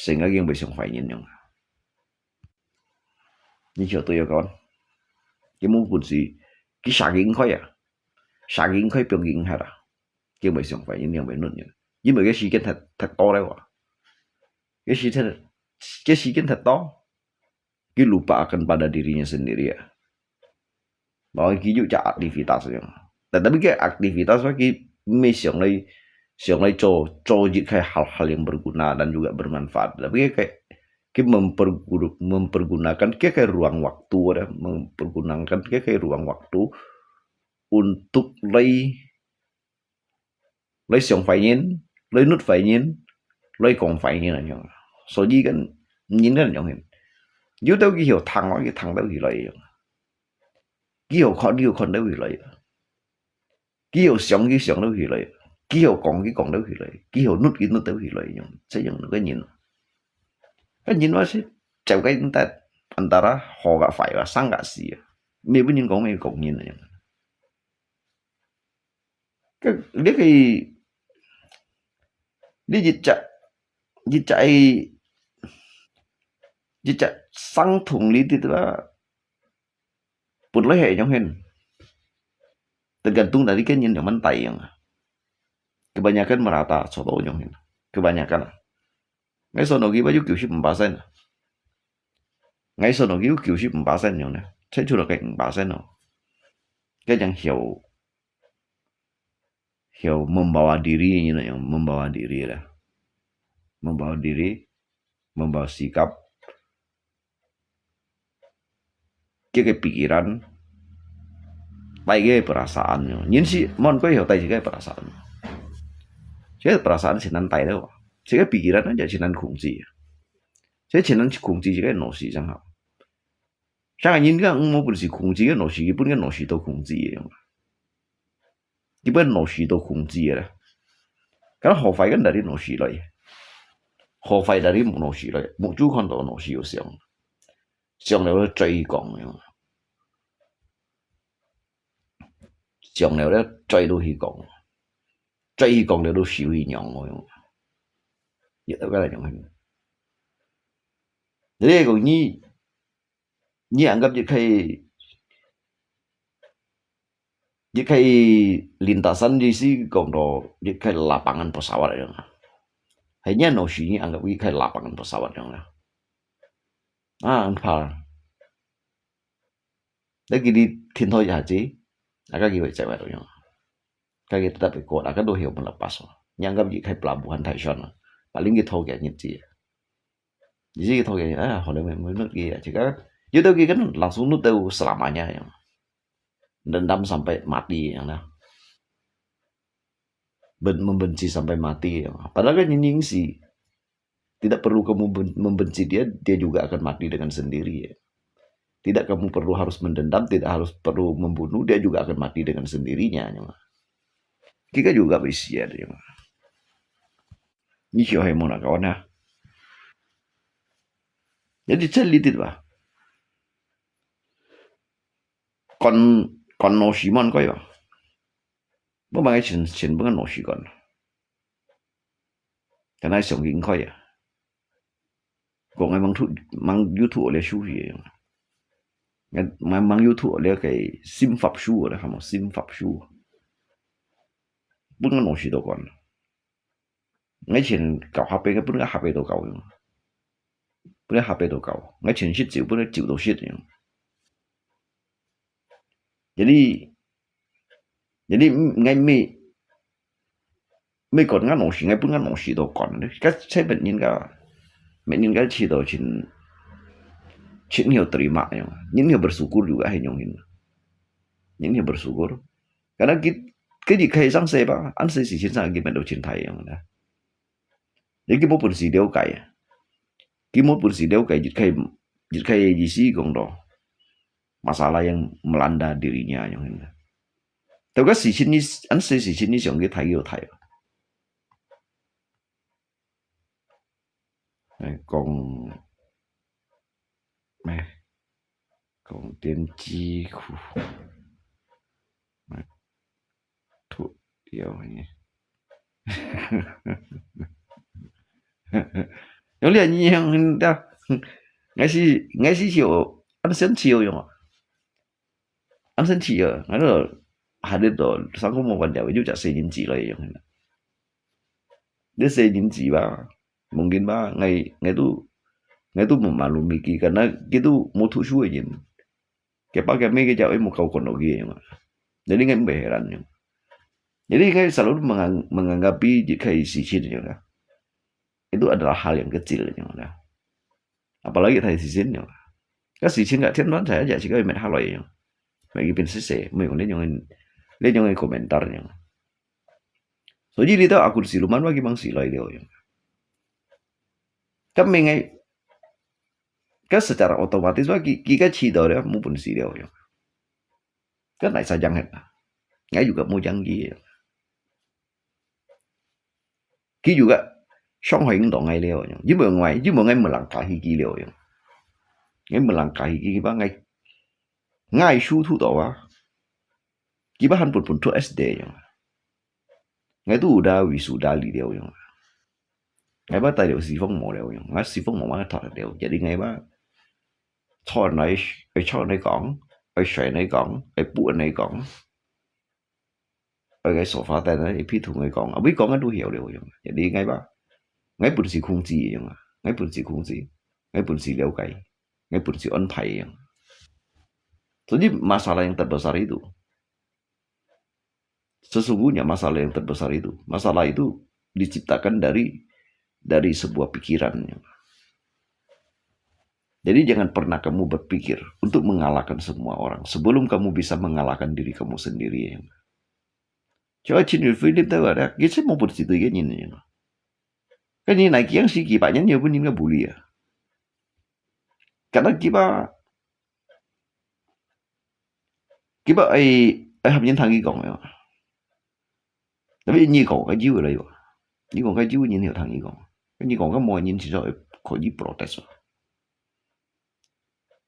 sehingga yang bisa phải nhìn yang như chỗ tôi con cái mô mesti cái sáng kiến khơi biểu hiện hay là cái bây giờ phải những bài nốt nhỉ nhưng mà cái sự kiện thật to đấy ạ cái sự kiện thật to cái lupa akan pada dirinya sendiri ya bahwa cái juga aktivitas yang tetapi cái aktivitas cái mission lai cho jika hal-hal yang berguna dan juga bermanfaat tapi kayak mempergunakan kayak ruang waktu ya mempergunakan kayak ruang waktu untuk lấy xong phải nhìn lấy nút phải nhìn lấy còn phải như là nhau số gì cần nhìn là nhau hình nếu đâu cái hiểu thằng nói cái thằng đâu thì lấy cái hiểu con đâu thì lấy cái hiểu xong đâu thì lấy cái hiểu còn đâu thì lấy cái hiểu nút đâu thì lấy nhau sẽ dùng được cái nhìn nó sẽ chịu cái antara họ gak phải và sang gak gì mình vẫn nhìn có mấy còn nhìn là nhau cái đi dịch chạy sang thùng lý thì là một lấy hệ trong hình tergantung dari kan yang mentai yang kebanyakan merata soto yang hình kebanyakan ngay sau đó cái bao nhiêu kiểu ship 1% ngay sau đó kiểu ship 1% yang này sẽ chủ là cái 1% nào cái yang hiểu membawa diri như này yang membawa diri lah membawa sikap cái pikiran tay cái perasaan nhìn sih mon có hiểu tay chỉ cái perasaan chỉ năn tay đâu chỉ cái pikiran aja chỉ năn khủng gì chỉ năn khủng gì cái nổ gì chẳng hạn chẳng nhìn cái mau bự gì khủng gì cái nổ gì cái nổ gì đâu khủng gì cái bên nổ gì đâu khủng gì là cái họ phải cái dari nổ gì lại họ phải dari một nổ gì lại một chú con đó nổ gì ở xong rồi chơi còn xong rồi chơi đôi khi còn đều đôi xíu gì nhọn rồi vậy đó cái là nhọn hình thế còn như anggap jika lintasan di sini kalau jika lapangan pesawat ya hanya nosinya anggap jika lapangan pesawat yang apa lagi di thôi aja agak gitu cewek tuh yang kayak tetap ikut agak tuh hiểu melepas nyanggap jika pelabuhan Taichung paling gitu kayak nyet jadi gitu kayak hồi đấy mới nước kia jika itu kan langsung nut tahu selamanya yang dendam sampai mati yang membenci sampai mati padahal kan ini sih tidak perlu kamu membenci dia juga akan mati dengan sendiri ya. Tidak kamu perlu harus mendendam, tidak harus perlu membunuh, dia juga akan mati dengan sendirinya. Kita juga bisa ya. Ini siapa yang mau nak kawan ya? Jadi celitit bah. Kon no simon kau ya. Bagaimana cin bukan no si kon. Karena songking kau ya. Kau mang YouTube oleh shu ya. Mang YouTube oleh kayak sim pháp shu lah kamu sim pháp shu. Bukan no si tu kon. Ngay cin kau HP kan pun kau HP tu kau. bữa nay HP đồ cầu ngay chuyện shit chịu bữa nay chịu đồ shit jadi ngay mấy còn ngắn nông sĩ ngay bữa ngắn nông sĩ đồ còn đấy cái sai bệnh nhân cái chỉ đồ chuyện hiểu terima yang những hiểu bersyukur juga hay nyong ini những hiểu bersyukur karena cái gì khai sang xe ba anh sẽ chỉ sang cái bên đầu trên thầy yang đó jadi cái một sự đeo cái dịch khai gì sih gong đó masalah yang melanda dirinya yang ini tapi cái sự ini anh sẽ sự ini yang cái thầy yêu thầy còn mẹ còn tiên tri khu thuộc điều này有点一样的，我是就安生气用，安生气啊，我都还得到三个冇问题，就只4年字嚟用，呢4年字吧，mungkin ba ngày tu memaklumi karena gitu mau tu suwe je, kayak mấy cái jauh mau kau kono gitu, jadi ngai heran, jadi ngai selalu menganggapi jika isi sini itu adalah hal yang kecil ya. Apalagi thầy Sisin ya. Các Sisin nggak thiên đoán saya aja sih kalau main halo ya. Bagi pensese, mau yang komentarnya. So jadi itu aku siluman bagi bang silai dia ya. Kami ngai kan secara otomatis bagi kita cida dia maupun si dia ya. Kan lại sajang hết. Ngai juga mau janji ya. Ki juga song hành động ngay leo nhưng mà ngoài ngay mà làm cả hi leo ngay mà làm cả hi ba ngay su thu đó à ki ba han pun tu SD ngay tu udah wisuda li leo ngay ba tài liệu si phong mỏ leo ngay si phong mỏ mà thọt leo jadi ngay ba cho này gọn ai xoay này gọn ai bụi này gọn ai cái sofa tay này phi thùng này gọn ở biết con cái đuôi hiểu leo jadi ngay ba ngay本事控制樣啊，ngay本事控制，ngay本事了解，ngay本事安排yang. Jadi masalah yang terbesar itu, sesungguhnya masalah yang terbesar itu, masalah itu diciptakan dari sebuah pikiran. Jadi jangan pernah kamu berpikir untuk mengalahkan semua orang sebelum kamu bisa mengalahkan diri kamu sendiri. Coba Chin Philip tahu ada, kita mau bersitu kan ini. Cái như này kiến sĩ kỳ bạn nhắn nhiều với những cái bù lìa cả đó kỳ ba ai học những thằng gì còn nữa tại vì như còn cái chiếu ở đây rồi như còn cái chiếu nhìn hiểu thằng gì còn cái như còn cái mọi nhìn chỉ rồi khỏi gì protest rồi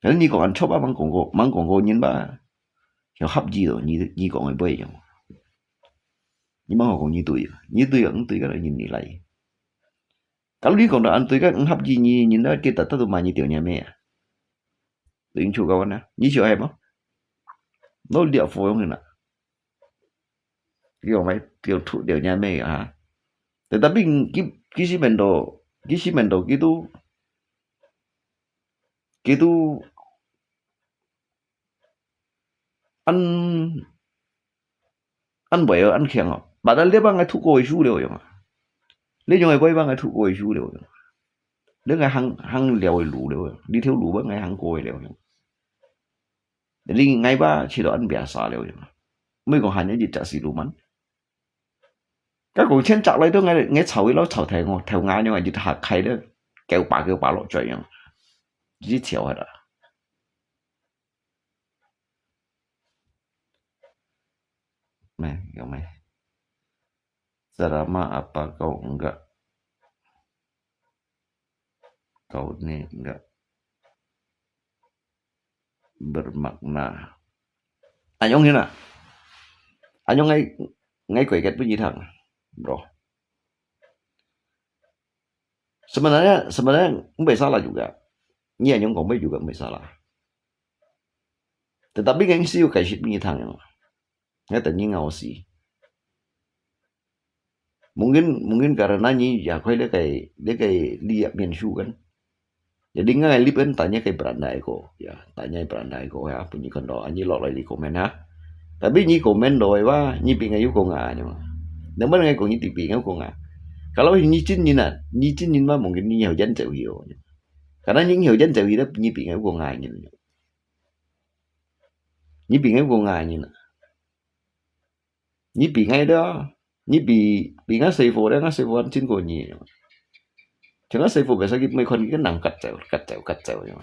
cái như còn ăn chop á mang còn có nhìn ba hiểu hấp gì rồi như còn người bây rồi nhưng mà họ còn như tuổi vẫn tuổi cái này nhìn lại kalau dia kalau antu kan hấp gì nhìn đó kita tahu mana tiểu nhà mẹ tiếng chủ kawan á như chỗ em á nó địa phố không nè kiểu mấy tiểu thủ tiểu nhà mẹ à tetapi kisimendo gitu ăn bữa ăn khéng à padahal dia bang thu coi su đều vậy lấy cho người quay bang thu coi su đều đứa ngày hăng lèo lũ đều đi theo lũ bang ngày hăng coi đều jadi ngày ba chỉ đó ăn biasa đều mới còn hành gì trả xì lũ mắn các cụ chen chặt lại đó ngày chầu nó chầu theo ngã nhưng mà chỉ hạt khay đó kéo bà lộ trời nhau chỉ chiều hết rồi mày selama apa kau enggak kau ini enggak bermakna anh như nào anh ngay quậy kết với gì thằng bro sebenarnya nggak salah juga ini anyong kau juga nggak salah tetapi yang sih kayak sih punya thằng nggak tanya ngau sih mungkin karena ni ya kau dia kayak lihat mensu kan Jadi ngai lip kan tanya ke beranda eko, ya tanya beranda eko ya punya kondo anyi lo lagi di komen ha. Tapi nyi komen doi wa nyi pingai yu ko nga nyo. Naman ngai ko nyi tipi ngai ko nga. Kalau nyi chin nyi mah mungkin nyi hiểu dân chịu hiểu. Karena nyi hiểu dân chịu hiểu nyi pingai ko nga nyi. Nyi pingai ko nga nyi. Nyi pingai đó, nyi pingai sư phụ đó, sư phụ ăn chin ko nyi. Jangan saya biasa gitu mekon kan nang kacau.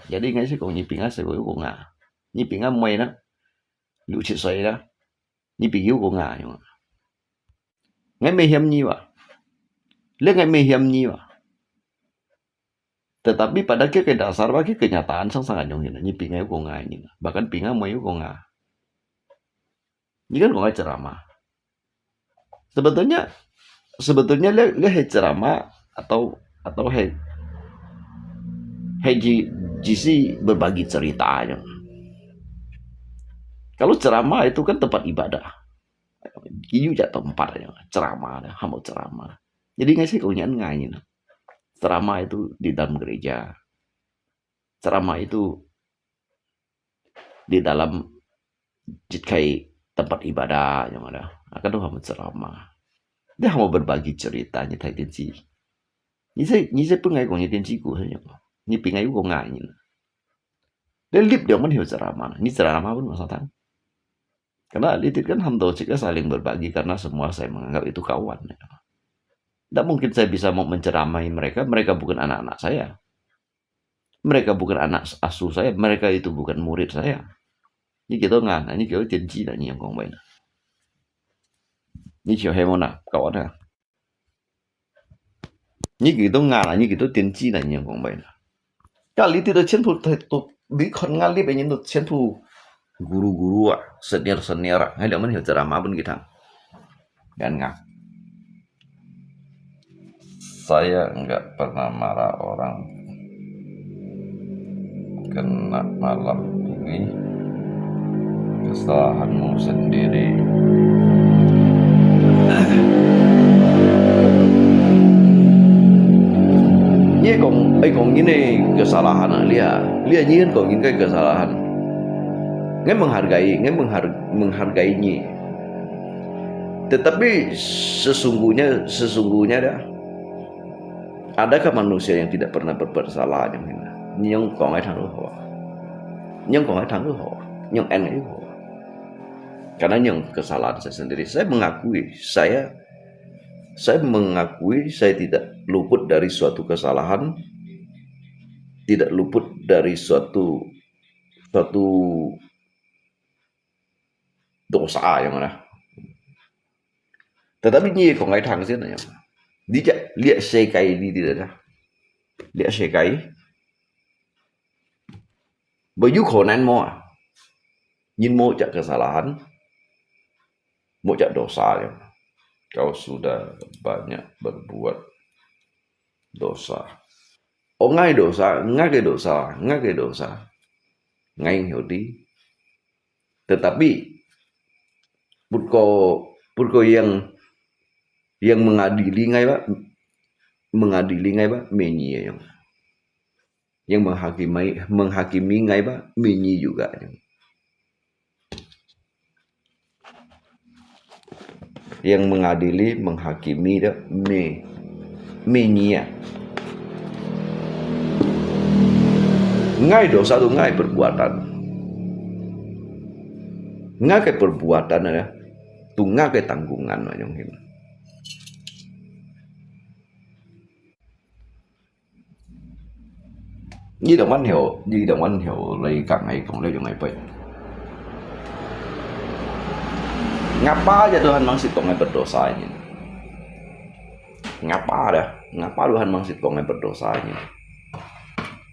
Jadi ngai sih kau nyipi ngai saya kau nggak nyipi ngai mai na lucu saya dah nyipi kau nggak ngai mehiam nyi wa le ngai mehiam nyi wa tetapi pada ke dasar bagi kenyataan sangat nyong ini nyipi ngai kau nggak ini bahkan pinga mai kau nggak ini kan kau ceramah sebetulnya le ceramah atau jisi berbagi ceritanya. Kalau ceramah itu kan tempat ibadah. Kiyu jak tempatnya ceramah, hamba ceramah. Jadi nggak sih kunyan ngain. Ceramah itu di dalam gereja. Ceramah itu di dalam jitkai tempat ibadah yang ada. Akan tuh hamba ceramah. Dia hamba berbagi ceritanya tadi sih. Ni sẽ pun ngai ko ni tiên tri của thế nhỉ? Ni pingai ko ngai ni. Dan lip dia hiểu ceramah. Ni ceramah pun masa tang. Karena itu kan hamdo kita saling berbagi karena semua saya menganggap itu kawan. Tidak mungkin saya bisa mau menceramai mereka. Mereka bukan anak-anak saya. Mereka bukan anak asuh saya. Mereka itu bukan murid saya. Ni kita ngan. Ni kita tiên tri là ni yang kong bai. Ni chiều hay mona kawan ha. Như kiểu là như kiểu tiên tri là nhiều con vậy nè. Cái lý thì chiến thủ thầy tụ bí con ngal lý bây giờ chiến thủ guru à senior à hay là mình hiểu ceramah pun kita kan nggak. Saya enggak pernah marah orang kena malam ini kesalahanmu sendiri. Còn ini kesalahan Lia nyiin kok ini kesalahan. Ngai menghargai nyi. Tetapi sesungguhnya dah adakah manusia yang tidak pernah berbuat salah yang ini? Nhưng còn ai thắng được họ. Nhưng anh ấy họ. Karena yang kesalahan saya sendiri. Saya mengakui saya tidak luput dari suatu kesalahan, tidak luput dari suatu dosa yang mana. Tetapi nyi có ngay thẳng thế này, đi chạy liệt xe cày đi đi ra, liệt xe cày, bởi dù khổ nan mo, nhìn mo cak kesalahan, mo cak dosa yang. Kau sudah banyak berbuat dosa. Ngay dosa. Ngay hiểu đi. Tetapi purko yang mengadili ngay ba menyi yang menghakimi ngay ba menyi juga. Yang mengadili, menghakimi dah menyi. Ngai dosa tu ngai perbuatan. Ngai ke perbuatan ada, tu ngai ke tanggungan macam ni. Như đồng anh hiểu lấy cả ngày cũng lấy cho ngày vậy. Ngapa aja Tuhan mangsud kau ngai berdosa ini? Ngapa Tuhan mangsud kau ngai berdosa ini?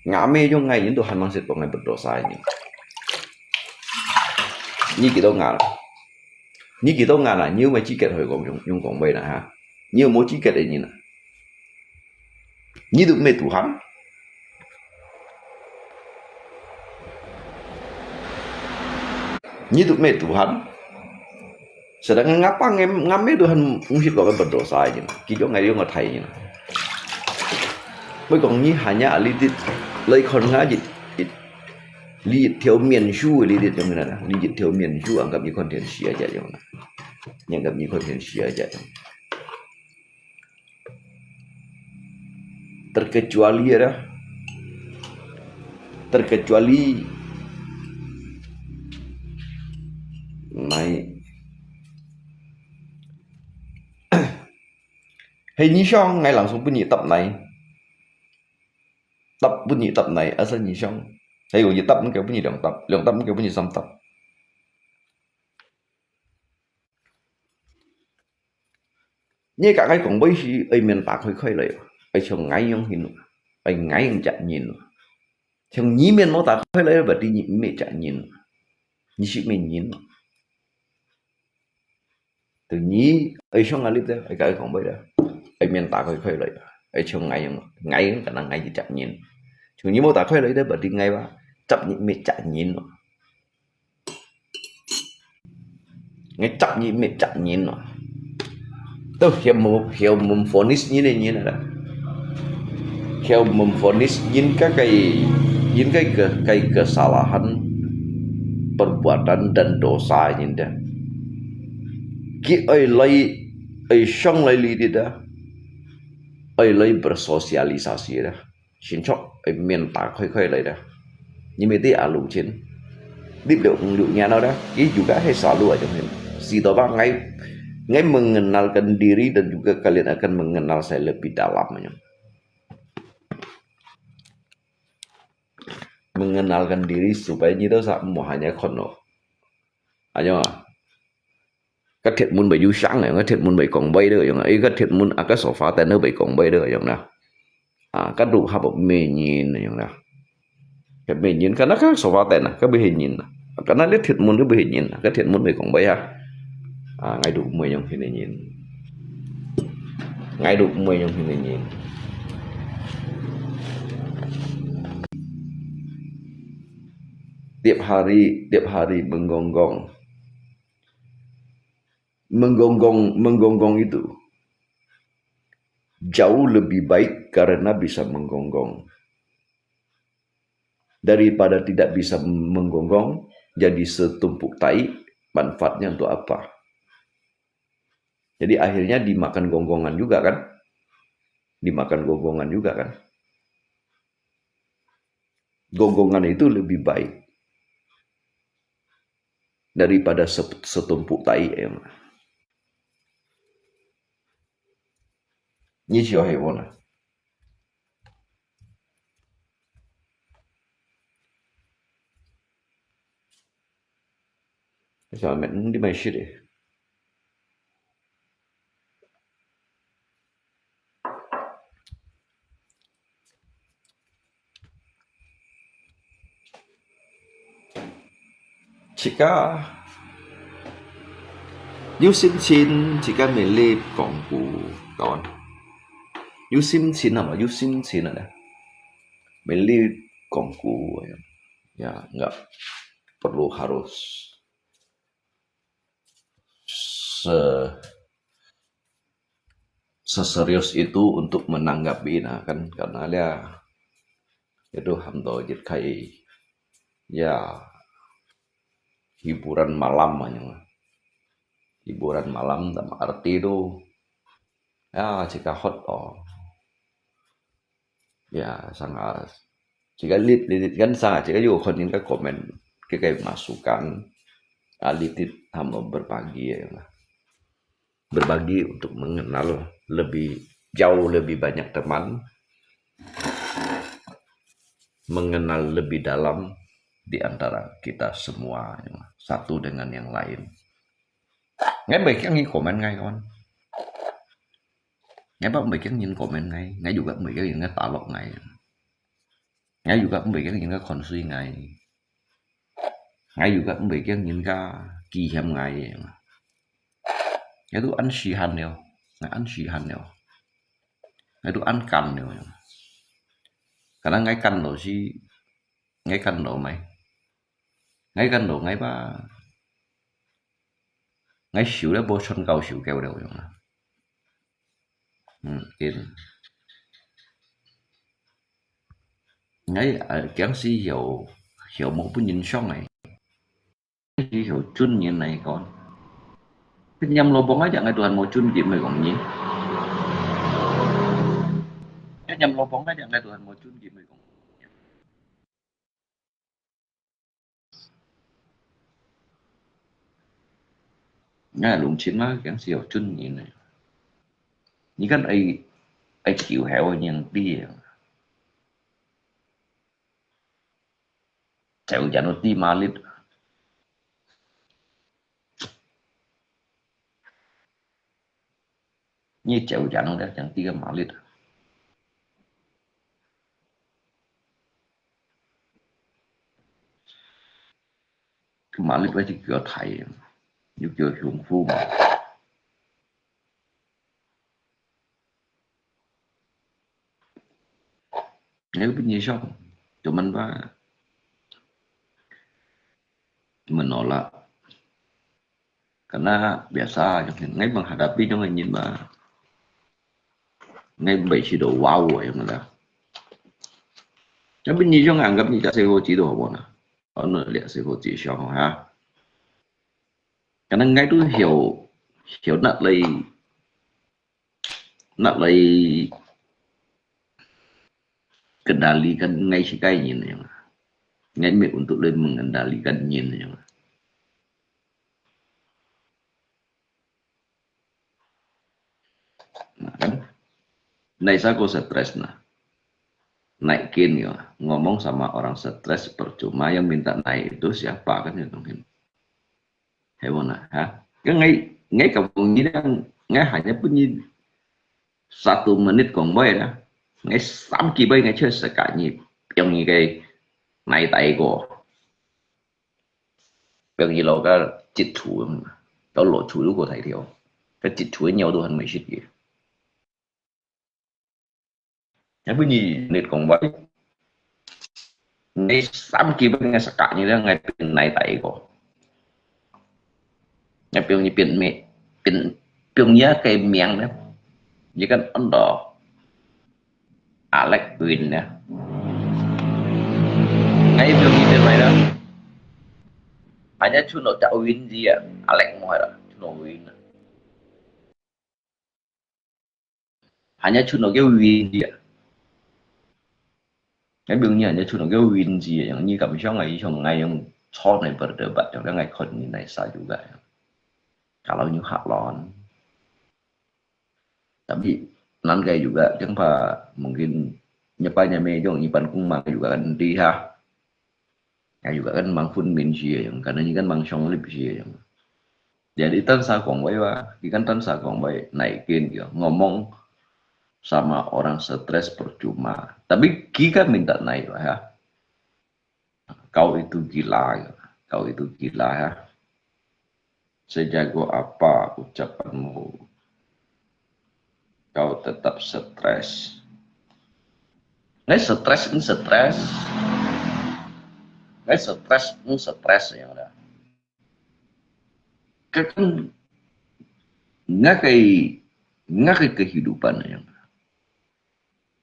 Ngame jo ngai ini Tuhan mangsud kau ngai berdosa ini. Như kita ngala, như mà chỉ kết hồi cùng cùng vậy nè ha. Như mỗi chỉ kết như nè. Như được mê Tuhan. Như được mê Tuhan. Sedangkan ngapa ngame Tuhan mungkin kau berdosa aja. Kita ngai dia ngatai aja. Bởi còn như hanya alitit
lấy con ngã dịch lý thiếu miền su lý dịch trong này là lý dịch thiếu miền su anh gặp như content share aja trong này yang gặp như content share aja terkecuali naik hình như xong ngay langsung bunyi tập này ở sân như xong hay còn như tập nó kêu bunyi lượng tập nó kêu bunyi xong tập như cả cái còn bây giờ ai miền Bắc khơi lại ai chồng ngay nhung hình ai ngay nhung chặt nhìn chồng nhí miền mô tả khơi lại bởi đi nhị mẹ chặt nhìn như sĩ mình nhìn từ nhí ai xong ngay lúc đó ai cái còn bây giờ ai miền Bắc khơi lại ai chồng ngay khả năng ngay chỉ chặt nhìn chồng nhí mô tả khơi lại đó bởi đi ngay ba chặt nhị mẹ chặt nhìn ngay chặt nhị mẹ chặt nhìn tuh hiểu một phonis như này đó hiểu một phonis nhìn cái kesalahan perbuatan dan dosa nhìn đó khi ai xong lại đi đó ai lấy bersosialisasi đó xin chọn ai miền Bắc khơi lại đó nhưng mà tí alu trên tiếp liệu nhà nào đó cái juga hay selalu aja mungkin si toba ngay mengenalkan diri dan juga kalian akan mengenal saya lebih dalam. Mengenalkan diri supaya như sao một hai nhá con nó. Ayo. Các thiện môn bảy du sáng này, các thiện môn bảy còn bay được ấy các thiện môn các sổ phá tên nó bảy còn bay được giống nào. Các đủ hợp mê nhìn này giống nào. Cái mê nhìn karena các sổ phá tên các bề hình nhìn. Karena lihat thiện môn cái bề hình nhìn, các thiện môn bảy còn bay ha. Ngay đủ 10 trong khi này nhìn ngay đủ 10 trong khi này nhìn tiap hari menggonggong itu jauh lebih baik karena bisa menggonggong daripada tidak bisa menggonggong jadi setumpuk tai. Manfaatnya untuk apa? Jadi akhirnya dimakan gonggongan juga kan? Gonggongan itu lebih baik daripada setumpuk tai. Ini siapa hewan? Sao mẹ đi mày shit đi. Jika Yusim Chin jika milih kongku kawan. Yusim Chin apa? Yusim Chin ada. Milih kongku ya nggak perlu harus seserius itu untuk menanggapi kan karena dia itu hamdo jit kai ya hiburan malam dalam arti itu ya jika hot ya sangat jika lihat kan sangat jika jugaคนyang komen kayak masukan lihat hamba berbagi untuk mengenal jauh lebih banyak teman, mengenal lebih dalam di antara kita semua satu dengan yang lain. Ngay baik yang nhìn komen ngay kawan. Ngay baik yang nhìn komen ngay, ngay juga baik yang nhìn talok ngay. Ngay juga baik yang nhìn konsuy ngay. Ngay juga baik yang nhìn kỳ hem ngay. Itu ansihan yo, ansihan yo. Itu ankan yo. Karena ngay kan lo sih, ngay kan lo mày. Ngay kan lo ngay ba ngay xỉu đấy bố chân cầu xỉu kêu đều rồi in ngay kén si hiểu hiểu một cái nhìn xong này si hiểu chun nhìn này con cái nhâm lo bóng aja ngay Tuhan mau chun gì mày còn nhỉ cái nhâm lo bóng aja ngay Tuhan mau chun gì mày còn ngay lùng chín má kén si hiểu chun nhìn này như kan ai chịu hẻo nhìn đi chịu cho nó đi mà lít như chịu cho nó đã chẳng đi cái mà lít cái mà lít với chỉ kiểu thầy như kiểu hùng phu mà nếu biết như xong tụi mình ba mình nói là karena biasa ngay menghadapi dengan nhìn mà ngay bị si đồ wow vậy mà đã tapi như trong anggap như đã sẽ có chỉ đồ bọn à ở nơi liệt sẽ có chỉ xong ha karena ngay tôi hiểu hiểu nak lay kendalikan ngay si kai nhìn này ngay miệng untuk lên mengendalikan nhìn này nah, kan Naisa kok stres nah naikin ya ngomong sama orang stres percuma yang minta naik itu siapa kan ya mungkin hewan ha cái ngay kampung ini kan ngay hanya punya 1 menit còn bay đó ngay 3 kỳ bay ngay chơi sẽ cả nhịp trong như cái này tay của bằng như là cái chích thủ đó lộ thủ của thầy thiếu cái chích thủ nhau đồ hơn mấy shit gì nhá với gì nét còn vậy ngay 3 kỳ bay ngay sẽ cả như đó ngay này tay của ngay bằng như biển nhá cái miệng đó như cái Ấn Độ Alex Win nè ngay đường như thế này đó hanya cuma tak win dia Alex mau ada cuma win hanya cuma cái win dia cái đường như hanya cuma cái win dia yang như cảm giác ngày trong ngày yang cho này berdebat trong cái ngày kon như này sao juga kalau như Haklon tapi Nangai juga jangan pak mungkin nyepanya mejo nyimpan kumang juga kan di ha ya juga kan mang pun min sih yang karena ini kan mang song lip sih yang jadi tan sa kong bay ikan tan sa kong bay naikin gitu ngomong sama orang stres percuma tapi kita minta naik lah ya kau itu gila kau itu gila ya sejago apa ucapanmu kau tetap stres. Nggak stres ini stres. Nggak stres ini stres ya udah. Kan nggak kayak kehidupan yang.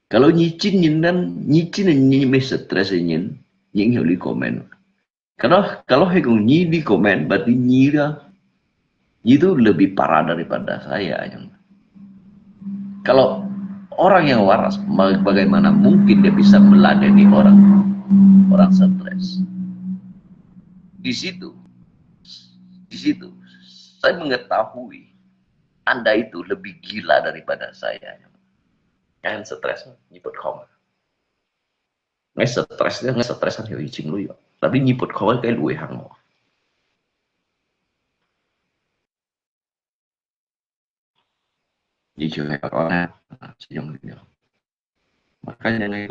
Kalau nyicin ini stres nyin hiểu đi komen. Kalau hekung nyi di komen berarti nyi itu lebih parah daripada saya yang. Kalau orang yang waras, bagaimana mungkin dia bisa meladeni orang stres? Di situ, saya mengetahui Anda itu lebih gila daripada saya. Yang stres, nyiput koma. Nggak stresan hiểu chỉnh lu, tapi nyiput koma cái lùi hàng ngõ. Di trường hợp có sử dụng được makanya ngay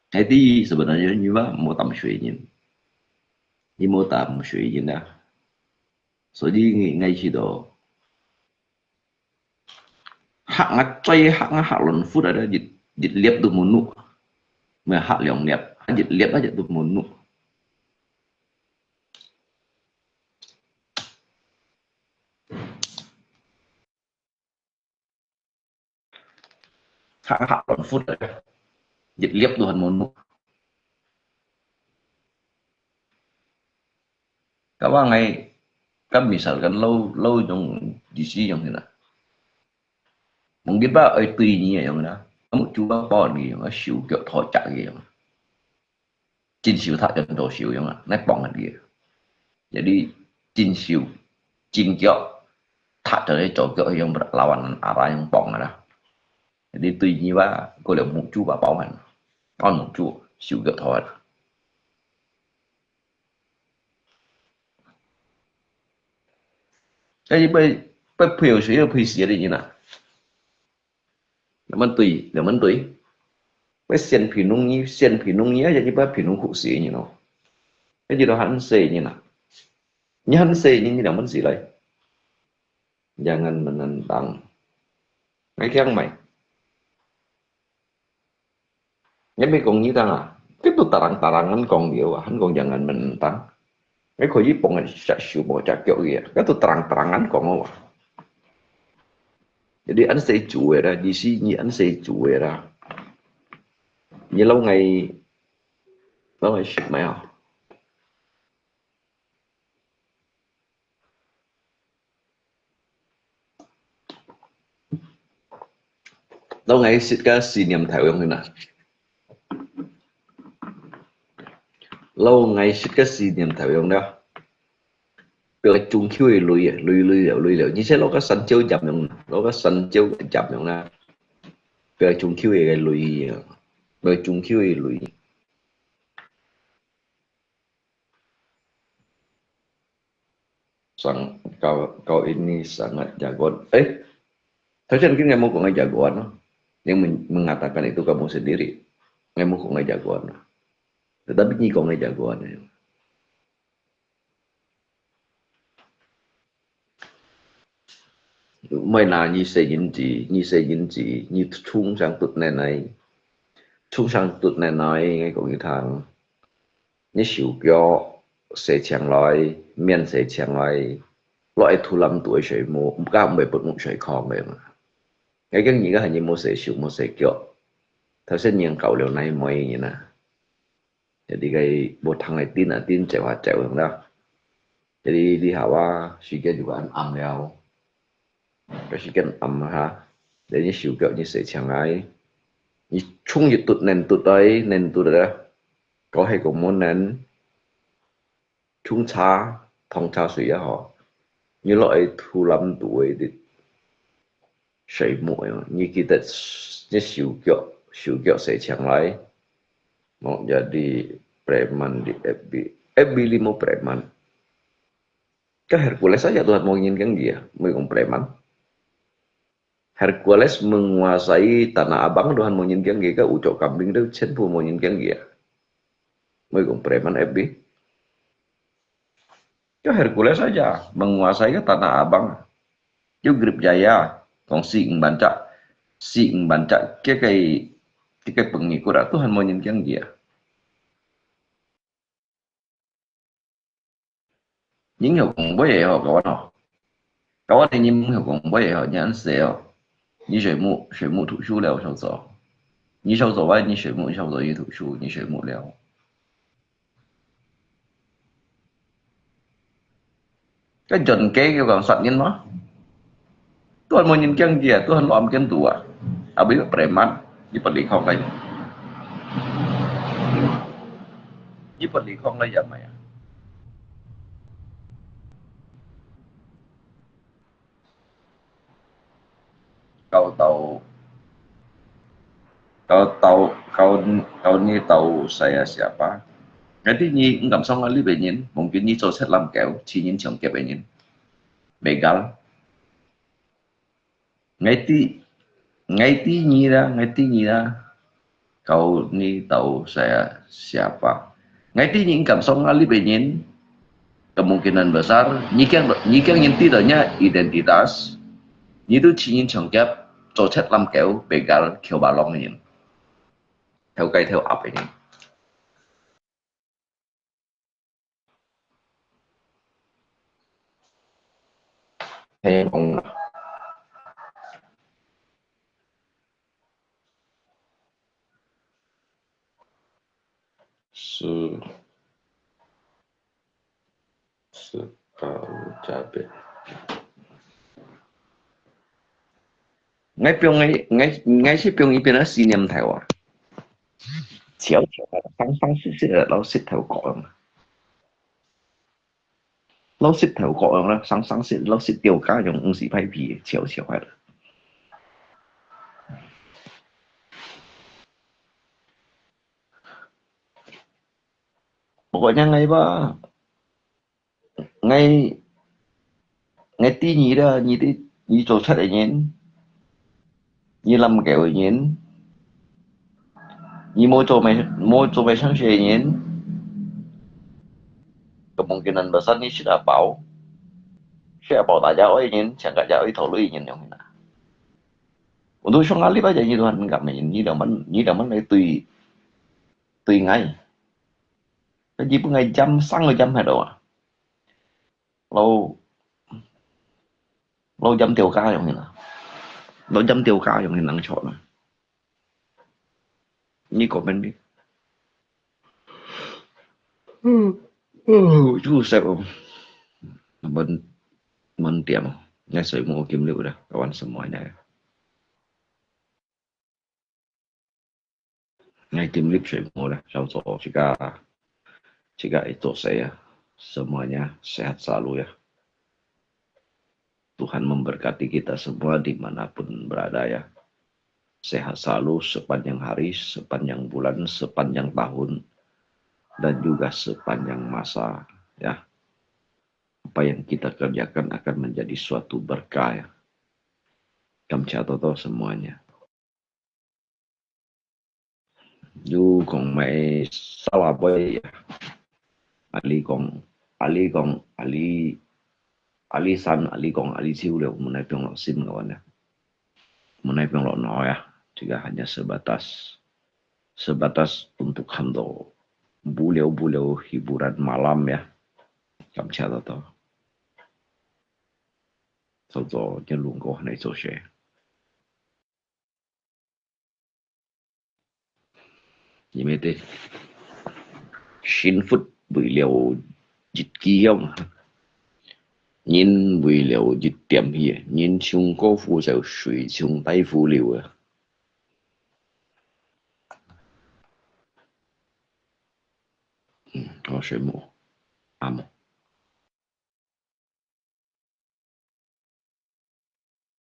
jadi sebenarnya juga mau tam suy nhìn đi mau tam suy nhìn đó so đi ngay khi đó hạng ngắt chay hạng lần phút ở đó dịch liệp được một nụ mà hạng liệp liệp dịch liệp aja được một nụ hạng lần phút rồi dịch liệp tuh một nụ Kawa ngay kan misalkan lo yang di sini yang na. Mungkin ba ai tùy như vậy na. Một chú ba bọn gì mà xỉu kiểu thọ chặt gì mà. Chính xỉu thọ chân đồ xỉu yang na. Nãy bọn gì. Jadi chính xỉu chính kiểu thọ cho chỗ kiểu yang berlawan arah yang bọn na. Jadi tùy như ba có lẽ một chú ba bọn mình. Còn một chú xỉu kiểu thọ. Cái gì bây phiêu xỉu phiêu xỉu đi như nào. Là mình tùy. Bây xiên phỉ nung nhí jadi bây phỉ nung khủ xỉ như nào. Cái gì đó hắn xì như nào. Như hắn xì như nào mình xỉ đây. Jangan menentang. Ngay khen mày. Ngay mấy con như ta à. Cái tôi tarang hắn còn nhiều à. Hắn còn jangan menentang. Ngay khỏi giúp bọn sẽ xỉu bỏ chạc kiểu gì. Cái tôi tarang hắn còn không à. Jadi anh sẽ chủ ra. Di sini anh sẽ chủ ra. Như lâu ngày shit mày à. Lâu ngày shit cái xì niệm theo không thế nào. Lâu ngày shit cái xì niệm theo không đó. Bây giờ chung khiêu lùi liệu như thế nó có sân chiếu chậm không nó có sân chiếu chậm không na bây giờ chung khiêu lùi bây giờ chung khiêu lùi sang kau ini sangat jagoan saya mungkin nggak mau kau nggak jagoan yang mengatakan itu kamu sendiri nggak mau kau nggak jagoan tetapi ni kau nggak jagoan mày là như xây những gì như chung sang tụt này chung sang tụt này ngay có cái thằng như siêu kiểu sẽ chẳng lại miền sẽ chẳng lại loại thu lâm tuổi水母加唔係不冇水礦嘅嘛，我驚而家係冇寫少冇寫腳，頭先認舊了奶妹嘅นะ，jadi kayak buat thằng này tin cewek cewek đó, jadi di hawa suka juga am liao, cái am ha, jadi siêu kiểu như sẽ chẳng lại, như chung như tụt đấy nên tụt đó, có hay cũng muốn nên chung cha thông cha suy họ như loại thu lâm tuổi thì水母như kita như siêu kiểu sẽ chẳng lại mau jadi preman di FB 5 preman kan Hercules saja Tuhan menginginkan dia mengikut preman Hercules menguasai Tanah Abang Tuhan menginginkan dia kan ucok kambing itu cenpu menginginkan dia mengikut preman FB kan Hercules saja menguasai Tanah Abang chứ Grip Jaya còn xịn baca cái pengikut Tuhan menginginkan dia những hiệu cùng với họ có anh những hiệu cùng với họ nhãn sẽ你水木土书了手走你手走外你水木手走一土书你水木了cái trần kế kêu còn sạch nhân nó Tuhan mau nyenkiang dia Tuhan lo amkan tua abis preman di perli không lagi di perli không lagi apa ya kau tahu kau ni tahu saya siapa jadi nyi enggak xong ali benyin mungkin nyi sosial làm kéo chi nyin chồng kẹp benyin begal ngay tí nyi ra kau ni tahu saya siapa ngay tí nyi enggak xong ali benyin kemungkinan besar nyi kan nyin tidaknya identitas nyi tu chi nyin chồng kẹp sosial làm kéo begal kêu balong nyin theo cây theo ập này hay còn 差别。我是中意邊個思念頭啊？潮潮生生雪雪嘅，攞舌頭割啊嘛，攞舌頭割啊啦，生生雪攞舌掉家用唔是批皮嘅，潮潮係啦。Pokoknya ngay ba, ngay ngay tí nhí đó, nhí tí nhí chỗ sạch ở nhén, nhí làm kẹo ở nhén, nhí mua chỗ mày sang sẻ nhén, kemungkinan besar ini sudah bau tak jauh ingin, jangan jauh itu lu ingin yang mana. Untuk sang alip aja như Tuhan gặp mình như là mình lại tùy tùy ngay, cái gì cũng ngày trăm sang ngày trăm hay đâu à, lâu lâu trăm tiêu ca yang mana, lâu trăm tiêu ca yang mana nang chọn mà, như có bên đi. Chú sao mình tiệm nghe sự mua kim liệu đó kawan semuanya ngay tim lip水mua dah so jika itu saya semuanya sehat selalu ya. Tuhan memberkati kita semua dimanapun berada ya, sehat selalu sepanjang hari, sepanjang bulan, sepanjang tahun, dan juga sepanjang masa ya. Apa yang kita kerjakan akan menjadi suatu berkah ya. Kamchato semuanya. Dù còn mẹ sao à bởi Ali san Ali còn Ali siêu đều mengenai pengelok sim kawan ya. Mengenai pengelok no ya. Juga hanya sebatas untuk hando beliau hiburan malam ya. Kamchato. So nhân luôn có này so share. Như mấy thế xin phút bùi liều dịch kỳ không nhìn bùi liều dịch tiệm hi nhìn chung có phù sao水chung tay phù liều à có水母à